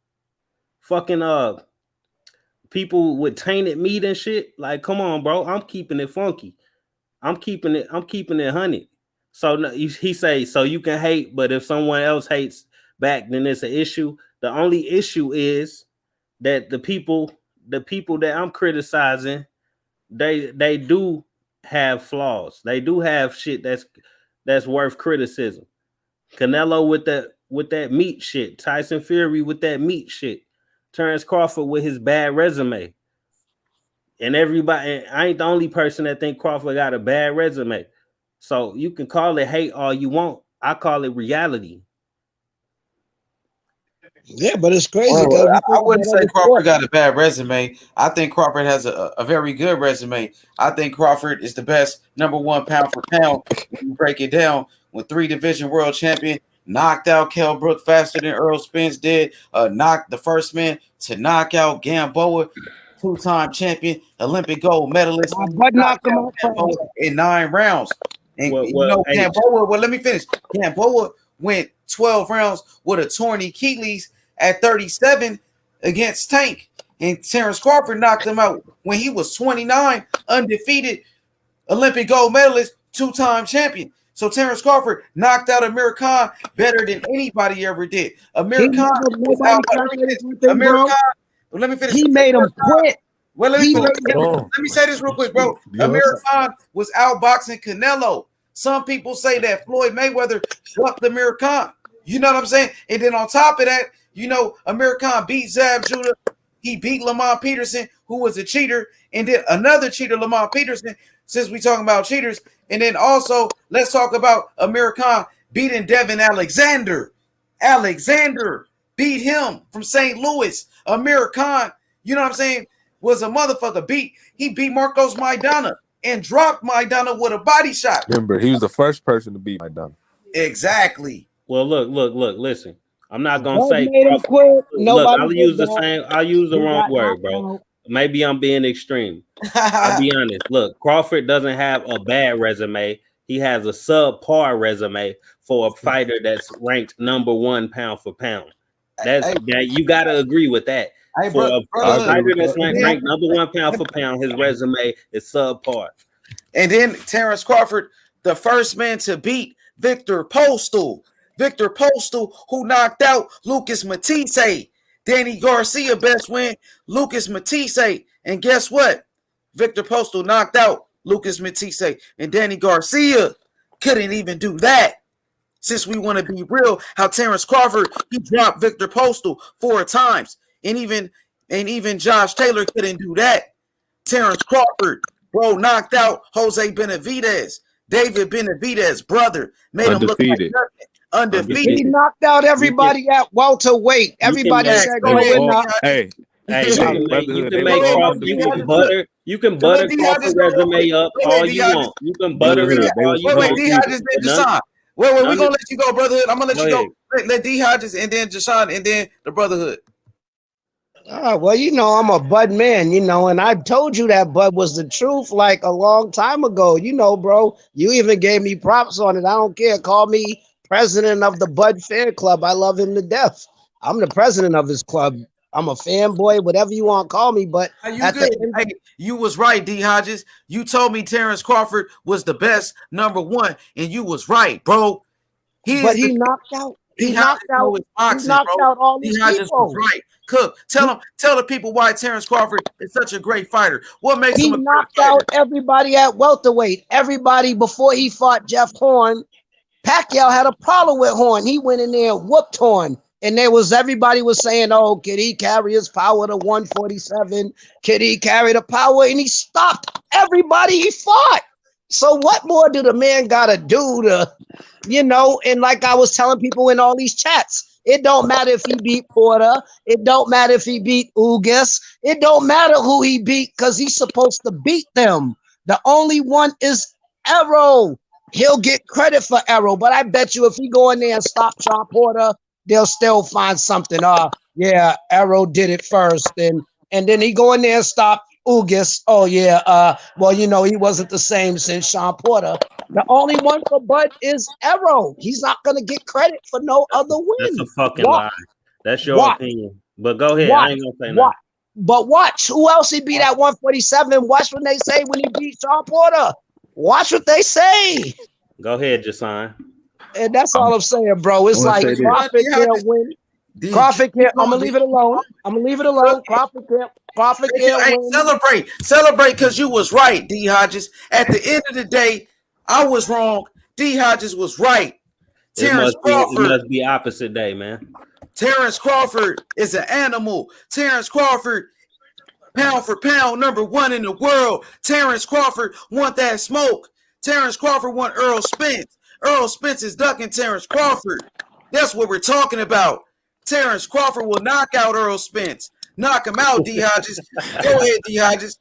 fucking people with tainted meat and shit. Like, come on, bro. I'm keeping it funky. I'm keeping it 100. So he say, so you can hate, but if someone else hates back, then it's an issue. The only issue is that the people that I'm criticizing, they do have flaws. They do have shit that's worth criticism. Canelo with that meat shit. Tyson Fury with that meat shit. Terrence Crawford with his bad resume. And everybody, I ain't the only person that think Crawford got a bad resume. So you can call it hate all you want. I call it reality. Yeah, but it's crazy Well, because I wouldn't say Crawford got a bad resume. I think Crawford has a very good resume. I think Crawford is the best #1 pound for pound. When you break it down, with 3 division world champion, knocked out Kell Brook faster than Earl Spence did, knocked the first man to knock out Gamboa, 2-time champion, Olympic gold medalist, Bud knocked knocked him out out Gamboa first. in 9 rounds. And Hey, Gamboa, well, let me finish. Gamboa went 12 rounds with a torn Achilles at 37 against Tank. And Terrence Crawford knocked him out when he was 29, undefeated, Olympic gold medalist, 2-time champion. So Terrence Crawford knocked out Amir Khan better than anybody ever did. Amir Khan was out. Let me finish. He made him quit. Well, let He me made him. let me say this real quick, bro. Amir Khan was outboxing Canelo. Some people say that Floyd Mayweather swept Amir Khan. You know what I'm saying? And then on top of that, Amir Khan beat Zab Judah. He beat Lamont Peterson, who was a cheater, and then another cheater, Lamont Peterson, since we talking about cheaters. And then also, let's talk about Amir Khan beating Devin Alexander. Alexander beat him from St. Louis. Amir Khan, you know what I'm saying, was a motherfucker. He beat Marcos Maidana and dropped Maidana with a body shot. Remember, he was the first person to beat Maidana. Exactly. well, look, listen. I'm not gonna Bud say made him quit. look, Nobody I'll did use the that. same, I'll use the He wrong got word, knocked bro. out. Maybe I'm being extreme. I'll be honest. Look, Crawford doesn't have a bad resume. He has a subpar resume for a fighter that's ranked #1 pound for pound. That you gotta agree with that. Hey, For a fighter that's ranked #1 pound for pound, his resume is subpar. And then Terrence Crawford, the first man to beat Victor Postal. Victor Postal, who knocked out Lucas Matisse. Danny Garcia best win, Lucas Matisse. And guess what? Victor Postal knocked out Lucas Matisse. And Danny Garcia couldn't even do that. Since we want to be real, how Terrence Crawford, he dropped Victor Postal 4 times. And even Josh Taylor couldn't do that. Terrence Crawford, bro, knocked out Jose Benavidez. David Benavidez, brother, made Undefeated. him look like undefeated. He knocked out everybody at welterweight. Everybody said go good ahead, enough. Hey, you can make Crawford, you can butter Crawford resume up all you want. You can butter it up all you want. D Hodges, then Jashawn. Wait, we're gonna let you go, brotherhood. I'm gonna let you go. Let D Hodges and then Jashawn and then the brotherhood. Well, I'm a Bud man, and I told you that Bud was the truth like a long time ago, bro. You even gave me props on it. I don't care. Call me president of the Bud fan club. I love him to death. I'm the president of his club. I'm a fanboy, whatever you want to call me. But you was right, D Hodges. You told me Terrence Crawford was the best #1, and you was right, bro. He knocked out. He knocked out all these people. Was right. Cook, tell the people why Terrence Crawford is such a great fighter. What makes him a knocked out everybody at welterweight. Everybody before he fought Jeff Horn. Pacquiao had a problem with Horn. He went in there and whooped Horn. And everybody was saying, oh, could he carry his power to 147? Could he carry the power? And he stopped everybody he fought. So what more do the man got to do to, and like I was telling people in all these chats, it don't matter if he beat Porter. It don't matter if he beat Ugas. It don't matter who he beat because he's supposed to beat them. The only one is Arrow. He'll get credit for Arrow, but I bet you if he go in there and stop Sean Porter, they'll still find something. Yeah, Arrow did it first. And then he go in there and stop Ugas. Oh, yeah. He wasn't the same since Sean Porter. The only one for Bud is Arrow. He's not going to get credit for no other win. That's a fucking lie. That's your opinion. But go ahead. I ain't going to say nothing. But watch. Who else he beat at 147? Watch what they say when he beat Sean Porter. Watch what they say. Go ahead, Jason. And that's all I'm saying, bro. It's like Crawford can't win. Crawford can't. I'm gonna leave it alone. Crawford can't win. Celebrate because you was right, D Hodges. At the end of the day, I was wrong. D Hodges was right. It must be opposite day, man. Terrence Crawford is an animal. Terrence Crawford Pound for pound, #1 in the world. Terrence Crawford want that smoke. Terrence Crawford want Earl Spence. Earl Spence is ducking Terrence Crawford. That's what we're talking about. Terrence Crawford will knock out Earl Spence. Knock him out, D. Hodges. Go ahead, D. Hodges.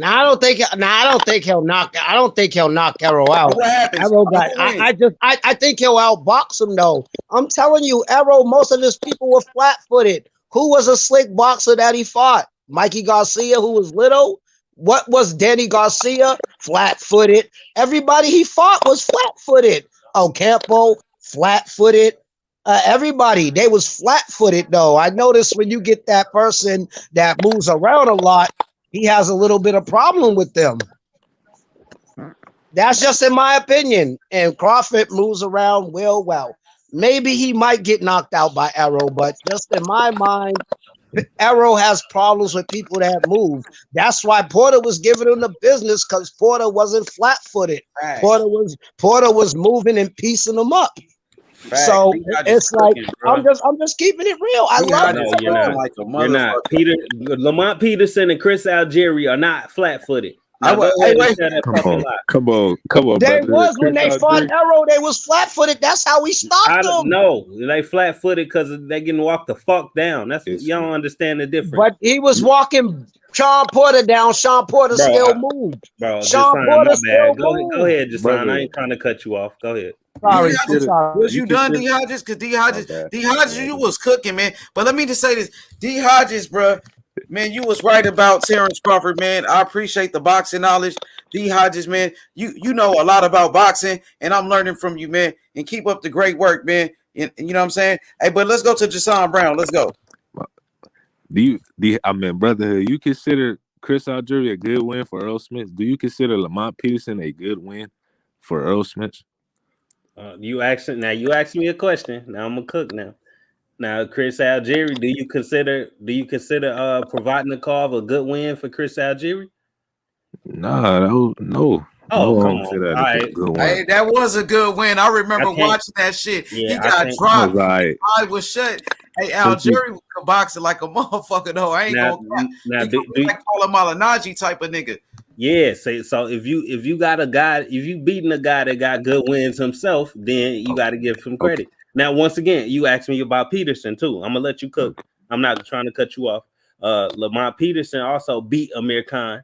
I don't think he'll knock. I don't think he'll knock Arrow out. What happens? Arrow got. I think he'll outbox him though. I'm telling you, Arrow. Most of his people were flat-footed. Who was a slick boxer that he fought? Mikey Garcia, who was little. What was Danny Garcia? Flat-footed. Everybody he fought was flat-footed. Ocampo, flat-footed. Everybody, they was flat-footed though. I noticed when you get that person that moves around a lot, he has a little bit of problem with them. That's just in my opinion. And Crawford moves around well. Maybe he might get knocked out by Arrow, but just in my mind, Arrow has problems with people that move. That's why Porter was giving him the business, because Porter wasn't flat-footed. Right. Porter was moving and piecing them up. Fact. So it's like cooking, I'm just keeping it real. I love No, it. you're not. Like a You're not. Lamont Peterson and Chris Algieri are not flat-footed. Now, Come on, They brother. was when they Chris fought Algieri. Arrow, they was flat-footed. That's how we stopped them. No, they flat-footed because they getting walked the fuck down. That's It's y'all don't understand the difference. But he was walking Sean Porter down. Sean Porter still moved. Bro, Sean Jason, Porter my still bad. Go moved. ahead, Jason. Brother. I ain't trying to cut you off. Go ahead. Sorry, D. sorry. Was you done, consider- D. Hodges? Because D. Hodges, My bad. D. Hodges, you was cooking, man. But let me just say this, D. Hodges, bro, man, you was right about Terrence Crawford, man. I appreciate the boxing knowledge, D. Hodges, man. You know a lot about boxing, and I'm learning from you, man. And keep up the great work, man. And you know what I'm saying? Hey, but let's go to Jason Brown. Let's go. Brother, you consider Chris Algieri a good win for Earl Smith? Do you consider Lamont Peterson a good win for Earl Smith? You asked me a question. Now I'm gonna cook now. Now, Chris Algieri, do you consider Provodnikov a good win for Chris Algieri? Nah, no. Oh, I come don't on. say that All a right. good one. Hey, that was a good win. I remember watching that shit. Yeah, He I got think- dropped. All right. I was shut. Hey, Algieri was boxing like a motherfucker, though. I ain't Now, gonna now he do, be like Paula Malignaggi type of nigga. yeah. So if you got a guy, if you beating a guy that got good wins himself, then you got to give him credit. Now, once again, you asked me about Peterson too. I'm gonna let you cook. I'm not trying to cut you off. Lamont Peterson also beat Amir Khan.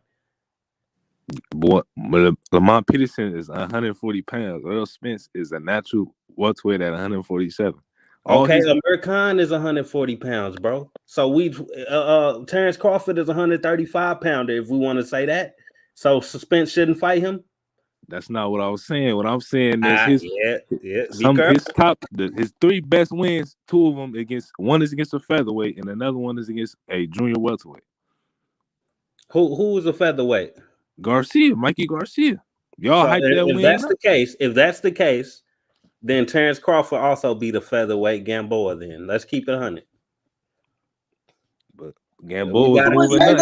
But Lamont Peterson is 140 pounds. Earl Spence is a natural welterweight at 147. Okay, Amir Khan is 140 pounds, bro. So Terrence Crawford is 135 pounder, if we want to say that. So Spence shouldn't fight him. That's not what I was saying. What I'm saying is his three best wins, two of them one is against a featherweight and another one is against a junior welterweight. Who was a featherweight? Mikey Garcia. Y'all hype that win. If that's the case, then Terrence Crawford also beat a featherweight Gamboa. Then let's keep it 100. But Gamboa was moving up. Let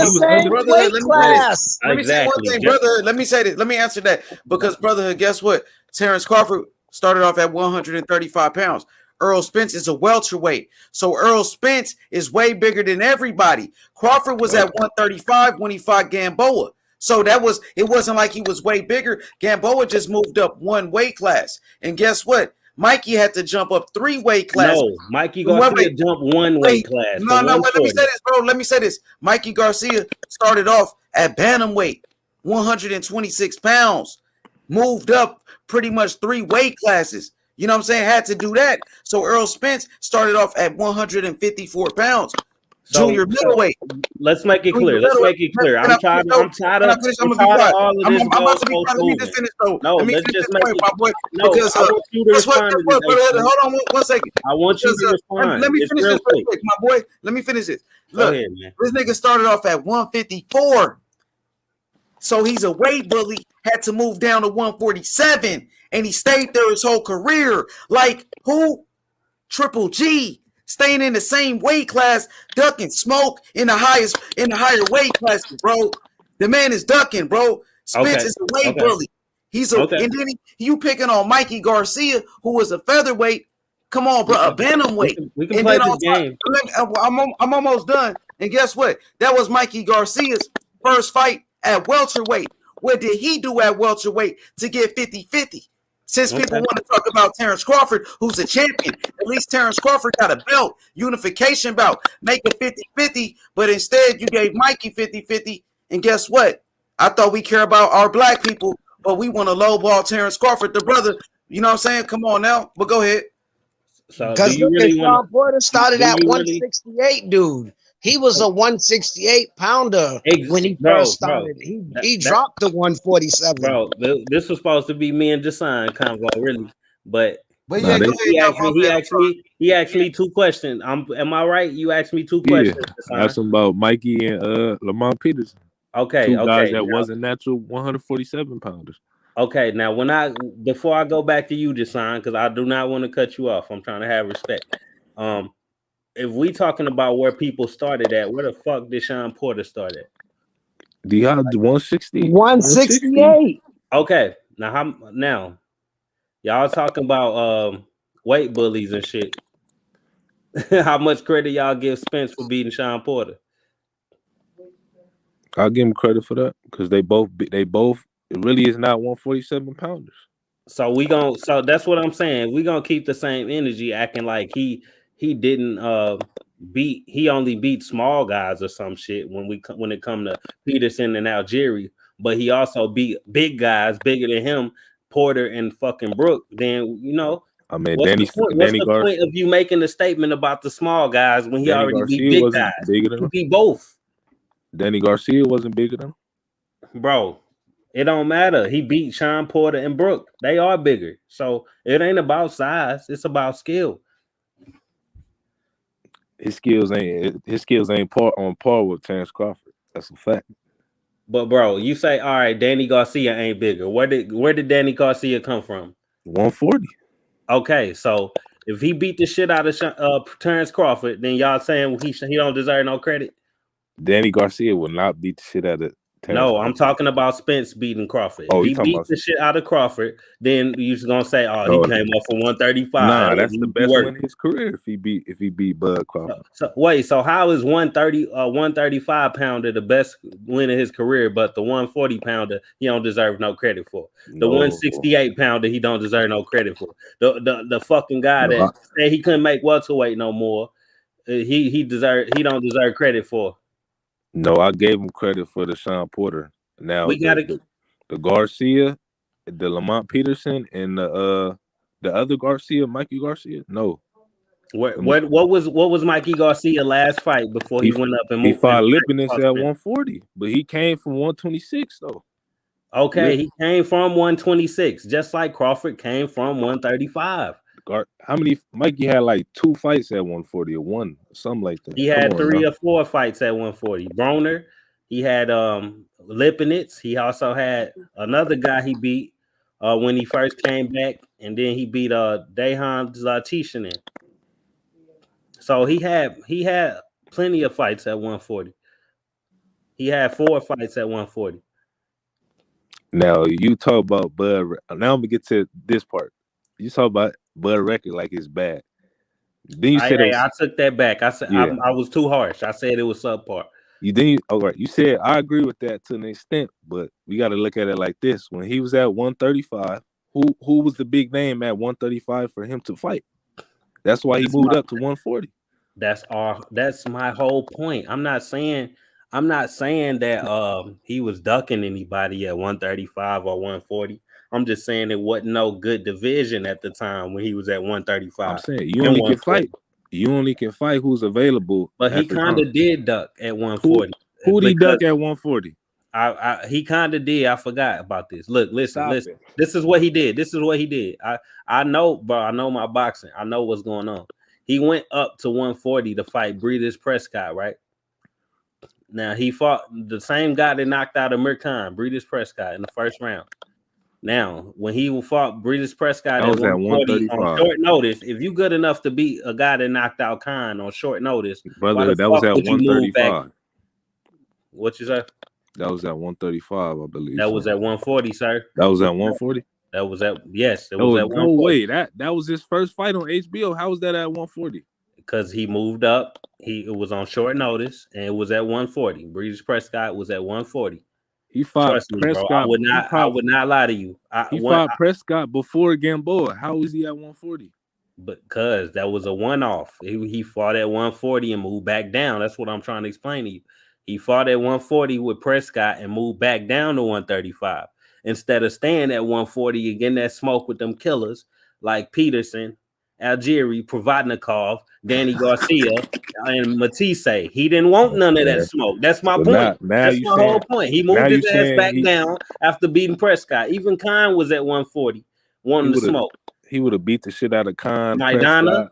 me say one thing, brother. Let me say this. Let me answer that. Because, brother, guess what? Terrence Crawford started off at 135 pounds. Earl Spence is a welterweight. So Earl Spence is way bigger than everybody. Crawford was at 135 when he fought Gamboa. So it wasn't like he was way bigger. Gamboa just moved up one weight class. And guess what? Mikey had to jump up 3 weight classes. No, Mikey Garcia jumped 1 weight class. No, let me say this, bro. Let me say this. Mikey Garcia started off at bantamweight, 126 pounds, moved up pretty much 3 weight classes. You know what I'm saying? Had to do that. So Earl Spence started off at 154 pounds. Junior middleweight. Let's make it clear. I'm tired of all of this. Let me just finish though. No, let me let's finish just this make point, it. my boy. No, Because I want you to respond to this. Hold on 1 second. I want you to respond. Let me finish this real quick, my boy. Let me finish this. Look, ahead, man. This nigga started off at 154. So he's a weight bully, had to move down to 147, and he stayed there his whole career. Like who? Triple G. Staying in the same weight class, ducking smoke in the higher weight classes, bro. The man is ducking, bro. Spence is a weight bully. He's and then you picking on Mikey Garcia, who was a featherweight. Come on, bro, a bantamweight. We can play this game. I'm almost done. And guess what? That was Mikey Garcia's first fight at welterweight. What did he do at welterweight to get 50-50? Since people want to talk about Terrence Crawford, who's a champion, at least Terrence Crawford got a belt, unification bout, make it 50-50, but instead you gave Mikey 50-50. And guess what? I thought we care about our black people, but we want to lowball Terrence Crawford, the brother. You know what I'm saying? Come on now. But go ahead. So Because look, really Sean Porter started at really 168, dude. He was a 168 pounder when he first started. He dropped to 147. Bro, this was supposed to be me and Jason convo, really. But yeah, he asked me two questions. Am I right? You asked me two questions. I asked him about Mikey and Lamont Peterson. Okay, two guys that wasn't natural 147 pounders. Okay, now before I go back to you, Jason, because I do not want to cut you off. I'm trying to have respect. If we talking about where people started at, where the fuck did Sean Porter start at? Do you have 160? 168. Okay, now y'all talking about weight bullies and shit. How much credit y'all give Spence for beating Sean Porter? I'll give him credit for that because they both it really is not 147 pounders. So that's what I'm saying. We gonna keep the same energy, acting like he didn't he only beat small guys or some shit when it come to Peterson and Algieri, but he also beat big guys bigger than him, Porter and fucking Brook. Then I mean, what's the point of you making a statement about the small guys when he already beat big guys? Bigger than he beat both. Danny Garcia wasn't bigger than him. Bro, it don't matter. He beat Sean Porter and Brook. They are bigger. So it ain't about size. It's about skill. His skills ain't on par with Terrence Crawford. That's a fact. But bro, you say, all right, Danny Garcia ain't bigger. Where did Danny Garcia come from? 140. Okay, so if he beat the shit out of Terrence Crawford, then y'all saying he don't deserve no credit? Danny Garcia will not beat the shit out of Terrence Crawford. I'm talking about Spence beating Crawford. If he beat the shit out of Crawford, then you're gonna say, he came off for 135. Nah, that's the best win in his career if he beat Bud Crawford. So how is 135 pounder the best win of his career, but the 140 pounder he don't deserve no credit for? The 168 pounder he don't deserve no credit for. The fucking guy that said he couldn't make welterweight no more, he don't deserve credit for. No, I gave him credit for the Sean Porter. Now the Garcia, the Lamont Peterson, and the other Garcia, Mikey Garcia. No. What was Mikey Garcia last fight before he went up and moved? He fought Lipinus at 140, but he came from 126 though. Okay, he came from 126, just like Crawford came from 135. How many? Mikey had like 2 fights at 140 or one, something like that. He had 3 or 4 fights at 140. Broner, he had Lipinus. He also had another guy he beat when he first came back, and then he beat Dejan Tishanin. So he had plenty of fights at 140. He had 4 fights at 140. Now you talk about Bud. Now I'm gonna get to this part. You talk about Bud record like it's bad. Then you said I took that back. I said I was too harsh. I said it was subpar. You said I agree with that to an extent, but we got to look at it like this: when he was at 135, who was the big name at 135 for him to fight? That's why he moved up to 140. That's my whole point. I'm not saying that he was ducking anybody at 135 or 140. I'm just saying it wasn't no good division at the time when he was at 135. I'm saying you only can fight. You only can fight who's available. But he kind of did duck at 140. Who did he duck at 140? He kind of did. I forgot about this. Look, listen. This is what he did. I know, bro. I know my boxing. I know what's going on. He went up to 140 to fight Breeders Prescott, right? Now he fought the same guy that knocked out Amir Khan, Breeders Prescott, in the first round. Now, when he fought Breeders Prescott at 140 on short notice, if you good enough to beat a guy that knocked out Khan on short notice, brother, that was at 135. What you say? That was at 135, I believe. That was at 140, sir. That was at 140. That was at It was at 140. No way. That was his first fight on HBO. How was that at 140? Because he moved up It was on short notice, and it was at 140. Breeze Prescott was at 140. He fought Trust me, Prescott. bro. I would not lie to you. He fought Prescott before Gamboa. How was he at 140? Because that was a one-off. He fought at 140 and moved back down. That's what I'm trying to explain to you. He fought at 140 with Prescott and moved back down to 135 instead of staying at 140 and getting that smoke with them killers like Peterson, Algieri, Provodnikov, Danny Garcia, and Matisse. He didn't want none of that smoke. That's my point. That's my whole point. He moved his ass back down after beating Prescott. Even Khan was at 140, wanting to smoke. He would have beat the shit out of Khan. Maidana,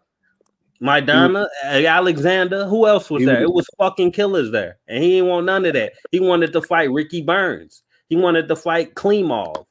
Alexander. Who else was there? It was fucking killers there. And he didn't want none of that. He wanted to fight Ricky Burns. He wanted to fight Klimov.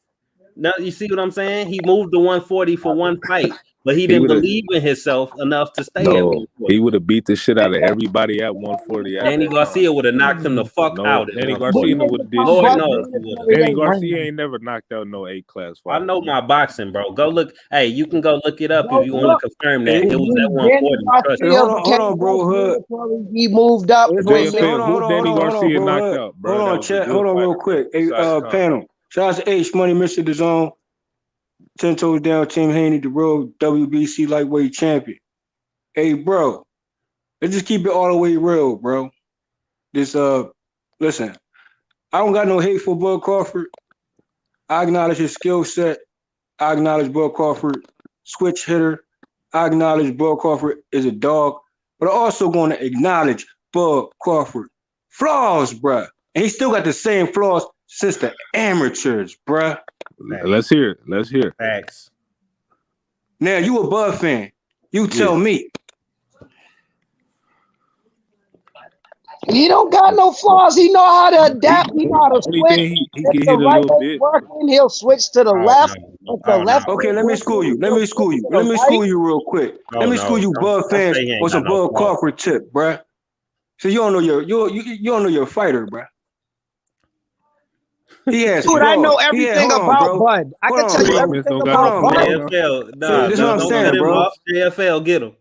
Now, you see what I'm saying? He moved to 140 for one fight, but he didn't believe in himself enough to stay at 140. He would have beat the shit out of everybody at 140. Danny Garcia would have knocked him the fuck out. Danny Garcia would have did shit. Danny Garcia ain't never knocked out no A-class fight. I know my boxing, bro. Go look. Hey, you can go look it up if you want to confirm that. It was at 140. Hold on, bro. Hood. He moved up. Danny Garcia knocked out, bro. Hold on, chat. Hold on, real quick. Hey, panel. Shout out to H Money, Mr. The Zone. 10 toes down, Team Haney, the real WBC lightweight champion. Hey, bro, let's just keep it all the way real, bro. Listen, I don't got no hate for Bud Crawford. I acknowledge his skill set. I acknowledge Bud Crawford, switch hitter. I acknowledge Bud Crawford is a dog, but I'm also going to acknowledge Bud Crawford flaws, bro. And he still got the same flaws since the amateurs, bruh. Let's hear it. Let's hear it. Facts. Now, you a Bud fan. You tell me. He don't got no flaws. He know how to adapt. He know how to switch. He can hit a little bit. Working, he'll switch to the left. Okay, let me school you. Let me school you real quick. Let me school you Bud fans with some Bud Crawford tip, bruh. So you don't know you don't know your fighter, bruh. Dude, I know everything about Bud. I can tell you everything about Bud. This is what I'm saying, bro. JFL, get him.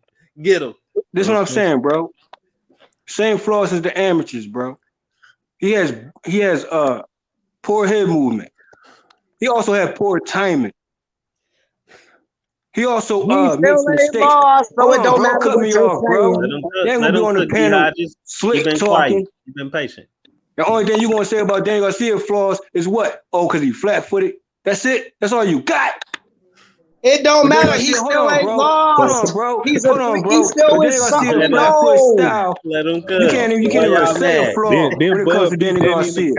This is what I'm saying, bro. Same flaws as the amateurs, bro. He has poor head movement. He also had poor timing. He also makes mistakes. Don't cut me off, bro. They ain't gonna be on the panel slick talking. You've been patient. The only thing you gonna say about Danny Garcia flaws is what? Oh, because he flat-footed. That's it. That's all you got. It don't matter. He still ain't lost. Hold on, bro. He still is something. Let him go. You can't even say a flaw when it comes to Danny Garcia.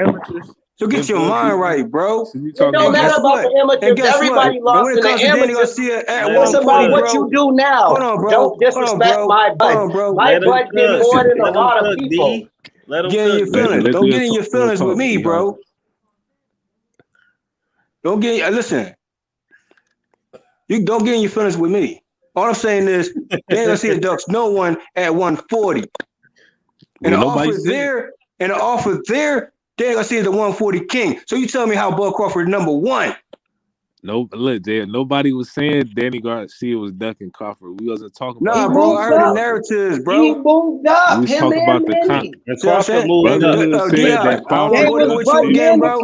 So get your mind right, bro. It don't matter about the amateurs. Everybody lost in the amateurs. It's about what you do now. Hold on, bro. Don't disrespect my Bud. My Bud did more than a lot of people. Get in your feelings. Don't get in your feelings with me, bro. Listen. You don't get in your feelings with me. All I'm saying is Danny Garcia ducks no one at 140. And the offer there, Danny Garcia is the 140 king. So you tell me how Bud Crawford number one. No, look, nobody was saying Danny Garcia was ducking Crawford. We wasn't talking about. Nah, bro, I heard the narratives, bro. He moved up. We was talking about the Crawford moved up. I don't want to go there with you again, bro.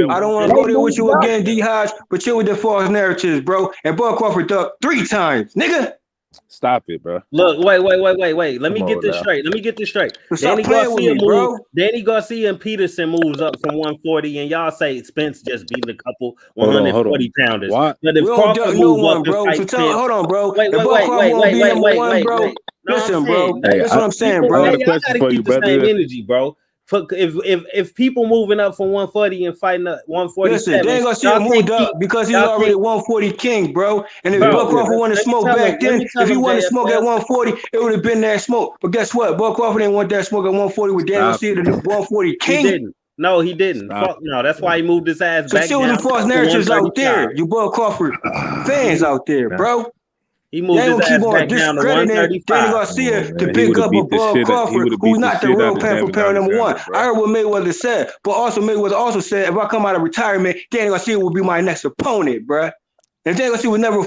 I don't want to go there with you again, D Hodge. But you with the false narratives, bro. And Bud Crawford ducked 3 times, nigga. Stop it, bro. Look, wait. Let me get this straight. Danny Garcia and Peterson moves up from 140, and y'all say Spence just beating a couple 140 pounders. What? But if Crawford moves up bro. to So hold on, bro. Wait. Listen, bro. That's what I'm saying, bro. I got a question for you, brother. Same energy, bro. If people moving up from 140 and fighting at 147, listen, Danny Garcia moved up because he's already 140 king, bro. And if Bud Crawford wanted to smoke back then, if he wanted to smoke at 140, it would have been that smoke. But guess what? Bud Crawford didn't want that smoke at 140 with Danny Garcia, the 140 king. He didn't. No, he didn't. Fuck no. That's why he moved his ass back. So still the false narratives out there. You Bud Crawford fans out there, bro. He moved his ass back down to 135. Danny Garcia to pick up a Bud Crawford who's not the real Panther Pound number one. I heard what Mayweather said, but also Mayweather also said if I come out of retirement, Danny Garcia will be my next opponent, bro. And Danny Garcia was never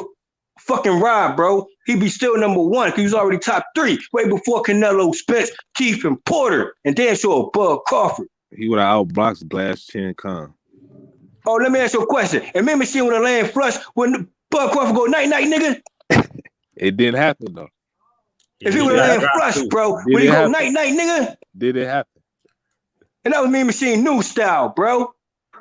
fucking robbed, bro. he'd be still number one because he was already top 3 way before Canelo, Spence, Keith, and Porter, and damn sure Bud Crawford. He would have outboxed Glass Chin Khan. Oh, let me ask you a question. And Mean Machine would have land flush when Bud Crawford go night, nigga? It didn't happen, though. If he would have land flush, bro, Did when it he go happen? night, nigga? Did it happen? And that was Mean Machine new style, bro.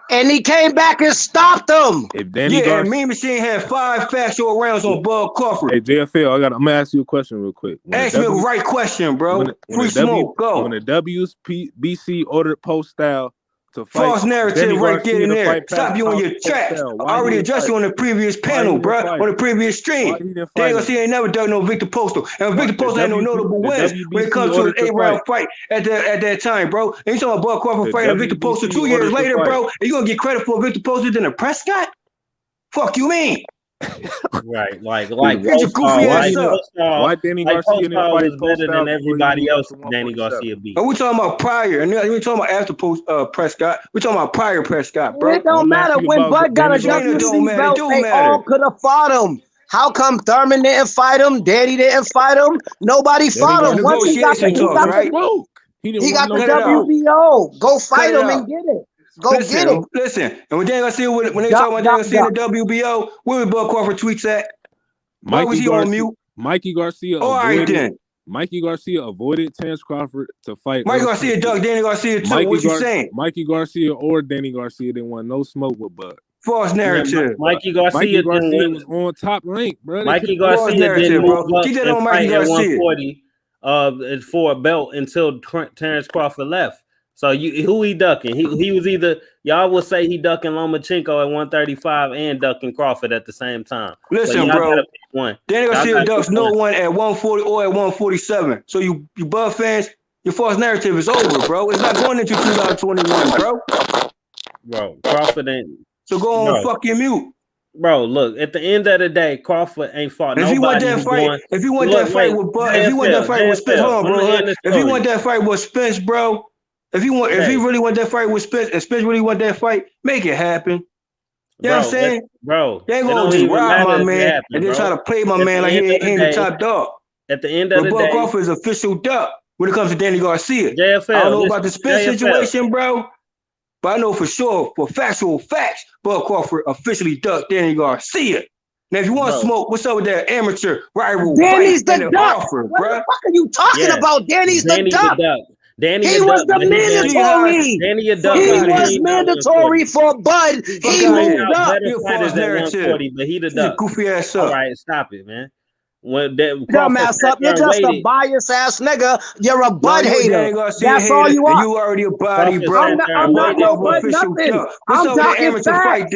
And he came back and stopped him. If Danny Yeah, and Garcia, Mean Machine had 5 factual rounds on Bud Crawford. hey JFL, I'm gonna ask you a question real quick. Ask me the right question, bro. Free smoke, go. When the WBC ordered Post Style to fight, False narrative Danny right there Garcia and to there. fight Stop Pat you in Post your tracks. Style, I why already he didn't addressed you fight? on the previous Why panel, he didn't bro. fight On the him? previous stream. Why he didn't Daniel fight him? Garcia ain't never done no Victor Postal. And Victor The Postal had no WB notable the wins when it WBC comes to ordered an to 8-round fight at that time, bro. And you talking about Bud Crawford The fighting Victor Postal WBC 2 years ordered to later, fight. bro. And you gonna get credit for Victor Postal than a Prescott? Fuck you mean? Right, like Get your goofy ass up. Why Danny like Garcia didn't Postal fight was better Postal than before he everybody moved up else. to Danny 147? Garcia beat. And we talking about prior, and we talking about after Prescott. We talking about prior Prescott, bro. It don't matter. When Bud got a WBC belt, they all could have fought him. How come Thurman didn't fight him? Danny didn't fight him. Nobody fought him. Once he got the, he got the WBO. Go fight him and get it. Go get it. Listen, and when Danny Garcia, when they talking about Danny Garcia in the WBO, where was Bud Crawford tweets at? Why was he on mute? Mikey Garcia. All right then. Mikey Garcia avoided Terence Crawford to fight. Mikey Garcia ducked Danny Garcia too. What you saying? Mikey Garcia or Danny Garcia didn't want no smoke with Bud. False narrative. Mikey Garcia was on top rank, bro. Mikey Garcia didn't move up and fight at 140 for a belt until Terence Crawford left. So who he ducking? He was either y'all will say he ducking Lomachenko at 135 and ducking Crawford at the same time. Listen, so bro. One. Danny Garcia ducks no one at 140 or at 147. So you Bud fans, your false narrative is over, bro. It's not going into 2021, bro. Bro, Crawford ain't. So go on, fucking mute. Bro, look, at the end of the day, Crawford ain't fought nobody. If you want that fight with Bud, if you want that fight with Spence, hold on, bro. If you want that fight with Spence, bro, if he really want that fight with Spence, and Spence really want that fight, make it happen. You know what I'm saying? Bro, they ain't gonna just rob my man and then try to play my man like he ain't the top dog. At the end of the day, Bud Crawford is official duck when it comes to Danny Garcia. JFL, I don't know about the Spence situation, bro. But I know for sure, for factual facts, Bud Crawford officially ducked Danny Garcia. Now, if you want to smoke, what's up with that amateur rival? Danny's the duck. What the fuck are you talking about? Danny's the duck. He was the mandatory. He was mandatory for Bud. He moved up. But he the duck. Goofy ass up. All right, stop it, man. Don't mess up. You're just a bias ass nigga. You're a Bud hater. That's all you are. You already a body, bro. I'm not no Bud nothing. I'm talking fact.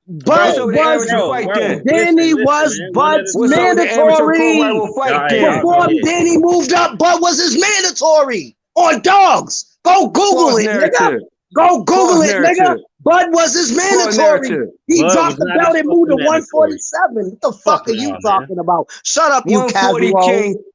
Bud was Danny was Bud's mandatory. Before Danny moved up, Bud was his mandatory on dogs. Go Google it, nigga. Go Google it, nigga. Bud was his mandatory. He dropped the belt and moved to 147. What the fuck are you talking about? Shut up, you casual.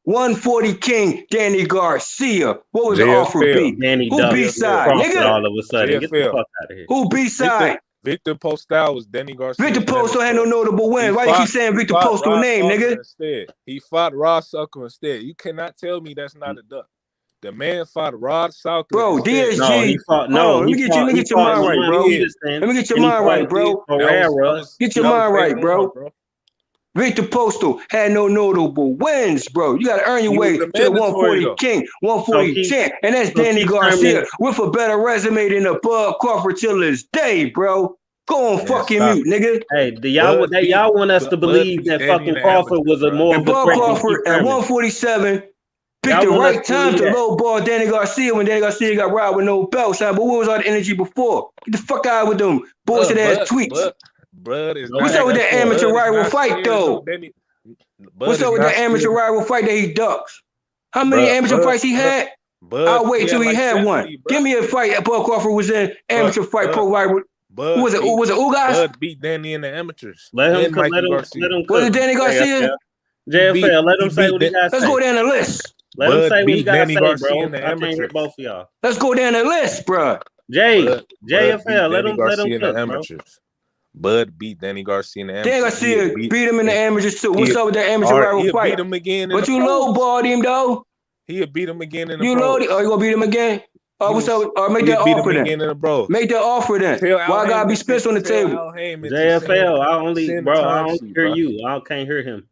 140 King, Danny Garcia. What was the offer be? Who B-side, nigga? All of a sudden, get the fuck out of here. Who B-side? Victor Postal was Danny Garcia. Victor Postal had no notable win. Why you keep saying Victor Postal name, nigga? Instead. He fought Rod Sucker instead. You cannot tell me that's not a duck. The man fought Rod Salker. Bro, DSG. No, he fought. No, let me get your mind right, bro. Let me get your mind right, bro. Get your mind right, bro. Victor Postal had no notable wins, bro. You got to earn your way to the 140 King, 140 champ, and that's Danny Garcia with a better resume than the Bud Crawford till this day, bro. Go on, fucking mute, nigga. Hey, y'all want us to believe that fucking Crawford was a more of a Bud Crawford at 147. Picked the right time to lowball Danny Garcia when Danny Garcia got robbed with no belt, son. But what was all the energy before? Get the fuck out with them bullshit ass tweets. What's up with that amateur rival fight, though? What's up with that amateur rival fight that he ducks? How many amateur fights he had? I'll wait till he had one. Give me a fight that Bud Crawford was in amateur fight pro rival. Who was it? Was it Ugas? Bud beat Danny in the amateurs. Let him cook. Was it Danny Garcia? JFL, let him say what he got to say. Let's go down the list. Let him say what he got to say, bro. I can't hear both of y'all. Let's go down the list, bro. JFL, let him cook, bro. Bud beat Danny Garcia in the Danny amateurs. Garcia beat him in the amateurs too. What's up with that amateur rival He'll fight? beat him again in But the you pros. lowballed him though. He'll beat him again in the You pros. loaded. Oh, you gonna beat him again? What's up? Or make that He'll beat offer him then. again in the bros. Make that offer then. Tell Why Al gotta be Heyman Spence on the tell table? Al Heyman to JFL, I only send the bro, I only timesheet, hear bro. you. I can't hear him.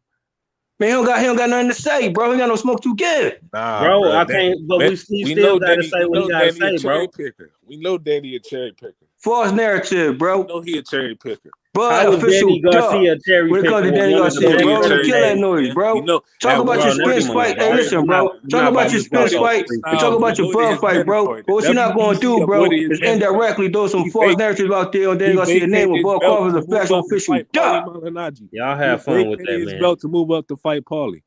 Man, he don't got nothing to say, bro. He ain't got no smoke to give. Nah, Bro, I That- can't. But man, we we still know gotta Danny. say We what he know gotta Danny a say, bro. cherry picker. We know Danny a cherry picker. False narrative, bro. We know he a cherry picker. Bud How was official Danny Garcia duck. cherry When it comes picker to with Danny one of the We know Garcia, best he a bro, don't cherry kill that picker, noise, man. bro. We know. Talk about your never Spence mind, fight. bro. Hey, listen, We're bro. not Talk about about your to talk Spence over fight. free We talk people. about your Bud fight, bro. But what you're not going to do, bro, is indirectly throw some false narratives out there on Danny He Garcia's name vacated when his Bud belt Crawford to is a move factual up and official fight Paulie duck. Malignaggi. Y'all He have fun with vacated that, his man. belt to move up to fight Paulie.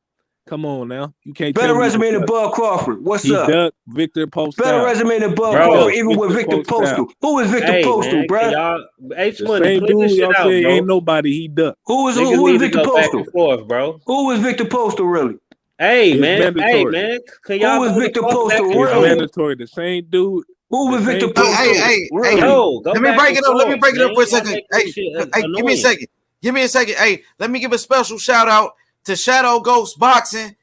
Come on now, you can't Better tell me resume than Bud Crawford. What's he up? ducked Victor Postal. Better resume than Bud Bro, Crawford, even with Victor Victor Postal. Postal. Who is Victor Hey, Postal, man, bro? can y'all H The Money same clear this dude shit y'all out, say bro? ain't nobody he ducked. Niggas Who is need to Victor go back Postal? and forth, bro. Who is Victor Postal really? Hey, It's man, mandatory. can y'all Who is go the Victor fuck back Postal and It's really? forth? mandatory. The same dude. Who The is Victor same dude. Postal really? Yo, go Let me back break and it up. Let me forth, break it up man. for a Y'all second. make this shit Give me a annoying. second. Give me a second. Hey, let me give a special shout out to Shadow Ghost Boxing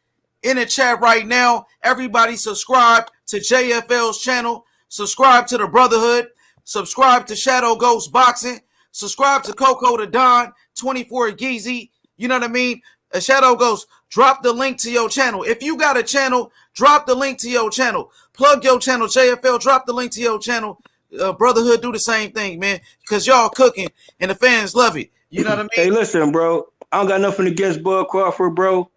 in the chat right now. Everybody subscribe to JFL's channel. Subscribe to the Brotherhood. Subscribe to Shadow Ghost Boxing. Subscribe to Coco the Don, 24 Geezy. You know what I mean? Shadow Ghost, drop the link to your channel. If you got a channel, drop the link to your channel. Plug your channel. JFL, drop the link to your channel. Brotherhood, do the same thing, man, because y'all cooking and the fans love it. You know what I mean? Hey, listen, bro. I don't got nothing against Bud Crawford, bro.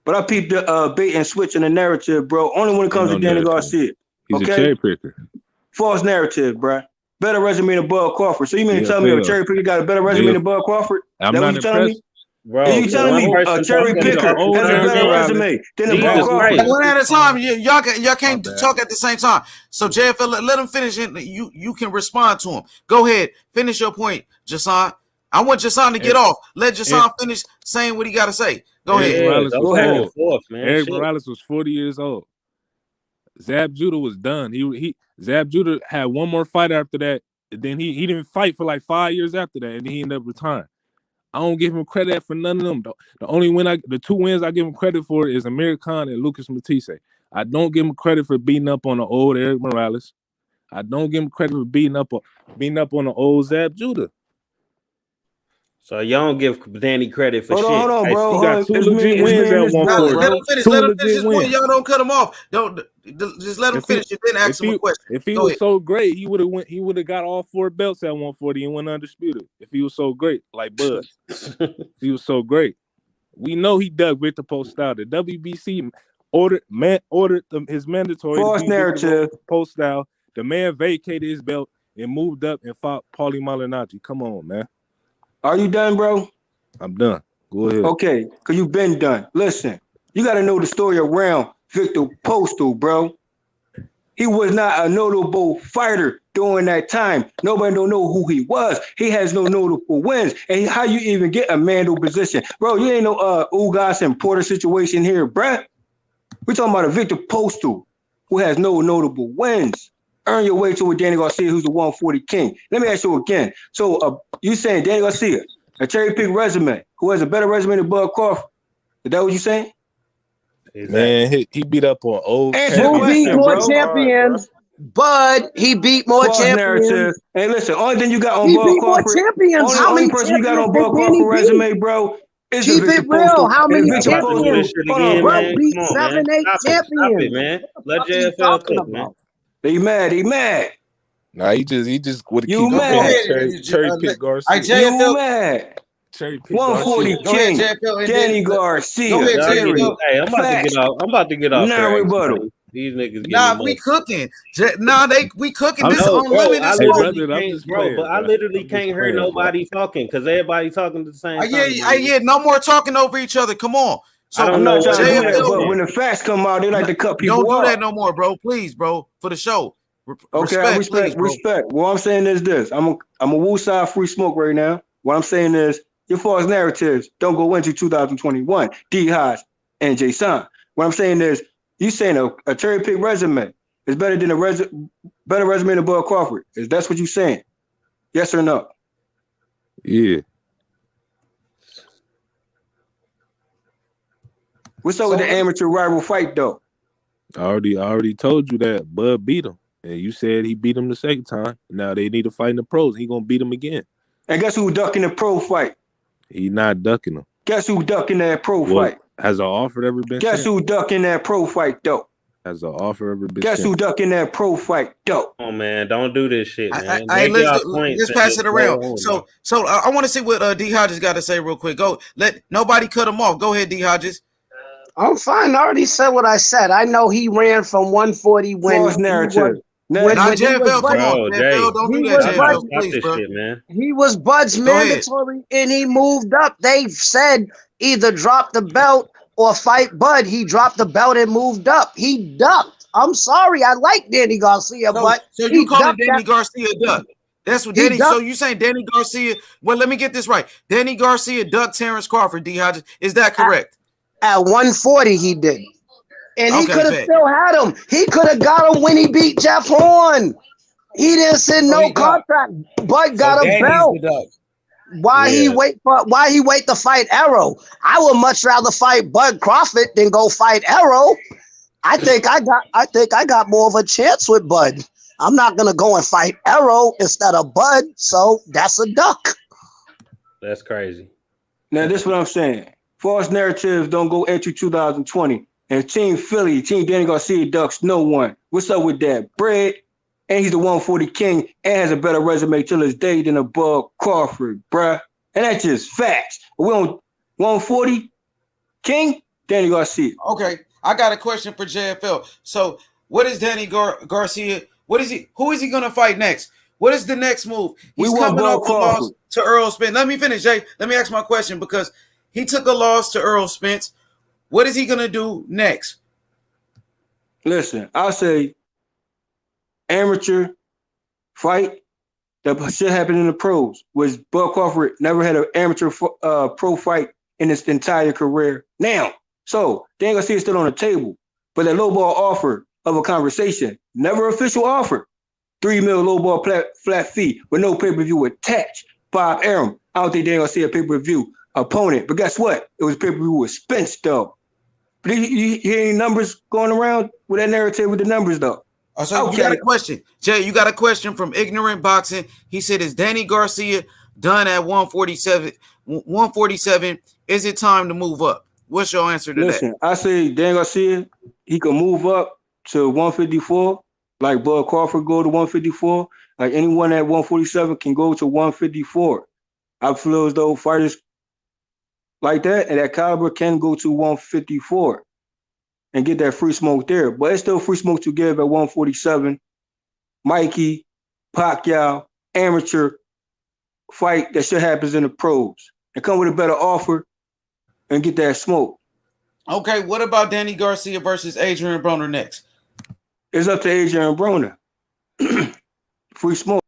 But I peeped the bait and switch in the narrative, bro. Only when it comes to Danny Garcia. He's Okay? a cherry picker. False narrative, bro. Better resume than Bud Crawford. So you mean to tell me a JFL. cherry picker got a better resume than Bud Crawford? I'm That what not you telling me? impressed. Bro, Are you can telling one me a person cherry talk at picker the old has a same better Gervonta time? resume than a Jesus Bud Crawford? Christ. One at a time. Y'all My can't bad. talk at the same time. So JFL, let him finish it. You can respond to him. Go ahead, finish your point, Jason. I want Jason to get off. Let Jason finish saying what he got to say. Go Eric ahead. Morales Go was back and old. forth, man. Eric Shit. Morales was 40 years old. Zab Judah was done. Zab Judah had one more fight after that. Then he didn't fight for like 5 years after that, and he ended up retiring. I don't give him credit for none of them. The two wins I give him credit for is Amir Khan and Lucas Matisse. I don't give him credit for beating up on the old Eric Morales. I don't give him credit for beating up on the old Zab Judah. So y'all don't give Danny credit for shit. Hold on, bro. He got two It's me legit and wins at his boy, 140. Let bro. him finish. Two Let him finish legit his point. wins. Y'all don't cut him off. Don't just let him finish and then ask him a question. If he Go was ahead. so great, he would have got all 4 belts at 140 and went undisputed. If he was so great, like Bud. If he was so great. We know he dug Victor Postal. The WBC ordered his mandatory False to be narrative. Victor Postal. The man vacated his belt and moved up and fought Paulie Malignaggi. Come on, man. Are you done, bro? I'm done. Go ahead. Okay, because you've been done. Listen, you got to know the story around Victor Postal, bro. He was not a notable fighter during that time. Nobody don't know who he was. He has no notable wins. And how you even get a Mando position? Bro, you ain't no Ugas and Porter situation here, bruh. We're talking about a Victor Postal who has no notable wins. Earn your way to a Danny Garcia who's the 140 king. Let me ask you again. So you saying Danny Garcia, a cherry pick resume, who has a better resume than Bud Crawford? Is that what you saying? Man, he beat up on old Answer the Who beat question, more bro. champions? Bud, he beat more False narrative. champions. Hey, listen, only thing you got on He Bud beat more Crawford, champions. How only many person you got champions on did Bud Danny Crawford beat? resume, bro, is the Keep Victor it real. Postal. How And the many Y'all Victor about to do Postal, this champions? shit hold on, again, Bro man. beat Come on, man. 7, 8 Stop champions. it, man. Let What are you JFL talking cook, man. about? He mad. Nah, he just would have You keep Go mad. going. Cherry pick Garcia. You mad. Cherry pick 140 Garcia. Go ahead, king. JFL, and Danny then go Garcia. ahead, Y'all getting, Period. hey, I'm about to get Facts. off. I'm about to get off Not here. rebuttal. These niggas getting Nah, we emotional. cooking. We cooking. I'm This No, bro, unlimited I Hey, smoke. literally brother, I'm can't, just bro. playing, But I bro. literally I'm just can't hear playing, bro. nobody talking because everybody talking at the same time. Yeah. No more talking over each other. Come on. I So I'm don't know not what trying to do that, happened, but JFL, when man. the facts come out, they like to cut don't people do that off. no more, bro. Please, bro, for the show. Okay, I Respect, please, bro. respect. What I'm saying is this. I'm a Wooside free smoke right now. What I'm saying is your false narratives don't go into 2021. D Hodge and Jason. What I'm saying is you saying a cherry pick resume is better than better resume than Bud Crawford. Is that's what you saying? Yes or no? Yeah. What's up So with the amateur rival fight though? I already told you that Bud beat him. And you said he beat him the second time. Now they need to fight in the pros. He gonna beat him again. And guess who ducking the pro fight? He not ducking him. Guess who ducking that pro Well, fight? has an offer ever been Guess sent? who ducking that pro fight though? Has an offer ever been Guess sent? who ducking that pro fight though? Oh man, don't do this shit, man. Let's Make y'all points let's and pass just it go around. on, So I want to see what D Hodges got to say real quick. Go, let nobody cut him off. Go ahead, D Hodges. I'm fine. I already said what I said. I know he ran from 140 when False narrative. when Now, he was JFL, come Bud's, on, bro. Jay, JFL, don't he do that, was stop JFL, Bud's, this please, bro. shit, man. he was Bud's Go ahead. mandatory, and he moved up. They said either drop the belt or fight Bud. He dropped the belt and moved up. He ducked. I'm sorry. I like Danny Garcia, but So he you calling ducked Danny that. Garcia duck? That's what He Danny. So ducked you saying Danny Garcia? Well, let me get this right. Danny Garcia ducked Terrence Crawford. D Hodges, is that correct? at 140. He did. And he Okay, could have bet. still had him. He could have got him when he beat Jeff Horn. He didn't send So no he ducked. contract. Bud So got a Danny's belt. the duck. Why he Yeah. wait to fight Arrow? I would much rather fight Bud Crawford than go fight Arrow. I think I got more of a chance with Bud. I'm not gonna go and fight Arrow instead of Bud, so that's a duck. That's crazy. Now this is what I'm saying. False narratives don't go at you 2020. And Team Philly, Team Danny Garcia ducks no one. What's up with that? Bread, and he's the 140 king and has a better resume till his day than a Bud Crawford, bruh. And that's just facts. We on 140 king, Danny Garcia. Okay, I got a question for JFL. So, what is Danny Garcia? What is he? Who is he gonna fight next? What is the next move? We He's want coming Bud off a loss Crawford. to Earl Spence. Let me finish, Jay. Let me ask my question because he took a loss to Earl Spence. What is he gonna do next? Listen, I'll say amateur fight that should happen in the pros was Bud Crawford never had an amateur pro fight in his entire career now. So Danny Garcia is still on the table, but that low ball offer of a conversation, never official offer. $3 million low ball flat fee with no pay-per-view attached. Bob Arum. I don't think Danny Garcia a pay-per-view opponent, but guess what? It was pay-per-view with Spence though. But you hear any numbers going around with that narrative with the numbers though? So you got a question, Jay. You got a question from Ignorant Boxing. He said, "Is Danny Garcia done at 147? 147? Is it time to move up?" What's your answer to Listen, I say Danny Garcia, he can move up to 154, like Bud Crawford go to 154. Like anyone at 147 can go to 154. I feel as though fighters like that and that caliber can go to 154 and get that free smoke there. But it's still free smoke to give at 147. Mikey, Pacquiao, amateur fight that shit happens in the pros and come with a better offer and get that smoke. that? Okay, what about Danny Garcia versus Adrian Broner next? It's up to Adrian Broner. Free smoke.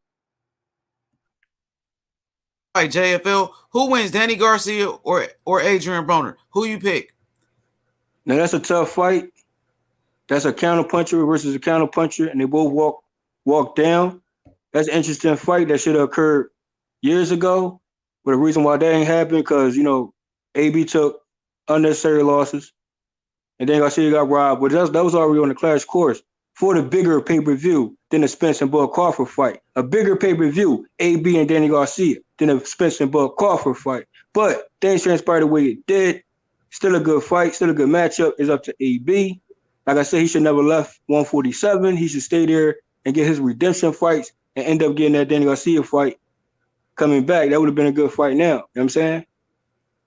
All right, JFL. Who wins, Danny Garcia or Adrian Broner? Who you pick? Now that's a tough fight. That's a counterpuncher versus a counterpuncher, and they both walk down. That's an interesting fight that should have occurred years ago. But the reason why that ain't happened because AB took unnecessary losses, and then Garcia got robbed. But that was already on the clash course for the bigger pay-per-view than the Spence and Bud Crawford fight. A bigger pay-per-view, AB and Danny Garcia, than the Spence and Bud Crawford fight. But things transpired the way it did. Still a good fight, still a good matchup. It's up to AB. Like I said, he should never left 147. He should stay there and get his redemption fights and end up getting that Danny Garcia fight coming back. That would have been a good fight now. You know what I'm saying?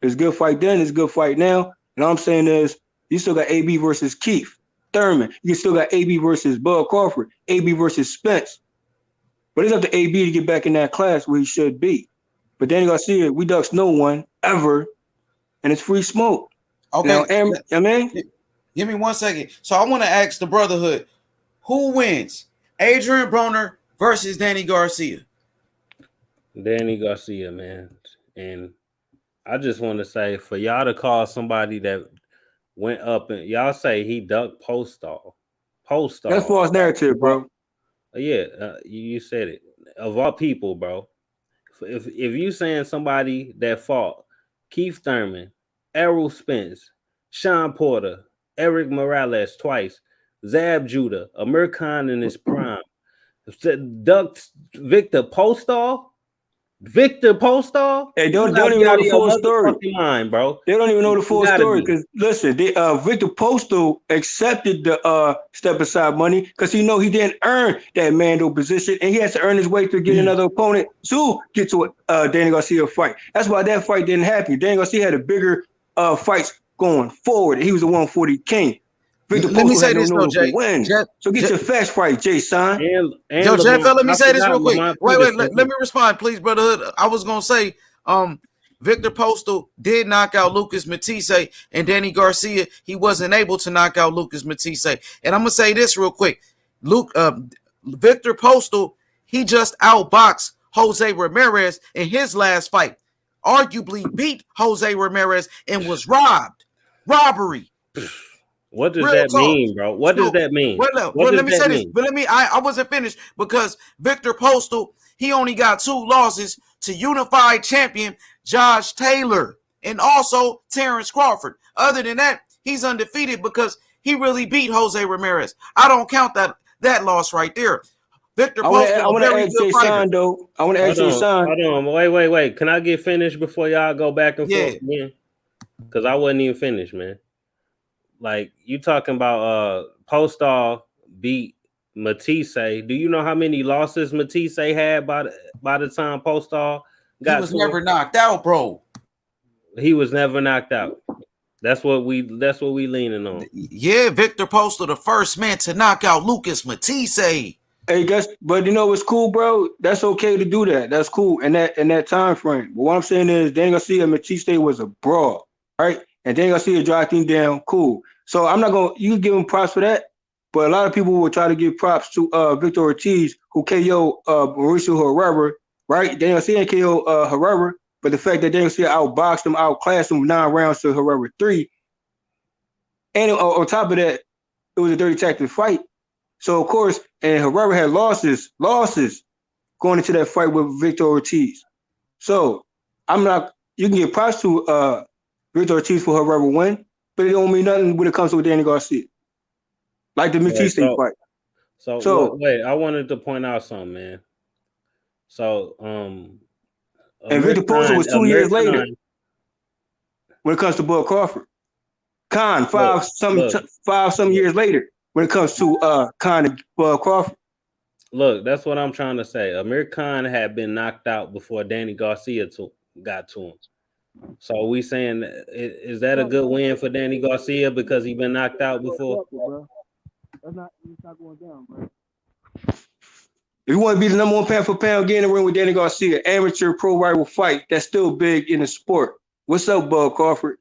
It's a good fight then, it's a good fight now. And all I'm saying is you still got AB versus Keith Thurman. You still got AB versus Bud Crawford, AB versus Spence. But it's up to AB to get back in that class where he should be. But Danny Garcia, we ducks no one ever, and it's free smoke. Okay, now, give me 1 second. So I want to ask the Brotherhood, who wins, Adrian Broner versus Danny Garcia? Danny Garcia, man. And I just want to say, for y'all to call somebody that went up and y'all say he ducked Postal. That's false narrative, bro. Yeah, you said it. Of all people, bro. if you saying somebody that fought Keith Thurman, Errol Spence, Sean Porter, Eric Morales twice, Zab Judah, Amir Khan in his prime, Victor Postol. Hey, You they don't gotta be even know out of the your full story. motherfucking mind, bro. They don't even know the You full gotta story be. because listen, Victor Postal accepted the step aside money because he know he didn't earn that Mando position and he has to earn his way to get another opponent to get to a Danny Garcia fight. That's why that fight didn't happen. Danny Garcia had a bigger fights going forward. He was a 140 king. Victor Let me Postal say had no this though, notable Jay. wins. So get your facts right, Jay son. And Yo, Lamont, JFL, let me I say this forgot real quick. Lamont Wait, Peterson. let me respond, please, brotherhood. I was gonna say, Victor Postal did knock out Lucas Matisse, and Danny Garcia, he wasn't able to knock out Lucas Matisse. And I'm gonna say this real quick. Victor Postal, he just outboxed Jose Ramirez in his last fight. Arguably beat Jose Ramirez and was robbed. Robbery. What does Real that talk. mean, bro? What does that mean? Well, What does let me that say this. mean? But I wasn't finished because Victor Postal, he only got 2 losses to unified champion Josh Taylor and also Terrence Crawford. Other than that, he's undefeated because he really beat Jose Ramirez. I don't count that loss right there. Victor Postal, I want to ask Jay son though. I want to ask Jay son. Hold on. Wait. Can I get finished before y'all go back and forth again? Because I wasn't even finished, man. Like you talking about Postal beat Matisse. Do you know how many losses Matisse had by the time Postal got? He was never knocked out, bro. He was never knocked out. That's what we leaning on. Yeah, Victor Postal, the first man to knock out Lucas Matisse. Hey, but you know what's cool, bro? That's okay to do that. That's cool in that time frame. But what I'm saying is, Danny Garcia and Matisse was a brawl, right? And Danny Garcia dropped him down. Cool. So I'm not gonna. You can give him props for that, but a lot of people will try to give props to Victor Ortiz, who KO Mauricio Herrera, right? Danny Garcia KO Herrera, but the fact that Danny Garcia outboxed him, outclassed him 9 rounds to Herrera 3, and on top of that, it was a dirty tactic fight. So of course, and Herrera had losses going into that fight with Victor Ortiz. So I'm not. You can give props to Victor Ortiz for Herrera win, but it don't mean nothing when it comes to Danny Garcia, like the Matisse fight. So wait, I wanted to point out something, man. So and Victor Postal was 2 years later when it comes to Bud Crawford. Khan five some years later when it comes to Khan and Bud Crawford. Look, that's what I'm trying to say. Amir Khan had been knocked out before Danny Garcia got to him. So we saying, is that a good win for Danny Garcia because he been knocked out before? It's not going down, bro. If you want to be the number 1 pound for pound, get in the ring with Danny Garcia, amateur pro rival fight. That's still big in the sport. What's up, Bud Crawford?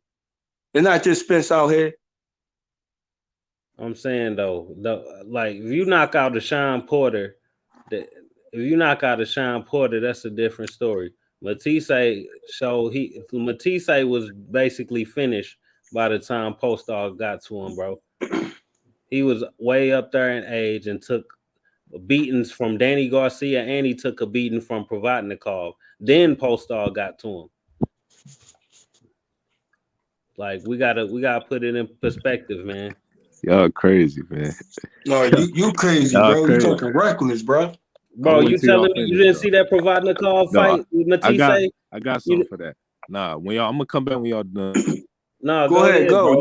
They're not just Spence out here. I'm saying though, like if you knock out the Sean Porter, that's a different story. Matisse was basically finished by the time Postal got to him, bro. He was way up there in age and took beatings from Danny Garcia, and he took a beating from Provatnikov. Then Postal got to him. Like we gotta put it in perspective, man. Y'all crazy, man. No, you crazy, bro. You talking reckless, bro. Bro, you telling me you didn't see that Provatnikov fight with Matisse? I got something for that. Nah, when y'all, I'm gonna come back when y'all done. No, go ahead, go.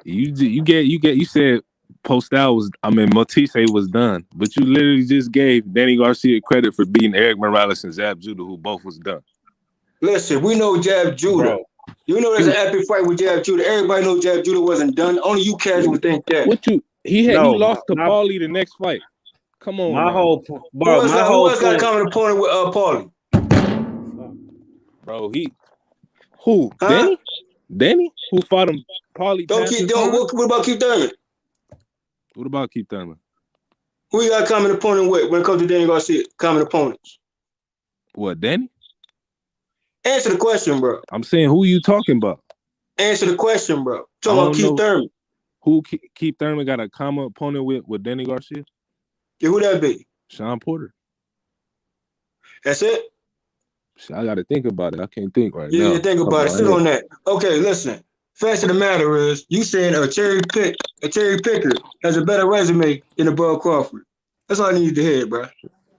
You go. You said Postal was. I mean, Matisse was done, but you literally just gave Danny Garcia credit for beating Eric Morales and Zab Judah, who both was done. Listen, we know Zab Judah. Bro. You know there's an epic fight with Zab Judah. Everybody knows Zab Judah wasn't done. Only you casuals think that. He lost to Paulie the next fight. Come on, who else got a common opponent with Paulie? Bro, who? Huh? Danny? Who fought him? Paulie. What about Keith Thurman? What about Keith Thurman? Who you got a common opponent with when it comes to Danny Garcia? Common opponents. What, Danny? Answer the question, bro. I'm saying, who you talking about? Answer the question, bro. Talking about Keith Thurman. Who Keith Thurman got a common opponent with Danny Garcia? Yeah, who that be? Sean Porter. That's it? I got to think about it. I can't think right Yeah, now. yeah, think Top of about it. my Sit head. on that. Okay, listen. Fact of the matter is, you saying a cherry picker has a better resume than Bud Crawford. That's all I need to hear, bro.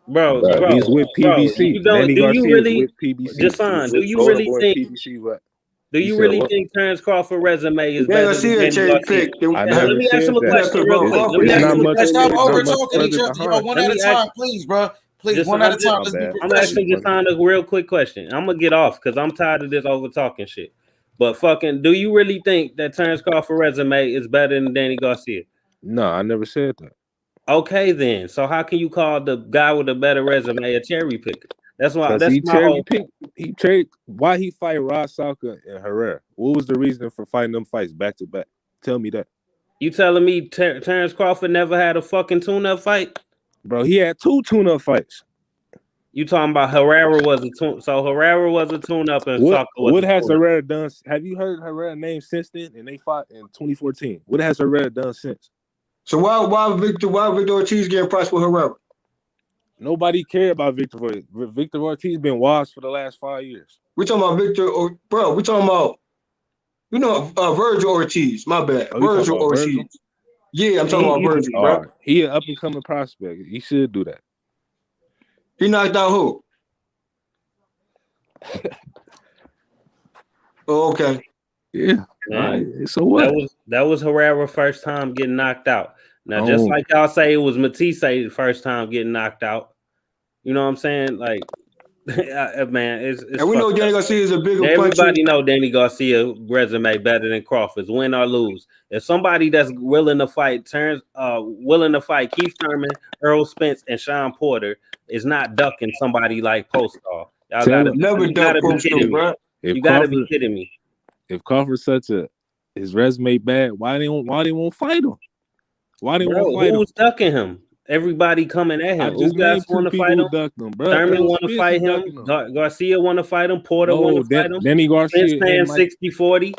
Bro, Bro, he's with you PBC. don't. Danny Do you Garcia is really, with PBC. He's Jason? Do with you Golden really Boy think? PBC. What? Do You you said really what? think Terrence Crawford resume is They gonna better than see a Danny cherry Garcia? pick. They, I Let never me ask said him a they that. gotta question put real Bud quick. Let Crawford me It's ask in not him a there. much. Let's question stop It's real not quick. much over talking further each other, y'all. behind. One Let at a me ask time, please, bro. Please, one at a Jason. time. My Let's be bad. I'm asking professional. Jason a real quick question. I'm gonna get off because I'm tired of this over talking shit. But fucking, do you really think that Terrence Crawford resume is better than Danny Garcia? No, I never said that. Okay, then. So how can you call the guy with a better resume a cherry picker? That's why. Cause That's he my cherry whole. picked. He cherry. Why he fight Rod Salka and Herrera? What was the reason for fighting them fights back to back? Tell me that, You telling me Terrence Crawford never had a fucking tune-up fight? bro. He had 2 tune-up fights. You talking about Herrera was a tune? So Herrera was a tune-up and Salka was What a has tune-up. Herrera done? Have you heard Herrera name since then? And they fought in 2014. What has Herrera done since? So why Victor Ortiz getting priced with Herrera? Nobody cared about Victor Ortiz. Victor Ortiz been washed for the last 5 years. We talking about Victor, bro. We talking about Virgil Ortiz. My bad, Oh, you talking Virgil about Virgil? Ortiz. Yeah, I'm talking about Virgil, bro. Right. He an up and coming prospect. He should do that. He knocked out who? Oh, okay. Yeah. Man, Right. So what? that was Herrera's first time getting knocked out. Now, just Oh, like y'all say, it was Matisse first time getting knocked out. You know what I'm saying? Like, man, it's And we know fucked Danny up. Garcia is a bigger puncher. Everybody know Danny Garcia resume better than Crawford's, win or lose. If somebody that's willing to fight Keith Thurman, Earl Spence, and Sean Porter is not ducking somebody like Postal. Y'all tell gotta him Never you duck gotta be Postal, kidding me. bro. if You gotta be Crawford kidding me. if Crawford's his resume bad, why they won't fight him? Why they won't Bro, fight him? who's ducking him? Everybody coming at I him. just Ugas named 2 want to people fight who him. ducked him, bro. Thurman Earl want to Spence fight is him. ducking him. Garcia want to fight him. Porter want No, to fight him. Danny Spence Garcia paying and 60-40.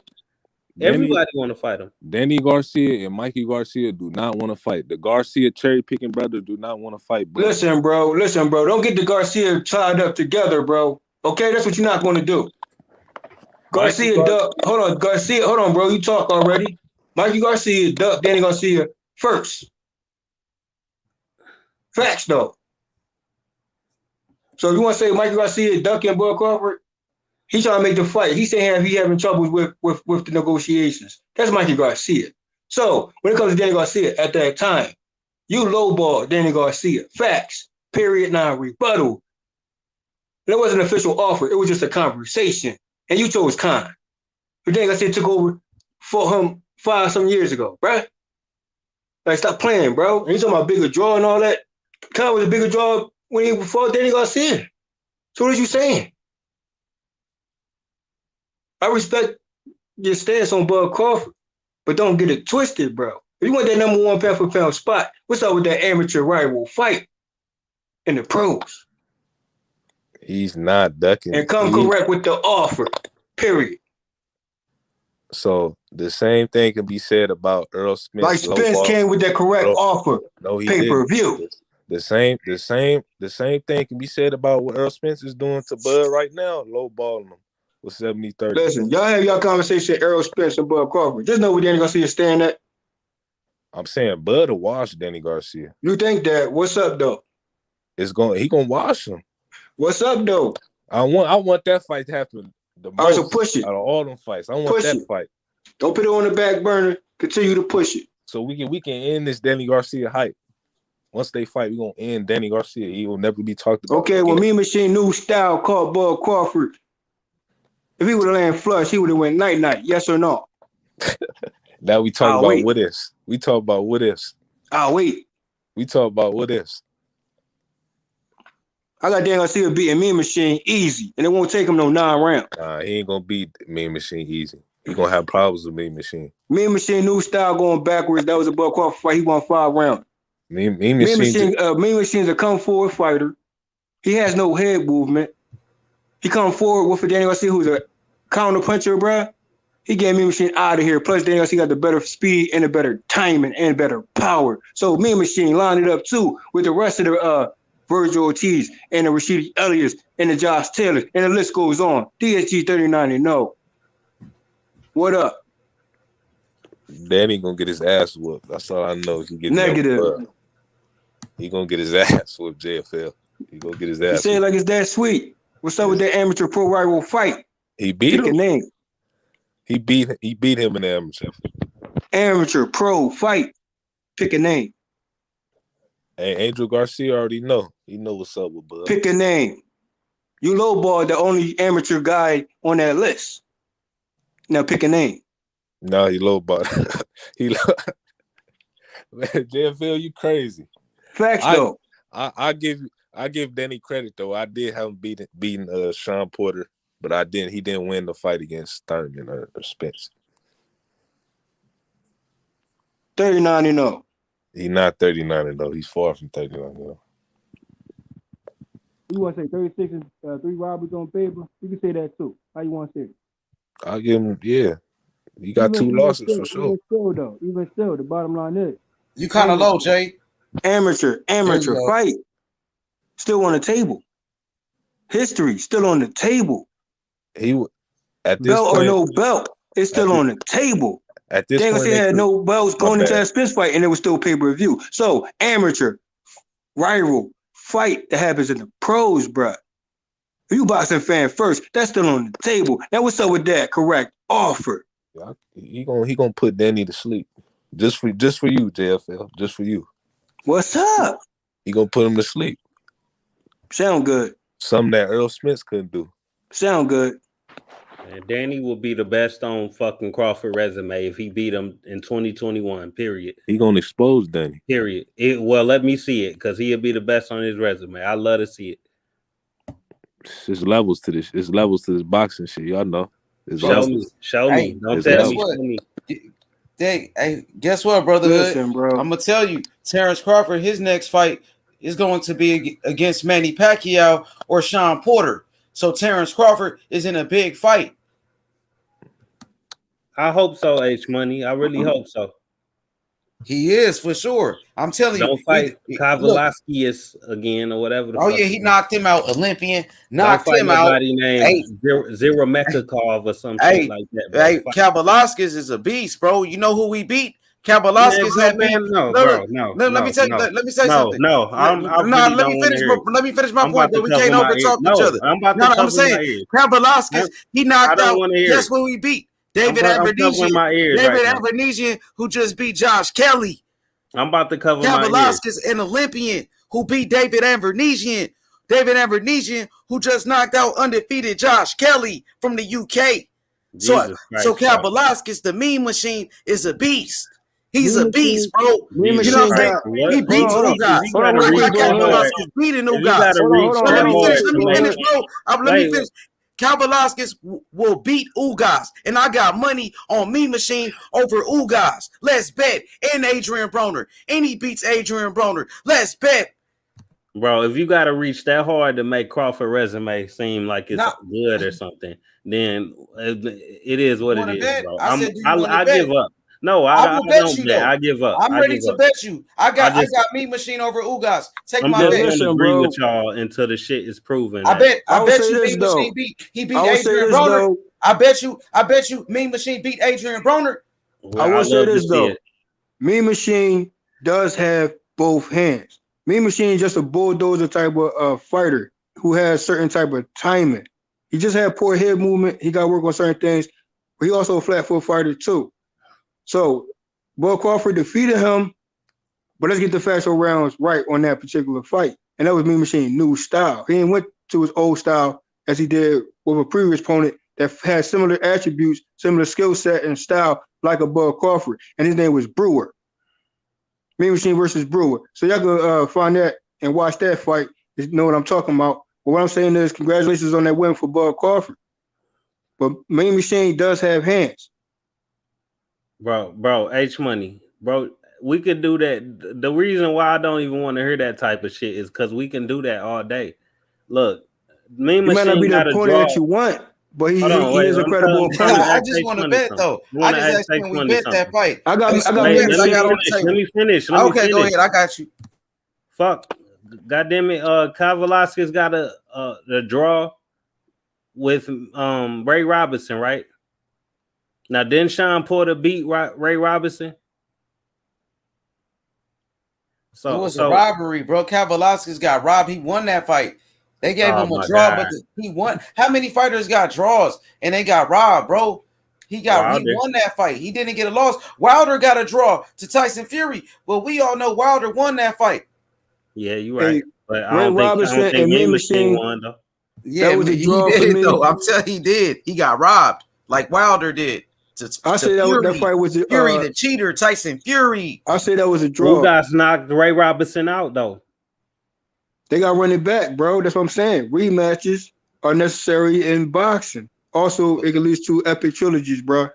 Everybody want to fight him. Danny Garcia and Mikey Garcia do not want to fight. The Garcia cherry picking brothers do not want to fight, bro. Listen, bro. Don't get the Garcia tied up together, bro. Okay, that's what you're not going to do. Garcia duck. Hold on, Garcia. Hold on, bro. You talk already. Mikey Garcia duck Danny Garcia first. Facts, though. So if you want to say Mikey Garcia ducking Bud Crawford, he's trying to make the fight. He's saying he having trouble with the negotiations. That's Mikey Garcia. So when it comes to Danny Garcia, at that time, you lowball Danny Garcia. Facts. Period. Non-rebuttal. That wasn't an official offer. It was just a conversation. And you chose Khan. But Danny Garcia took over for him 5-some years ago, bro. Like, stop playing, bro. And you talking about bigger draw and all that. Khan was a bigger draw when he fought Danny Garcia. So what are you saying? I respect your stance on Bud Crawford, but don't get it twisted, bro. If you want that number 1 pound for pound spot, what's up with that amateur rival fight in the pros? He's not ducking. And come correct with the offer, period. So the same thing can be said about Earl Spence. Like Spence came with that correct offer. No, he pay-per-view. didn't. The same thing can be said about what Earl Spence is doing to Bud right now, lowballing him with 70-30. Listen, y'all have y'all conversation, Earl Spence and Bud Crawford. Just know where Danny Garcia stand at. I'm saying Bud will wash Danny Garcia. You think that? What's up, though? He gonna wash him. What's up, though? I want that fight to happen the most. All right, so push it. Out of all them fights. I want that fight. Don't put it on the back burner. Continue to push it. So we can end this Danny Garcia hype. Once they fight, we're gonna end Danny Garcia. He will never be talked about. Okay, well, Mean Machine new style called Bud Crawford. If he would have landed flush, he would have went night-night. Yes or no? Now we talk about what ifs. We talk about what ifs. I'll wait. We talk about what ifs. I got Danny Garcia beating Mean Machine easy, and it won't take him no 9 rounds. Nah, he ain't gonna beat Mean Machine easy. He gonna have problems with Mean Machine. Mean Machine new style going backwards. That was a Bud Crawford fight. He won 5 rounds. Mean Machine's a come forward fighter. He has no head movement. He come forward with a Danny Garcia who's a counter puncher, bruh. He gave Mean Machine out of here. Plus, Danny Garcia got the better speed and the better timing and better power. So Mean Machine lined it up too with the rest of the Virgil Ortiz, and the Rashidi Elliott's, and the Josh Taylor, and the list goes on. DSG 39-0. What up? Danny gonna get his ass whooped. That's all I know. He getting Negative. He gonna get his ass whooped. JFL. He gonna get his You ass. say it like it's that sweet. What's up with that amateur pro rival fight? He beat Pick a him. name. He beat him in the amateur. Amateur pro fight. Pick a name. Hey, Angel Garcia already know. He know what's up with Bud. Pick a name. You lowball the only amateur guy on that list. Now pick a name. No, he lowball. Man, JFL, you crazy. Facts though. I give Danny credit though. I did have him beating Sean Porter, but he didn't win the fight against Thurman or Spence. 39-0. He's not 39-0. He's far from 39-0. You want to say 36 and 3 robberies on paper? You can say that too. How you want to say it? I'll give him, yeah. He got 2 losses for sure. Even still, the bottom line is You kind of low, Jay. Amateur fight. Still on the table. History still on the table. He at this belt point, or no belt, it's still on the table. At this they point, they had no belts going into that Spence fight, and it was still pay-per-view. So amateur rival fight that happens in the pros, bruh. If you boxing fan first, that's still on the table. Now what's up with that? Correct offer. He gonna put Danny to sleep. Just for you, JFL. Just for you. What's up? He gonna put him to sleep. Sound good. Something that Earl Spence couldn't do. Sound good. And Danny will be the best on fucking Crawford resume if he beat him in 2021. Period. He gonna expose Danny. Period. Well, let me see it because he'll be the best on his resume. I love to see it. There's levels to this. There's levels to this boxing shit. Y'all know. Show me. Don't tell me. Show me. Hey, guess what, brotherhood? Listen, bro. I'm gonna tell you, Terrence Crawford, his next fight is going to be against Manny Pacquiao or Sean Porter. So Terrence Crawford is in a big fight. I hope so, H Money. I really hope so. He is for sure. I'm telling you. Don't fight Kavalaskis again or whatever. He knocked him out. Olympian knocked him out. Named Zero Mekakov or some shit like that. Hey, Kavalaskis is a beast, bro. You know who we beat? Kavalaskis had been. Let me say something. Let me finish my point, but we can't overtalk each other. I'm saying Kavalaskis, he knocked out. Guess who we beat? David Avernesian, who just beat Josh Kelly. I'm about to cover my ears. Kavalaskis, an Olympian who beat David Avernesian. David Avernesian, who just knocked out undefeated Josh Kelly from the UK. So Kavalaskis, the meme machine, is a beast. He's a beast, bro. You know what I'm saying? He beats Ugas. Kavalaskis beating Ugas. Let me finish, bro. Let me finish. Kavalaskis will beat Ugas, and I got money on Me Machine over Ugas. Let's bet. And Adrian Broner. And he beats Adrian Broner. Let's bet. Bro, if you got to reach that hard to make Crawford resume seem like it's good or something, then it is what it is, bro. I give up. No, I will bet you. I give up. I'm ready to bet you. I got Me Machine over Ugas. Take my bet. I'm just gonna agree with y'all until the shit is proven. I bet you Me Machine beat Adrian Broner. I bet you Me Machine beat Adrian Broner. I will say this though. Me Machine does have both hands. Me Machine is just a bulldozer type of fighter who has certain type of timing. He just had poor head movement. He got to work on certain things, but he also a flat foot fighter too. So, Bud Crawford defeated him, but let's get the facts rounds right on that particular fight. And that was Me Machine new style. He didn't went to his old style as he did with a previous opponent that had similar attributes, similar skill set and style like a Bud Crawford. And his name was Brewer. Me Machine versus Brewer. So y'all can find that and watch that fight. You know what I'm talking about. But what I'm saying is congratulations on that win for Bud Crawford. But Me Machine does have hands. Bro, H Money, bro, we could do that. The reason why I don't even want to hear that type of shit is because we can do that all day. Look, Me Machine might not be the opponent that you want, but he is a credible opponent. I just want to bet though. I just asked when we bet that fight. Let me finish. Okay, go ahead. I got you. Fuck. goddamn it, Kyle Velasquez got a draw with Ray Robinson, right? Now, didn't Sean Porter beat Ray Robinson? It was a robbery, bro. Kyle Velasquez got robbed. He won that fight. They gave him a draw, but he won. How many fighters got draws and they got robbed, bro? He won that fight. He didn't get a loss. Wilder got a draw to Tyson Fury, but we all know Wilder won that fight. Yeah, you're right. But I Ray don't Robinson think and Mean Mean Machine Machine won though. Yeah, that was a draw he for did me. though. I'm telling you, he did. He got robbed like Wilder did. I say that fight was Fury, the cheater, Tyson Fury. I say that was a draw. Who guys knocked Ray Robinson out though? They got running back, bro. That's what I'm saying. Rematches are necessary in boxing. Also, it can lead to epic trilogies, bro.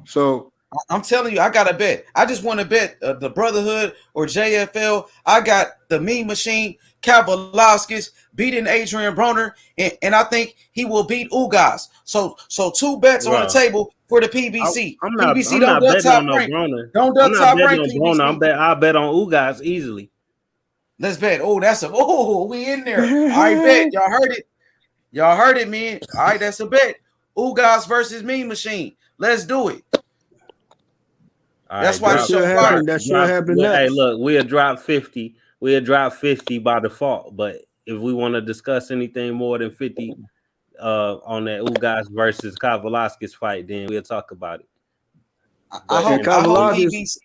So I'm telling you, I got a bet. I just want to bet the Brotherhood or JFL. I got the Mean Machine, Kyle Velasquez beating Adrian Broner, and I think he will beat Ugas. So two bets on the table for the PBC. PBC don't duck top rank. Don't duck top rank. I bet on Ugas easily. Let's bet. We in there. I bet. Y'all heard it. Y'all heard it, man. All right, that's a bet. Ugas versus Mean Machine. Let's do it. That's why that should happen. That should happen next. Hey, look, we'll drop 50. We'll drop 50 by default. But if we want to discuss anything more than 50 on that Ugas versus Kyle Velasquez fight, then we'll talk about it. I hope PBC.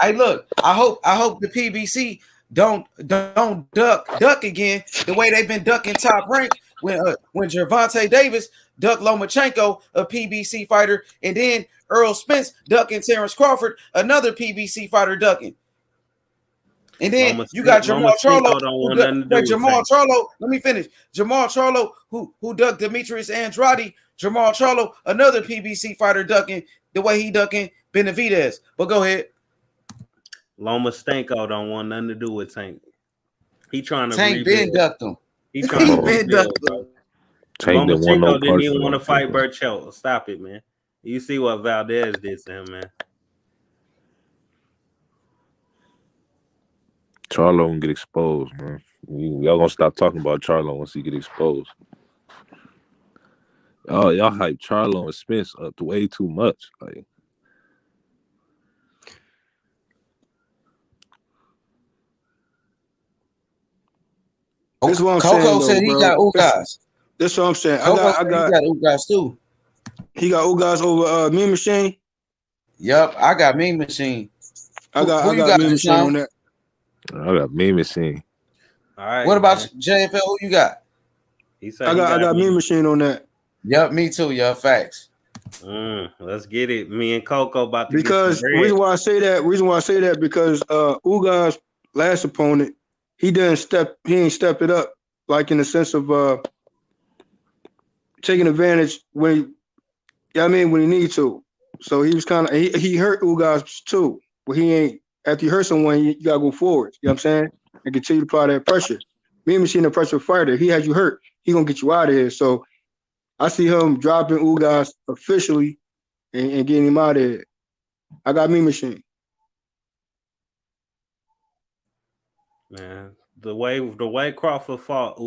Hey, look, I hope the PBC don't duck again the way they've been ducking top rank when Gervonta Davis ducked Lomachenko, a PBC fighter, and then Earl Spence ducking Terrence Crawford, another PBC fighter ducking. And then you got Jamal Charlo. Jamal Charlo, let me finish. Jamal Charlo, who ducked Demetrius Andrade. Jamal Charlo, another PBC fighter ducking the way he ducking Benavidez. But go ahead. Lomachenko don't want nothing to do with Tank. He trying to Tank been ducked him. He trying to rebuild, bro. Tank didn't even want to fight Burchell. Stop it, man. You see what Valdez did to him, man. Charlo gonna get exposed, man. Y'all gonna stop talking about Charlo once he get exposed. Oh, y'all hype Charlo and Spence up to way too much. Like, this is what I'm Coco saying, said he got Ugas. That's what I'm saying. I got Ugas too. He got Ugas over Mean Machine. Yep, I got Mean Machine. I got Mean Machine on that. I got Mean Machine. All right. What about JFL? Who you got? I got Mean Machine on that. Yep, me too. Yeah, facts. Let's get it. Me and Coco about to because reason why I say that because Ugas' last opponent, he ain't step it up, like in the sense of taking advantage when when he needs to. So he was kind of he hurt Ugas too. But he ain't, after you hurt someone, you gotta go forward. You know what I'm saying? And continue to apply that pressure. Mean Machine, a pressure fighter. He has you hurt, he gonna get you out of here. So I see him dropping Ugas officially and getting him out of here. I got Mean Machine. Man, the way Crawford fought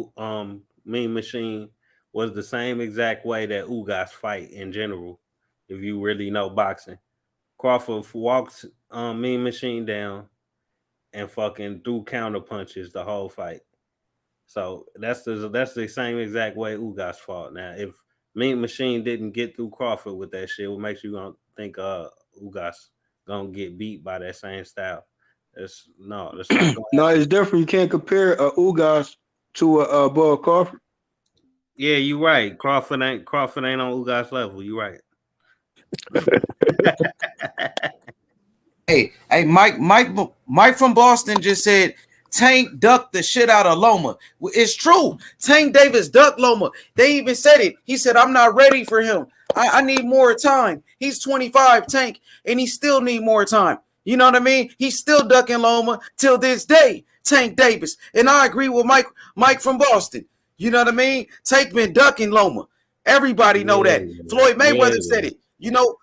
Mean Machine was the same exact way that Ugas fight in general. If you really know boxing, Crawford walked Mean Machine down and fucking threw counter punches the whole fight. So that's the same exact way Ugas fought. Now, if Mean Machine didn't get through Crawford with that shit, what makes you gonna think Ugas gonna get beat by that same style? That's not no, it's different. You can't compare Ugas to a Bud Crawford. Yeah, you're right. Crawford ain't on Ugas level. You're right. Hey, Mike from Boston just said Tank ducked the shit out of Loma. It's true. Tank Davis ducked Loma. They even said it. He said, I'm not ready for him. I need more time. He's 25, Tank, and he still need more time. You know what I mean? He's still ducking Loma till this day, Tank Davis. And I agree with Mike from Boston. You know what I mean? Tank been ducking Loma. Everybody know that. Floyd Mayweather said it. You know,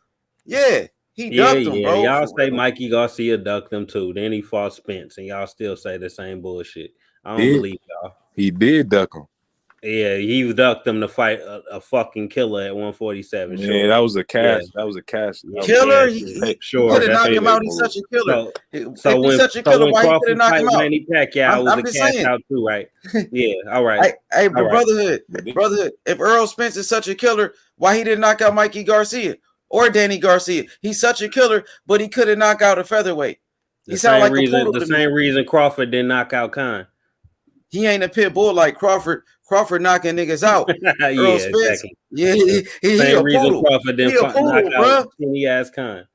yeah. He Yeah, ducked him, yeah. bro. Y'all For say real. Mikey Garcia ducked him too. Then he fought Spence, and y'all still say the same bullshit. I don't Did believe y'all. he did duck him? Yeah, he ducked him to fight a fucking killer at 147. Man, Sure. that was a Yeah. cash. That was a cash. That was Yeah, Killer. a He sure. could have That's knocked him payday out. He's move. such a killer. so. If he's such a killer, When why he couldn't Crawford knock fight him out? Manny Pacquiao was I'm a just cash saying. out too, right? Yeah. All right. Hey, All but right. brotherhood. If Earl Spence is such a killer, why he didn't knock out Mikey Garcia or Danny Garcia? He's such a killer, but he couldn't knock out a featherweight. He sound like a poodle to me. Same reason Crawford didn't knock out Khan. He ain't a pit bull like Crawford. Crawford knocking niggas out. Yeah, Earl Spence, exactly. yeah, he Same a reason poodle. Crawford He didn't a knock poodle, out bro. skinny ass Khan.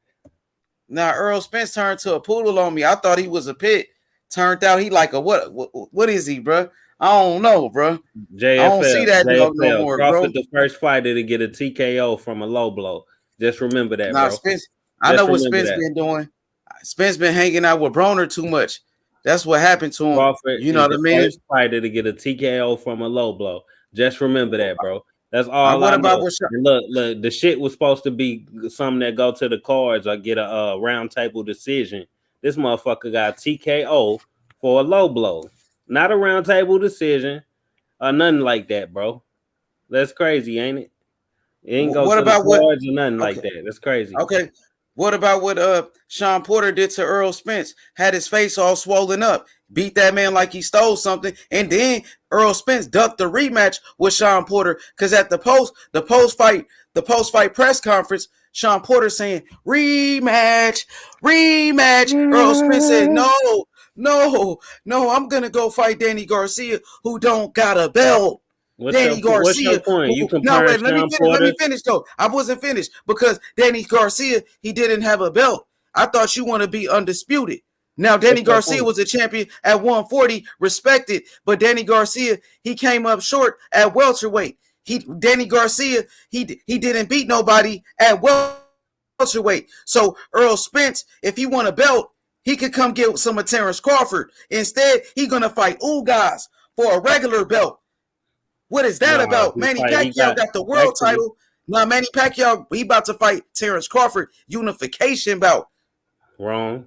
Now Earl Spence turned to a poodle on me. I thought he was a pit. Turned out he like a what is he, bro? I don't know, bro. JFL, I don't see that dog no more, Crawford, bro. the first fighter to get a TKO from a low blow. Just remember that, Nah, bro. Spence. I know what Spence been doing. Spence been hanging out with Broner too much. That's what happened to him. Crawford You know is what I the mean? first fighter to get a TKO from a low blow. Just remember that, bro. That's all What I about know. what And look, the shit was supposed to be something that go to the cards or get a round table decision. This motherfucker got TKO for a low blow, not a round table decision or nothing like that, bro. That's crazy, ain't it? It ain't go what to the about what? cards or nothing like Okay, that. That's crazy. okay. What about what Sean Porter did to Earl Spence? Had his face all swollen up, beat that man like he stole something, and then Earl Spence ducked the rematch with Sean Porter because at the post fight press conference, Sean Porter saying rematch. Earl Spence said no, I'm gonna go fight Danny Garcia who don't got a belt. What's Danny your Garcia. point? You No, comparing wait, let me Sean finish. Porter? Let me finish though. I wasn't finished because Danny Garcia, he didn't have a belt. I thought you want to be undisputed. Now, Danny Garcia was a champion at 140, respected, but Danny Garcia, he came up short at welterweight. Danny Garcia, he didn't beat nobody at welterweight. So Earl Spence, if he won a belt, he could come get some of Terrence Crawford. Instead, he's gonna fight Ugas for a regular belt. What is that about? Manny Pacquiao got the world title. Now Manny Pacquiao, he about to fight Terrence Crawford unification bout. Wrong.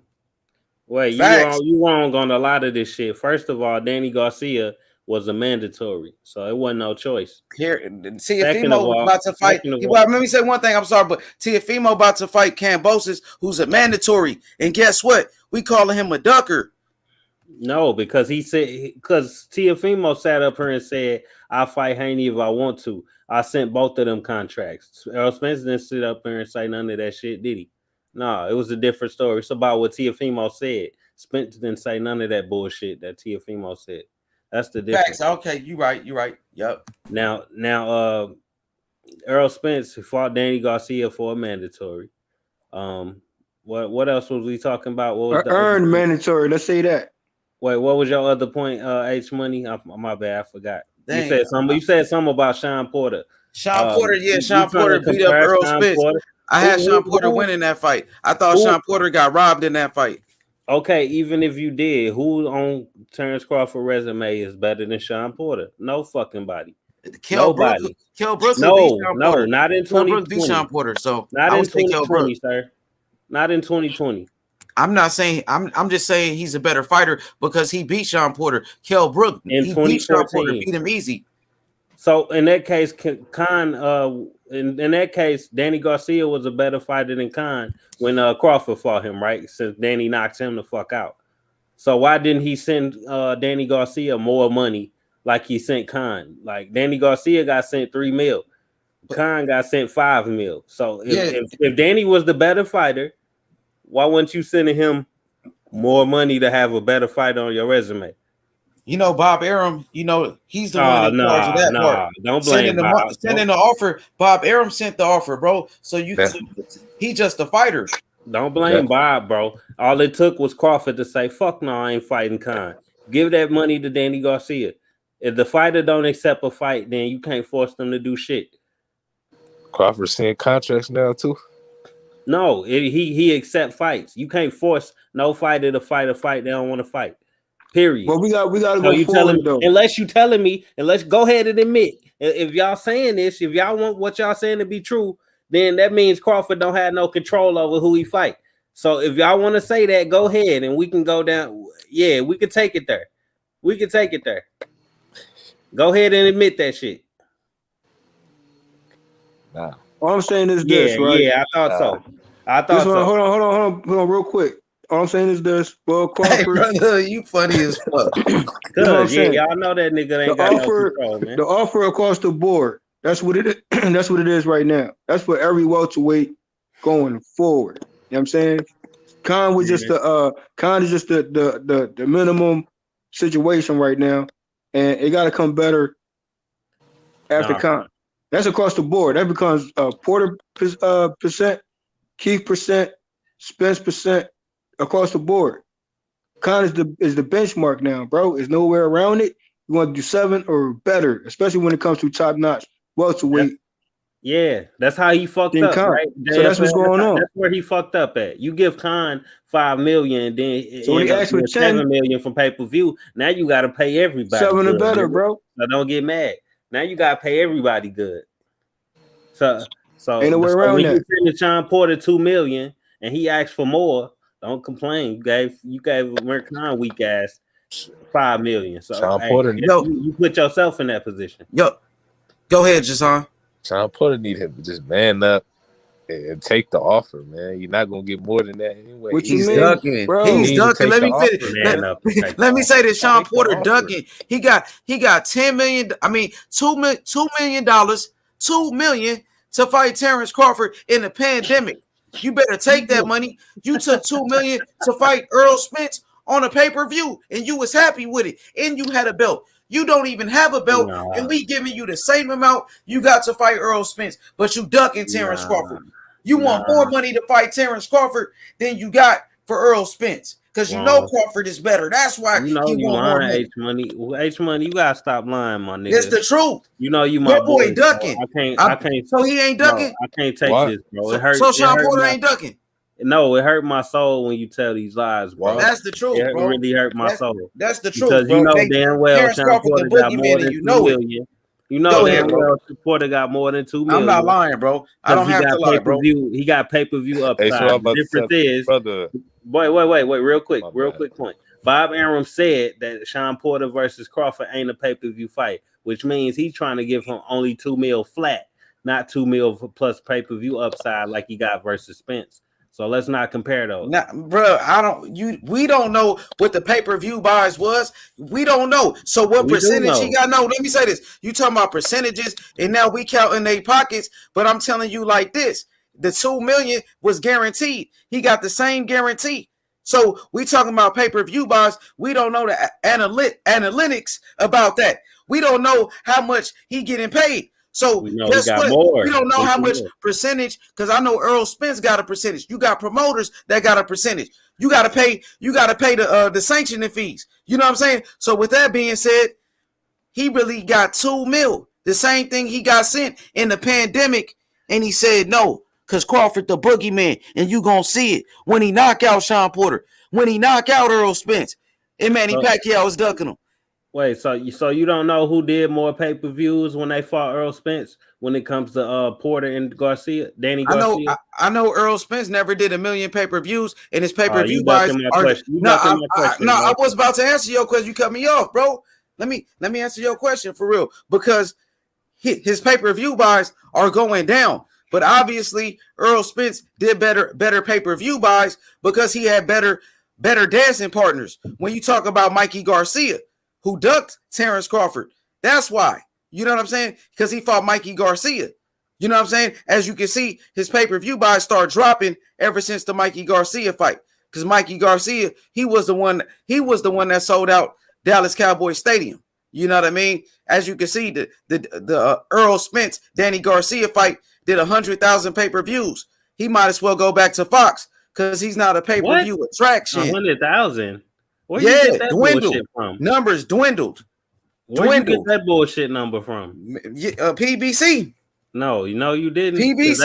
Wait, Facts. you wrong on a lot of this shit. First of all, Danny Garcia was a mandatory, so it wasn't no choice. Here, Teofimo about to fight. Let me say one thing. I'm sorry, but Teofimo about to fight Cambosis, who's a mandatory. And guess what? We calling him a ducker. No, because Teofimo sat up here and said, "I'll fight Haney if I want to." I sent both of them contracts. Earl Spence didn't sit up here and say none of that shit, did he? No, it was a different story. It's about what Teofimo said. Spence didn't say none of that bullshit that Teofimo said. That's the difference. Facts. Okay, you right. Yep. Now, Earl Spence fought Danny Garcia for a mandatory. What else was we talking about? What was the earned mandatory? Let's say that. Wait, what was your other point? H Money. My bad, I forgot. Dang. You said something about Sean Porter. Sean Porter beat up Earl Spence. I had Sean Porter winning that fight. I thought Sean Porter got robbed in that fight. Okay, even if you did, who on Terrence Crawford resume is better than Sean Porter? No fucking body. Nobody. Kell Brooks no, beat Sean Porter. Not in 2020. Beat Sean Porter, so not in 2020, sir. Not in 2020. I'm not saying I'm just saying he's a better fighter because he beat Sean Porter. Kell Brook, he beat Sean Porter, beat him easy. So in that case, in that case, Danny Garcia was a better fighter than Khan when Crawford fought him, right? Since Danny knocked him the fuck out. So why didn't he send Danny Garcia more money like he sent Khan? Like Danny Garcia got sent $3 million. Khan got sent $5 million. So if Danny was the better fighter, why wouldn't you send him more money to have a better fighter on your resume? You know, Bob Arum, he's the one in charge of that part. Don't blame Bob. Sending the offer. Bob Arum sent the offer, bro. So he's just a fighter. Don't blame Bob, bro. All it took was Crawford to say, fuck no, I ain't fighting Khan. Give that money to Danny Garcia. If the fighter don't accept a fight, then you can't force them to do shit. Crawford's seeing contracts now, too? No, he accept fights. You can't force no fighter to fight a fight they don't want to fight. Period. Well, we got to so go forward, though. Unless you telling me, and let's go ahead and admit, if y'all saying this, if y'all want what y'all saying to be true, then that means Crawford don't have no control over who he fight. So if y'all want to say that, go ahead and we can go down. Yeah, we can take it there. We can take it there. Go ahead and admit that shit. Nah. All I'm saying is this, right? Yeah, I thought so. I thought so. Hold on, real quick. All I'm saying is this. Well, Crawford, Hey, brother, you funny as fuck. Cause y'all know that nigga ain't got no control, man. The offer across the board. That's what it is. That's what it is right now. That's for every welterweight going forward. You know what I'm saying? Khan was just Khan is just the minimum situation right now, and it got to come better after Khan. That's across the board. That becomes Porter percent, Keith percent, Spence percent across the board. Khan is the benchmark now, bro. There's nowhere around it. You want to do 7 or better, especially when it comes to top notch welterweight. Yeah, that's how he fucked up, Khan. right? So that's what's going on. That's where he fucked up at. You give Khan $5 million, and then so when he asked for $7 million from pay-per-view, now you got to pay everybody 7 or better, nigga. bro. So don't get mad. Now you got to pay everybody good. So ain't no way around when that. you send Sean Porter $2 million, and he asked for more, don't complain. You gave Mark Khan weak ass $5 million. So Sean Porter, you put yourself in that position. Yo, go ahead, Jason. Sean Porter need him to just man up and take the offer, man. You're not gonna get more than that anyway. What he's ducking, bro. He's ducking. Let me finish. Let me say this: Sean Porter ducking. He got $10 million. I mean, $2 million, $2 million to fight Terrence Crawford in the pandemic. You better take that money. You took $2 million to fight Earl Spence on a pay-per-view, and you was happy with it, and you had a belt. You don't even have a belt, and we giving you the same amount you got to fight Earl Spence, but you ducking Terrence Crawford. You want more money to fight Terrence Crawford than you got for Earl Spence, because you know Crawford is better. That's why you know he you want more lying, money. H money, you gotta stop lying, my nigga. It's the truth. You know you my boy ducking. Bro. I can't. So he ain't ducking. I can't take this, bro. It hurts. So Sean Porter ain't ducking. No, it hurt my soul when you tell these lies, bro. That's the truth, it bro. really hurt my soul. That's the truth, because bro. you know damn well Sean Porter got more than you 2 know million. You know damn well Porter got more than 2 million. I'm not lying, bro. I don't have to lie, bro. He got pay-per-view upside. Hey, so the difference is, brother. Wait, real quick point. Bob Arum said that Sean Porter versus Crawford ain't a pay-per-view fight, which means he's trying to give him only 2 mil flat, not 2 mil plus pay-per-view upside like he got versus Spence. So let's not compare those. Nah, bro, we don't know what the pay-per-view buys was. We don't know. So what percentage he got? No, let me say this. You talking about percentages, and now we counting their pockets, but I'm telling you like this. The 2 million was guaranteed. He got the same guarantee. So we talking about pay-per-view buys. We don't know the analytics about that. We don't know how much he getting paid. So guess what? More. We don't know how much percentage, because I know Earl Spence got a percentage. You got promoters that got a percentage. You got to pay the sanctioning fees. You know what I'm saying? So with that being said, he really got 2 mil. The same thing he got sent in the pandemic, and he said no, because Crawford the boogeyman, and you gonna see it when he knock out Sean Porter, when he knock out Earl Spence, and Manny Pacquiao is ducking him. Wait, so you don't know who did more pay-per-views when they fought Earl Spence when it comes to Porter and Garcia, Danny Garcia? I know Earl Spence never did 1 million pay-per-views, and his pay-per-view buys are. I was about to answer your question. You cut me off, bro. Let me answer your question for real, because his pay-per-view buys are going down. But obviously, Earl Spence did better pay-per-view buys because he had better dancing partners. When you talk about Mikey Garcia, who ducked Terrence Crawford, that's why. You know what I'm saying? Because he fought Mikey Garcia. You know what I'm saying? As you can see, his pay-per-view buys start dropping ever since the Mikey Garcia fight. Because Mikey Garcia, he was the one that sold out Dallas Cowboys Stadium. You know what I mean? As you can see, the Earl Spence Danny Garcia fight did 100,000 pay-per-views. He might as well go back to Fox because he's not a pay-per-view attraction. 100,000. Where you get that dwindled. From? Numbers dwindled. Where you get that bullshit number from? PBC. No, you didn't. PBC.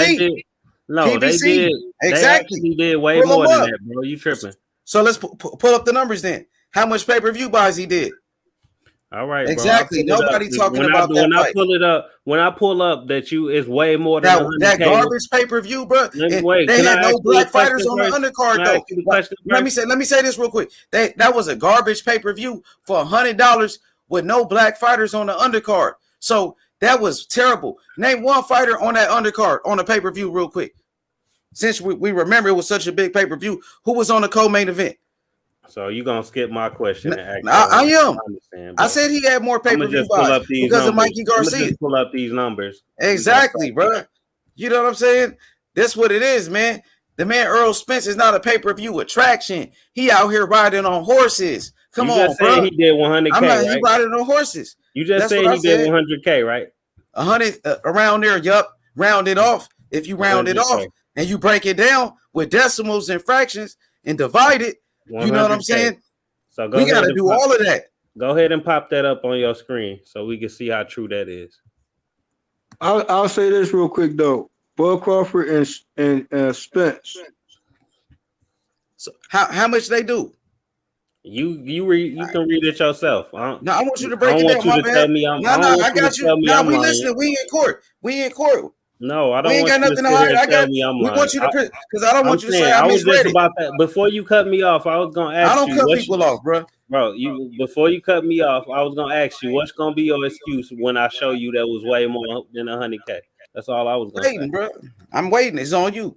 They did. Exactly. They did way more than that, bro. You tripping. So let's pull up the numbers then. How much pay-per-view buys he did? All right, Exactly. bro. Nobody talking when about that fight. When I pull up that you is way more than That 100K. garbage pay-per-view, bro. Wait, They can had I no ask you black a question fighters on the first? undercard Can I though. ask you the question Let me say this real quick. That was a garbage pay-per-view for $100 with no black fighters on the undercard. So that was terrible. Name one fighter on that undercard on the pay-per-view real quick. Since we remember it was such a big pay-per-view, who was on the co-main event? So you gonna skip my question and ask I am. understand, I said he had more pay-per-view buys because of Mikey Garcia. I'm just pull up these numbers. Exactly, bro. You know what I'm saying? That's what it is, man. The man Earl Spence is not a pay-per-view attraction. He out here riding on horses. Come on, just bro. He did 100K. He right? riding on horses. You just said he did 100K, right? 100 around there. Yup. Round it off. If you round it off and you break it down with decimals and fractions and divide it, you know what I'm saying? So we got to do all of that. Go ahead and pop that up on your screen so we can see how true that is. I'll say this real quick though. Bud Crawford and Spence. So how much they do? You can read it yourself. No, I want you to break it down. My bad. I got you. No, we listening. We in court. No, I don't. We ain't got nothing to hide. We want you to because I don't want you to say I misread just about that. Before you cut me off, I was gonna ask you. I don't cut people off, bro. Bro, before you cut me off, I was gonna ask you what's gonna be your excuse when I show you that was way more than 100K. That's all I was gonna say, bro. I'm waiting. It's on you.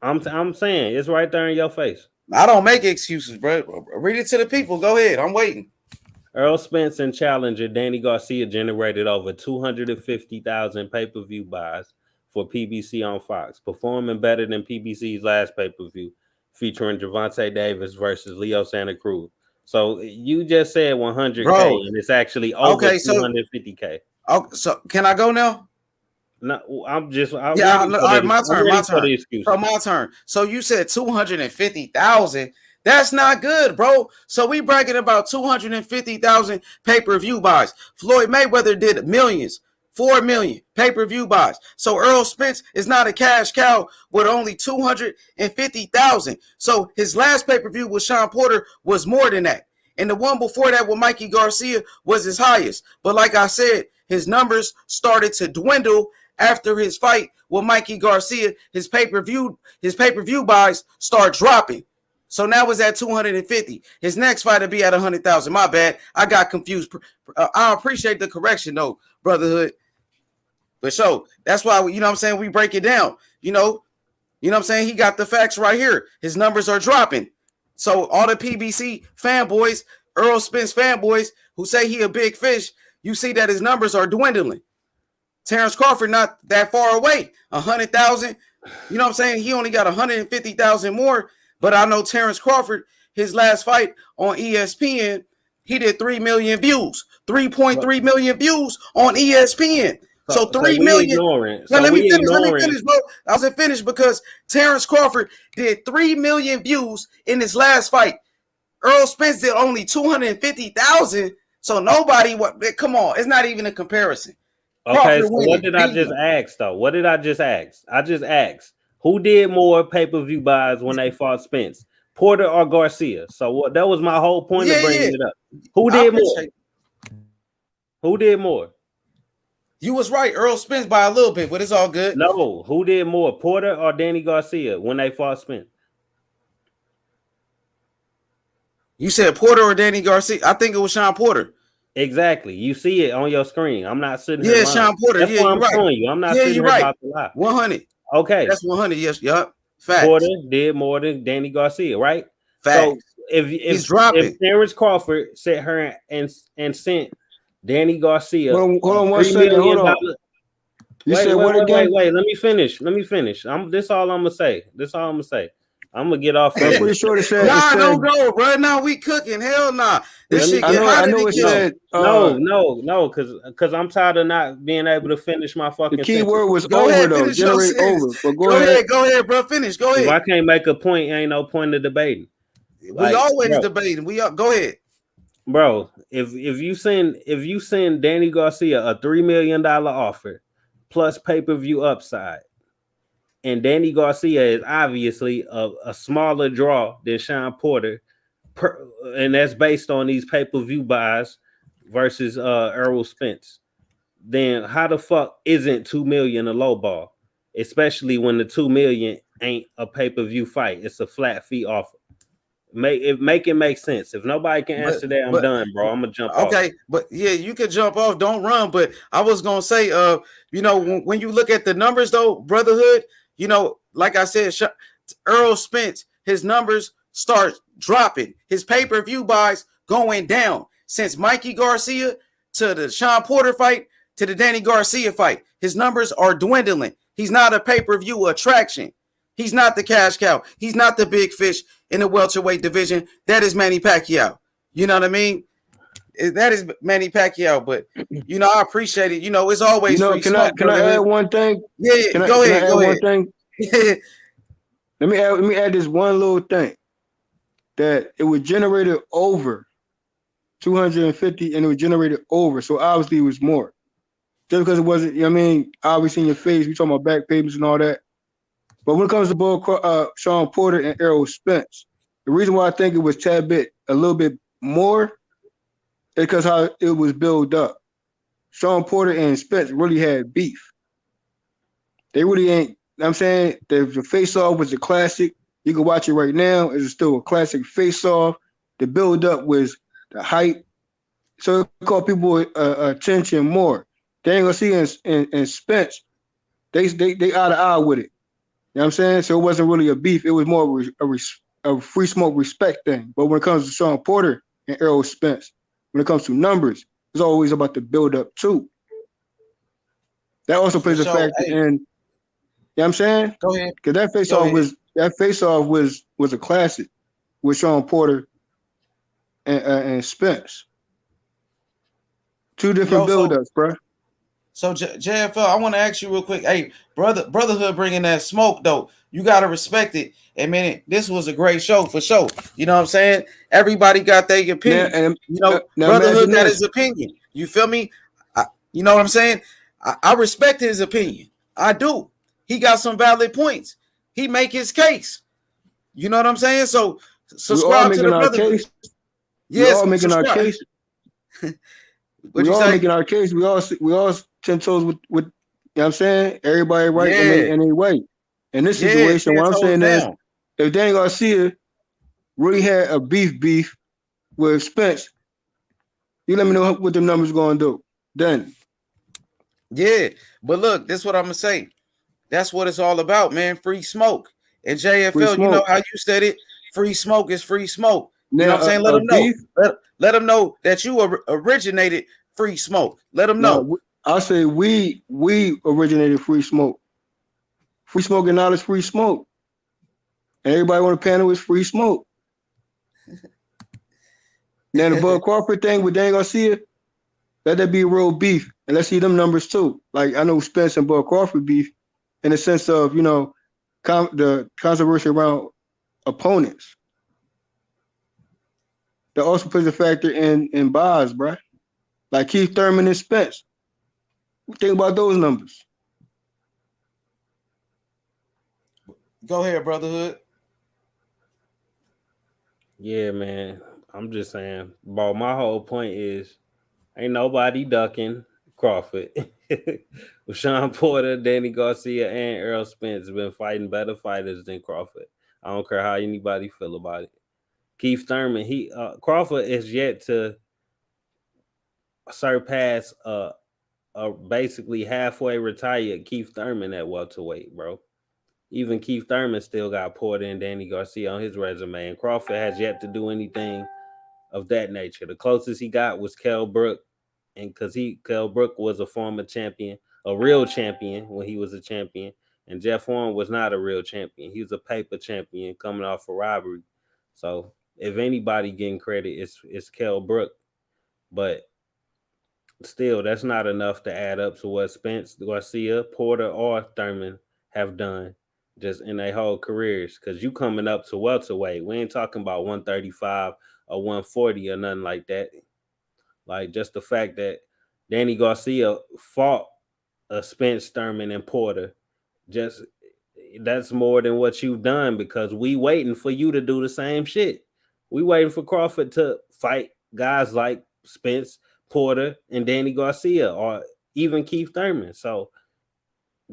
I'm saying it's right there in your face. I don't make excuses, bro. Read it to the people. Go ahead. I'm waiting. Earl Spence and challenger Danny Garcia generated over 250,000 pay-per-view buys for PBC on Fox, performing better than PBC's last pay-per-view, featuring Gervonta Davis versus Leo Santa Cruz. So you just said 100K, bro, and it's actually over 250K. Okay, so can I go now? No, my turn. So you said 250,000. That's not good, bro. So we bragging about 250,000 pay-per-view buys. Floyd Mayweather did millions, 4 million pay-per-view buys. So Earl Spence is not a cash cow with only 250,000. So his last pay-per-view with Sean Porter was more than that. And the one before that with Mikey Garcia was his highest. But like I said, his numbers started to dwindle after his fight with Mikey Garcia. His pay-per-view buys start dropping. So now it's at 250. His next fight will be at 100,000. My bad. I got confused. I appreciate the correction though, brotherhood. But so that's why, you know what I'm saying, we break it down. You know what I'm saying? He got the facts right here. His numbers are dropping. So all the PBC fanboys, Earl Spence fanboys who say he a big fish, you see that his numbers are dwindling. Terrence Crawford not that far away, 100,000. You know what I'm saying? He only got 150,000 more. But I know Terrence Crawford, his last fight on ESPN, he did 3 million views, 3.3 million views on ESPN. So 3 million. Let me finish, bro. I wasn't finished because Terrence Crawford did 3 million views in his last fight. Earl Spence did only 250,000. So nobody, come on, it's not even a comparison. Okay, so what did I just ask though? What did I just ask? I just asked who did more pay-per-view buys when they fought Spence, Porter or Garcia? So that was my whole point of bringing it up. Who did more? Who did more? You was right, Earl Spence by a little bit, but it's all good. No, who did more, Porter or Danny Garcia when they fought Spence? You said Porter or Danny Garcia? I think it was Sean Porter. Exactly. You see it on your screen. I'm not sitting here. Yeah, Sean Porter. That's what I'm showing you. I'm not sitting here about to lie. 100. Okay. That's 100. Yes. Yup. Facts. Porter did more than Danny Garcia, right? Facts. So if Terrence Crawford sat her and sent Danny Garcia, hold on 1 second. Hold on. You said what again? Wait. Let me finish. This all I'm gonna say. I'm gonna get off. I'm pretty sure it said. Don't go, bro. Now we cooking. Hell nah. This shit get I know it said. No, because I'm tired of not being able to finish my fucking. The key word was go over ahead, though. Generate over. But go ahead, bro. Finish. Go ahead. If I can't make a point, ain't no point of debating. We always debating. Go ahead, bro. If you send Danny Garcia a $3 million offer plus pay-per-view upside. And Danny Garcia is obviously a smaller draw than Sean Porter, and that's based on these pay-per-view buys versus Errol Spence, then how the fuck isn't 2 million a low ball? Especially when the 2 million ain't a pay-per-view fight. It's a flat fee offer. Make it make sense. If nobody can answer that, I'm done, bro. I'm gonna jump off. Okay, but yeah, you can jump off. Don't run. But I was gonna say, you know, when you look at the numbers, though, Brotherhood, you know, like I said, Earl Spence, his numbers start dropping. His pay-per-view buys going down since Mikey Garcia to the Sean Porter fight to the Danny Garcia fight. His numbers are dwindling. He's not a pay-per-view attraction. He's not the cash cow. He's not the big fish in the welterweight division. That is Manny Pacquiao. You know what I mean? That is Manny Pacquiao. But you know, I appreciate it. You know, it's always free smoke. Can I add one thing? Yeah, go ahead. One thing? Let me add this one little thing. That it was generated over 250 and it was generated over. So obviously it was more. Just because it wasn't, you know what I mean, obviously in your face, we talking about back payments and all that. But when it comes to Sean Porter and Errol Spence, the reason why I think it was a little bit more is because how it was built up. Sean Porter and Spence really had beef. They really ain't, you know what I'm saying? The face-off was a classic. You can watch it right now. It's still a classic face-off. The build-up was the hype. So it caught people attention more. Danny Garcia and Spence, they eye to eye with it. You know what I'm saying? So it wasn't really a beef. It was more a free smoke respect thing. But when it comes to Sean Porter and Errol Spence, when it comes to numbers, it's always about the build-up too. That also plays a factor in, you know what I'm saying? Go ahead. Because that face-off was a classic with Sean Porter and Spence. Two different build-ups, bro. So JFL, I want to ask you real quick. Hey, Brotherhood bringing that smoke though. You gotta respect it. And man, this was a great show for sure. You know what I'm saying? Everybody got their opinion. Brotherhood got his opinion. You feel me? You know what I'm saying? I respect his opinion. I do. He got some valid points. He make his case. You know what I'm saying? So subscribe to the Brotherhood. Yes, we all making our case. We all making our case. We all 10 toes with you know what I'm saying? Everybody right in their way. In this situation, what I'm saying is if Danny Garcia really had a beef with Spence, you let me know what the numbers gonna do. Then. Yeah, but look, this is what I'm gonna say. That's what it's all about, man. Free smoke. And JFL, you know how you said it. Free smoke is free smoke. You know what I'm saying? Let them know. Let them know that you originated free smoke. Let them know. I say we originated free smoke. Free smoke and knowledge, free smoke. And everybody on the panel is free smoke. Now the Bud Crawford thing with Danny Garcia, let that be a real beef. And let's see them numbers too. Like I know Spence and Bud Crawford beef in the sense of, you know, the controversy around opponents. That also plays a factor in buys, bro. Like Keith Thurman and Spence. Think about those numbers. Go ahead, Brotherhood. Yeah, man. I'm just saying, bro, my whole point is ain't nobody ducking Crawford. With Sean Porter, Danny Garcia, and Errol Spence have been fighting better fighters than Crawford. I don't care how anybody feel about it. Keith Thurman, Crawford is yet to surpass a basically halfway retired Keith Thurman at welterweight, bro. Even Keith Thurman still got Porter and Danny Garcia on his resume, and Crawford has yet to do anything of that nature. The closest he got was Kell Brook, and because Kell Brook was a former champion, a real champion when he was a champion, and Jeff Horn was not a real champion. He was a paper champion coming off a robbery. So if anybody getting credit, it's Kell Brook. But still, that's not enough to add up to what Spence, Garcia, Porter, or Thurman have done just in their whole careers. Because you coming up to welterweight. We ain't talking about 135 or 140 or nothing like that. Like just the fact that Danny Garcia fought Spence, Thurman, and Porter, just that's more than what you've done because we waiting for you to do the same shit. We waiting for Crawford to fight guys like Spence, Porter, and Danny Garcia, or even Keith Thurman. So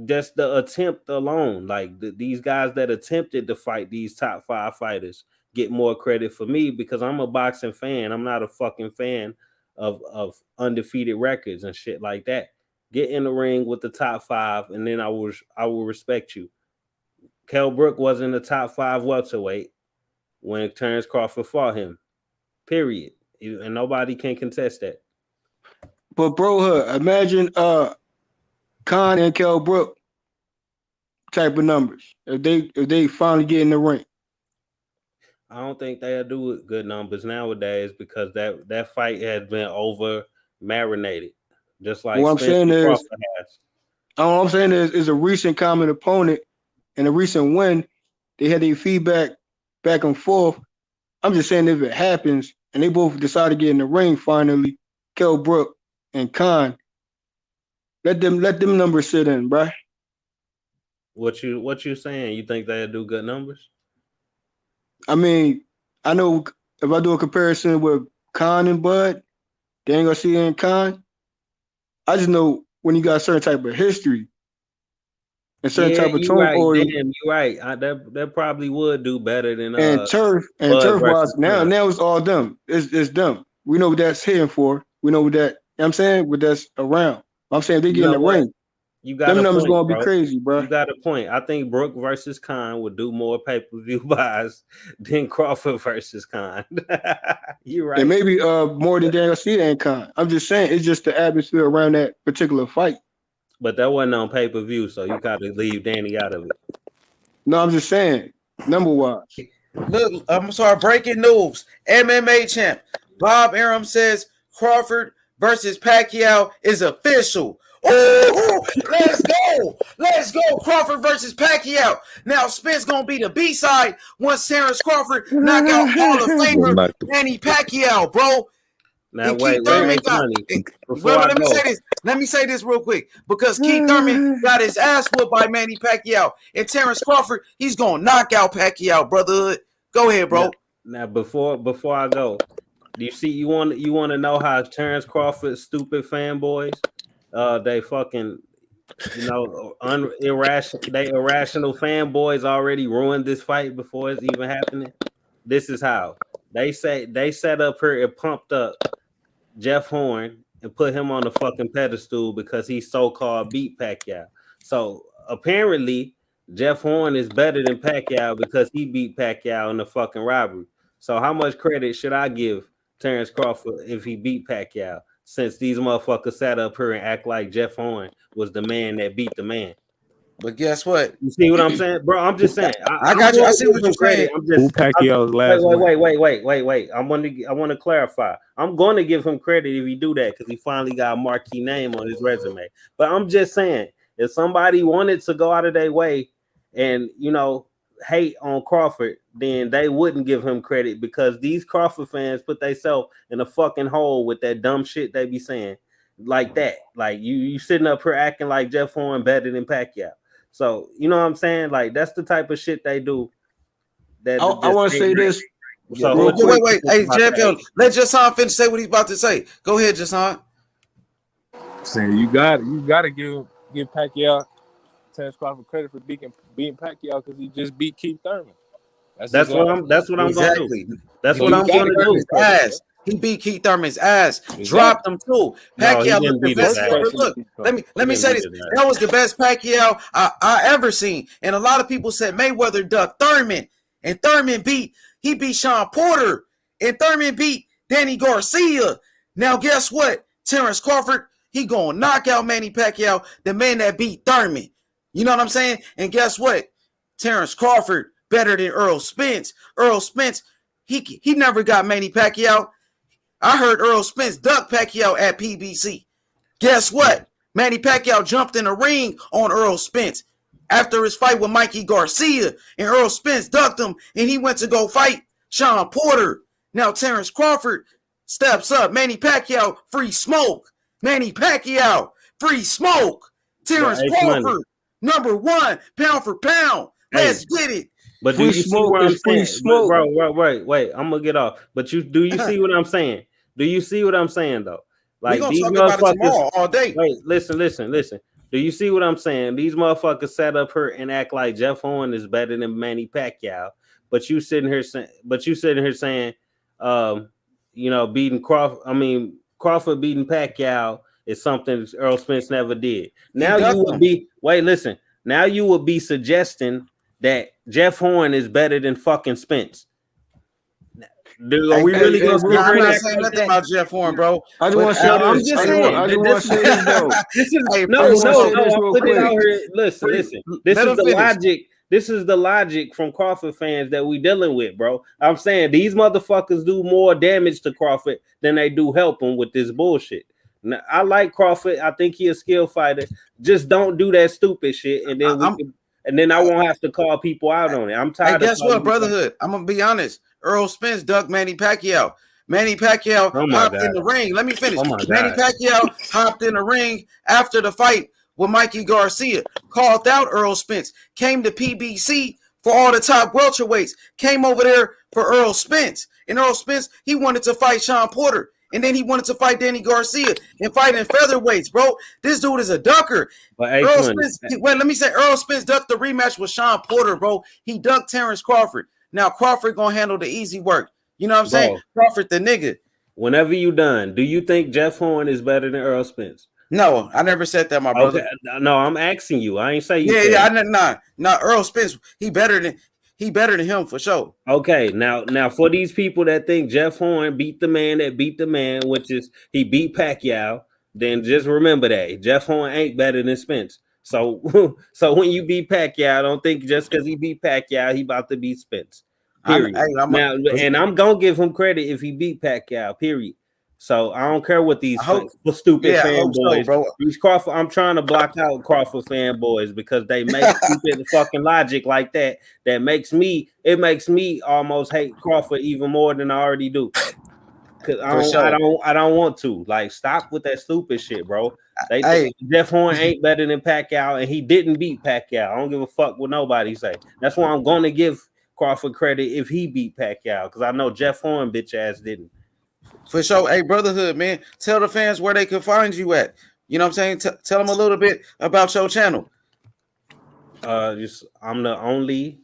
just the attempt alone, like these guys that attempted to fight these top 5 fighters get more credit for me because I'm a boxing fan. I'm not a fucking fan of undefeated records and shit like that. Get in the ring with the top 5, and then I will respect you. Kell Brook wasn't a top 5 welterweight when Terrence Crawford fought him. Period. And nobody can contest that. But bro, imagine Khan and Kell Brook type of numbers if they finally get in the ring. I don't think they'll do good numbers nowadays because that fight has been over marinated, just like What I'm saying is, Crawford has. all I'm saying is a recent common opponent and a recent win. They had their feedback back and forth. I'm just saying if it happens and they both decide to get in the ring finally, Kell Brook and Khan, let them numbers sit in, bruh. What you saying? You think they'll do good numbers? I mean, I know if I do a comparison with Khan and Bud, Danny Garcia and Khan, I just know when you got a certain type of history and certain type of tone, right. or Damn, you're right. That probably would do better than and turf wise. Now it's all them. It's them. We know what that's hitting for. We know what that. You know what I'm saying, what that's around. I'm saying if they get in the ring, you got them numbers point, gonna bro. be crazy, bro. You got a point. I think Brook versus Khan would do more pay-per-view buys than Crawford versus Khan. You're right. And maybe more than Danny Garcia and Khan. I'm just saying it's just the atmosphere around that particular fight. But that wasn't on pay-per-view, so you got to leave Danny out of it. No, I'm just saying, number wise. Look, I'm sorry, breaking news. MMA champ Bob Arum says Crawford versus Pacquiao is official. Oh, let's go. Let's go. Crawford versus Pacquiao. Now, Spence going to be the B-side once Terrence Crawford knock out Hall of Famer Manny Pacquiao, bro. Now, wait, let me say this real quick because Keith Thurman got his ass whooped by Manny Pacquiao, and Terrence Crawford, he's gonna knock out Pacquiao, brotherhood. Go ahead, bro. Now before I go, do you see you want to know how Terrence Crawford's stupid fanboys, they fucking, irrational fanboys already ruined this fight before it's even happening. This is how they set up here and pumped up Jeff Horn and put him on the fucking pedestal because he so-called beat Pacquiao. So apparently Jeff Horn is better than Pacquiao because he beat Pacquiao in the fucking robbery. So how much credit should I give Terrence Crawford if he beat Pacquiao, since these motherfuckers sat up here and act like Jeff Horn was the man that beat the man? But guess what? You see what I'm saying, bro? I'm just saying. I got you. I see what you're saying. Who Pacquiao's last? Wait. I want to clarify. I'm going to give him credit if he do that because he finally got a marquee name on his resume. But I'm just saying, if somebody wanted to go out of their way and hate on Crawford, then they wouldn't give him credit because these Crawford fans put themselves in a fucking hole with that dumb shit they be saying like that. Like you sitting up here acting like Jeff Horn better than Pacquiao. So, you know what I'm saying? Like, that's the type of shit they do. I want to say this. So wait. Hey, Jeff, let Jason finish say what he's about to say. Go ahead, Jason. Saying you got to give Pacquiao, Terrence Crawford credit for beating Pacquiao because he just beat Keith Thurman. That's what I'm going to do. That's what I'm going to do. He beat Keith Thurman's ass, dropped him too. Pacquiao looked the best. Look, let me say this. That was the best Pacquiao I ever seen. And a lot of people said Mayweather ducked Thurman. And Thurman beat Sean Porter. And Thurman beat Danny Garcia. Now guess what? Terrence Crawford, he gonna knock out Manny Pacquiao, the man that beat Thurman. You know what I'm saying? And guess what? Terrence Crawford better than Earl Spence. Earl Spence, he never got Manny Pacquiao. I heard Earl Spence duck Pacquiao at PBC. Guess what? Manny Pacquiao jumped in the ring on Earl Spence after his fight with Mikey Garcia, and Earl Spence ducked him, and he went to go fight Sean Porter. Now Terrence Crawford steps up. Manny Pacquiao, free smoke. Manny Pacquiao, free smoke. Terrence Crawford, number 1, pound for pound. Let's get it. But do you see what I'm saying? Bro, wait. I'm gonna get off. But do you see what I'm saying? Do you see what I'm saying though? We Like gonna these talk about it motherfuckers. tomorrow all day. Wait, listen. Do you see what I'm saying? These motherfuckers set up here and act like Jeff Horn is better than Manny Pacquiao, but you sitting here saying, beating Crawford. I mean, Crawford beating Pacquiao is something Earl Spence never did. He Now you ducked would him. be listen. Now you would be suggesting that Jeff Horn is better than fucking Spence. Are we really gonna sit Nah, here I'm and not act saying like nothing that? about Jeff Horn, bro. I just But want to say No, I'm this. just I just saying. want to say this though. This is hey, I no. just want to say this I'm real putting it quick. out here. Listen. This let is him the finish. logic. This is the logic from Crawford fans that we dealing with, bro. I'm saying these motherfuckers do more damage to Crawford than they do help him with this bullshit. Now, I like Crawford. I think he a skill fighter. Just don't do that stupid shit, and then I'm, I won't have to call people out on it. I'm hey, tired of guess calling what, people. Brotherhood? I'm gonna be honest. Earl Spence ducked Manny Pacquiao. Manny Pacquiao Oh my hopped God. in the ring. Let me finish. Oh my Manny God. Pacquiao hopped in the ring after the fight with Mikey Garcia. Called out Earl Spence. Came to PBC for all the top welterweights. Came over there for Earl Spence. And Earl Spence, he wanted to fight Sean Porter. And then he wanted to fight Danny Garcia and fight in featherweights, bro. This dude is a ducker. But Earl H1, Spence, let me say, Earl Spence ducked the rematch with Sean Porter, bro. He ducked Terrence Crawford. Now Crawford gonna handle the easy work. You know what I'm saying? bro, Crawford the nigga. whenever you done, do you think Jeff Horn is better than Earl Spence? No, I never said that, my Okay, brother. no, I'm asking you. I ain't say you Yeah, said. yeah, nah. Earl Spence, he better than him for sure. Okay, now for these people that think Jeff Horn beat the man that beat the man, which is he beat Pacquiao, then just remember that Jeff Horn ain't better than Spence. So so when you beat Pacquiao, don't think just because he beat Pacquiao, he about to beat Spence. Period. And I'm gonna give him credit if he beat Pacquiao. Period. So I don't care what these stupid I hope so, fanboys. bro. These Crawford, I'm trying to block out Crawford fanboys because they make stupid fucking logic like that. It makes me almost hate Crawford even more than I already do. Cause I don't want to. Like, stop with that stupid shit, bro. They think Jeff Horn ain't better than Pacquiao, and he didn't beat Pacquiao. I don't give a fuck what nobody say. That's why I'm gonna give Crawford credit if he beat Pacquiao, because I know Jeff Horn bitch ass didn't. For sure. Hey, Brotherhood, man, tell the fans where they can find you at. You know what I'm saying? Tell them a little bit about your channel. I'm the only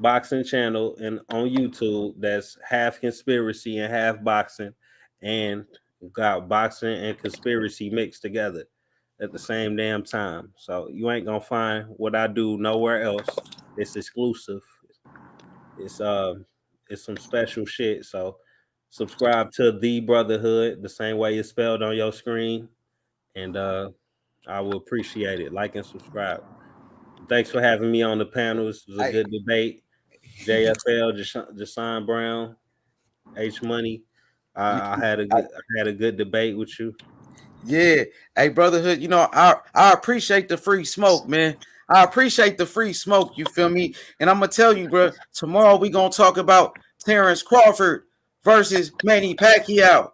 boxing channel and on YouTube that's half conspiracy and half boxing, and got boxing and conspiracy mixed together at the same damn time. So you ain't gonna find what I do nowhere else. It's exclusive. It's some special shit. So subscribe to the Brotherhood the same way it's spelled on your screen, and I will appreciate it. Like and subscribe. Thanks for having me on the panel. This was a good debate. JFL, Jason Brown, H Money. I had a good debate with you. Yeah. Hey, Brotherhood, you know, I appreciate the free smoke, man. I appreciate the free smoke, you feel me? And I'm gonna tell you, bro, tomorrow we gonna talk about Terrence Crawford versus Manny Pacquiao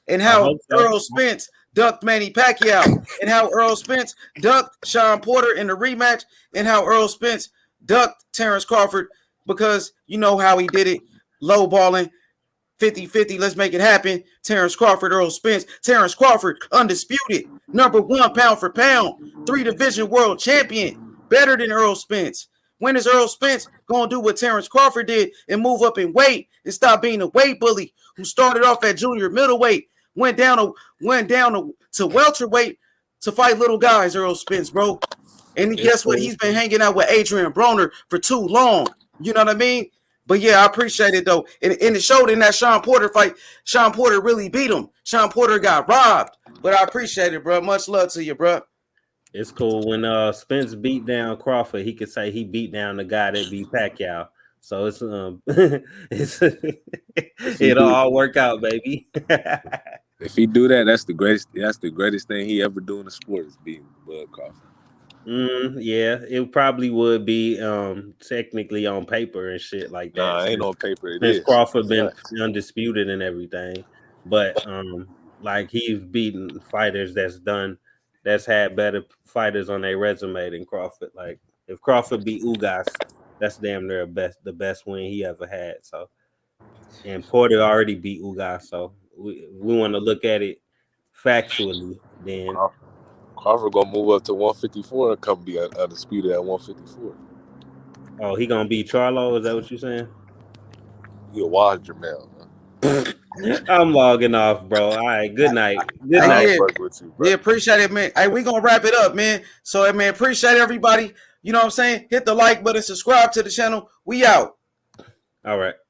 and how Earl Spence ducked Manny Pacquiao and how Earl Spence ducked Sean Porter in the rematch and how Earl Spence ducked Terrence Crawford because you know how he did it, low balling, 50-50, let's make it happen. Terrence Crawford, Earl Spence. Terrence Crawford, undisputed, #1 pound for pound, 3-division world champion, better than Earl Spence. When is Earl Spence going to do what Terrence Crawford did and move up in weight and stop being a weight bully who started off at junior middleweight, went down to welterweight to fight little guys, Earl Spence, bro. And guess what? He's been hanging out with Adrian Broner for too long. You know what I mean? But yeah, I appreciate it though. And it showed in that Sean Porter fight. Sean Porter really beat him. Sean Porter got robbed. But I appreciate it, bro. Much love to you, bro. It's cool. When Spence beat down Crawford, he could say he beat down the guy that beat Pacquiao. So it's it'll all work out, baby. If he do that, that's the greatest thing he ever do in the sport is beating Bud Crawford. Yeah, it probably would be technically on paper and shit like that. Nah, ain't on paper. Since Crawford been undisputed and everything, but like he's beaten fighters that's had better fighters on their resume than Crawford. Like if Crawford beat Ugas, that's damn near the best win he ever had. So, and Porter already beat Ugas, so we want to look at it factually, then Crawford gonna move up to 154 and come be undisputed at 154. he gonna beat Charlo. Is that what you saying? He'll watch Jermell, man. I'm logging off, bro. All right, good night. Good Hey, night. yeah, Fuck with you, bro. yeah, appreciate it, man. Hey, we gonna wrap it up, man. So, man, appreciate everybody. You know what I'm saying? Hit the like button, subscribe to the channel. We out. All right.